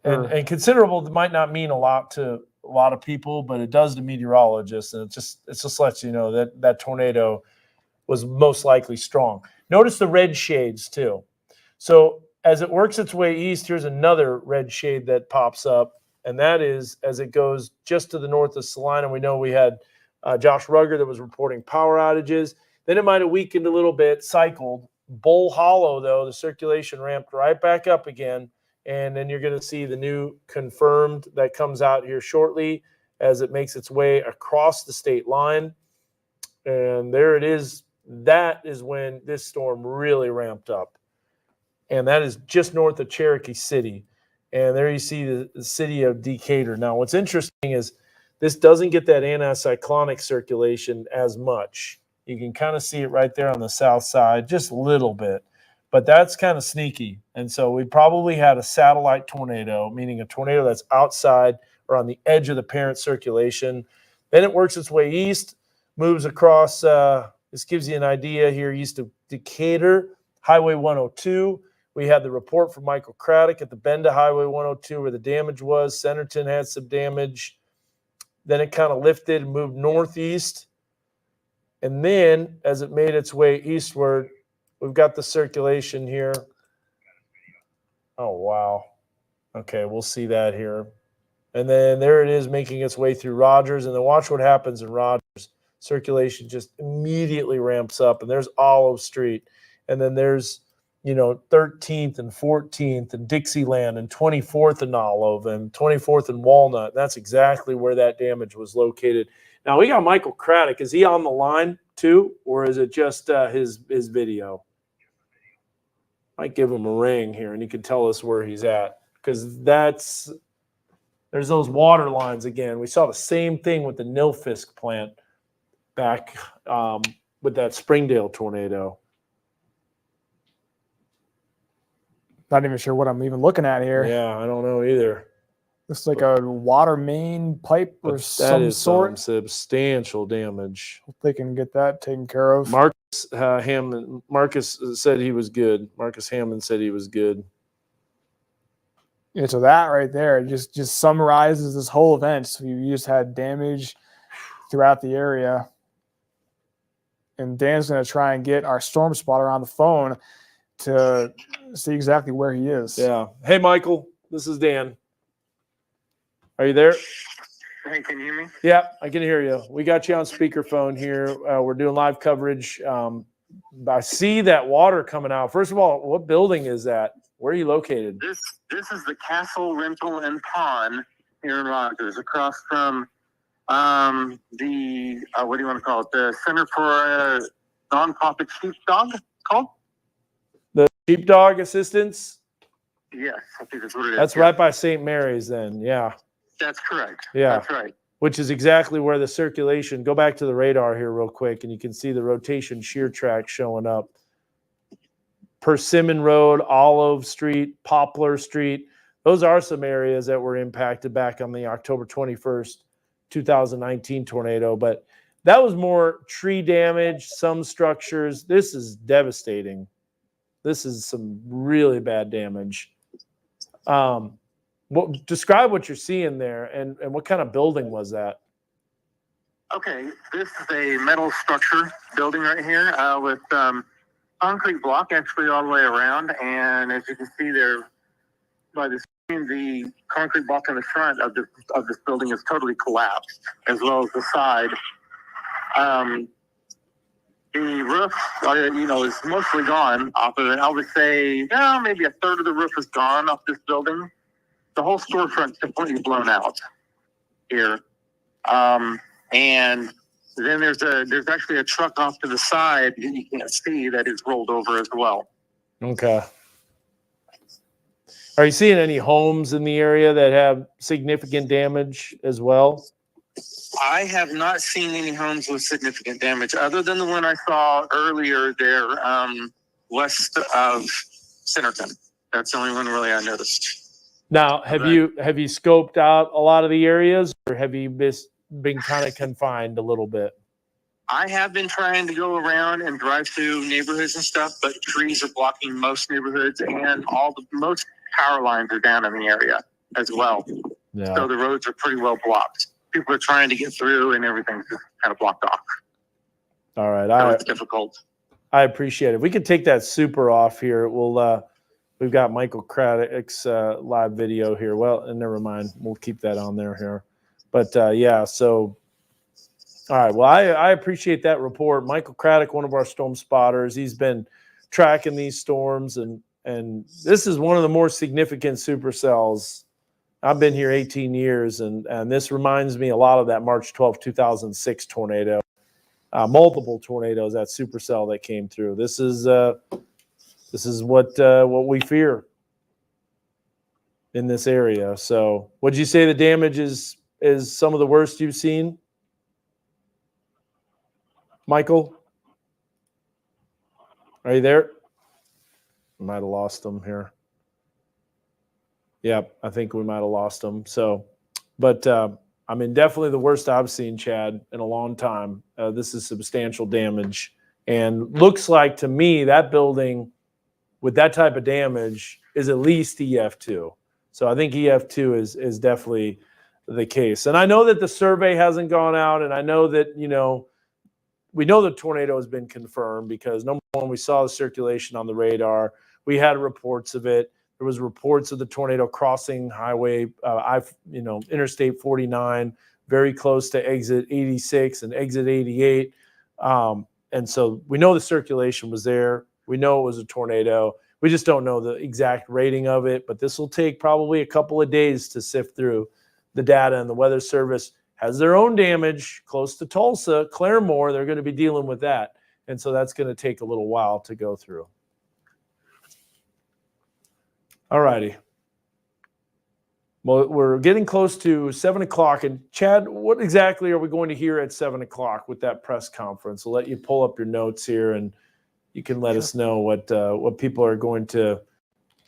S4: and considerable might not mean a lot to a lot of people, but it does to meteorologists. And it just lets you know that that tornado was most likely strong. Notice the red shades too. So as it works its way east, here's another red shade that pops up. And that is as it goes just to the north of Salina. We know we had Josh Rugger that was reporting power outages. Then it might have weakened a little bit, cycled. Bull Hollow, though, the circulation ramped right back up again. And then you're going to see the new confirmed that comes out here shortly as it makes its way across the state line. And there it is. That is when this storm really ramped up. And that is just north of Cherokee City. And there you see the city of Decatur. Now, what's interesting is this doesn't get that anticyclonic circulation as much. You can kind of see it right there on the south side, just a little bit. But that's kind of sneaky. And so we probably had a satellite tornado, meaning a tornado that's outside or on the edge of the parent circulation. Then it works its way east, moves across. This gives you an idea here east of Decatur, Highway 102. We had the report from Michael Craddock at the bend of Highway 102 where the damage was. Centerton had some damage. Then it kind of lifted and moved northeast. And then as it made its way eastward, we've got the circulation here. Oh, wow. Okay, we'll see that here.
S1: And then there it is making its way through Rogers. And then watch what happens in Rogers. Circulation just immediately ramps up. And there's Olive Street. And then there's, 13th and 14th and Dixieland and 24th and Olive and 24th and Walnut. That's exactly where that damage was located. Now, we got Michael Craddock. Is he on the line too? Or is it just his video? Might give him a ring here and he can tell us where he's at. Because there's those water lines again. We saw the same thing with the Nilfisk plant back with that Springdale tornado.
S3: Not even sure what I'm even looking at here.
S1: Yeah, I don't know either.
S3: Looks like a water main pipe or some sort.
S1: Substantial damage.
S3: Hope they can get that taken care of.
S1: Marcus said he was good. Marcus Hammond said he was good.
S3: Yeah, so that right there just summarizes this whole event. So you just had damage throughout the area. And Dan's going to try and get our storm spotter on the phone to see exactly where he is.
S1: Yeah. Hey, Michael, this is Dan. Are you there?
S5: Hey, can you hear me?
S1: Yeah, I can hear you. We got you on speakerphone here. We're doing live coverage. I see that water coming out. First of all, what building is that? Where are you located?
S5: This is the Castle Rental and Pawn here in Rogers, across from the what do you want to call it? The Center for Nonprofit Sheepdog called?
S1: The Sheepdog Assistance?
S5: Yes, I think that's what it is.
S1: That's right by St. Mary's then, yeah.
S5: That's correct.
S1: Yeah.
S5: That's right.
S1: Which is exactly where the circulation, go back to the radar here real quick, and you can see the rotation shear track showing up. Persimmon Road, Olive Street, Poplar Street. Those are some areas that were impacted back on the October 21st, 2019 tornado. But that was more tree damage, some structures. This is devastating. This is some really bad damage. Describe what you're seeing there and what kind of building was that?
S5: Okay, this is a metal structure building right here with concrete block actually all the way around. And as you can see there by the screen, the concrete block in the front of this building is totally collapsed, as well as the side. The roof, is mostly gone off of it. I would say, maybe a third of the roof is gone off this building. The whole storefront's completely blown out here. And then there's actually a truck off to the side that you can't see that is rolled over as well.
S1: Okay. Are you seeing any homes in the area that have significant damage as well?
S5: I have not seen any homes with significant damage other than the one I saw earlier there west of Centerton. That's the only one really I noticed.
S1: Now, have you scoped out a lot of the areas, or have you been kind of confined a little bit?
S5: I have been trying to go around and drive through neighborhoods and stuff, but trees are blocking most neighborhoods, and most power lines are down in the area as well.
S1: Yeah.
S5: So the roads are pretty well blocked. People are trying to get through, and everything's just kind of blocked off.
S1: All right,
S5: So it's difficult.
S1: I appreciate it. We could take that super off here. We've got Michael Craddock's live video here. Well, never mind. We'll keep that on there here. But yeah, so all right. Well, I appreciate that report. Michael Craddock, one of our storm spotters, he's been tracking these storms, and this is one of the more significant supercells. I've been here 18 years, and this reminds me a lot of that March 12, 2006 tornado. Multiple tornadoes, that supercell that came through. This is what we fear in this area. So, would you say the damage is some of the worst you've seen, Michael? Are you there? We might have lost him here. Yep, I think we might have lost him. So, but I mean, definitely the worst I've seen, Chad, in a long time. This is substantial damage, and looks like to me that building with that type of damage is at least EF2. So I think EF2 is definitely the case. And I know that the survey hasn't gone out, and I know that, we know the tornado has been confirmed because, number one, we saw the circulation on the radar. We had reports of it. There was reports of the tornado crossing highway, Interstate 49, very close to exit 86 and exit 88. And so we know the circulation was there. We know it was a tornado. We just don't know the exact rating of it, but this will take probably a couple of days to sift through the data. And the Weather Service has their own damage close to Tulsa, Claremore. They're going to be dealing with that. And so that's going to take a little while to go through. All righty. Well, we're getting close to 7 o'clock. And Chad, what exactly are we going to hear at 7 o'clock with that press conference? I'll let you pull up your notes here, and you can let us know what people are going to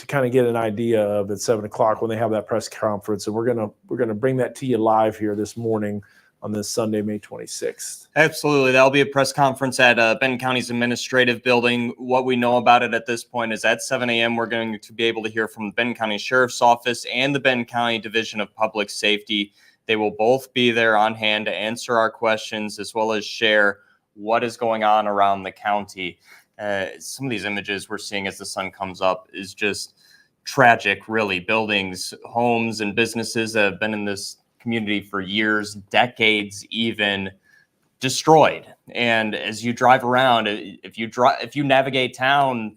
S1: kind of get an idea of at 7 o'clock when they have that press conference. And we're gonna bring that to you live here this morning on this Sunday, May 26th.
S10: Absolutely. That'll be a press conference at Benton County's administrative building. What we know about it at this point is at 7 a.m. we're going to be able to hear from the Benton County Sheriff's Office and the Benton County Division of Public Safety. They will both be there on hand to answer our questions as well as share what is going on around the county. Some of these images we're seeing as the sun comes up is just tragic, really. Buildings, homes, and businesses that have been in this community for years, decades even, destroyed. And as you drive around, if you navigate town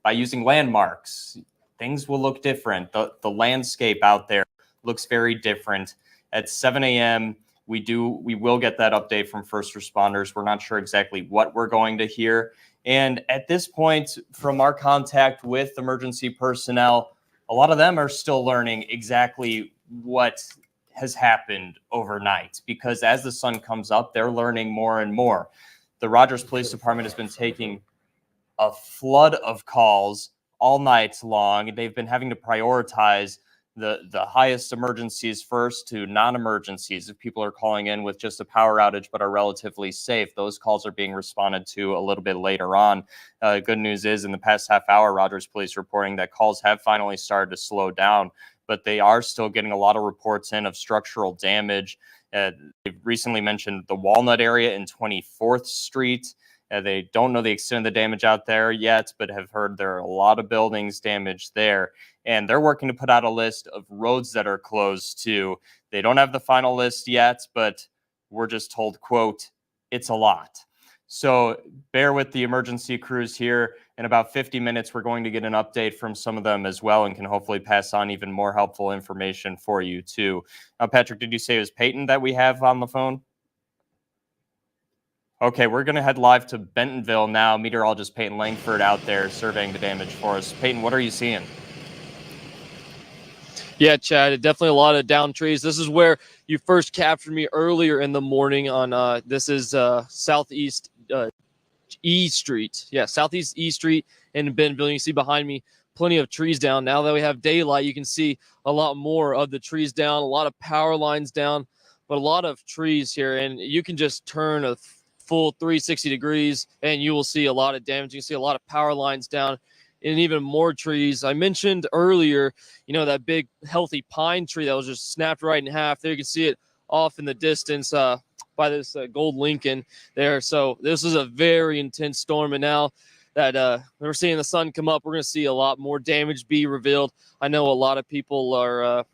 S10: by using landmarks, things will look different. The landscape out there looks very different. At 7 a.m., we will get that update from first responders. We're not sure exactly what we're going to hear. And at this point, from our contact with emergency personnel, a lot of them are still learning exactly what has happened overnight, because as the sun comes up, they're learning more and more. The Rogers Police Department has been taking a flood of calls all night long. They've been having to prioritize the highest emergencies first to non-emergencies. If people are calling in with just a power outage but are relatively safe, those calls are being responded to a little bit later on. Good news is, in the past half hour, Rogers Police reporting that calls have finally started to slow down, but they are still getting a lot of reports in of structural damage. They've recently mentioned the Walnut area in 24th Street. They don't know the extent of the damage out there yet, but have heard there are a lot of buildings damaged there. And they're working to put out a list of roads that are closed too. They don't have the final list yet, but we're just told, quote, it's a lot. So bear with the emergency crews here. In about 50 minutes, we're going to get an update from some of them as well and can hopefully pass on even more helpful information for you too. Patrick, did you say it was Peyton that we have on the phone? Okay, we're going to head live to Bentonville now. Meteorologist Peyton Langford out there surveying the damage for us. Peyton, what are you seeing?
S13: Yeah, Chad, definitely a lot of downed trees. This is where you first captured me earlier in the morning on, this is Southeast E Street. Yeah, Southeast E Street in Bentonville. You can see behind me plenty of trees down. Now that we have daylight, you can see a lot more of the trees down, a lot of power lines down, but a lot of trees here. And you can just turn a full 360 degrees and you will see a lot of damage. You can see a lot of power lines down and even more trees. I mentioned earlier, that big healthy pine tree that was just snapped right in half. There you can see it off in the distance by this gold Lincoln there. So this is a very intense storm. And now that we're seeing the sun come up, we're going to see a lot more damage be revealed. I know a lot of people are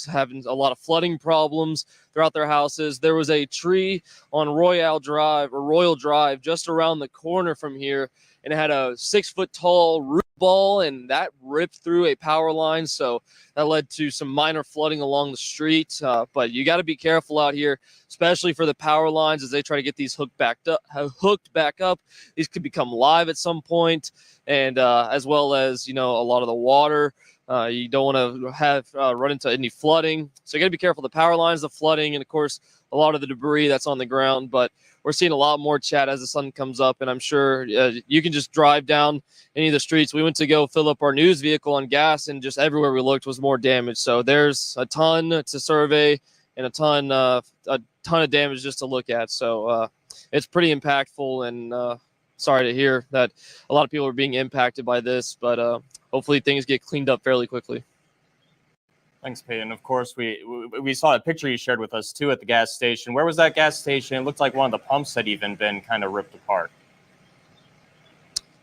S13: having a lot of flooding problems throughout their houses. There was a tree on Royal Drive just around the corner from here, and it had a 6-foot tall root ball, and that ripped through a power line. So that led to some minor flooding along the street. But you got to be careful out here, especially for the power lines as they try to get these hooked back up. These could become live at some point, and as well as, a lot of the water. You don't want to have run into any flooding. So you got to be careful. The power lines, the flooding, and of course, a lot of the debris that's on the ground. But we're seeing a lot more, Chat, as the sun comes up. And I'm sure you can just drive down any of the streets. We went to go fill up our news vehicle on gas, and just everywhere we looked was more damage. So there's a ton to survey and a ton of damage just to look at. So it's pretty impactful, and sorry to hear that a lot of people are being impacted by this, but hopefully things get cleaned up fairly quickly.
S10: Thanks, Peyton. Of course, we saw a picture you shared with us too at the gas station. Where was that gas station? It looked like one of the pumps had even been kind of ripped apart.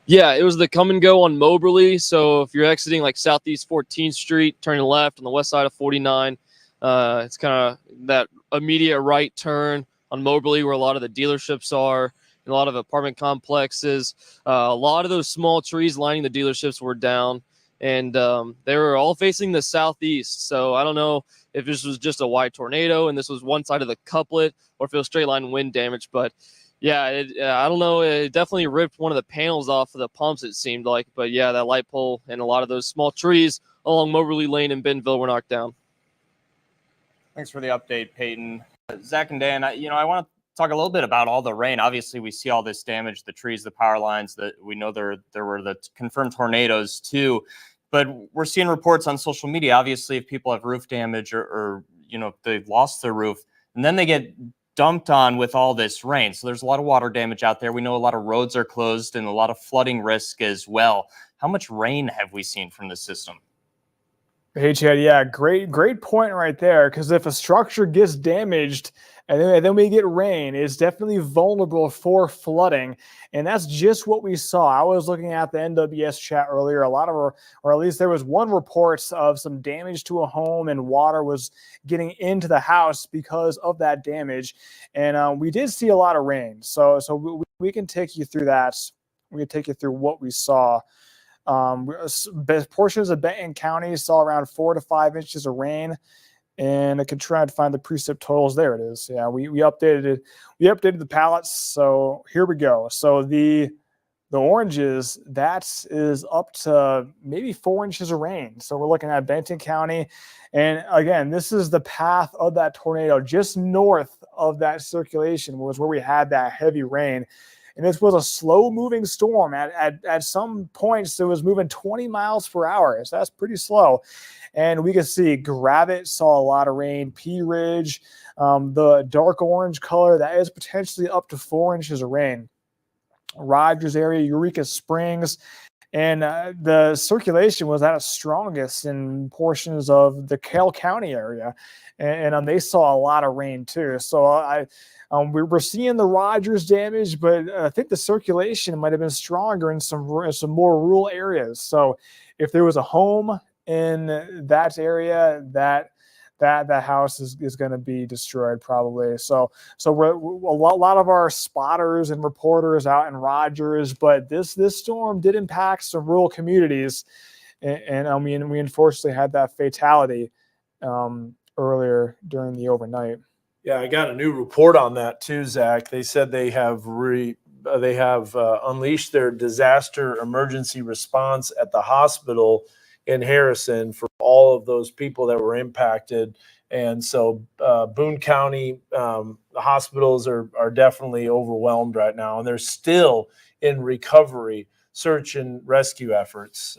S13: Yeah, it was the come and go on Moberly. So if you're exiting like Southeast 14th Street, turning left on the west side of 49, it's kind of that immediate right turn on Moberly where a lot of the dealerships are and a lot of apartment complexes. A lot of those small trees lining the dealerships were down, and they were all facing the southeast. So I don't know if this was just a wide tornado and this was one side of the couplet or if it was straight line wind damage, but yeah, I don't know. It definitely ripped one of the panels off of the pumps, it seemed like. But yeah, that light pole and a lot of those small trees along Moberly Lane in Bentonville were knocked down.
S10: Thanks for the update, Peyton. Zach and Dan, I want to talk a little bit about all the rain. Obviously, we see all this damage, the trees, the power lines, that we know there were the confirmed tornadoes too. But we're seeing reports on social media, obviously, if people have roof damage or if they've lost their roof, and then they get dumped on with all this rain. So there's a lot of water damage out there. We know a lot of roads are closed and a lot of flooding risk as well. How much rain have we seen from the system?
S3: Hey, Chad, yeah, great point right there. Because if a structure gets damaged and then we get rain, it's definitely vulnerable for flooding. And that's just what we saw. I was looking at the NWS chat earlier. A lot of, or at least there was one report of some damage to a home and water was getting into the house because of that damage. And we did see a lot of rain. So we can take you through that. We can take you through what we saw. Portions of Benton County saw around 4 to 5 inches of rain, and I could try to find the precip totals. There it is. Yeah, we updated it. We updated the pallets. So here we go. So the oranges, that is up to maybe 4 inches of rain. So we're looking at Benton County, and again, this is the path of that tornado. Just north of that circulation was where we had that heavy rain. And this was a slow-moving storm. At some points, it was moving 20 miles per hour. So that's pretty slow. And we could see Gravette saw a lot of rain. Pea Ridge, the dark orange color, that is potentially up to 4 inches of rain. Rogers area, Eureka Springs. And the circulation was at its strongest in portions of the Carroll County area. And they saw a lot of rain too. So we're seeing the Rogers damage, but I think the circulation might have been stronger in some more rural areas. So if there was a home in that area, that house is going to be destroyed probably. So we're a lot of our spotters and reporters out in Rogers, but this storm did impact some rural communities, and we unfortunately had that fatality earlier during the overnight.
S4: Yeah, I got a new report on that too, Zach. They said they have unleashed their disaster emergency response at the hospital in Harrison for all of those people that were impacted. And so Boone County, the hospitals are definitely overwhelmed right now, and they're still in recovery, search and rescue efforts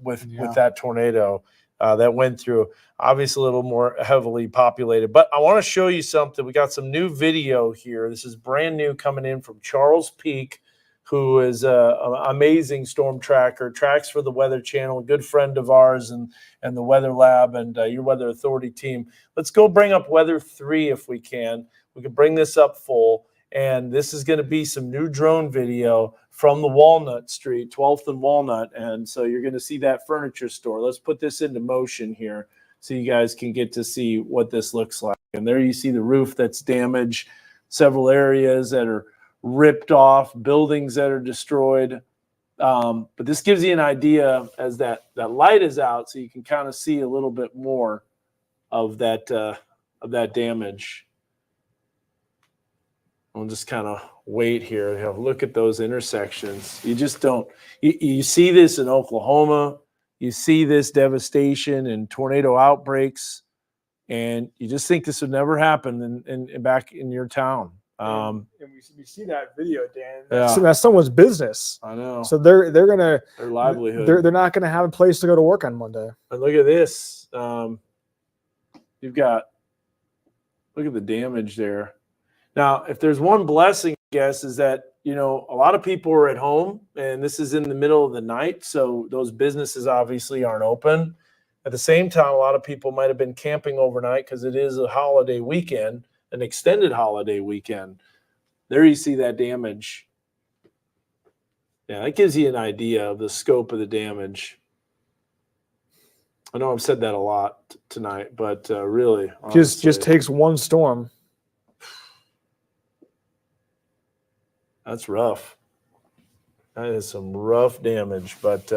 S4: with that tornado that went through. Obviously a little more heavily populated. But I want to show you something. We got some new video here. This is brand new coming in from Charles Peak, who is an amazing storm tracker, tracks for the Weather Channel, a good friend of ours and the Weather Lab and your Weather Authority team. Let's go bring up Weather 3 if we can. We can bring this up full. And this is going to be some new drone video from the Walnut Street, 12th and Walnut. And so you're going to see that furniture store. Let's put this into motion here so you guys can get to see what this looks like. And there you see the roof that's damaged, several areas that are ripped off, buildings that are destroyed. But this gives you an idea as that light is out, so you can kind of see a little bit more of that damage. We'll just kind of wait here. Have a look at those intersections. You just don't. You see this in Oklahoma. You see this devastation and tornado outbreaks, and you just think this would never happen in back in your town.
S3: And we see that video, Dan.
S4: Yeah.
S3: That's someone's business.
S4: I know.
S3: So they're gonna
S4: their livelihood.
S3: They're not gonna have a place to go to work on Monday.
S4: And look at this. You've got. Look at the damage there. Now, if there's one blessing, I guess, is that, a lot of people are at home and this is in the middle of the night. So those businesses obviously aren't open. At the same time, a lot of people might have been camping overnight because it is a holiday weekend, an extended holiday weekend. There you see that damage. Yeah, that gives you an idea of the scope of the damage. I know I've said that a lot tonight, but really,
S3: Just
S4: honestly,
S3: takes one storm.
S4: that's rough. That is some rough damage, but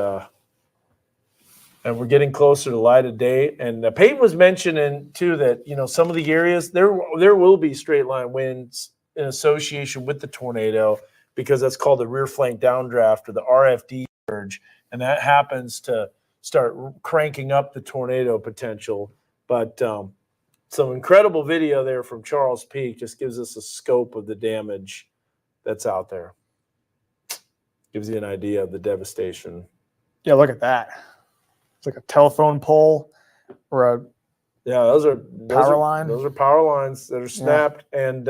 S4: and we're getting closer to light of day. And Peyton was mentioning too that some of the areas there will be straight line winds in association with the tornado because that's called the rear flank downdraft or the RFD surge, and that happens to start cranking up the tornado potential. But some incredible video there from Charles Peak just gives us a scope of the damage that's out there. Gives you an idea of the devastation.
S3: Yeah, look at that. It's like a telephone pole or a
S4: those are
S3: power line.
S4: Those are power lines that are snapped. Yeah. And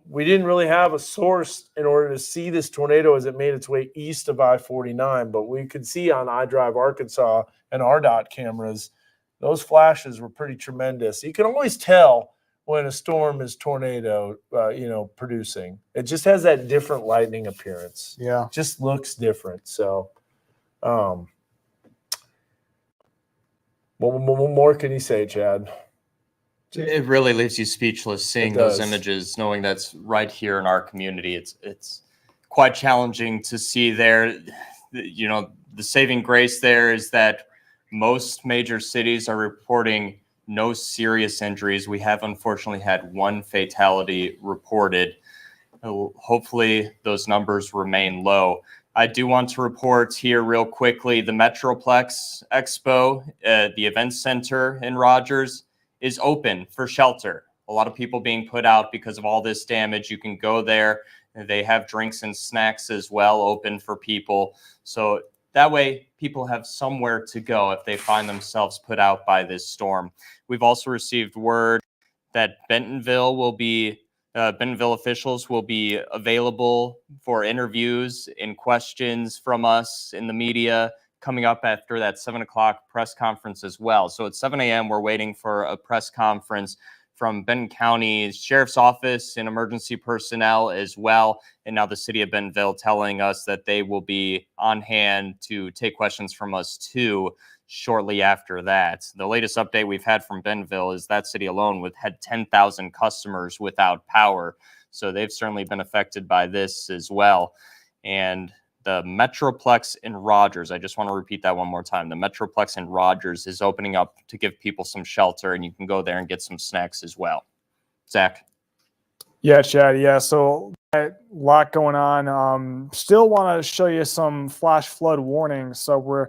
S4: we didn't really have a source in order to see this tornado as it made its way east of I-49, but we could see on iDrive Arkansas and RDOT cameras, those flashes were pretty tremendous. You can always tell when a storm is tornado, producing. It just has that different lightning appearance.
S3: Yeah.
S4: It just looks different. So, what more can you say, Chad?
S10: It really leaves you speechless seeing those images, knowing that's right here in our community. It's quite challenging to see there. The saving grace there is that most major cities are reporting no serious injuries. We have unfortunately had one fatality reported. Hopefully those numbers remain low. I do want to report here real quickly, the Metroplex Expo, the event center in Rogers is open for shelter. A lot of people being put out because of all this damage. You can go there. They have drinks and snacks as well open for people. So that way people have somewhere to go if they find themselves put out by this storm. We've also received word that Bentonville officials will be available for interviews and questions from us in the media coming up after that 7 o'clock press conference as well. So at 7 a.m., we're waiting for a press conference from Benton County Sheriff's Office and emergency personnel as well. And now the city of Bentonville telling us that they will be on hand to take questions from us too shortly after that. The latest update we've had from Bentonville is that city alone had 10,000 customers without power. So they've certainly been affected by this as well. And the Metroplex in Rogers, I just want to repeat that one more time. The Metroplex in Rogers is opening up to give people some shelter, and you can go there and get some snacks as well. Zach?
S3: Yeah, Chad. Yeah, so a lot going on. Still want to show you some flash flood warnings. So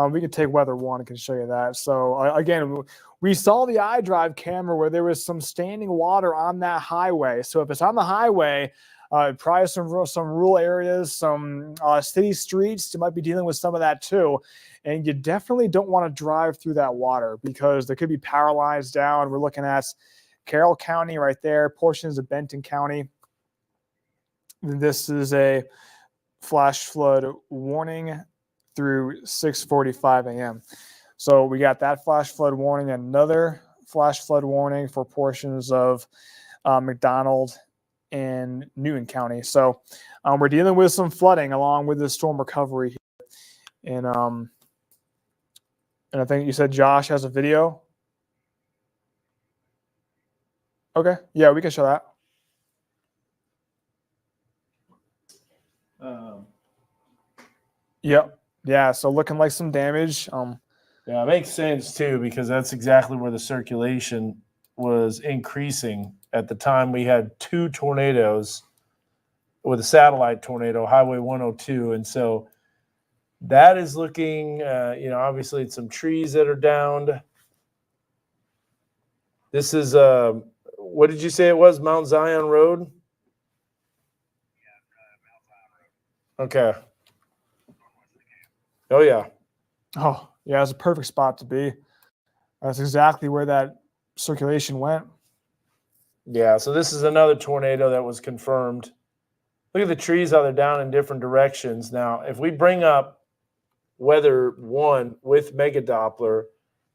S3: we can take weather one and can show you that. So again, we saw the iDrive camera where there was some standing water on that highway. So if it's on the highway, probably some rural areas, some city streets, you might be dealing with some of that too. And you definitely don't want to drive through that water because there could be power lines down. We're looking at Carroll County right there, portions of Benton County. This is a flash flood warning through 6:45 a.m. So we got that flash flood warning, another flash flood warning for portions of McDonald and Newton County. So we're dealing with some flooding along with the storm recovery here. And I think you said Josh has a video. Okay. Yeah, we can show that. Yep. Yeah. So looking like some damage.
S4: Yeah, it makes sense too, because that's exactly where the circulation was increasing. At the time, we had two tornadoes with a satellite tornado, Highway 102. And so that is looking, obviously it's some trees that are downed. This is, what did you say it was? Mount Zion Road? Okay. Oh, yeah.
S3: Oh, yeah, it's a perfect spot to be. That's exactly where that circulation went.
S4: Yeah, so this is another tornado that was confirmed. Look at the trees, how they're down in different directions. Now, if we bring up weather one with Mega Doppler,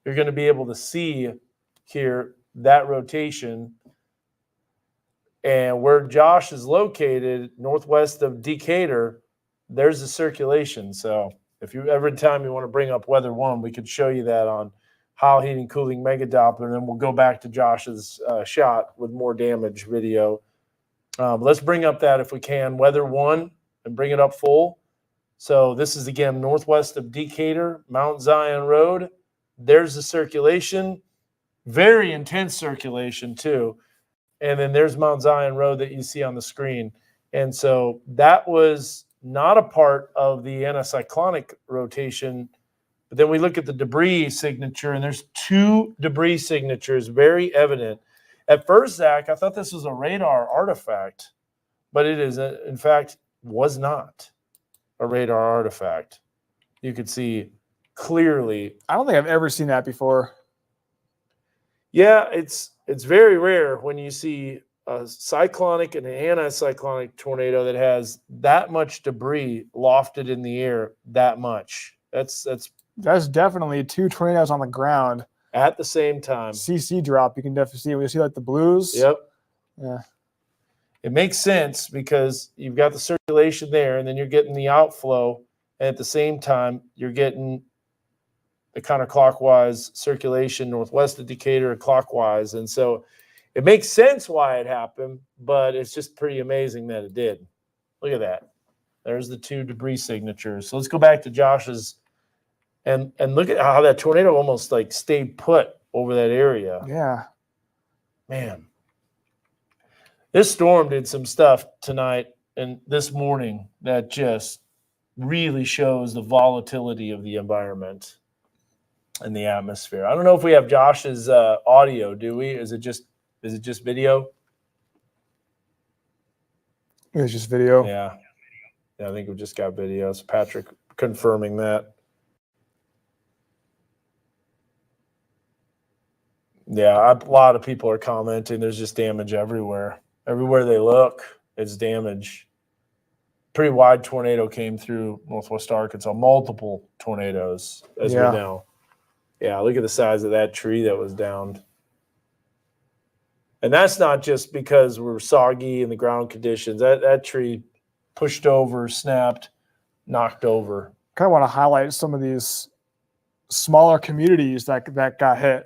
S4: you're going to be able to see here that rotation. And where Josh is located, northwest of Decatur,
S1: there's the circulation. So if you every time you want to bring up weather one, we could show you that on how heating cooling mega Doppler, and then we'll go back to Josh's shot with more damage video. Let's bring up that if we can, weather one, and bring it up full. So this is again northwest of Decatur, Mount Zion Road. There's the circulation, very intense circulation too. And then there's Mount Zion Road that you see on the screen. And so that was not a part of the anticyclonic rotation. But then we look at the debris signature, and there's two debris signatures very evident. At first, Zach, I thought this was a radar artifact, but it is, in fact, was not a radar artifact. You could see clearly.
S3: I don't think I've ever seen that before.
S1: Yeah, it's very rare when you see a cyclonic and an anticyclonic tornado that has that much debris lofted in the air that much. That's
S3: definitely two tornadoes on the ground
S1: at the same time.
S3: CC drop, you can definitely see. We see like the blues.
S1: Yep.
S3: Yeah.
S1: It makes sense because you've got the circulation there, and then you're getting the outflow, and at the same time you're getting the counterclockwise circulation northwest of Decatur clockwise. And so it makes sense why it happened, but it's just pretty amazing that it did. Look at that. There's the two debris signatures. So let's go back to Josh's and look at how that tornado almost like stayed put over that area.
S3: Yeah.
S1: Man. This storm did some stuff tonight and this morning that just really shows the volatility of the environment and the atmosphere. I don't know if we have Josh's audio, do we? Is it just video?
S3: It's just video.
S1: Yeah, I think we just got video. It's Patrick confirming that. Yeah, a lot of people are commenting. There's just damage everywhere. Everywhere they look, it's damage. Pretty wide tornado came through northwest Arkansas. Multiple tornadoes, as we know. Yeah, look at the size of that tree that was downed. And that's not just because we're soggy in the ground conditions. That tree pushed over, snapped, knocked over.
S3: Kind of want to highlight some of these smaller communities that got hit.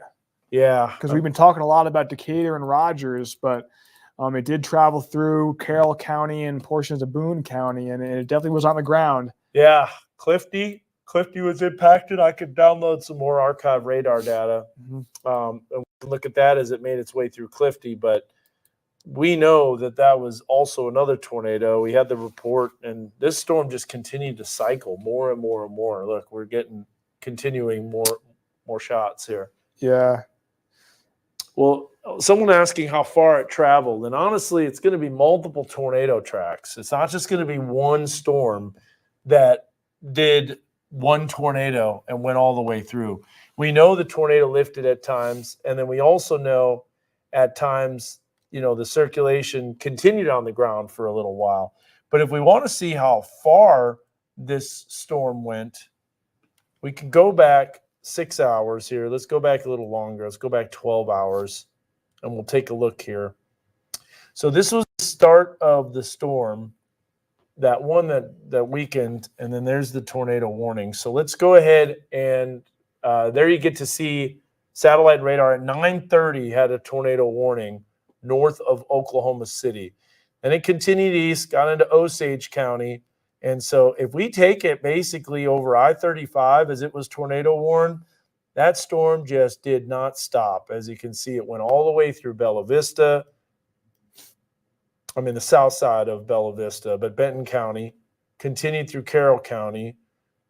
S1: Yeah.
S3: Because we've been talking a lot about Decatur and Rogers, but it did travel through Carroll County and portions of Boone County, and it definitely was on the ground.
S1: Yeah, Clifty was impacted. I could download some more archive radar data and look at that as it made its way through Clifty. But we know that was also another tornado. We had the report, and this storm just continued to cycle more and more and more. Look, we're getting continuing more shots here.
S3: Yeah.
S1: Well, someone asking how far it traveled, and honestly, it's going to be multiple tornado tracks. It's not just going to be one storm that did one tornado and went all the way through. We know the tornado lifted at times, and then we also know at times, the circulation continued on the ground for a little while. But if we want to see how far this storm went, we can go back 6 hours here. Let's go back a little longer. Let's go back 12 hours, and we'll take a look here. So this was the start of the storm, that one that weekend, and then there's the tornado warning. So let's go ahead and there you get to see satellite radar at 9:30 had a tornado warning north of Oklahoma City. And it continued east, got into Osage County. And so if we take it basically over I-35 as it was tornado warned, that storm just did not stop. As you can see, it went all the way through Bella Vista. The south side of Bella Vista, but Benton County, continued through Carroll County.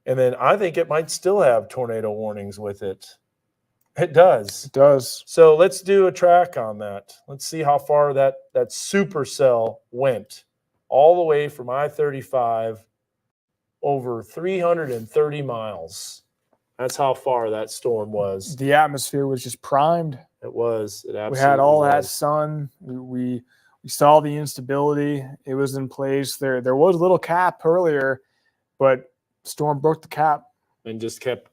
S1: And then I think it might still have tornado warnings with it. It does.
S3: It does.
S1: So let's do a track on that. Let's see how far that supercell went. All the way from I-35 over 330 miles. That's how far that storm was.
S3: The atmosphere was just primed.
S1: It was. It absolutely
S3: we had all
S1: was.
S3: that sun. We saw the instability. It was in place. There was a little cap earlier, but storm broke the cap
S1: and just kept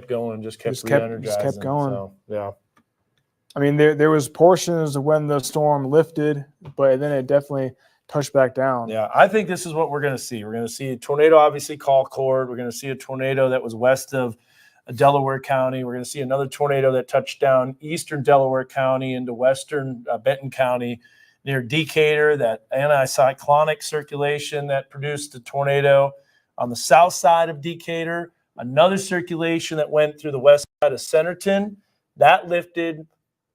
S1: going. Just kept
S3: going.
S1: So, yeah.
S3: There was portions of when the storm lifted, but then it definitely touch back down.
S4: Yeah, I think this is what we're going to see. We're going to see a tornado, obviously, Concord. We're going to see a tornado that was west of Delaware County. We're going to see another tornado that touched down eastern Delaware County into western Benton County near Decatur, that anticyclonic circulation that produced a tornado on the south side of Decatur, another circulation that went through the west side of Centerton, that lifted,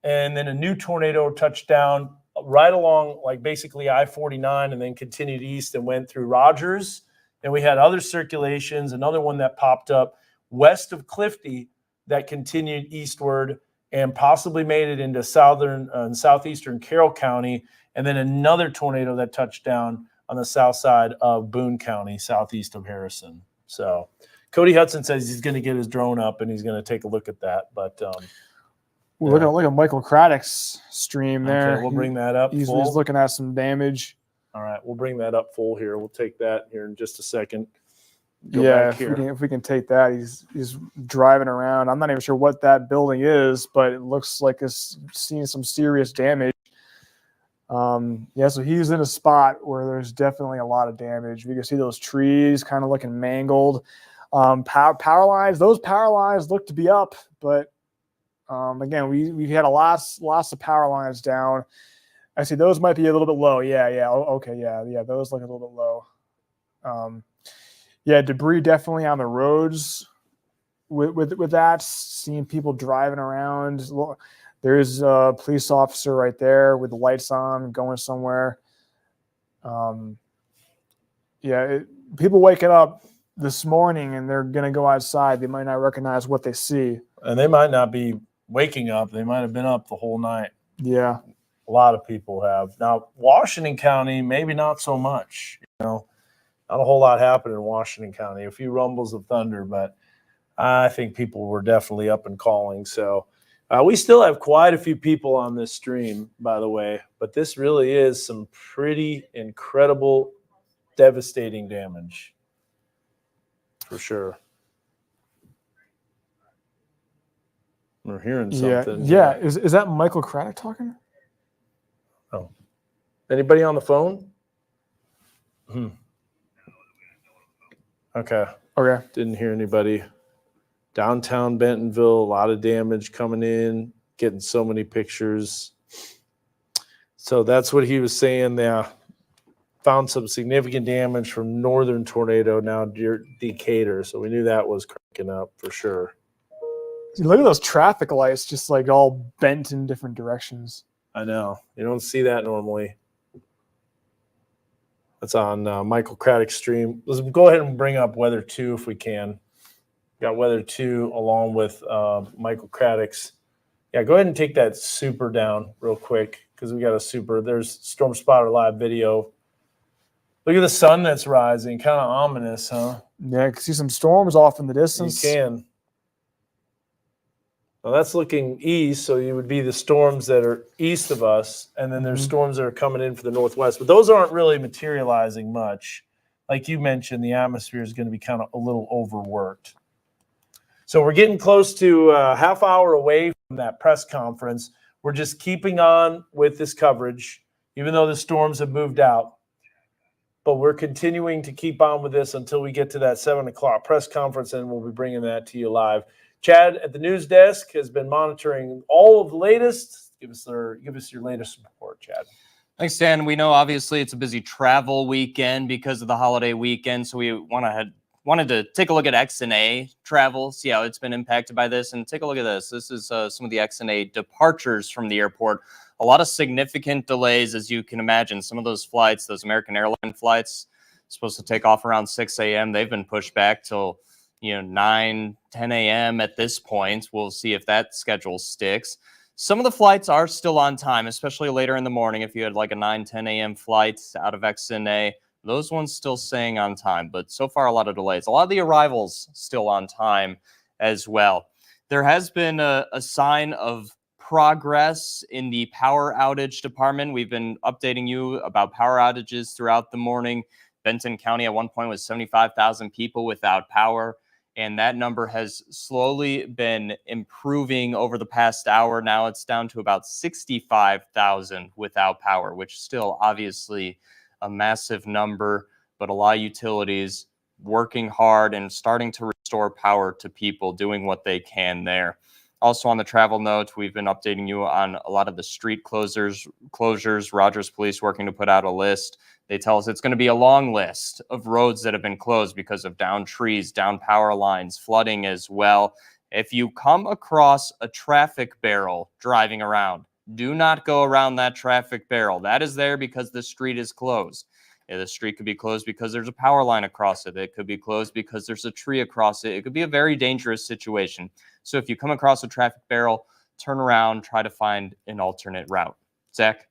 S4: and then a new tornado touched down right along like basically I-49 and then continued east and went through Rogers. And we had other circulations, another one that popped up west of Clifty that continued eastward and possibly made it into southern and southeastern Carroll County, and then another tornado that touched down on the south side of Boone County, southeast of Harrison. So Cody Hudson says he's going to get his drone up and he's going to take a look at that. But
S3: Look at Michael Craddock's stream there.
S4: Okay, we'll bring that up.
S3: He's looking at some damage.
S4: All right, we'll bring that up full here. We'll take that here in just a second.
S3: Yeah, if we can take that, he's driving around. I'm not even sure what that building is, but it looks like it's seeing some serious damage. So he's in a spot where there's definitely a lot of damage. We can see those trees kind of looking mangled. Power lines, those power lines look to be up, but again, we've had lots of power lines down. I see those might be a little bit low. Okay, those look a little bit low. Debris definitely on the roads with that. Seeing people driving around. There's a police officer right there with the lights on, going somewhere. People waking up this morning and they're going to go outside. They might not recognize what they see.
S4: And they might not be waking up. They might have been up the whole night.
S3: Yeah.
S4: A lot of people have. Now, Washington County, maybe not so much. Not a whole lot happened in Washington County. A few rumbles of thunder, but I think people were definitely up and calling. So we still have quite a few people on this stream, by the way. But this really is some pretty incredible, devastating damage. For sure. We're hearing something.
S3: Yeah. Is that Michael Craddock talking?
S4: Oh. Anybody on the phone? Okay. Didn't hear anybody. Downtown Bentonville, a lot of damage coming in, getting so many pictures. So that's what he was saying there. Found some significant damage from northern tornado now near Decatur. So we knew that was cranking up for sure.
S3: Look at those traffic lights just like all bent in different directions.
S4: I know. You don't see that normally. That's on Michael Craddock's stream. Let's go ahead and bring up Weather 2 if we can. Got Weather 2 along with Michael Craddock's. Yeah, go ahead and take that super down real quick because we got a super. There's Storm Spotter live video. Look at the sun that's rising. Kind of ominous, huh?
S3: Yeah, I can see some storms off in the distance.
S4: You can. Well, that's looking east, so you would be the storms that are east of us, and then there's storms that are coming in for the northwest. But those aren't really materializing much. Like you mentioned, the atmosphere is going to be kind of a little overworked. So we're getting close to a half hour away from that press conference. We're just keeping on with this coverage, even though the storms have moved out. But we're continuing to keep on with this until we get to that 7 o'clock press conference, and we'll be bringing that to you live. Chad at the news desk has been monitoring all of the latest. Give us your latest report, Chad.
S10: Thanks, Dan. We know obviously it's a busy travel weekend because of the holiday weekend, so we wanted to take a look at X&A travel, see how it's been impacted by this, and take a look at this. This is some of the X&A departures from the airport. A lot of significant delays, as you can imagine. Some of those flights, those American Airlines flights, supposed to take off around 6 a.m. They've been pushed back till 9, 10 a.m. at this point. We'll see if that schedule sticks. Some of the flights are still on time, especially later in the morning. If you had like a 9, 10 a.m. flight out of X&A, those ones still staying on time. But so far, a lot of delays. A lot of the arrivals still on time as well. There has been a sign of progress in the power outage department. We've been updating you about power outages throughout the morning. Benton County at one point was 75,000 people without power. And that number has slowly been improving over the past hour. Now it's down to about 65,000 without power, which still obviously a massive number, but a lot of utilities working hard and starting to restore power to people, doing what they can there. Also on the travel note, we've been updating you on a lot of the street closures. Rogers Police working to put out a list. They tell us it's going to be a long list of roads that have been closed because of downed trees, down power lines, flooding as well. If you come across a traffic barrel driving around, do not go around that traffic barrel. That is there because the street is closed. The street could be closed because there's a power line across it. It could be closed because there's a tree across it. It could be a very dangerous situation. So if you come across a traffic barrel, turn around, try to find an alternate route. Zach?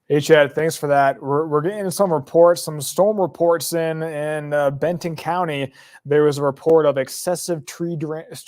S3: Hey, Chad, thanks for that. We're getting some reports, some storm reports in Benton County. There was a report of excessive tree damage,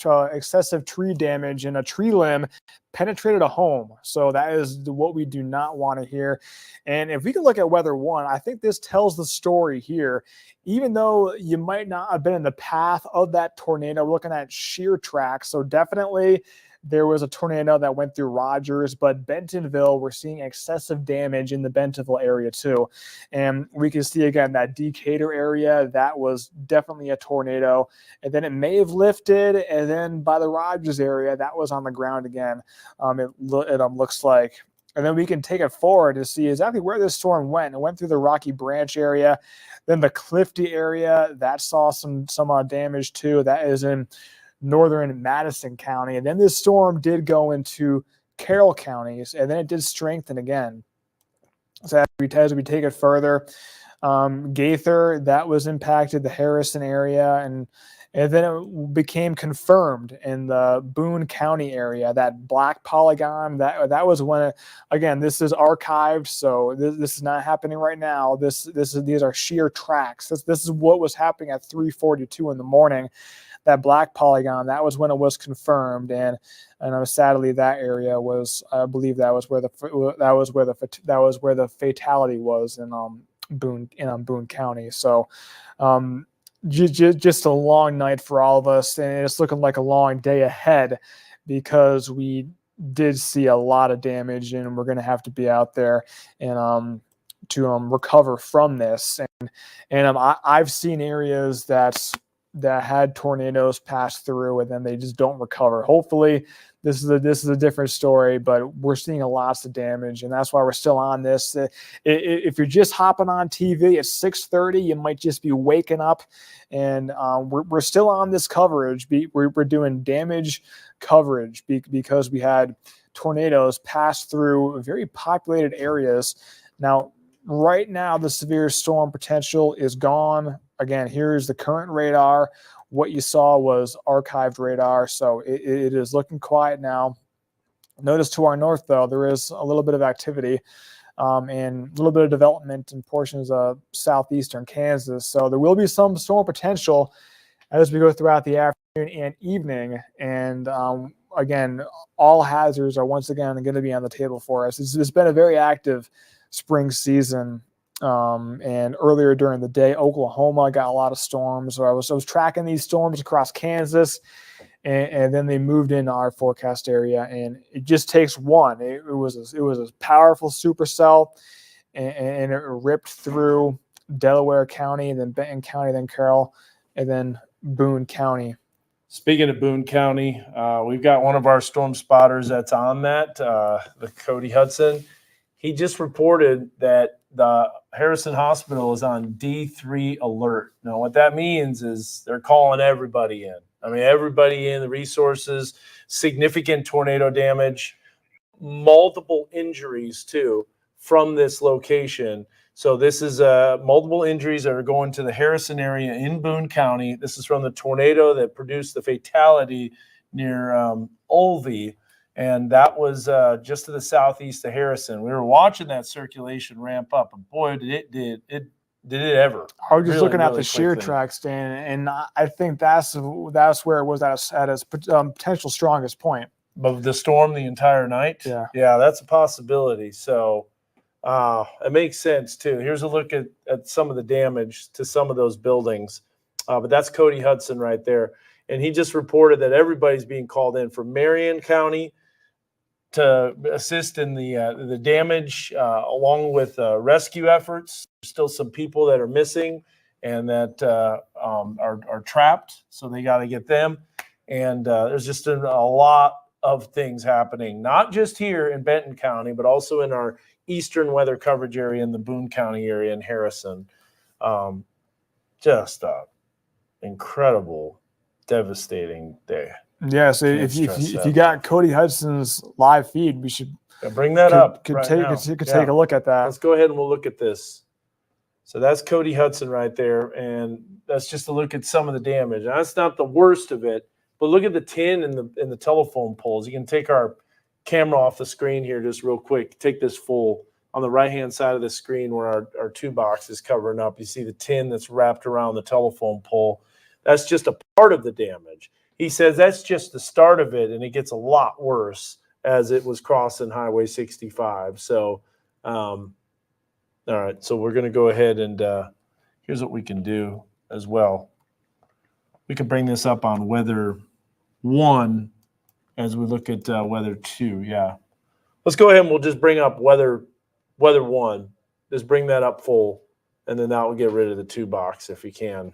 S3: and a tree limb penetrated a home. So that is what we do not want to hear. And if we can look at Weather One, I think this tells the story here. Even though you might not have been in the path of that tornado, we're looking at shear tracks. So definitely there was a tornado that went through Rogers, but Bentonville, we're seeing excessive damage in the Bentonville area too. And we can see again that Decatur area, that was definitely a tornado. And then it may have lifted, and then by the Rogers area, that was on the ground again. It looks like. And then we can take it forward to see exactly where this storm went. It went through the Rocky Branch area, then the Clifty area, that saw some damage too. That is in northern Madison County. And then this storm did go into Carroll counties, and then it did strengthen again. So as we take it further, Gaither, that was impacted, the Harrison area, and then it became confirmed in the Boone County area, that black polygon. That was when, again, this is archived, so this is not happening right now. These are shear tracks. This is what was happening at 3:42 in the morning. That black polygon, that was when it was confirmed, and sadly that area was, I believe that was where the fatality was in Boone County. So just a long night for all of us, and it's looking like a long day ahead because we did see a lot of damage, and we're going to have to be out there and to recover from this. And I've seen areas that had tornadoes pass through and then they just don't recover. Hopefully this is a different story, but we're seeing lots of damage, and that's why we're still on this. If you're just hopping on TV at 6:30, you might just be waking up, and we're still on this coverage. We're doing damage coverage because we had tornadoes pass through very populated areas. Now, right now, the severe storm potential is gone. Again, here's the current radar. What you saw was archived radar, so it is looking quiet now. Notice to our north, though, there is a little bit of activity and a little bit of development in portions of southeastern Kansas. So there will be some storm potential as we go throughout the afternoon and evening. And again, all hazards are once again going to be on the table for us. It's been a very active spring season. And earlier during the day, Oklahoma got a lot of storms. So I was tracking these storms across Kansas, and then they moved into our forecast area. And it just takes one. It was a powerful supercell, and it ripped through Delaware County, and then Benton County, then Carroll, and then Boone County.
S4: Speaking of Boone County, we've got one of our storm spotters that's on that, the Cody Hudson. He just reported that the Harrison Hospital is on D3 alert. Now, what that means is they're calling everybody in. I mean, everybody in, the resources, significant tornado damage, multiple injuries too from this location. So this is multiple injuries that are going to the Harrison area in Boone County. This is from the tornado that produced the fatality near Olvie. And that was just to the southeast of Harrison. We were watching that circulation ramp up, and boy, did it ever.
S3: I was just looking at the shear tracks, Dan, and I think that's where it was at its potential strongest point.
S4: Of the storm the entire night? Yeah, that's a possibility. So it makes sense, too. Here's a look at some of the damage to some of those buildings. But that's Cody Hudson right there. And he just reported that everybody's being called in from Marion County, to assist in the damage, along with rescue efforts. There's still some people that are missing and that are trapped, so they got to get them. And there's just a lot of things happening, not just here in Benton County, but also in our eastern weather coverage area in the Boone County area in Harrison. Just a incredible, devastating day.
S3: Yeah, so
S4: Can't
S3: if
S4: stress
S3: you
S4: that
S3: got Cody Hudson's live feed, we should
S4: bring that up.
S3: Could
S4: right
S3: take
S4: now.
S3: take a look at that.
S4: Let's go ahead and we'll look at this. So that's Cody Hudson right there, and that's just a look at some of the damage. Now, that's not the worst of it, but look at the tin and the telephone poles. You can take our camera off the screen here just real quick. Take this full on the right-hand side of the screen where our two box is covering up. You see the tin that's wrapped around the telephone pole. That's just a part of the damage. He says that's just the start of it, and it gets a lot worse as it was crossing Highway 65. So, all right, so we're going to go ahead and here's what we can do as well. We can bring this up on weather 1 as we look at weather 2. Yeah. Let's go ahead and we'll just bring up weather 1. Just bring that up full, and then that will get rid of the 2 box if we can.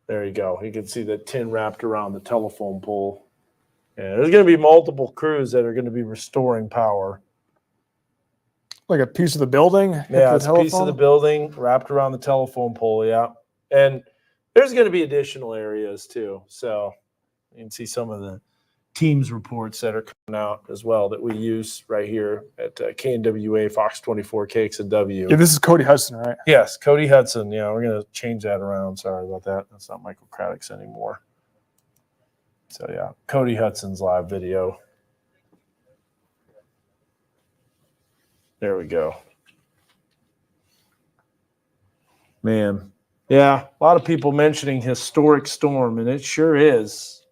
S4: There you go. You can see the tin wrapped around the telephone pole. Yeah, there's going to be multiple crews that are going to be restoring power.
S3: Like a piece of the building?
S4: Yeah, it's a piece of the building wrapped around the telephone pole, yeah. And there's going to be additional areas too. So you can see some of the teams reports that are coming out as well that we use right here at KNWA, Fox 24, KXNW.
S3: Yeah, this is Cody Hudson, right?
S4: Yes, Cody Hudson. Yeah, we're going to change that around. Sorry about that. That's not Michael Craddock's anymore. So yeah, Cody Hudson's live video. There we go. Man, yeah, a lot of people mentioning historic storm, and it sure is.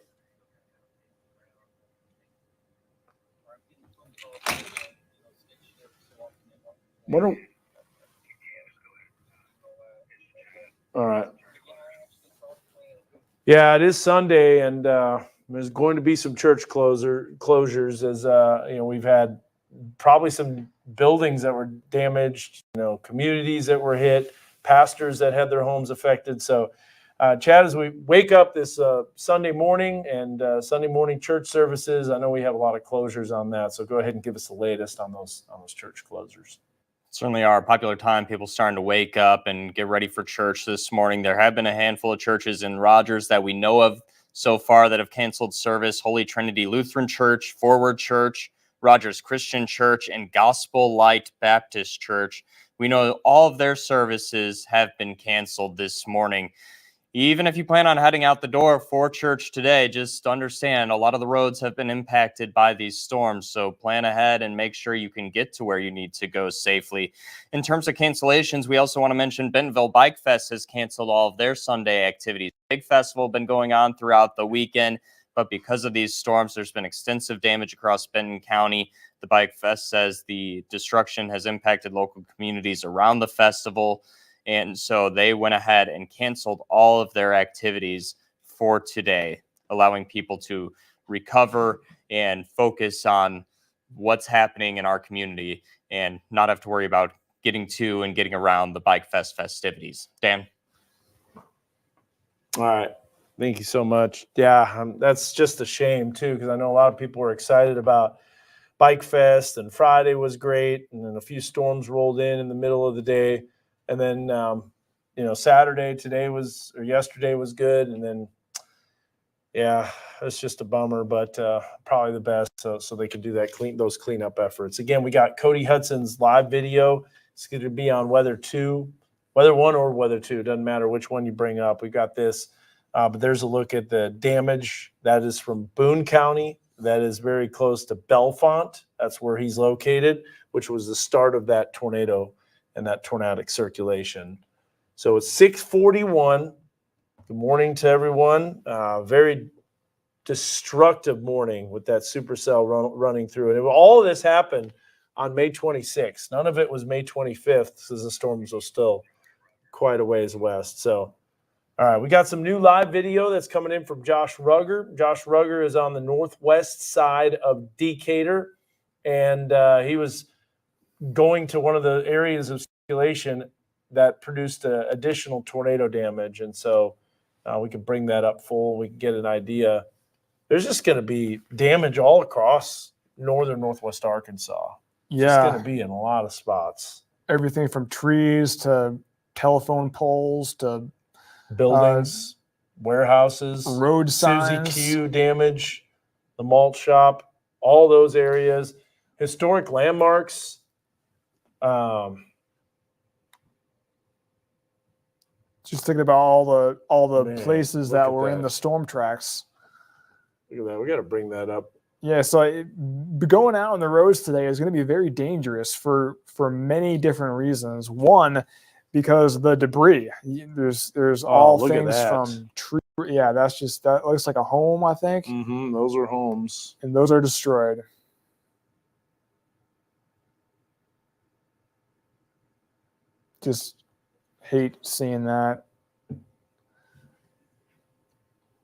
S4: All right. Yeah, it is Sunday, and there's going to be some church closures as we've had probably some buildings that were damaged, communities that were hit, pastors that had their homes affected. So, Chad, as we wake up this Sunday morning and Sunday morning church services, I know we have a lot of closures on that. So go ahead and give us the latest on those church closures.
S10: Certainly are a popular time. People starting to wake up and get ready for church this morning. There have been a handful of churches in Rogers that we know of so far that have canceled service. Holy Trinity Lutheran Church, Forward Church, Rogers Christian Church, and Gospel Light Baptist Church. We know all of their services have been canceled this morning. Even if you plan on heading out the door for church today, just understand a lot of the roads have been impacted by these storms. So plan ahead and make sure you can get to where you need to go safely. In terms of cancellations, we also want to mention Bentonville Bike Fest has canceled all of their Sunday activities. Big festival been going on throughout the weekend, but because of these storms, there's been extensive damage across Benton County. The Bike Fest says the destruction has impacted local communities around the festival. And so they went ahead and canceled all of their activities for today, allowing people to recover and focus on what's happening in our community and not have to worry about getting to and getting around the Bike Fest festivities. Dan?
S4: All right. Thank you so much. Yeah, that's just a shame, too, because I know a lot of people were excited about Bike Fest, and Friday was great, and then a few storms rolled in the middle of the day. And then, Saturday, yesterday was good. And then, yeah, it's just a bummer, but probably the best so they can do those cleanup efforts. Again, we got Cody Hudson's live video. It's going to be on weather 1 or weather 2. Doesn't matter which one you bring up. We got this. But there's a look at the damage. That is from Boone County. That is very close to Bellefonte. That's where he's located, which was the start of that tornado and that tornadic circulation. So it's 6:41. Good morning to everyone. Very destructive morning with that supercell running through it. All of this happened on May 26th. None of it was May 25th because the storms were still quite a ways west. So
S1: All right, we got some new live video that's coming in from Josh Rugger. Josh Rugger is on the northwest side of Decatur, and he was going to one of the areas of circulation that produced additional tornado damage. And so we can bring that up full. We can get an idea. There's just going to be damage all across northern northwest Arkansas.
S3: Yeah.
S1: It's going to be in a lot of spots.
S3: Everything from trees to telephone poles to
S1: buildings, warehouses,
S3: road signs,
S1: Susie Q damage, the malt shop, all those areas, historic landmarks.
S3: Just thinking about all the
S1: Man,
S3: places
S1: look
S3: that
S1: at
S3: were in
S1: that.
S3: the storm tracks.
S1: Look at that. We got to bring that up.
S3: Yeah, so going out on the roads today is going to be very dangerous for many different reasons. One, because the debris. There's all
S1: look at
S3: things
S1: that.
S3: from tree. Yeah, that looks like a home, I think.
S1: Mm-hmm. Those are homes.
S3: And those are destroyed. Just hate seeing that.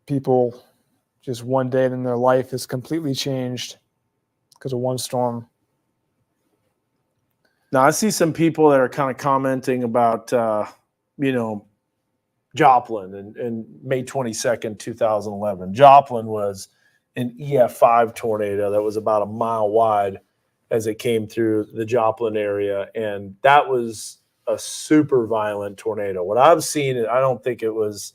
S3: People just one day in their life is completely changed because of one storm.
S1: Now, I see some people that are kind of commenting about, Joplin and May 22nd, 2011. Joplin was an EF5 tornado that was about a mile wide as it came through the Joplin area. And that was a super violent tornado. What I've seen, I don't think it was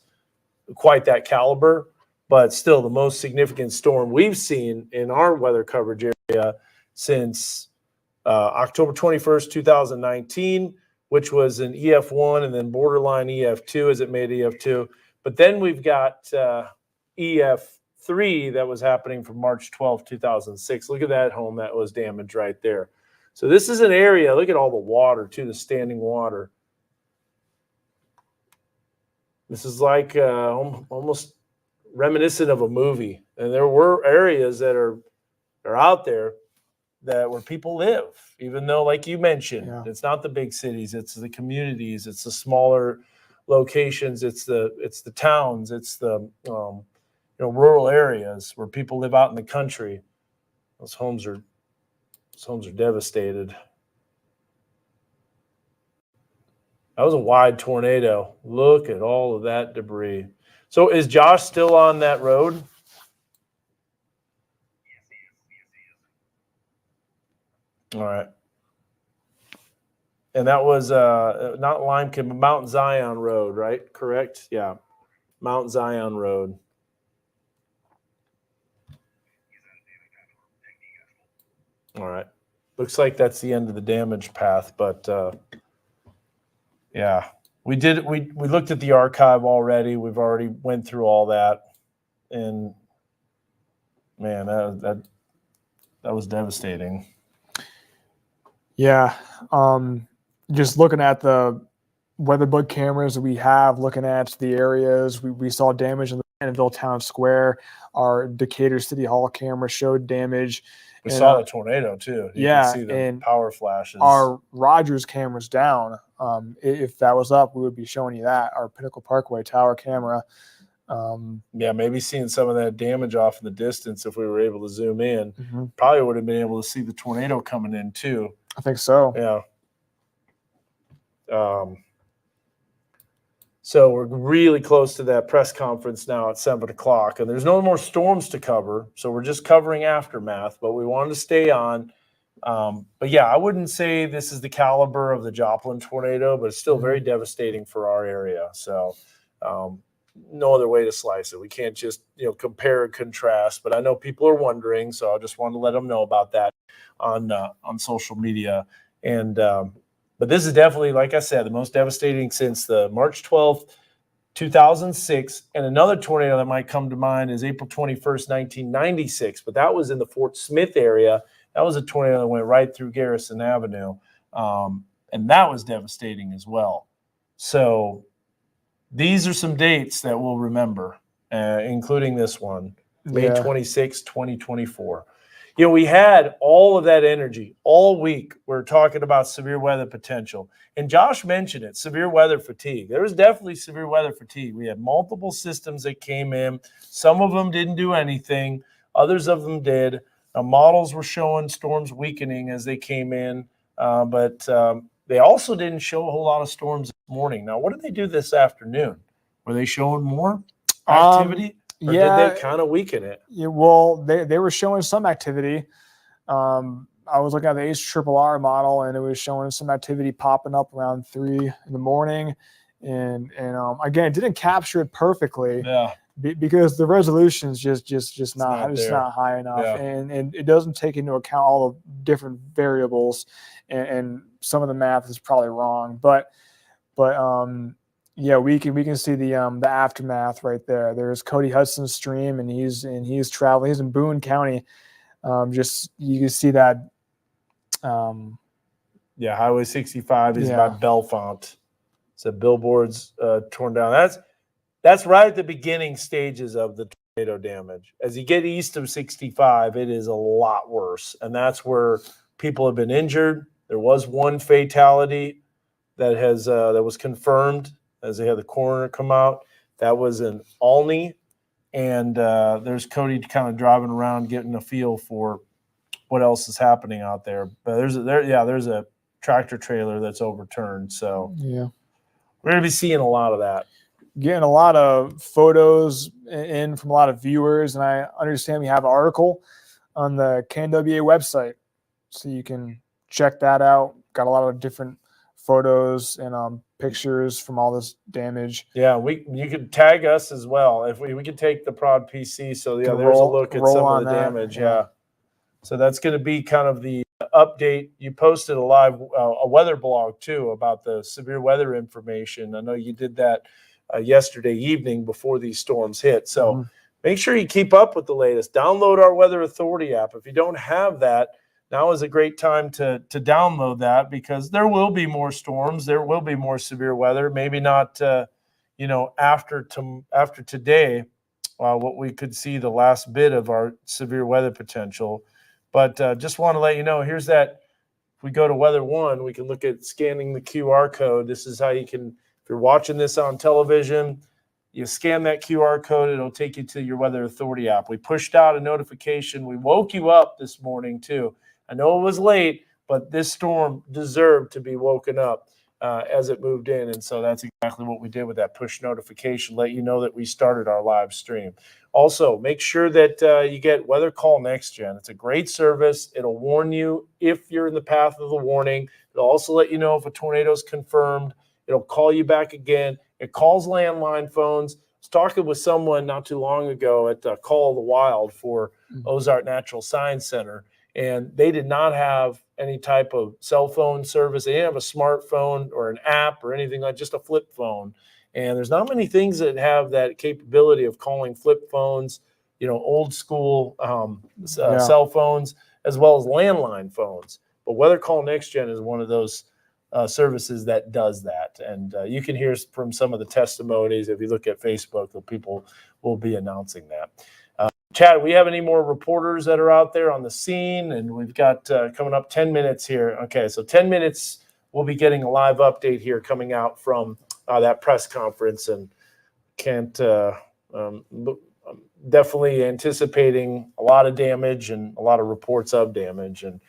S1: quite that caliber, but still the most significant storm we've seen in our weather coverage area since October 21st, 2019, which was an EF1 and then borderline EF2 as it made EF2. But then we've got EF3 that was happening from March 12th, 2006. Look at that home that was damaged right there. So this is an area, look at all the water too, the standing water. This is like almost reminiscent of a movie. And there were areas that are out there where people live, even though, like you mentioned, it's not the big cities, it's the communities, it's the smaller locations, it's the towns, it's the rural areas where people live out in the country. Those homes are devastated. That was a wide tornado. Look at all of that debris. So is Josh still on that road? All right. And that was not Limekiln, but Mount Zion Road, right? Correct? Yeah. Mount Zion Road. All right. Looks like that's the end of the damage path, but yeah. We looked at the archive already. We've already went through all that. And man, that was devastating.
S3: Yeah. Just looking at the weather bug cameras that we have, looking at the areas, we saw damage in the Annandale Town Square. Our Decatur City Hall camera showed damage.
S1: We saw the tornado too. You can see the power flashes.
S3: Our Rogers camera's down. If that was up, we would be showing you that. Our Pinnacle Parkway tower camera.
S1: Maybe seeing some of that damage off in the distance if we were able to zoom in.
S3: Mm-hmm.
S1: Probably would have been able to see the tornado coming in too.
S3: I think so.
S1: Yeah. So we're really close to that press conference now at 7:00, and there's no more storms to cover. So we're just covering aftermath, but we wanted to stay on. But yeah, I wouldn't say this is the caliber of the Joplin tornado, but it's still very devastating for our area. So no other way to slice it. We can't just compare and contrast. But I know people are wondering, so I just wanted to let them know about that on social media. And but this is definitely, like I said, the most devastating since the March 12th, 2006. And another tornado that might come to mind is April 21st, 1996. But that was in the Fort Smith area. That was a tornado that went right through Garrison Avenue. And that was devastating as well. So these are some dates that we'll remember, including this one, May 26, 2024. You know, we had all of that energy all week. We're talking about severe weather potential. And Josh mentioned it, severe weather fatigue. There was definitely severe weather fatigue. We had multiple systems that came in. Some of them didn't do anything. Others of them did. Models were showing storms weakening as they came in. But they also didn't show a whole lot of storms this morning. Now, what did they do this afternoon? Were they showing more activity? Or did they kind of weaken it?
S3: Yeah, well, they were showing some activity. I was looking at the HRRR model, and it was showing some activity popping up around 3 in the morning. And again, it didn't capture it perfectly.
S1: Yeah.
S3: Because the resolution is just not high enough,
S1: Yeah.
S3: and it doesn't take into account all the different variables, and some of the math is probably wrong. But yeah, we can see the aftermath right there. There's Cody Hudson's stream, and he's traveling. He's in Boone County. Just you can see that.
S1: Yeah, Highway 65 is by Bellefonte. So billboards torn down. That's right at the beginning stages of the tornado damage. As you get east of 65, it is a lot worse, and that's where people have been injured. There was one fatality that was confirmed as they had the coroner come out. That was in Olney, and there's Cody kind of driving around getting a feel for what else is happening out there. But there's a tractor trailer that's overturned. So
S3: yeah,
S1: we're going to be seeing a lot of that.
S3: Getting a lot of photos in from a lot of viewers, and I understand we have an article on the KNWA website, so you can check that out. Got a lot of different photos and pictures from all this damage.
S1: Yeah, you could tag us as well if we could take the Prod PC. So yeah, there's a look at some of the damage. Yeah. So that's going to be kind of the update. You posted a weather blog too about the severe weather information. I know you did that yesterday evening before these storms hit. So make sure you keep up with the latest. Download our Weather Authority app. If you don't have that, now is a great time to download that, because there will be more storms. There will be more severe weather. Maybe not, after today, what we could see the last bit of our severe weather potential. But just want to let you know, here's that. If we go to Weather One, we can look at scanning the QR code. This is how you can, if you're watching this on television, you scan that QR code, it'll take you to your Weather Authority app. We pushed out a notification. We woke you up this morning too. I know it was late, but this storm deserved to be woken up as it moved in. And so that's exactly what we did with that push notification, let you know that we started our live stream. Also, make sure that you get Weather Call Next Gen. It's a great service. It'll warn you if you're in the path of the warning. It'll also let you know if a tornado is confirmed. It'll call you back again. It calls landline phones. I was talking with someone not too long ago at Call of the Wild for Ozark Natural Science Center, and they did not have any type of cell phone service. They didn't have a smartphone or an app or anything like just a flip phone. And there's not many things that have that capability of calling flip phones, old school cell phones, as well as landline phones. But Weather Call Next Gen is one of those services that does that. And you can hear from some of the testimonies. If you look at Facebook, the people will be announcing that. Chad, we have any more reporters that are out there on the scene? And we've got coming up 10 minutes here. Okay, so 10 minutes, we'll be getting a live update here coming out from that press conference. And definitely anticipating a lot of damage and a lot of reports of damage, and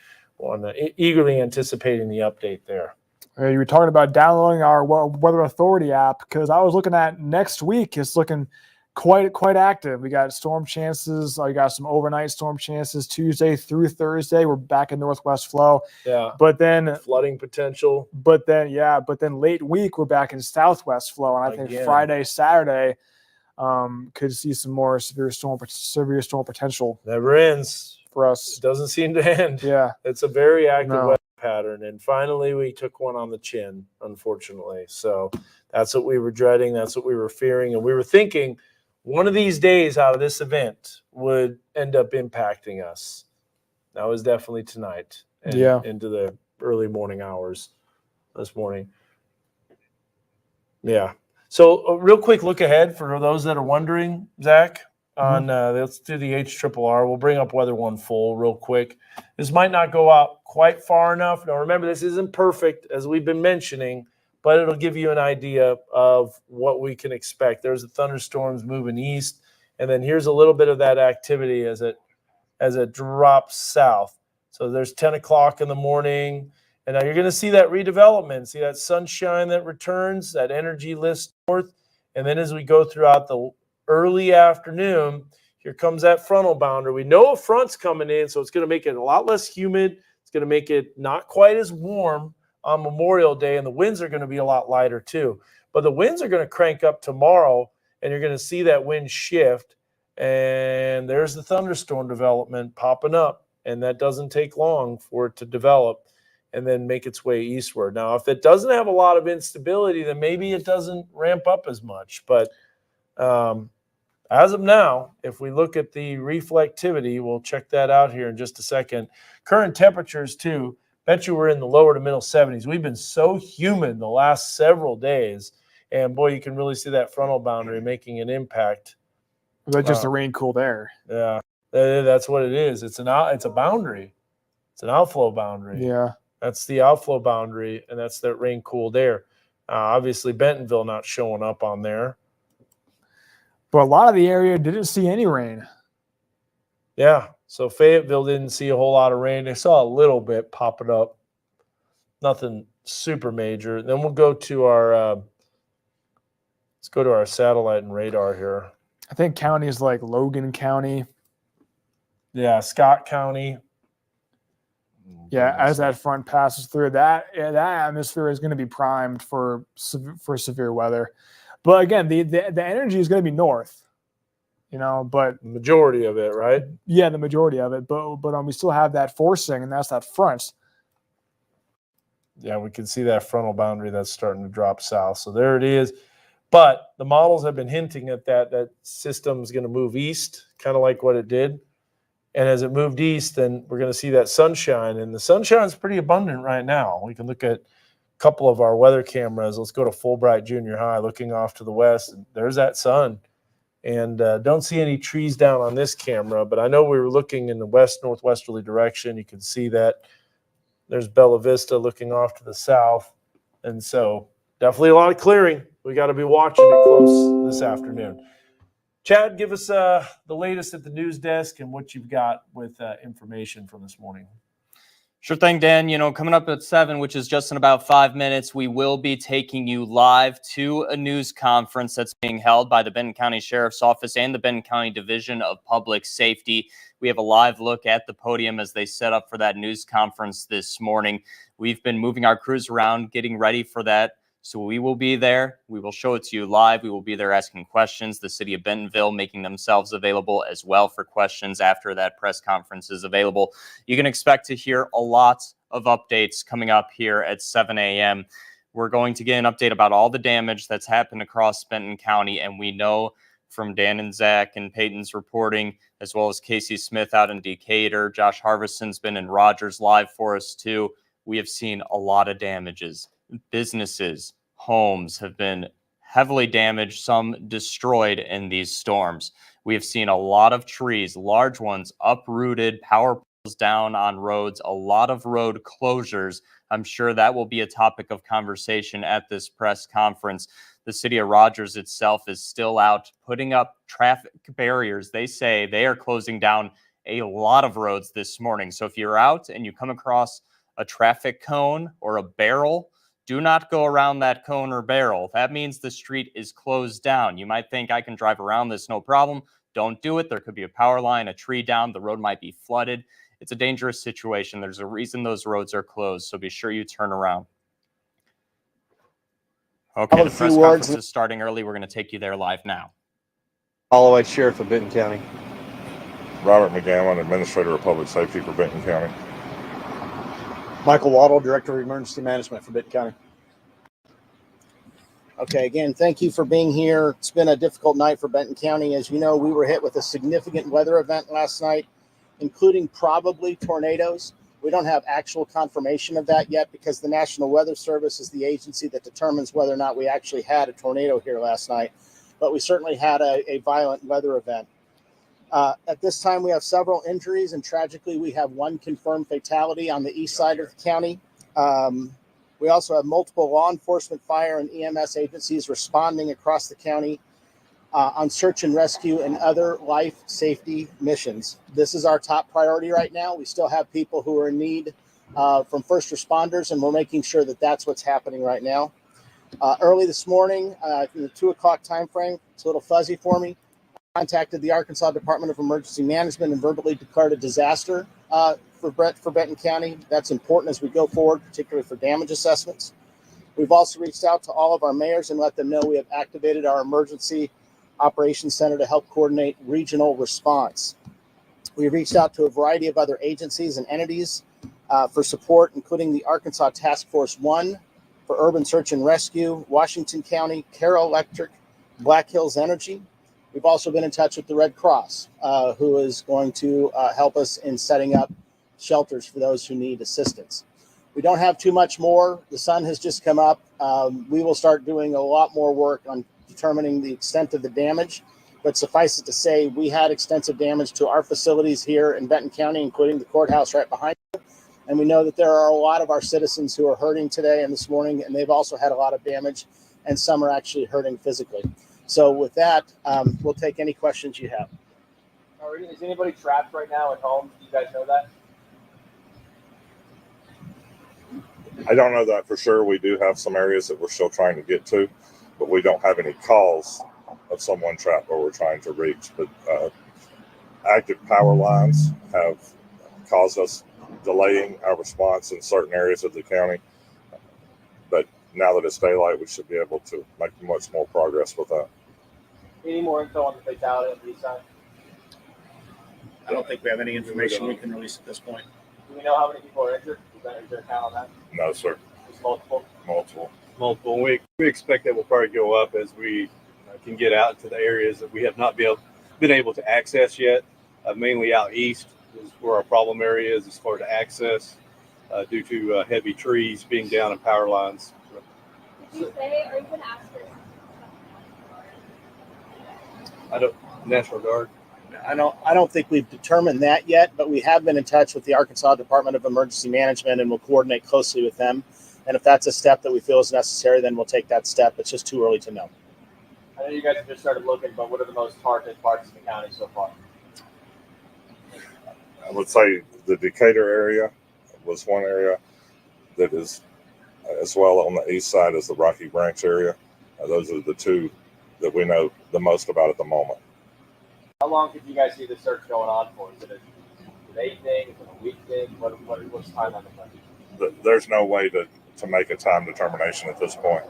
S1: eagerly anticipating the update there.
S3: You were talking about downloading our Weather Authority app, because I was looking at next week. It's looking quite active. We got storm chances. I got some overnight storm chances Tuesday through Thursday. We're back in northwest flow.
S1: Yeah.
S3: But then
S1: flooding potential.
S3: But then late week we're back in southwest flow, and I think Friday, Saturday could see some more severe storm potential.
S1: Never ends
S3: for us.
S1: It doesn't seem to end.
S3: Yeah.
S1: It's a very active weather pattern, and finally we took one on the chin, unfortunately. So that's what we were dreading. That's what we were fearing, and we were thinking one of these days out of this event would end up impacting us. That was definitely tonight and into the early morning hours this morning. Yeah. So a real quick look ahead for those that are wondering, Zach. on let's do the HRRR. We'll bring up Weather 1 full real quick. This might not go out quite far enough. Now remember, this isn't perfect as we've been mentioning, but it'll give you an idea of what we can expect. There's the thunderstorms moving east, and then here's a little bit of that activity as it drops south. So there's 10 o'clock in the morning, and now you're going to see that redevelopment, see that sunshine that returns, that energy lifts north, and then as we go throughout the early afternoon, here comes that frontal boundary. We know a front's coming in, so it's going to make it a lot less humid. It's going to make it not quite as warm on Memorial Day, and the winds are going to be a lot lighter too. But the winds are going to crank up tomorrow, and you're going to see that wind shift, and there's the thunderstorm development popping up, and that doesn't take long for it to develop and then make its way eastward. Now, if it doesn't have a lot of instability, then maybe it doesn't ramp up as much, but as of now, if we look at the reflectivity, we'll check that out here in just a second. Current temperatures too, bet you we're in the lower to middle 70s. We've been so humid the last several days, and boy, you can really see that frontal boundary making an impact.
S3: That's just the rain cooled air.
S1: Yeah, that's what it is. It's a boundary. It's an outflow boundary.
S3: Yeah.
S1: That's the outflow boundary, and that's that rain cooled air. Obviously, Bentonville not showing up on there.
S3: But a lot of the area didn't see any rain.
S1: Yeah, so Fayetteville didn't see a whole lot of rain. They saw a little bit popping up. Nothing super major. Then we'll go to our let's go to our satellite and radar here.
S3: I think counties like Logan County.
S1: Yeah, Scott County.
S3: Yeah, as that front passes through, that atmosphere is going to be primed for severe weather. But again, the energy is going to be north, but
S1: the majority of it, right?
S3: Yeah, the majority of it. But we still have that forcing, and that's that front.
S1: Yeah, we can see that frontal boundary that's starting to drop south. So there it is. But the models have been hinting at that system is going to move east, kind of like what it did. And as it moved east, then we're going to see that sunshine. And the sunshine's pretty abundant right now. We can look at a couple of our weather cameras. Let's go to Fulbright Junior High, looking off to the west. And there's that sun. And don't see any trees down on this camera, but I know we were looking in the west-northwesterly direction. You can see that there's Bella Vista looking off to the south. And so definitely a lot of clearing. We got to be watching it close this afternoon. Chad, give us the latest at the news desk and what you've got with information from this morning.
S10: Sure thing, Dan. Coming up at 7, which is just in about 5 minutes, we will be taking you live to a news conference that's being held by the Benton County Sheriff's Office and the Benton County Division of Public Safety. We have a live look at the podium as they set up for that news conference this morning. We've been moving our crews around, getting ready for that. So we will be there. We will show it to you live. We will be there asking questions. The city of Bentonville making themselves available as well for questions after that press conference is available. You can expect to hear a lot of updates coming up here at 7 a.m. We're going to get an update about all the damage that's happened across Benton County. And we know from Dan and Zach and Peyton's reporting, as well as Casey Smith out in Decatur, Josh Harvison's been in Rogers live for us too. We have seen a lot of damages. Businesses, homes have been heavily damaged, some destroyed in these storms. We have seen a lot of trees, large ones uprooted, power poles down on roads, a lot of road closures. I'm sure that will be a topic of conversation at this press conference. The city of Rogers itself is still out putting up traffic barriers. They say they are closing down a lot of roads this morning. So if you're out and you come across a traffic cone or a barrel, do not go around that cone or barrel. That means the street is closed down. You might think I can drive around this, no problem. Don't do it. There could be a power line, a tree down. The road might be flooded. It's a dangerous situation. There's a reason those roads are closed, so be sure you turn around. Okay, the press conference is starting early. We're going to take you there live now.
S16: Holloway, Sheriff of Benton County.
S17: Robert McGowan, Administrator of Public Safety for Benton County.
S16: Michael Waddle, Director of Emergency Management for Benton County.
S18: Okay, again, thank you for being here. It's been a difficult night for Benton County. As you know, we were hit with a significant weather event last night, including probably tornadoes. We don't have actual confirmation of that yet because the National Weather Service is the agency that determines whether or not we actually had a tornado here last night. But we certainly had a violent weather event. At this time, we have several injuries, and tragically, we have one confirmed fatality on the east side of the county. We also have multiple law enforcement, fire, and EMS agencies responding across the county on search and rescue and other life safety missions. This is our top priority right now. We still have people who are in need from first responders, and we're making sure that that's what's happening right now. Early this morning, in the 2 o'clock time frame, it's a little fuzzy for me, contacted the Arkansas Department of Emergency Management and verbally declared a disaster for Benton County. That's important as we go forward, particularly for damage assessments. We've also reached out to all of our mayors and let them know we have activated our emergency operations center to help coordinate regional response. We reached out to a variety of other agencies and entities for support, including the Arkansas Task Force 1 for Urban Search and Rescue, Washington County, Carroll Electric, Black Hills Energy. We've also been in touch with the Red Cross, who is going to help us in setting up shelters for those who need assistance. We don't have too much more. The sun has just come up. We will start doing a lot more work on determining the extent of the damage, but suffice it to say, we had extensive damage to our facilities here in Benton County, including the courthouse right behind us. And we know that there are a lot of our citizens who are hurting today and this morning, and they've also had a lot of damage, and some are actually hurting physically. So with that, we'll take any questions you have.
S10: Is anybody trapped right now at home? Do you guys know that?
S17: I don't know that for sure. We do have some areas that we're still trying to get to, but we don't have any calls of someone trapped or we're trying to reach. But active power lines have caused us delaying our response in certain areas of the county. But now that it's daylight, we should be able to make much more progress with that.
S10: Any more info on the fatality on the east side?
S16: I don't think we have any information we can release at this point.
S10: Do we know how many people are injured? Is there a count on that?
S17: No, sir.
S10: Just multiple?
S19: Multiple. We expect that will probably go up as we can get out into the areas that we have not been able to access yet. Mainly out east is where our problem area is as far as access due to heavy trees being down and power lines.
S20: Did you say, are you going to ask for
S19: National Guard?
S18: I don't think we've determined that yet, but we have been in touch with the Arkansas Department of Emergency Management, and we'll coordinate closely with them. And if that's a step that we feel is necessary, then we'll take that step. It's just too early to know.
S10: I know you guys have just started looking, but what are the most targeted parts of the county so far?
S17: I would say the Decatur area was one area that is as well on the east side as the Rocky Branch area. Those are the two that we know the most about at the moment.
S10: How long could you guys see the search going on for? Is it a day thing? Is it a week thing? What's the timeline look like?
S17: There's no way to make a time determination at this point.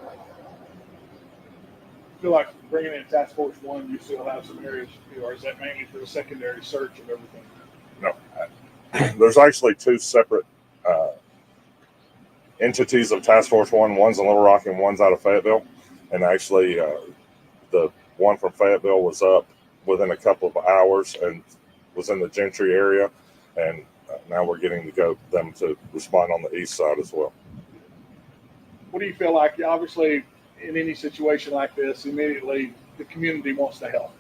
S21: I feel like bringing in Task Force 1, you still have some areas, or is that mainly for the secondary search of everything?
S17: No, there's actually two separate entities of Task Force 1. One's in Little Rock and one's out of Fayetteville. And actually, the one from Fayetteville was up within a couple of hours and was in the Gentry area. And now we're getting them to respond on the east side as well.
S21: What do you feel like? Obviously, in any situation like this, immediately the community wants to help.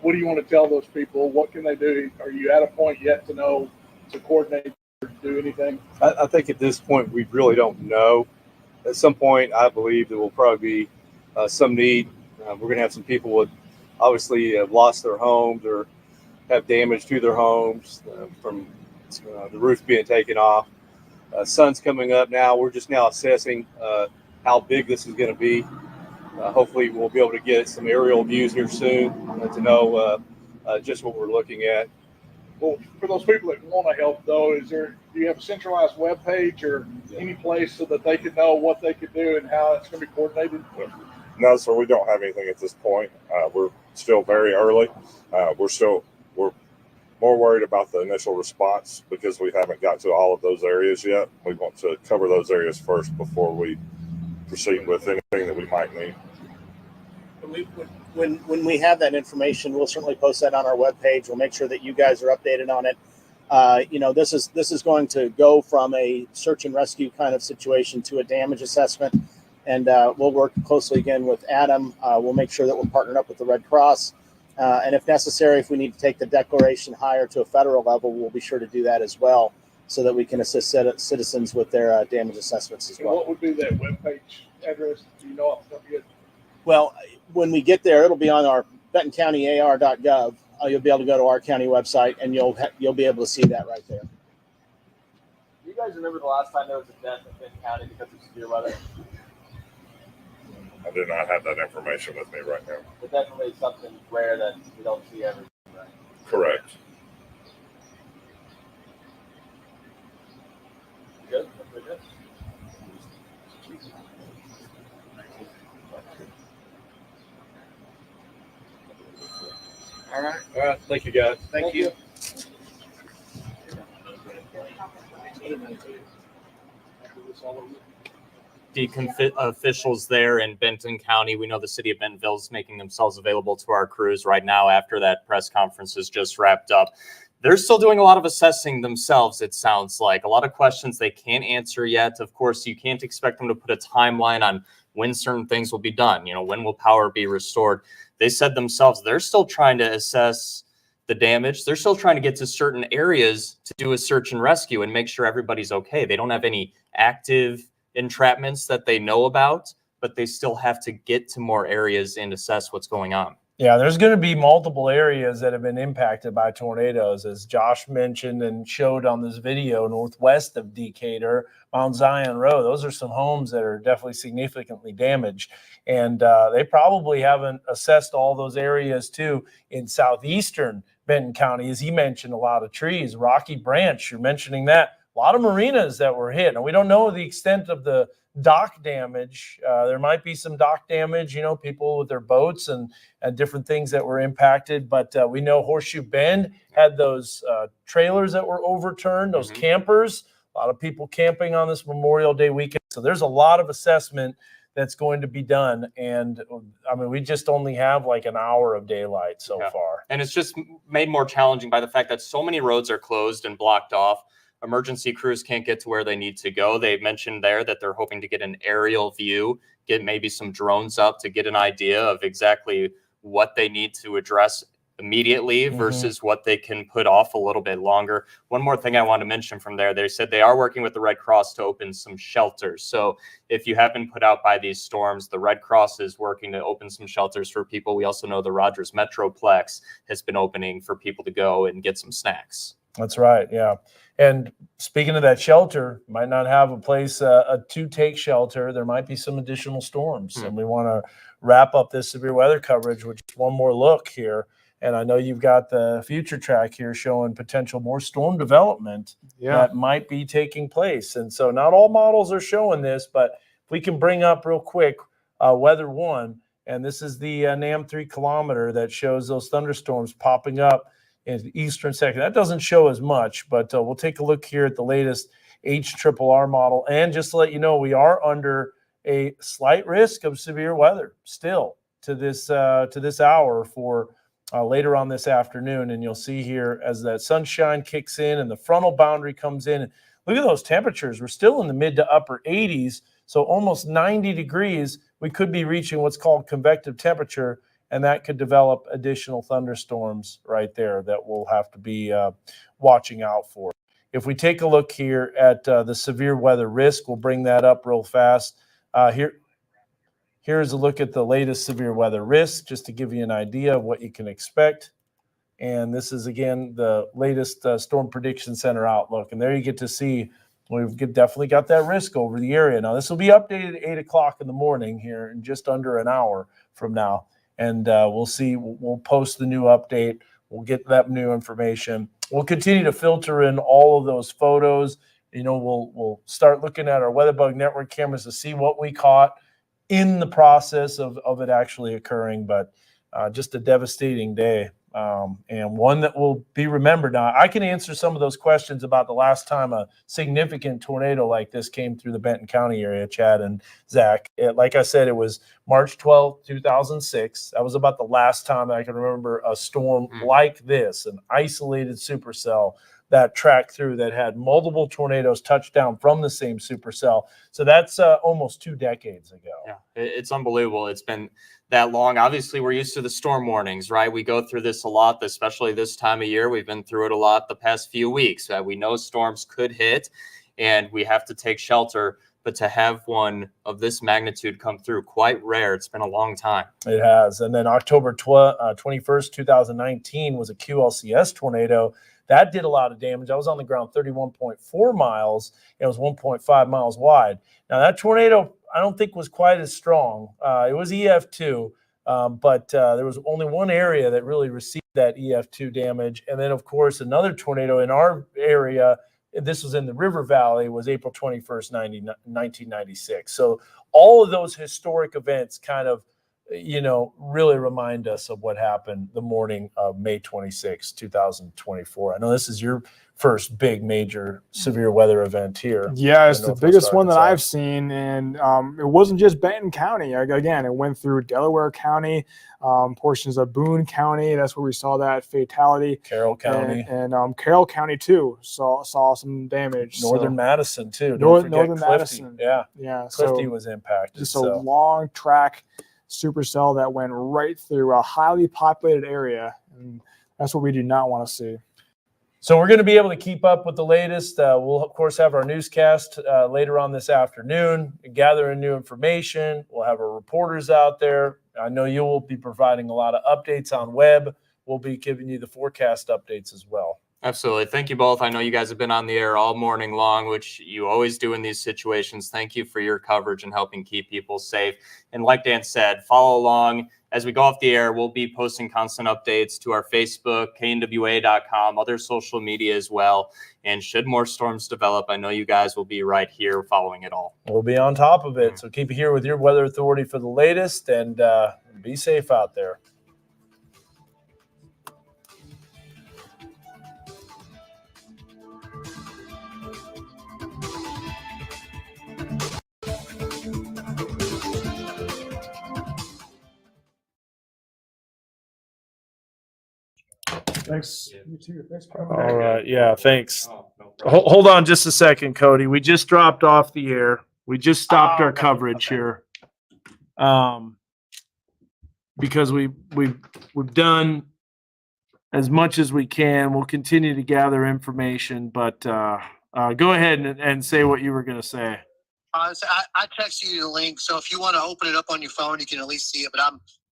S21: What do you want to tell those people? What can they do? Are you at a point yet to know to coordinate or do anything?
S19: I think at this point we really don't know. At some point, I believe there will probably be some need. We're going to have some people that obviously have lost their homes or have damage to their homes from the roof being taken off. Sun's coming up now. We're just now assessing how big this is going to be. Hopefully, we'll be able to get some aerial views here soon to know just what we're looking at.
S21: Well, for those people that want to help, though, do you have a centralized web page or any place so that they can know what they could do and how it's going to be coordinated?
S17: No, sir, we don't have anything at this point. We're still very early. We're more worried about the initial response because we haven't got to all of those areas yet. We want to cover those areas first before we proceed with anything that we might need.
S18: When we have that information, we'll certainly post that on our webpage. We'll make sure that you guys are updated on it. This is going to go from a search and rescue kind of situation to a damage assessment. And we'll work closely again with Adam. We'll make sure that we're partnered up with the Red Cross. And if necessary, if we need to take the declaration higher to a federal level, we'll be sure to do that as well, so that we can assist citizens with their damage assessments as
S21: And
S18: well.
S21: what would be that webpage address? Do you know off the top of your head?
S18: Well, when we get there, it'll be on our bentoncountyaR.gov. You'll be able to go to our county website, and you'll be able to see that right there.
S10: Do you guys remember the last time there was a death in Benton County because of severe weather?
S17: I do not have that information with me right now.
S10: But definitely something rare that we don't see every day, right?
S17: Correct.
S10: Good? We're good?
S19: All right. All right. Thank you, guys.
S18: Thank you.
S10: Officials there in Benton County. We know the city of Bentonville is making themselves available to our crews right now after that press conference is just wrapped up. They're still doing a lot of assessing themselves, it sounds like. A lot of questions they can't answer yet. Of course, you can't expect them to put a timeline on when certain things will be done. You know, when will power be restored? They said themselves they're still trying to assess the damage. They're still trying to get to certain areas to do a search and rescue and make sure everybody's okay. They don't have any active entrapments that they know about, but they still have to get to more areas and assess what's going on.
S1: Yeah, there's going to be multiple areas that have been impacted by tornadoes, as Josh mentioned and showed on this video, northwest of Decatur, Mount Zion Road. Those are some homes that are definitely significantly damaged. And they probably haven't assessed all those areas too in southeastern Benton County. As he mentioned, a lot of trees, Rocky Branch, you're mentioning that. A lot of marinas that were hit. And we don't know the extent of the dock damage. There might be some dock damage, you know, people with their boats and different things that were impacted. But we know Horseshoe Bend had those trailers that were overturned, those campers, a lot of people camping on this Memorial Day weekend. So there's a lot of assessment that's going to be done. And I mean, we just only have like an hour of daylight so far.
S10: And it's just made more challenging by the fact that so many roads are closed and blocked off. Emergency crews can't get to where they need to go. They mentioned there that they're hoping to get an aerial view, get maybe some drones up to get an idea of exactly what they need to address immediately versus what they can put off a little bit longer. One more thing I want to mention from there, they said they are working with the Red Cross to open some shelters. So if you have been put out by these storms, the Red Cross is working to open some shelters for people. We also know the Rogers Metroplex has been opening for people to go and get some snacks.
S1: That's right. Yeah. And speaking of that shelter, might not have a place to take shelter. There might be some additional storms. And we want to wrap up this severe weather coverage with just one more look here. And I know you've got the future track here showing potential more storm development that might be taking place. And so not all models are showing this, but if we can bring up real quick Weather 1, and this is the NAM 3 kilometer that shows those thunderstorms popping up in the eastern section. That doesn't show as much, but we'll take a look here at the latest HRRR model. And just to let you know, we are under a slight risk of severe weather still to this hour for later on this afternoon. And you'll see here as that sunshine kicks in and the frontal boundary comes in. Look at those temperatures. We're still in the mid to upper 80s, so almost 90 degrees. We could be reaching what's called convective temperature, and that could develop additional thunderstorms right there that we'll have to be watching out for. If we take a look here at the severe weather risk, we'll bring that up real fast. Here's a look at the latest severe weather risk, just to give you an idea of what you can expect. And this is, again, the latest Storm Prediction Center outlook. And there you get to see we've definitely got that risk over the area. Now, this will be updated at 8 o'clock in the morning here in just under an hour from now. And we'll see. We'll post the new update. We'll get that new information. We'll continue to filter in all of those photos. You know, we'll start looking at our WeatherBug Network cameras to see what we caught in the process of it actually occurring. But just a devastating day, and one that will be remembered. Now, I can answer some of those questions about the last time a significant tornado like this came through the Benton County area, Chad and Zach. Like I said, it was March 12, 2006. That was about the last time that I can remember a storm like this, an isolated supercell that tracked through that had multiple tornadoes touch down from the same supercell. So that's almost 2 decades ago.
S10: Yeah, it's unbelievable. It's been that long. Obviously, we're used to the storm warnings, right? We go through this a lot, especially this time of year. We've been through it a lot the past few weeks. We know storms could hit, and we have to take shelter. But to have one of this magnitude come through, quite rare. It's been a long time.
S1: It has. And then October 21st, 2019 was a QLCS tornado. That did a lot of damage. I was on the ground 31.4 miles. It was 1.5 miles wide. Now, that tornado, I don't think was quite as strong. It was EF2, but there was only one area that really received that EF2 damage. And then, of course, another tornado in our area, this was in the River Valley, was April 21st, 1996. So all of those historic events kind of, really remind us of what happened the morning of May 26, 2024. I know this is your first big major severe weather event here.
S3: Yeah, it's the biggest one that
S1: Arkansas.
S3: I've seen. And it wasn't just Benton County. Again, it went through Delaware County, portions of Boone County. That's where we saw that fatality.
S1: Carroll County.
S3: And Carroll County, too, saw some damage.
S1: Northern Madison, too.
S3: Northern
S1: Clifty.
S3: Madison.
S1: Yeah. Clifty
S3: So
S1: was impacted.
S3: just a long track supercell that went right through a highly populated area. And that's what we do not want to see.
S1: So we're going to be able to keep up with the latest. We'll, of course, have our newscast later on this afternoon, gathering new information. We'll have our reporters out there. I know you will be providing a lot of updates on web. We'll be giving you the forecast updates as well.
S10: Absolutely. Thank you both. I know you guys have been on the air all morning long, which you always do in these situations. Thank you for your coverage and helping keep people safe. And like Dan said, follow along. As we go off the air, we'll be posting constant updates to our Facebook, knwa.com, other social media as well. And should more storms develop, I know you guys will be right here following it all.
S1: We'll be on top of it. So keep it here with your weather authority for the latest, and be safe out there.
S3: Thanks. You too. Thanks for coming.
S1: All right. Yeah, thanks. Hold on just a second, Cody. We just dropped off the air. We just stopped our coverage here. Because we've done as much as we can. We'll continue to gather information, but go ahead and say what you were going to say.
S12: So I texted you the link, so if you want to open it up on your phone, you can at least see it. But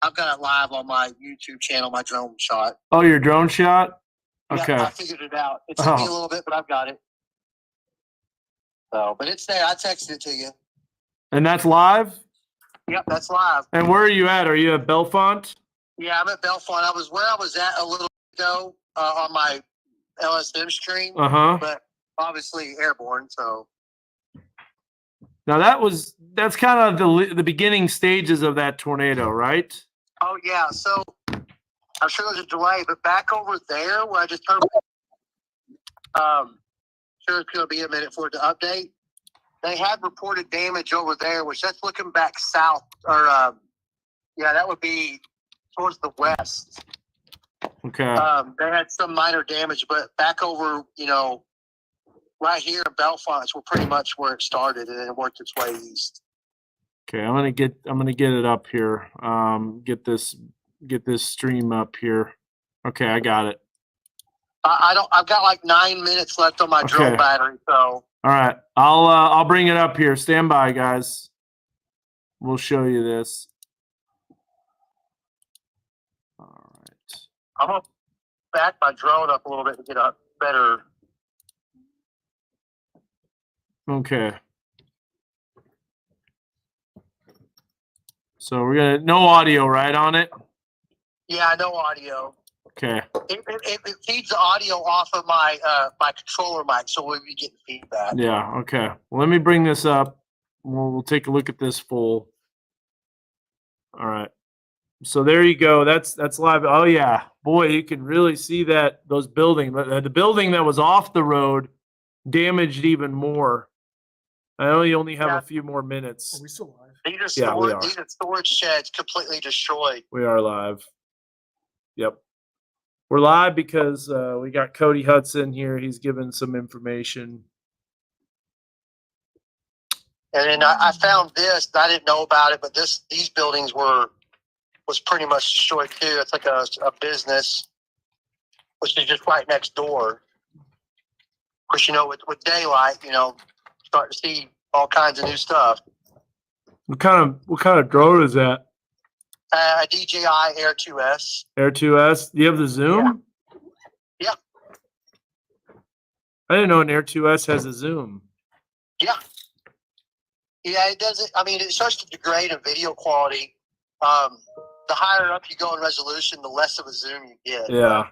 S12: I've got it live on my YouTube channel, my drone shot.
S1: Oh, your drone shot? Okay.
S12: Yeah, I figured it out. It took me a little bit, but I've got it. So, but it's there. I texted it to you.
S1: And that's live?
S12: Yep, that's live.
S1: And where are you at? Are you at Bellefonte?
S12: Yeah, I'm at Bellefonte. I was where I was at a little ago on my LSM stream, but obviously airborne. So
S1: now that's kind of the beginning stages of that tornado, right?
S12: oh yeah, so I'm sure there's a delay, but back over there where I just heard, sure it's going to be a minute for it to update. They had reported damage over there, which that's looking back south, or that would be towards the west.
S1: Okay.
S12: They had some minor damage, but back over, right here in Bellefonte, we're pretty much where it started, and it worked its way east.
S1: Okay, I'm gonna get it up here. Get this stream up here. Okay, I got it.
S12: I've got like 9 minutes left on my drone battery, so.
S1: All right, I'll bring it up here. Stand by, guys. We'll show you this. All right.
S12: I'm gonna back my drone up a little bit to get a better.
S1: Okay. So we're gonna no audio, right, on it?
S12: Yeah, no audio.
S1: Okay.
S12: It feeds the audio off of my my controller mic, so we'll be getting feedback.
S1: Yeah. Okay. Well, let me bring this up. We'll take a look at this full. All right. So there you go. That's live. Oh yeah, boy, you can really see that those buildings. The building that was off the road damaged even more. I only have a few more minutes.
S3: Are we still live?
S12: These
S1: Yeah, we are.
S12: These are storage sheds completely destroyed.
S1: We are live. Yep. We're live because we got Cody Hudson here. He's given some information.
S12: And then I found this. I didn't know about it, but these buildings were was pretty much destroyed too. It's like a business, which is just right next door. Of course, with daylight, start to see all kinds of new stuff.
S1: What kind of drone is that?
S12: A DJI Air 2S.
S1: Air 2S. Do you have the zoom?
S12: Yeah.
S1: I didn't know an Air 2S has a zoom.
S12: Yeah. Yeah, it doesn't. I mean, it starts to degrade in video quality. The higher up you go in resolution, the less of a zoom you get.
S1: Yeah.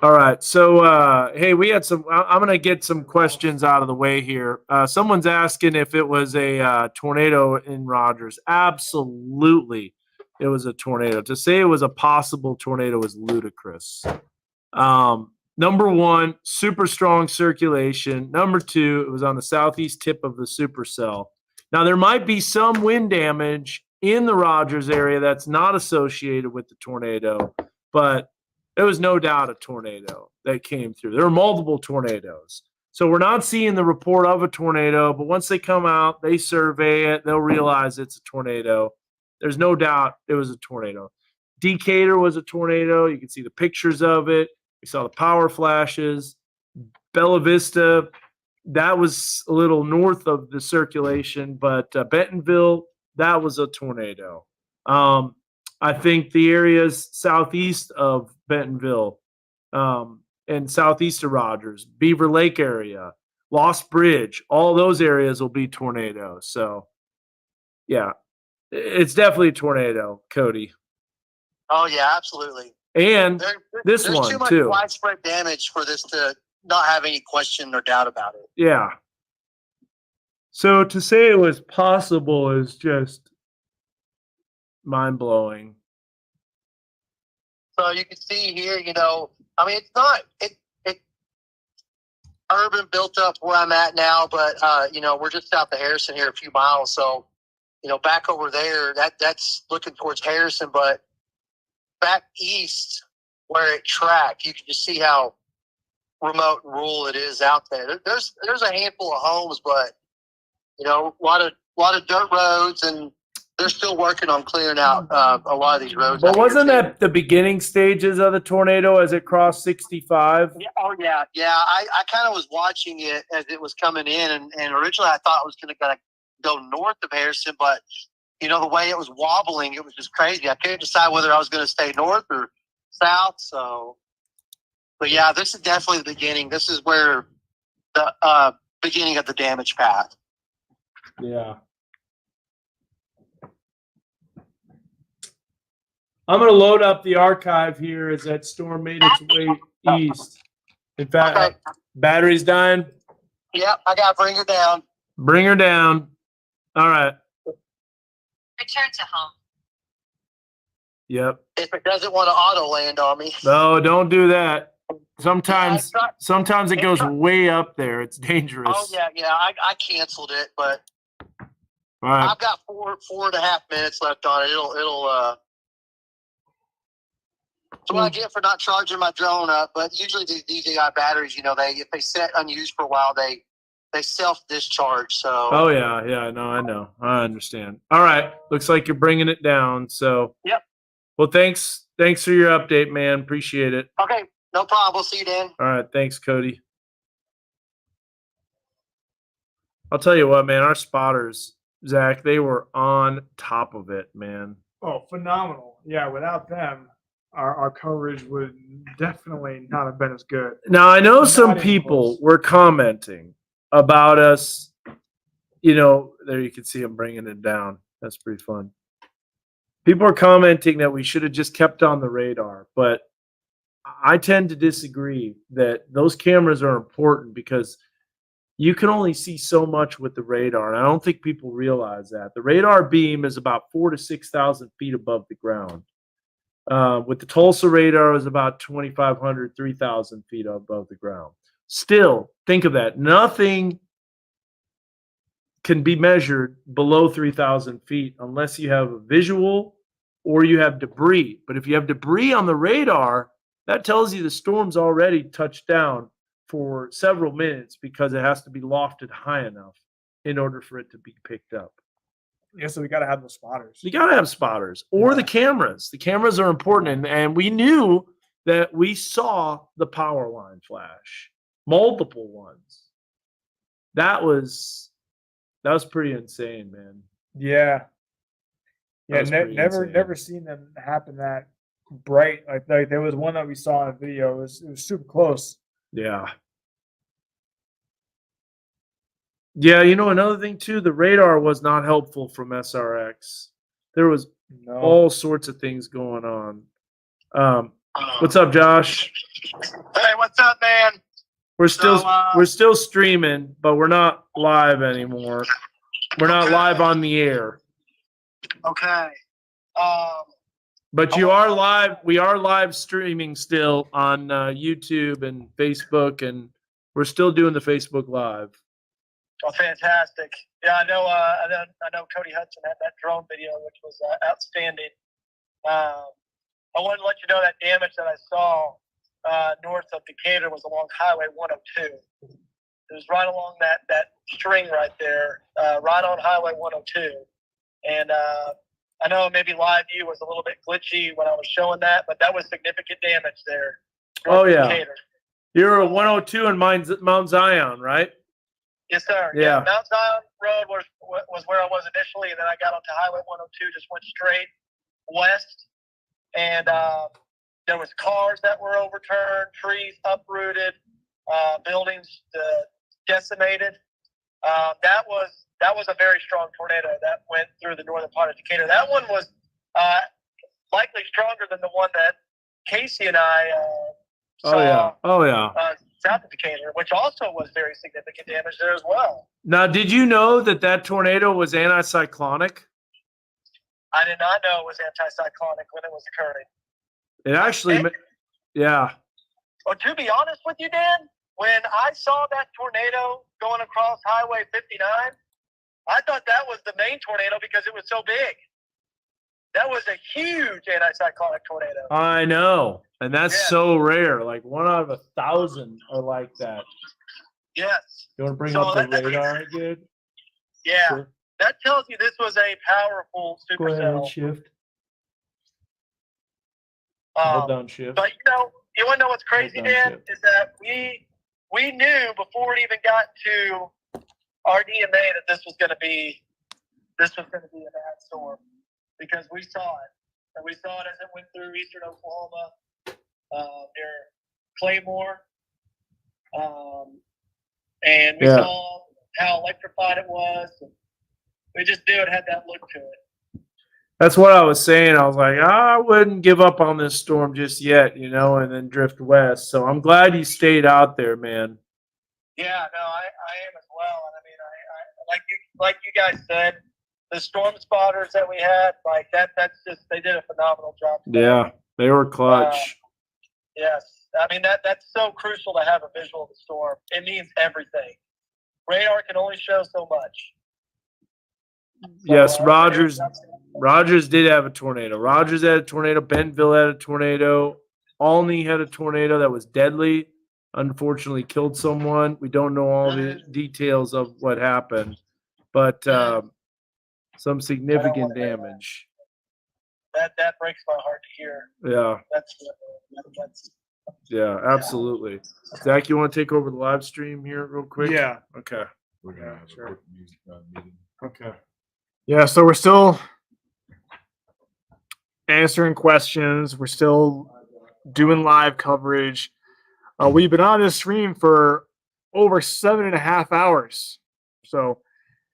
S1: All right. So, hey, we had some. I'm going to get some questions out of the way here. Someone's asking if it was a tornado in Rogers. Absolutely, it was a tornado. To say it was a possible tornado is ludicrous. Number one, super strong circulation. Number two, it was on the southeast tip of the supercell. Now, there might be some wind damage in the Rogers area that's not associated with the tornado, but there was no doubt a tornado that came through. There were multiple tornadoes. So we're not seeing the report of a tornado, but once they come out, they survey it, they'll realize it's a tornado. There's no doubt it was a tornado. Decatur was a tornado. You can see the pictures of it. We saw the power flashes. Bella Vista, that was a little north of the circulation, but Bentonville, that was a tornado. I think the areas southeast of Bentonville and southeast of Rogers, Beaver Lake area, Lost Bridge, all those areas will be tornadoes. So, yeah, it's definitely a tornado, Cody.
S12: Oh, yeah, absolutely.
S1: And this
S12: there's
S1: one,
S12: too much
S1: too.
S12: widespread damage for this to not have any question or doubt about it.
S1: Yeah. So to say it was possible is just mind-blowing.
S12: So you can see here, I mean, it's not it urban built up where I'm at now, but we're just south of Harrison here, a few miles. So, back over there, that's looking towards Harrison, but back east where it tracked, you can just see how remote and rural it is out there. There's a handful of homes, but a lot of dirt roads, and they're still working on clearing out a lot of these roads.
S1: But wasn't that the beginning stages of the tornado as it crossed 65?
S12: Yeah, oh yeah. I kind of was watching it as it was coming in, and originally I thought it was going to go north of Harrison, but the way it was wobbling, it was just crazy. I couldn't decide whether I was going to stay north or south. So, but yeah, this is definitely the beginning. This is where the beginning of the damage path.
S1: Yeah. I'm going to load up the archive here as that storm made its way east. In fact, battery's dying.
S12: Yep, I got to bring her down.
S1: Bring her down. All right.
S20: Return to home.
S1: Yep.
S12: If it doesn't want to auto land on me.
S1: No, don't do that. Sometimes it goes way up there. It's dangerous.
S12: Oh yeah. I canceled it, but
S1: all right.
S12: I've got 4.5 minutes left on it. It'll That's what I get for not charging my drone up. But usually these DJI batteries, if they set unused for a while, they self-discharge. So.
S1: Oh yeah. No, I know. I understand. All right. Looks like you're bringing it down. So.
S12: Yep.
S1: Well, thanks for your update, man. Appreciate it.
S12: Okay, no problem. We'll see you, Dan.
S1: All right. Thanks, Cody. I'll tell you what, man. Our spotters, Zach, they were on top of it, man.
S3: Oh, phenomenal. Yeah, without them, our coverage would definitely not have been as good.
S1: Now, I know some
S3: Not even
S1: people
S3: close.
S1: were commenting about us. There you can see them bringing it down. That's pretty fun. People are commenting that we should have just kept on the radar, but I tend to disagree that those cameras are important because you can only see so much with the radar, and I don't think people realize that. The radar beam is about 4,000 to 6,000 feet above the ground. With the Tulsa radar, it was about 2,500, 3,000 feet above the ground. Still, think of that. Nothing can be measured below 3,000 feet unless you have a visual or you have debris. But if you have debris on the radar, that tells you the storm's already touched down for several minutes because it has to be lofted high enough in order for it to be picked up.
S3: Yeah, so we got to have those spotters.
S1: You got to have spotters or the cameras. The cameras are important. And we knew that we saw the power line flash, multiple ones. That was pretty insane, man.
S3: Yeah.
S1: That
S3: Yeah,
S1: was pretty
S3: never
S1: insane.
S3: seen them happen that bright. Like there was one that we saw in a video. It was super close.
S1: Yeah. Yeah, another thing too, the radar was not helpful from SRX. There was all sorts of things going on. What's up, Josh?
S12: Hey, what's up, man?
S1: We're still streaming, but we're not live anymore. We're not live on the air.
S12: Okay.
S1: But you are live. We are live streaming still on YouTube and Facebook, and we're still doing the Facebook Live.
S12: Well, fantastic. Yeah, I know Cody Hudson had that drone video, which was outstanding. I wanted to let you know that damage that I saw north of Decatur was along Highway 102. It was right along that string right there, right on Highway 102. And I know maybe live view was a little bit glitchy when I was showing that, but that was significant damage there.
S1: Oh, yeah.
S12: Decatur.
S1: You're at 102 in Mount Zion, right?
S12: Yes, sir.
S1: Yeah.
S12: Mount Zion Road was where I was initially, and then I got onto Highway 102, just went straight west, and there was cars that were overturned, trees uprooted, buildings decimated. That was a very strong tornado that went through the northern part of Decatur. That one was likely stronger than the one that Casey and I saw.
S1: Oh yeah.
S12: South of Decatur, which also was very significant damage there as well.
S1: Now, did you know that tornado was anticyclonic?
S12: I did not know it was anticyclonic when it was occurring.
S1: It actually, yeah.
S12: Well, to be honest with you, Dan, when I saw that tornado going across Highway 59, I thought that was the main tornado because it was so big. That was a huge anticyclonic tornado.
S1: I know. And that's so rare. Like 1 out of 1,000 are like that.
S12: Yes.
S1: You want to bring up the radar again?
S12: Yeah.
S1: Sure.
S12: That tells you this was a powerful
S1: Go ahead and
S12: supercell.
S1: shift. Hold down shift.
S12: But you want to know what's crazy, Dan? Is that we knew before it even got to our DMA that this was going to be a bad storm because we saw it, and we saw it as it went through eastern Oklahoma near Claremore, and we saw how electrified it was. And we just knew it had that look to it.
S1: That's what I was saying. I was like, I wouldn't give up on this storm just yet, and then drift west. So I'm glad you stayed out there, man.
S12: Yeah, no, I am as well. And I mean, I like you guys said, the storm spotters that we had, like that's just, they did a phenomenal job.
S1: Yeah, they were clutch.
S12: Yes. I mean, that's so crucial to have a visual of the storm. It means everything. Radar can only show so much.
S1: Yes, Rogers did have a tornado. Rogers had a tornado. Bentonville had a tornado. Olney had a tornado that was deadly. Unfortunately, killed someone. We don't know all the details of what happened, but some significant damage.
S12: That breaks my heart to hear.
S1: Yeah. Yeah, absolutely. Zach, you want to take over the live stream here real quick?
S3: Yeah.
S1: Okay.
S7: We're gonna have a quick music meeting.
S1: Okay.
S3: Yeah, so we're still answering questions. We're still doing live coverage. We've been on this stream for over 7.5 hours. So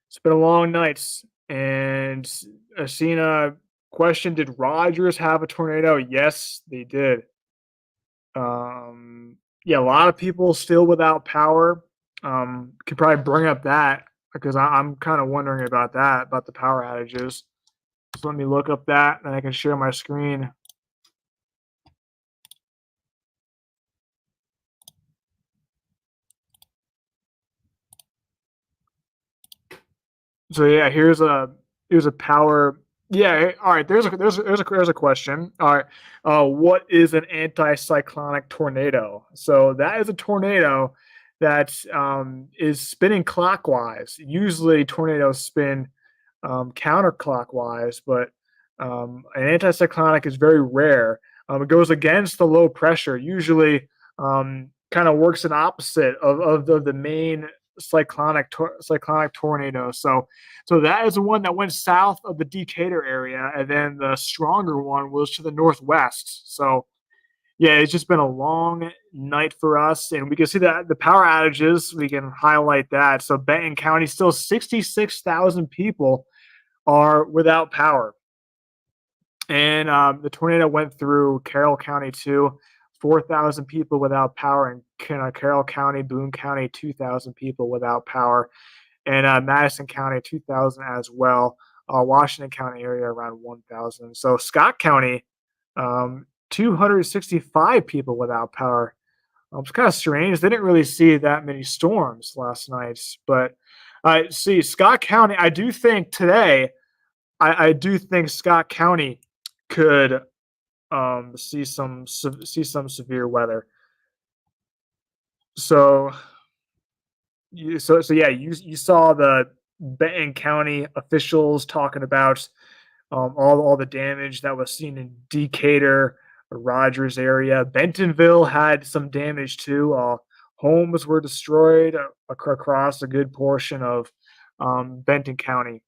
S3: it's been a long night. And Asina question, did Rogers have a tornado? Yes, they did. Yeah, a lot of people still without power. Could probably bring up that because I'm kind of wondering about that, about the power outages. So let me look up that and I can share my screen. So yeah, here's a power. Yeah, all right. There's a question. All right, what is an anticyclonic tornado? So that is a tornado that is spinning clockwise. Usually, tornadoes spin counterclockwise, but an anticyclonic is very rare. It goes against the low pressure. Usually, kind of works an opposite of the main cyclonic tornado. So that is the one that went south of the Decatur area, and then the stronger one was to the northwest. So yeah, it's just been a long night for us, and we can see that the power outages. We can highlight that. So Benton County, still 66,000 people are without power. And the tornado went through Carroll County too. 4,000 people without power in Carroll County, Boone County, 2,000 people without power, and Madison County, 2,000 as well. Washington County area around 1,000. So Scott County, 265 people without power. It's kind of strange. They didn't really see that many storms last night, but I see Scott County. I do think today, I do think Scott County could see some severe weather. So yeah, you saw the Benton County officials talking about all the damage that was seen in Decatur, Rogers area. Bentonville had some damage too. Homes were destroyed across a good portion of Benton County.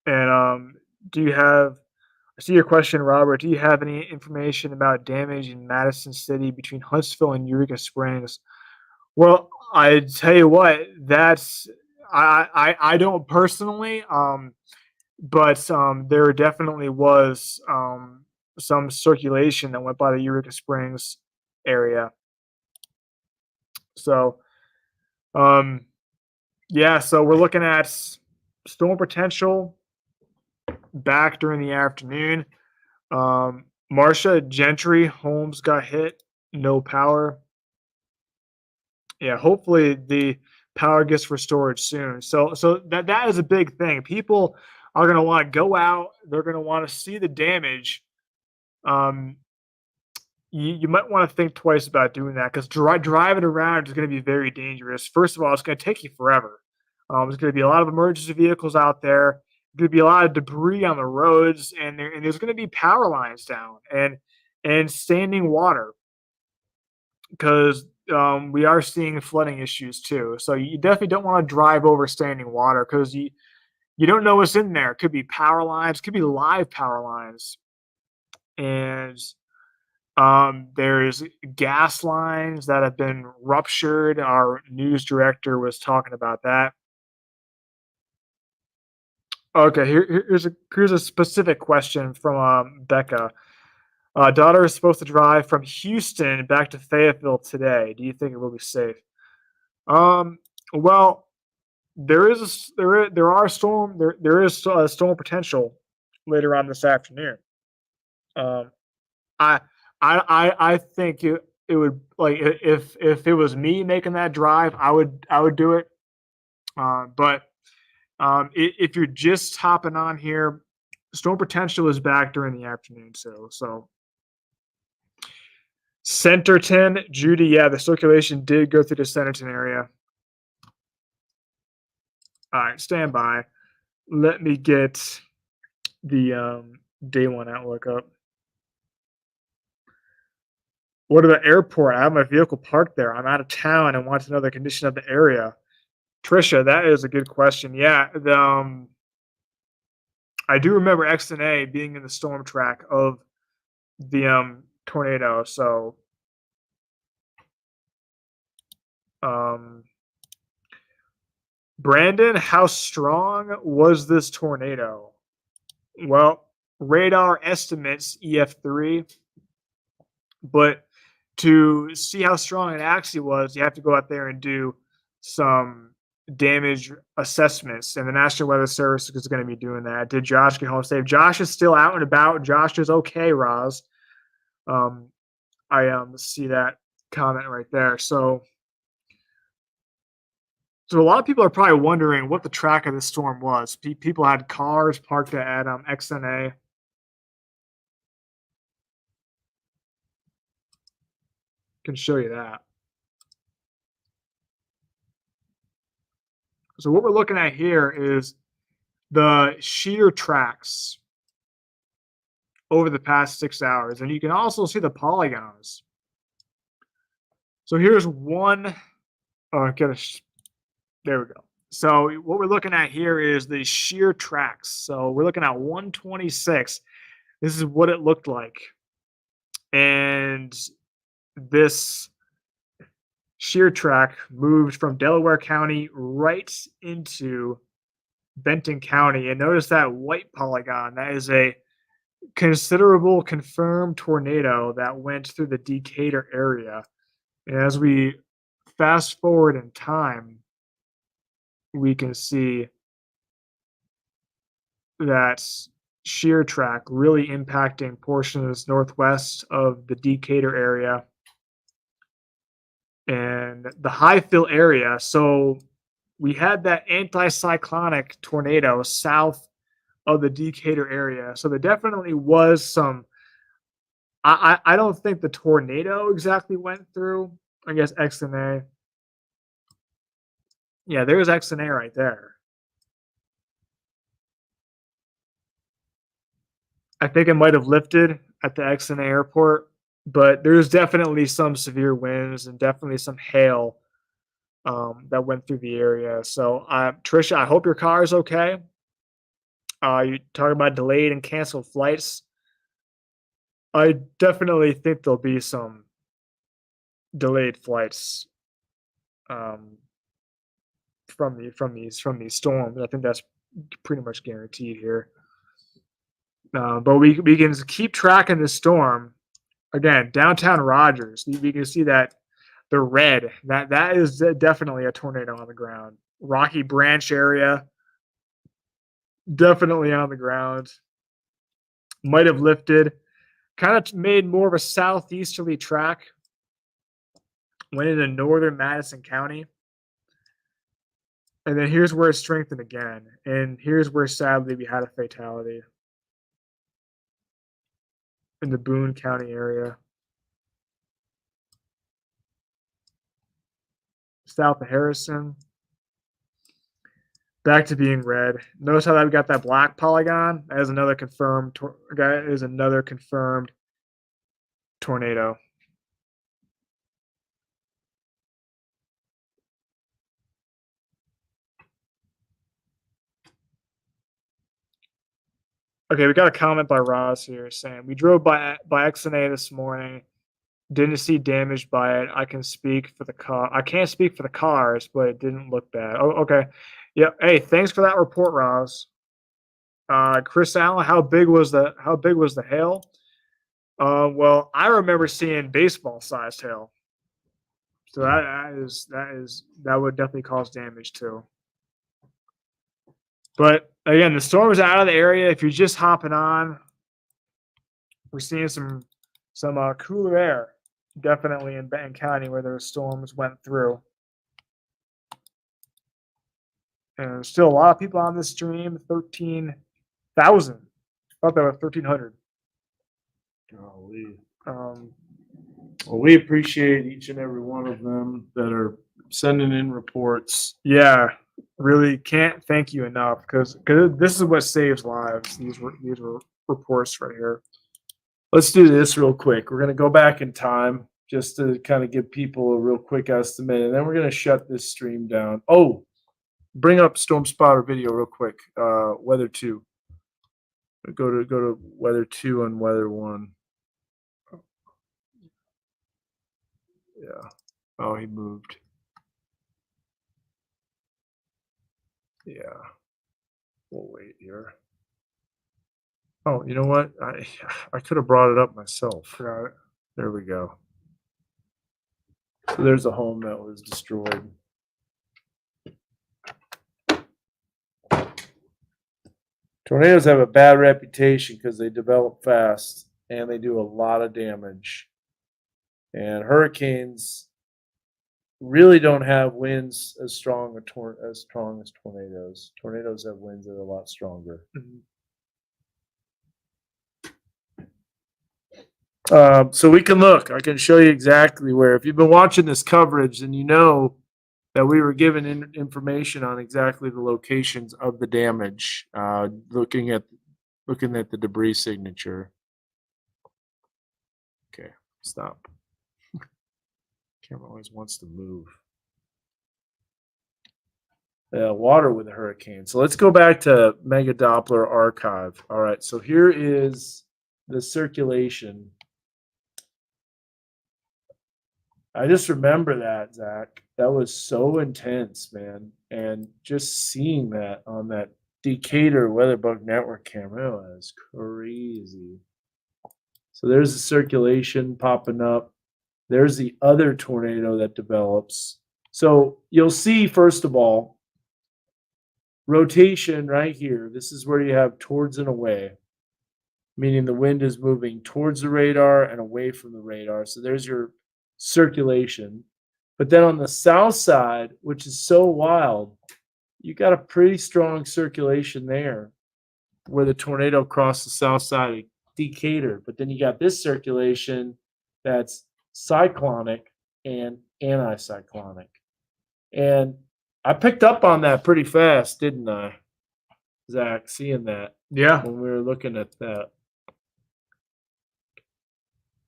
S3: And do you have? I see your question, Robert. Do you have any information about damage in Madison City between Huntsville and Eureka Springs? Well, I tell you what, that's I don't personally, but there definitely was some circulation that went by the Eureka Springs area. So, yeah, so we're looking at storm potential back during the afternoon. Marcia, Gentry, homes got hit, no power. Yeah, hopefully the power gets restored soon. So that is a big thing. People are going to want to go out. They're going to want to see the damage. You might want to think twice about doing that, because driving around is going to be very dangerous. First of all, it's going to take you forever. There's going to be a lot of emergency vehicles out there. There's going to be a lot of debris on the roads, and there's going to be power lines down and standing water, because we are seeing flooding issues too. So you definitely don't want to drive over standing water, because you don't know what's in there. It could be power lines, could be live power lines, and there's gas lines that have been ruptured. Our news director was talking about that. Okay, here's a specific question from Becca. Daughter is supposed to drive from Houston back to Fayetteville today. Do you think it will be safe? Well, there is storm potential later on this afternoon. I think it would, like, if it was me making that drive, I would do it. But if you're just hopping on here, storm potential is back during the afternoon. So Centerton, Judy, yeah, the circulation did go through the Centerton area. All right, stand by. Let me get the day one outlook up. What about airport? I have my vehicle parked there. I'm out of town and want to know the condition of the area. Trisha, that is a good question. Yeah, I do remember XNA being in the storm track of the tornado. So, Brandon, how strong was this tornado? Well, radar estimates EF3, but to see how strong it actually was, you have to go out there and do some damage assessments, and the National Weather Service is going to be doing that. Did Josh get home safe? Josh is still out and about. Josh is okay, Roz. I see that comment right there. So a lot of people are probably wondering what the track of the storm was. People had cars parked at XNA. Can show you that. So what we're looking at here is the shear tracks over the past 6 hours. And you can also see the polygons. So here's one. There we go. So what we're looking at here is the shear tracks. So we're looking at 126. This is what it looked like. And this shear track moved from Delaware County right into Benton County. And notice that white polygon. That is a considerable confirmed tornado that went through the Decatur area. And as we fast forward in time, we can see that shear track really impacting portions northwest of the Decatur area and the Highfield area. So we had that anticyclonic tornado south of the Decatur area. So there definitely was some. I don't think the tornado exactly went through, I guess, X and A. Yeah, there's X and A right there. I think it might have lifted at the X and A airport, but there's definitely some severe winds and definitely some hail that went through the area. So, Trisha, I hope your car is okay. You talking about delayed and canceled flights. I definitely think there'll be some delayed flights from these storms. I think that's pretty much guaranteed here. But we can keep tracking the storm. Again, downtown Rogers. We can see that the red. That is definitely a tornado on the ground. Rocky Branch area, definitely on the ground. Might have lifted. Kind of made more of a southeasterly track. Went into northern Madison County. And then here's where it strengthened again. And here's where, sadly, we had a fatality in the Boone County area. South of Harrison. Back to being red. Notice how we got that black polygon? That is another confirmed tornado. Okay, we got a comment by Ross here saying we drove by XNA this morning. Didn't see damage by it. I can speak for the car. I can't speak for the cars, but it didn't look bad. Oh, okay. Yeah. Hey, thanks for that report, Ross. Chris Allen, how big was the hail? Well, I remember seeing baseball-sized hail. So that would definitely cause damage too. But again, the storm is out of the area. If you're just hopping on, we're seeing some cooler air, definitely in Benton County where those storms went through. And there's still a lot of people on this stream. 13,000. I thought there were 1,300.
S1: Golly. Well, we appreciate each and every one of them that are sending in reports.
S3: Yeah, really can't thank you enough because this is what saves lives. These reports right here.
S1: Let's do this real quick. We're going to go back in time just to kind of give people a real quick estimate, and then we're going to shut this stream down. Oh, bring up Storm Spotter video real quick. Weather 2. Go to Weather 2 and Weather 1. Yeah. Oh, he moved. Yeah. We'll wait here. Oh, you know what? I could have brought it up myself.
S3: Got it.
S1: There we go. So there's a home that was destroyed. Tornadoes have a bad reputation because they develop fast and they do a lot of damage. And hurricanes really don't have winds as strong as tornadoes. Tornadoes have winds that are a lot stronger. So we can look. I can show you exactly where. If you've been watching this coverage, then you know that we were given information on exactly the locations of the damage, looking at the debris signature. Okay, stop. Camera always wants to move. Water with a hurricane. So let's go back to Mega Doppler archive. All right, so here is the circulation. I just remember that, Zach. That was so intense, man. And just seeing that on that Decatur Weatherbug Network camera was crazy. So there's the circulation popping up. There's the other tornado that develops. So you'll see, first of all, rotation right here. This is where you have towards and away, meaning the wind is moving towards the radar and away from the radar. So there's your circulation. But then on the south side, which is so wild, you got a pretty strong circulation there where the tornado crossed the south side of Decatur. But then you got this circulation that's cyclonic and anticyclonic. And I picked up on that pretty fast, didn't I, Zach, seeing that?
S3: Yeah.
S1: When we were looking at that.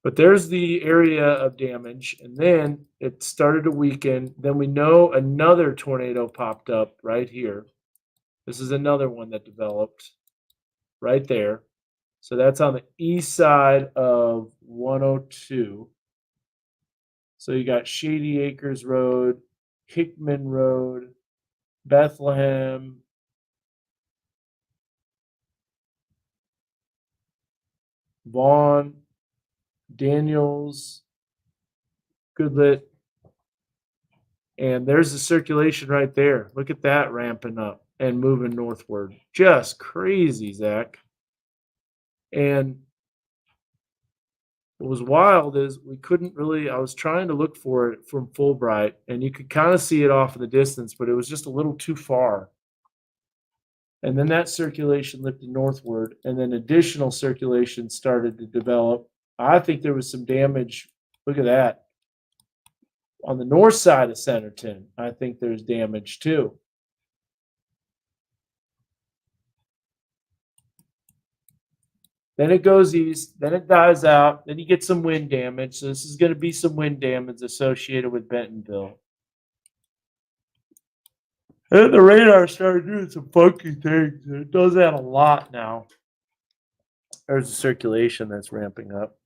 S1: But there's the area of damage, and then it started to weaken. Then we know another tornado popped up right here. This is another one that developed right there. So that's on the east side of 102. So you got Shady Acres Road, Hickman Road, Bethlehem, Vaughn, Daniels, Goodlet, and there's the circulation right there. Look at that ramping up and moving northward. Just crazy, Zach. And what was wild is we couldn't really, I was trying to look for it from Fulbright, and you could kind of see it off in the distance, but it was just a little too far. And then that circulation lifted northward, and then additional circulation started to develop. I think there was some damage. Look at that. On the north side of Centerton, I think there's damage too. Then it goes east, then it dies out, then you get some wind damage. So this is going to be some wind damage associated with Bentonville. And then the radar started doing some funky things. It does that a lot now. There's the circulation that's ramping up.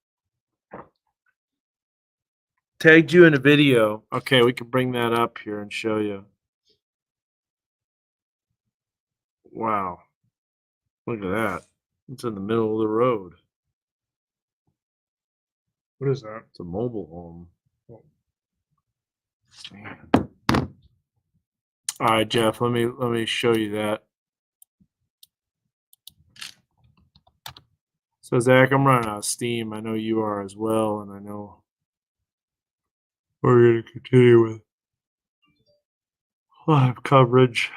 S1: Tagged you in a video. Okay, we can bring that up here and show you. Wow. Look at that. It's in the middle of the road.
S3: What is that?
S1: It's a mobile home. Man. All right, Jeff, let me show you that. So Zach, I'm running out of steam. I know you are as well, and I know we're going to continue with live coverage.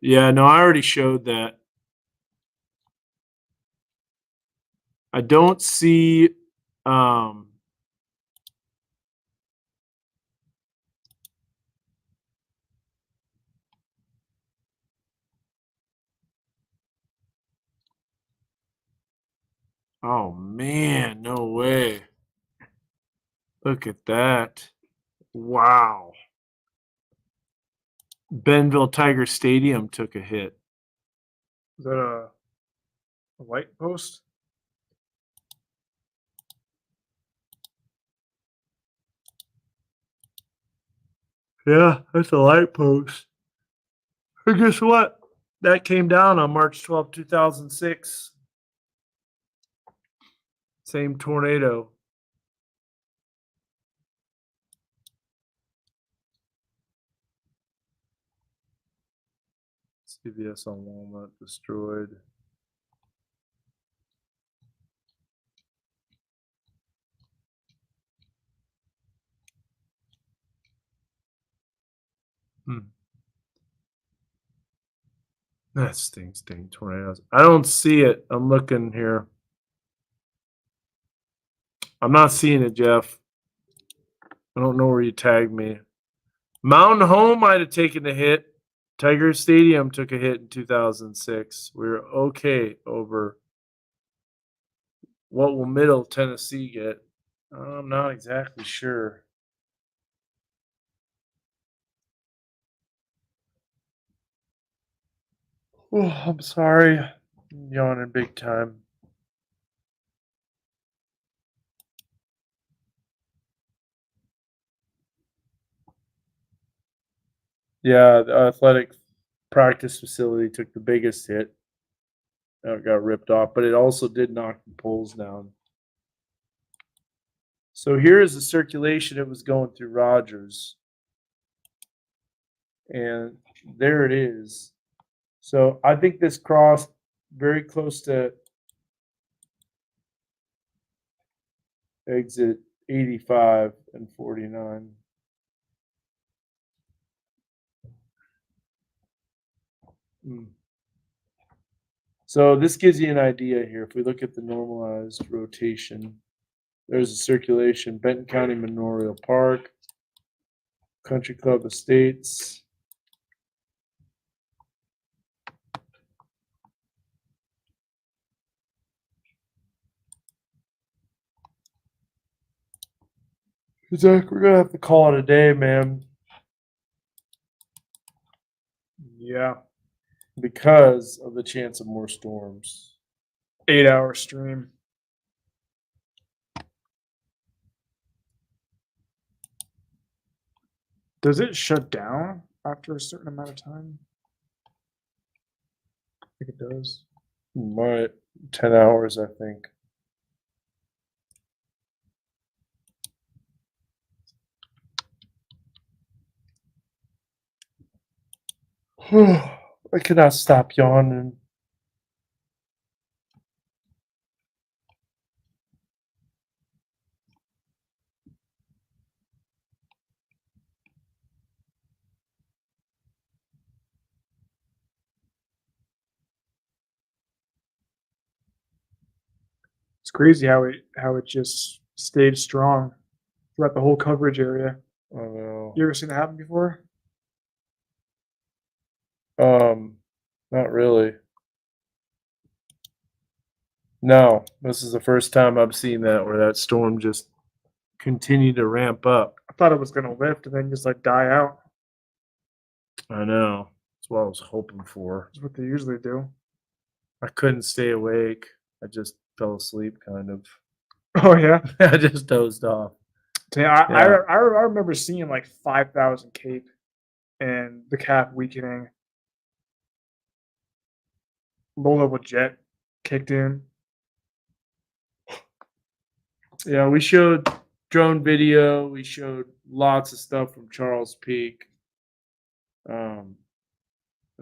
S1: Yeah, no, I already showed that. I don't see oh man, no way. Look at that. Wow. Bentonville Tiger Stadium took a hit.
S3: Is that a light post?
S1: Yeah, that's a light post. And guess what? That came down on March 12, 2006. Same tornado. CVS on Walnut destroyed. That stinks, dang tornadoes. I don't see it. I'm looking here. I'm not seeing it, Jeff. I don't know where you tagged me. Mountain Home might have taken a hit. Tiger Stadium took a hit in 2006. We were okay over. What will Middle Tennessee get? I'm not exactly sure. Oh, I'm sorry. I'm yawning big time. Yeah, the athletic practice facility took the biggest hit. It got ripped off, but it also did knock the poles down. So here's the circulation it was going through Rogers. And there it is. So I think this crossed very close to exit 85 and 49. So this gives you an idea here. If we look at the normalized rotation, there's a circulation, Benton County Memorial Park, Country Club Estates. Zach, we're gonna have to call it a day, man.
S3: Yeah.
S1: Because of the chance of more storms.
S3: 8-hour stream. Does it shut down after a certain amount of time? I think it does.
S1: Might 10 hours, I think. I cannot stop yawning.
S3: It's crazy how it just stayed strong throughout the whole coverage area.
S1: I know.
S3: You ever seen that happen before?
S1: Not really. No, this is the first time I've seen that where that storm just continued to ramp up.
S3: I thought it was gonna lift and then just like die out.
S1: I know. That's what I was hoping for.
S3: That's what they usually do.
S1: I couldn't stay awake. I just fell asleep, kind of.
S3: Oh yeah.
S1: I just dozed off.
S3: Yeah, I
S1: Yeah.
S3: remember seeing like 5,000 Cape and the cap weakening. Low level jet kicked in.
S1: Yeah, we showed drone video. We showed lots of stuff from Charles Peak. It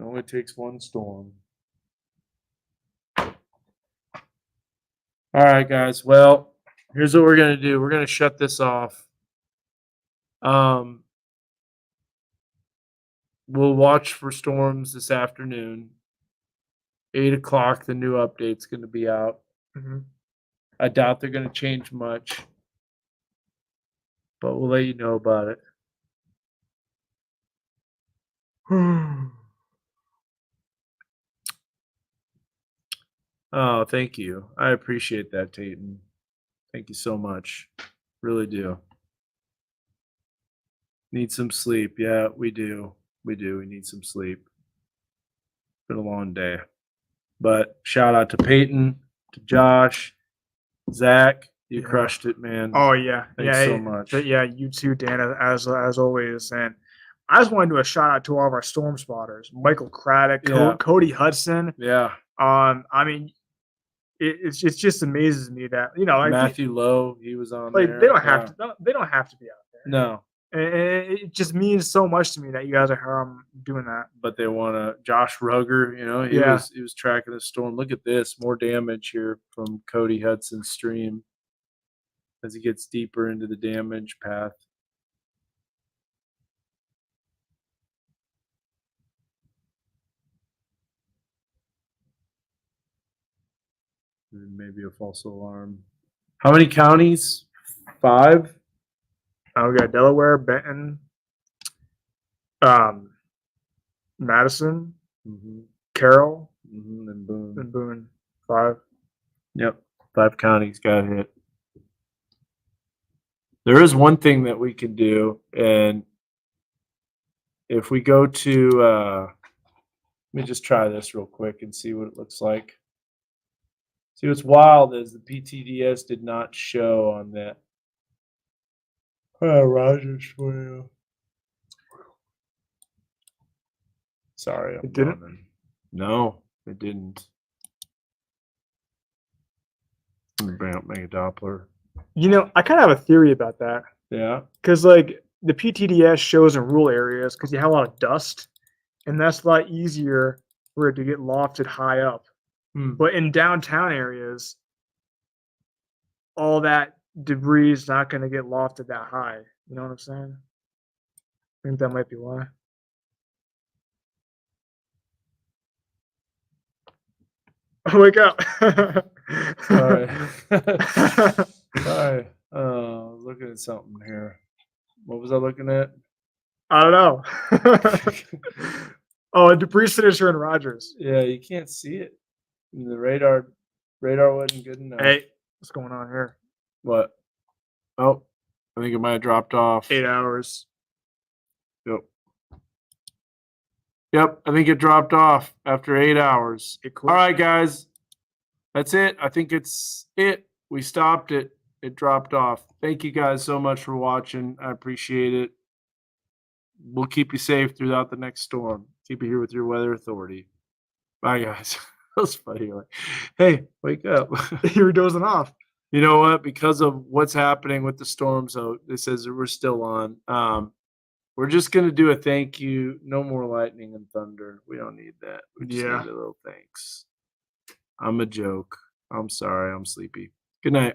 S1: only takes one storm. All right, guys. Well, here's what we're gonna do. We're gonna shut this off. We'll watch for storms this afternoon. 8 o'clock, the new update's gonna be out.
S3: Mhm.
S1: I doubt they're gonna change much, but we'll let you know about it. Oh, thank you. I appreciate that, Tayton. Thank you so much. Really do. Need some sleep. Yeah, we do. We do. We need some sleep. Been a long day. But shout out to Peyton, to Josh, Zach. You
S3: Yeah.
S1: crushed it, man.
S3: Oh yeah,
S1: Thanks
S3: yeah,
S1: so much.
S3: Yeah, you too, Dan, as always. And I just want to do a shout out to all of our storm spotters: Michael Craddock,
S1: Yeah.
S3: Cody Hudson.
S1: Yeah.
S3: I mean, it just amazes me that like
S1: Matthew Lowe, he was on
S3: like
S1: there.
S3: they don't have
S1: Yeah.
S3: to they don't have to be out there.
S1: No,
S3: And it just means so much to me that you guys are doing that.
S1: but they want to. Josh Rugger,
S3: Yeah.
S1: he was tracking the storm. Look at this, more damage here from Cody Hudson's stream as he gets deeper into the damage path. And maybe a false alarm. How many counties? 5?
S3: We got Delaware, Benton, Madison, Carroll,
S1: And Boone.
S3: and Boone. 5.
S1: Yep. 5 counties got hit. There is one thing that we can do, and if we go to, let me just try this real quick and see what it looks like. See, what's wild is the PTDS did not show on that. Rogers for you. Sorry, I'm
S3: It didn't?
S1: yawning. No, it didn't. Let me bring up Mega Doppler.
S3: You know, I kind of have a theory about that.
S1: Yeah.
S3: Because, like, the PTDS shows in rural areas because you have a lot of dust, and that's a lot easier for it to get lofted high up. But in downtown areas, all that debris is not going to get lofted that high. You know what I'm saying? I think that might be why. Oh, wake up.
S1: Sorry. Sorry. Looking at something here. What was I looking at?
S3: I don't know. Oh, a debris signature in Rogers.
S1: Yeah, you can't see it. The radar wasn't good enough.
S3: Hey, what's going on here?
S1: What? Oh, I think it might have dropped off.
S3: 8 hours.
S1: Yep. Yep, I think it dropped off after 8 hours. All right, guys. That's it. I think it's it. We stopped it. It dropped off. Thank you guys so much for watching. I appreciate it. We'll keep you safe throughout the next storm. Keep you here with your weather authority. Bye, guys. That was funny. Like, hey, wake up.
S3: You were dozing off.
S1: You know what? Because of what's happening with the storm, so it says that we're still on. We're just gonna do a thank you. No more lightning and thunder. We don't need that. We just
S3: Yeah.
S1: need a little thanks. I'm a joke. I'm sorry. I'm sleepy. Good night.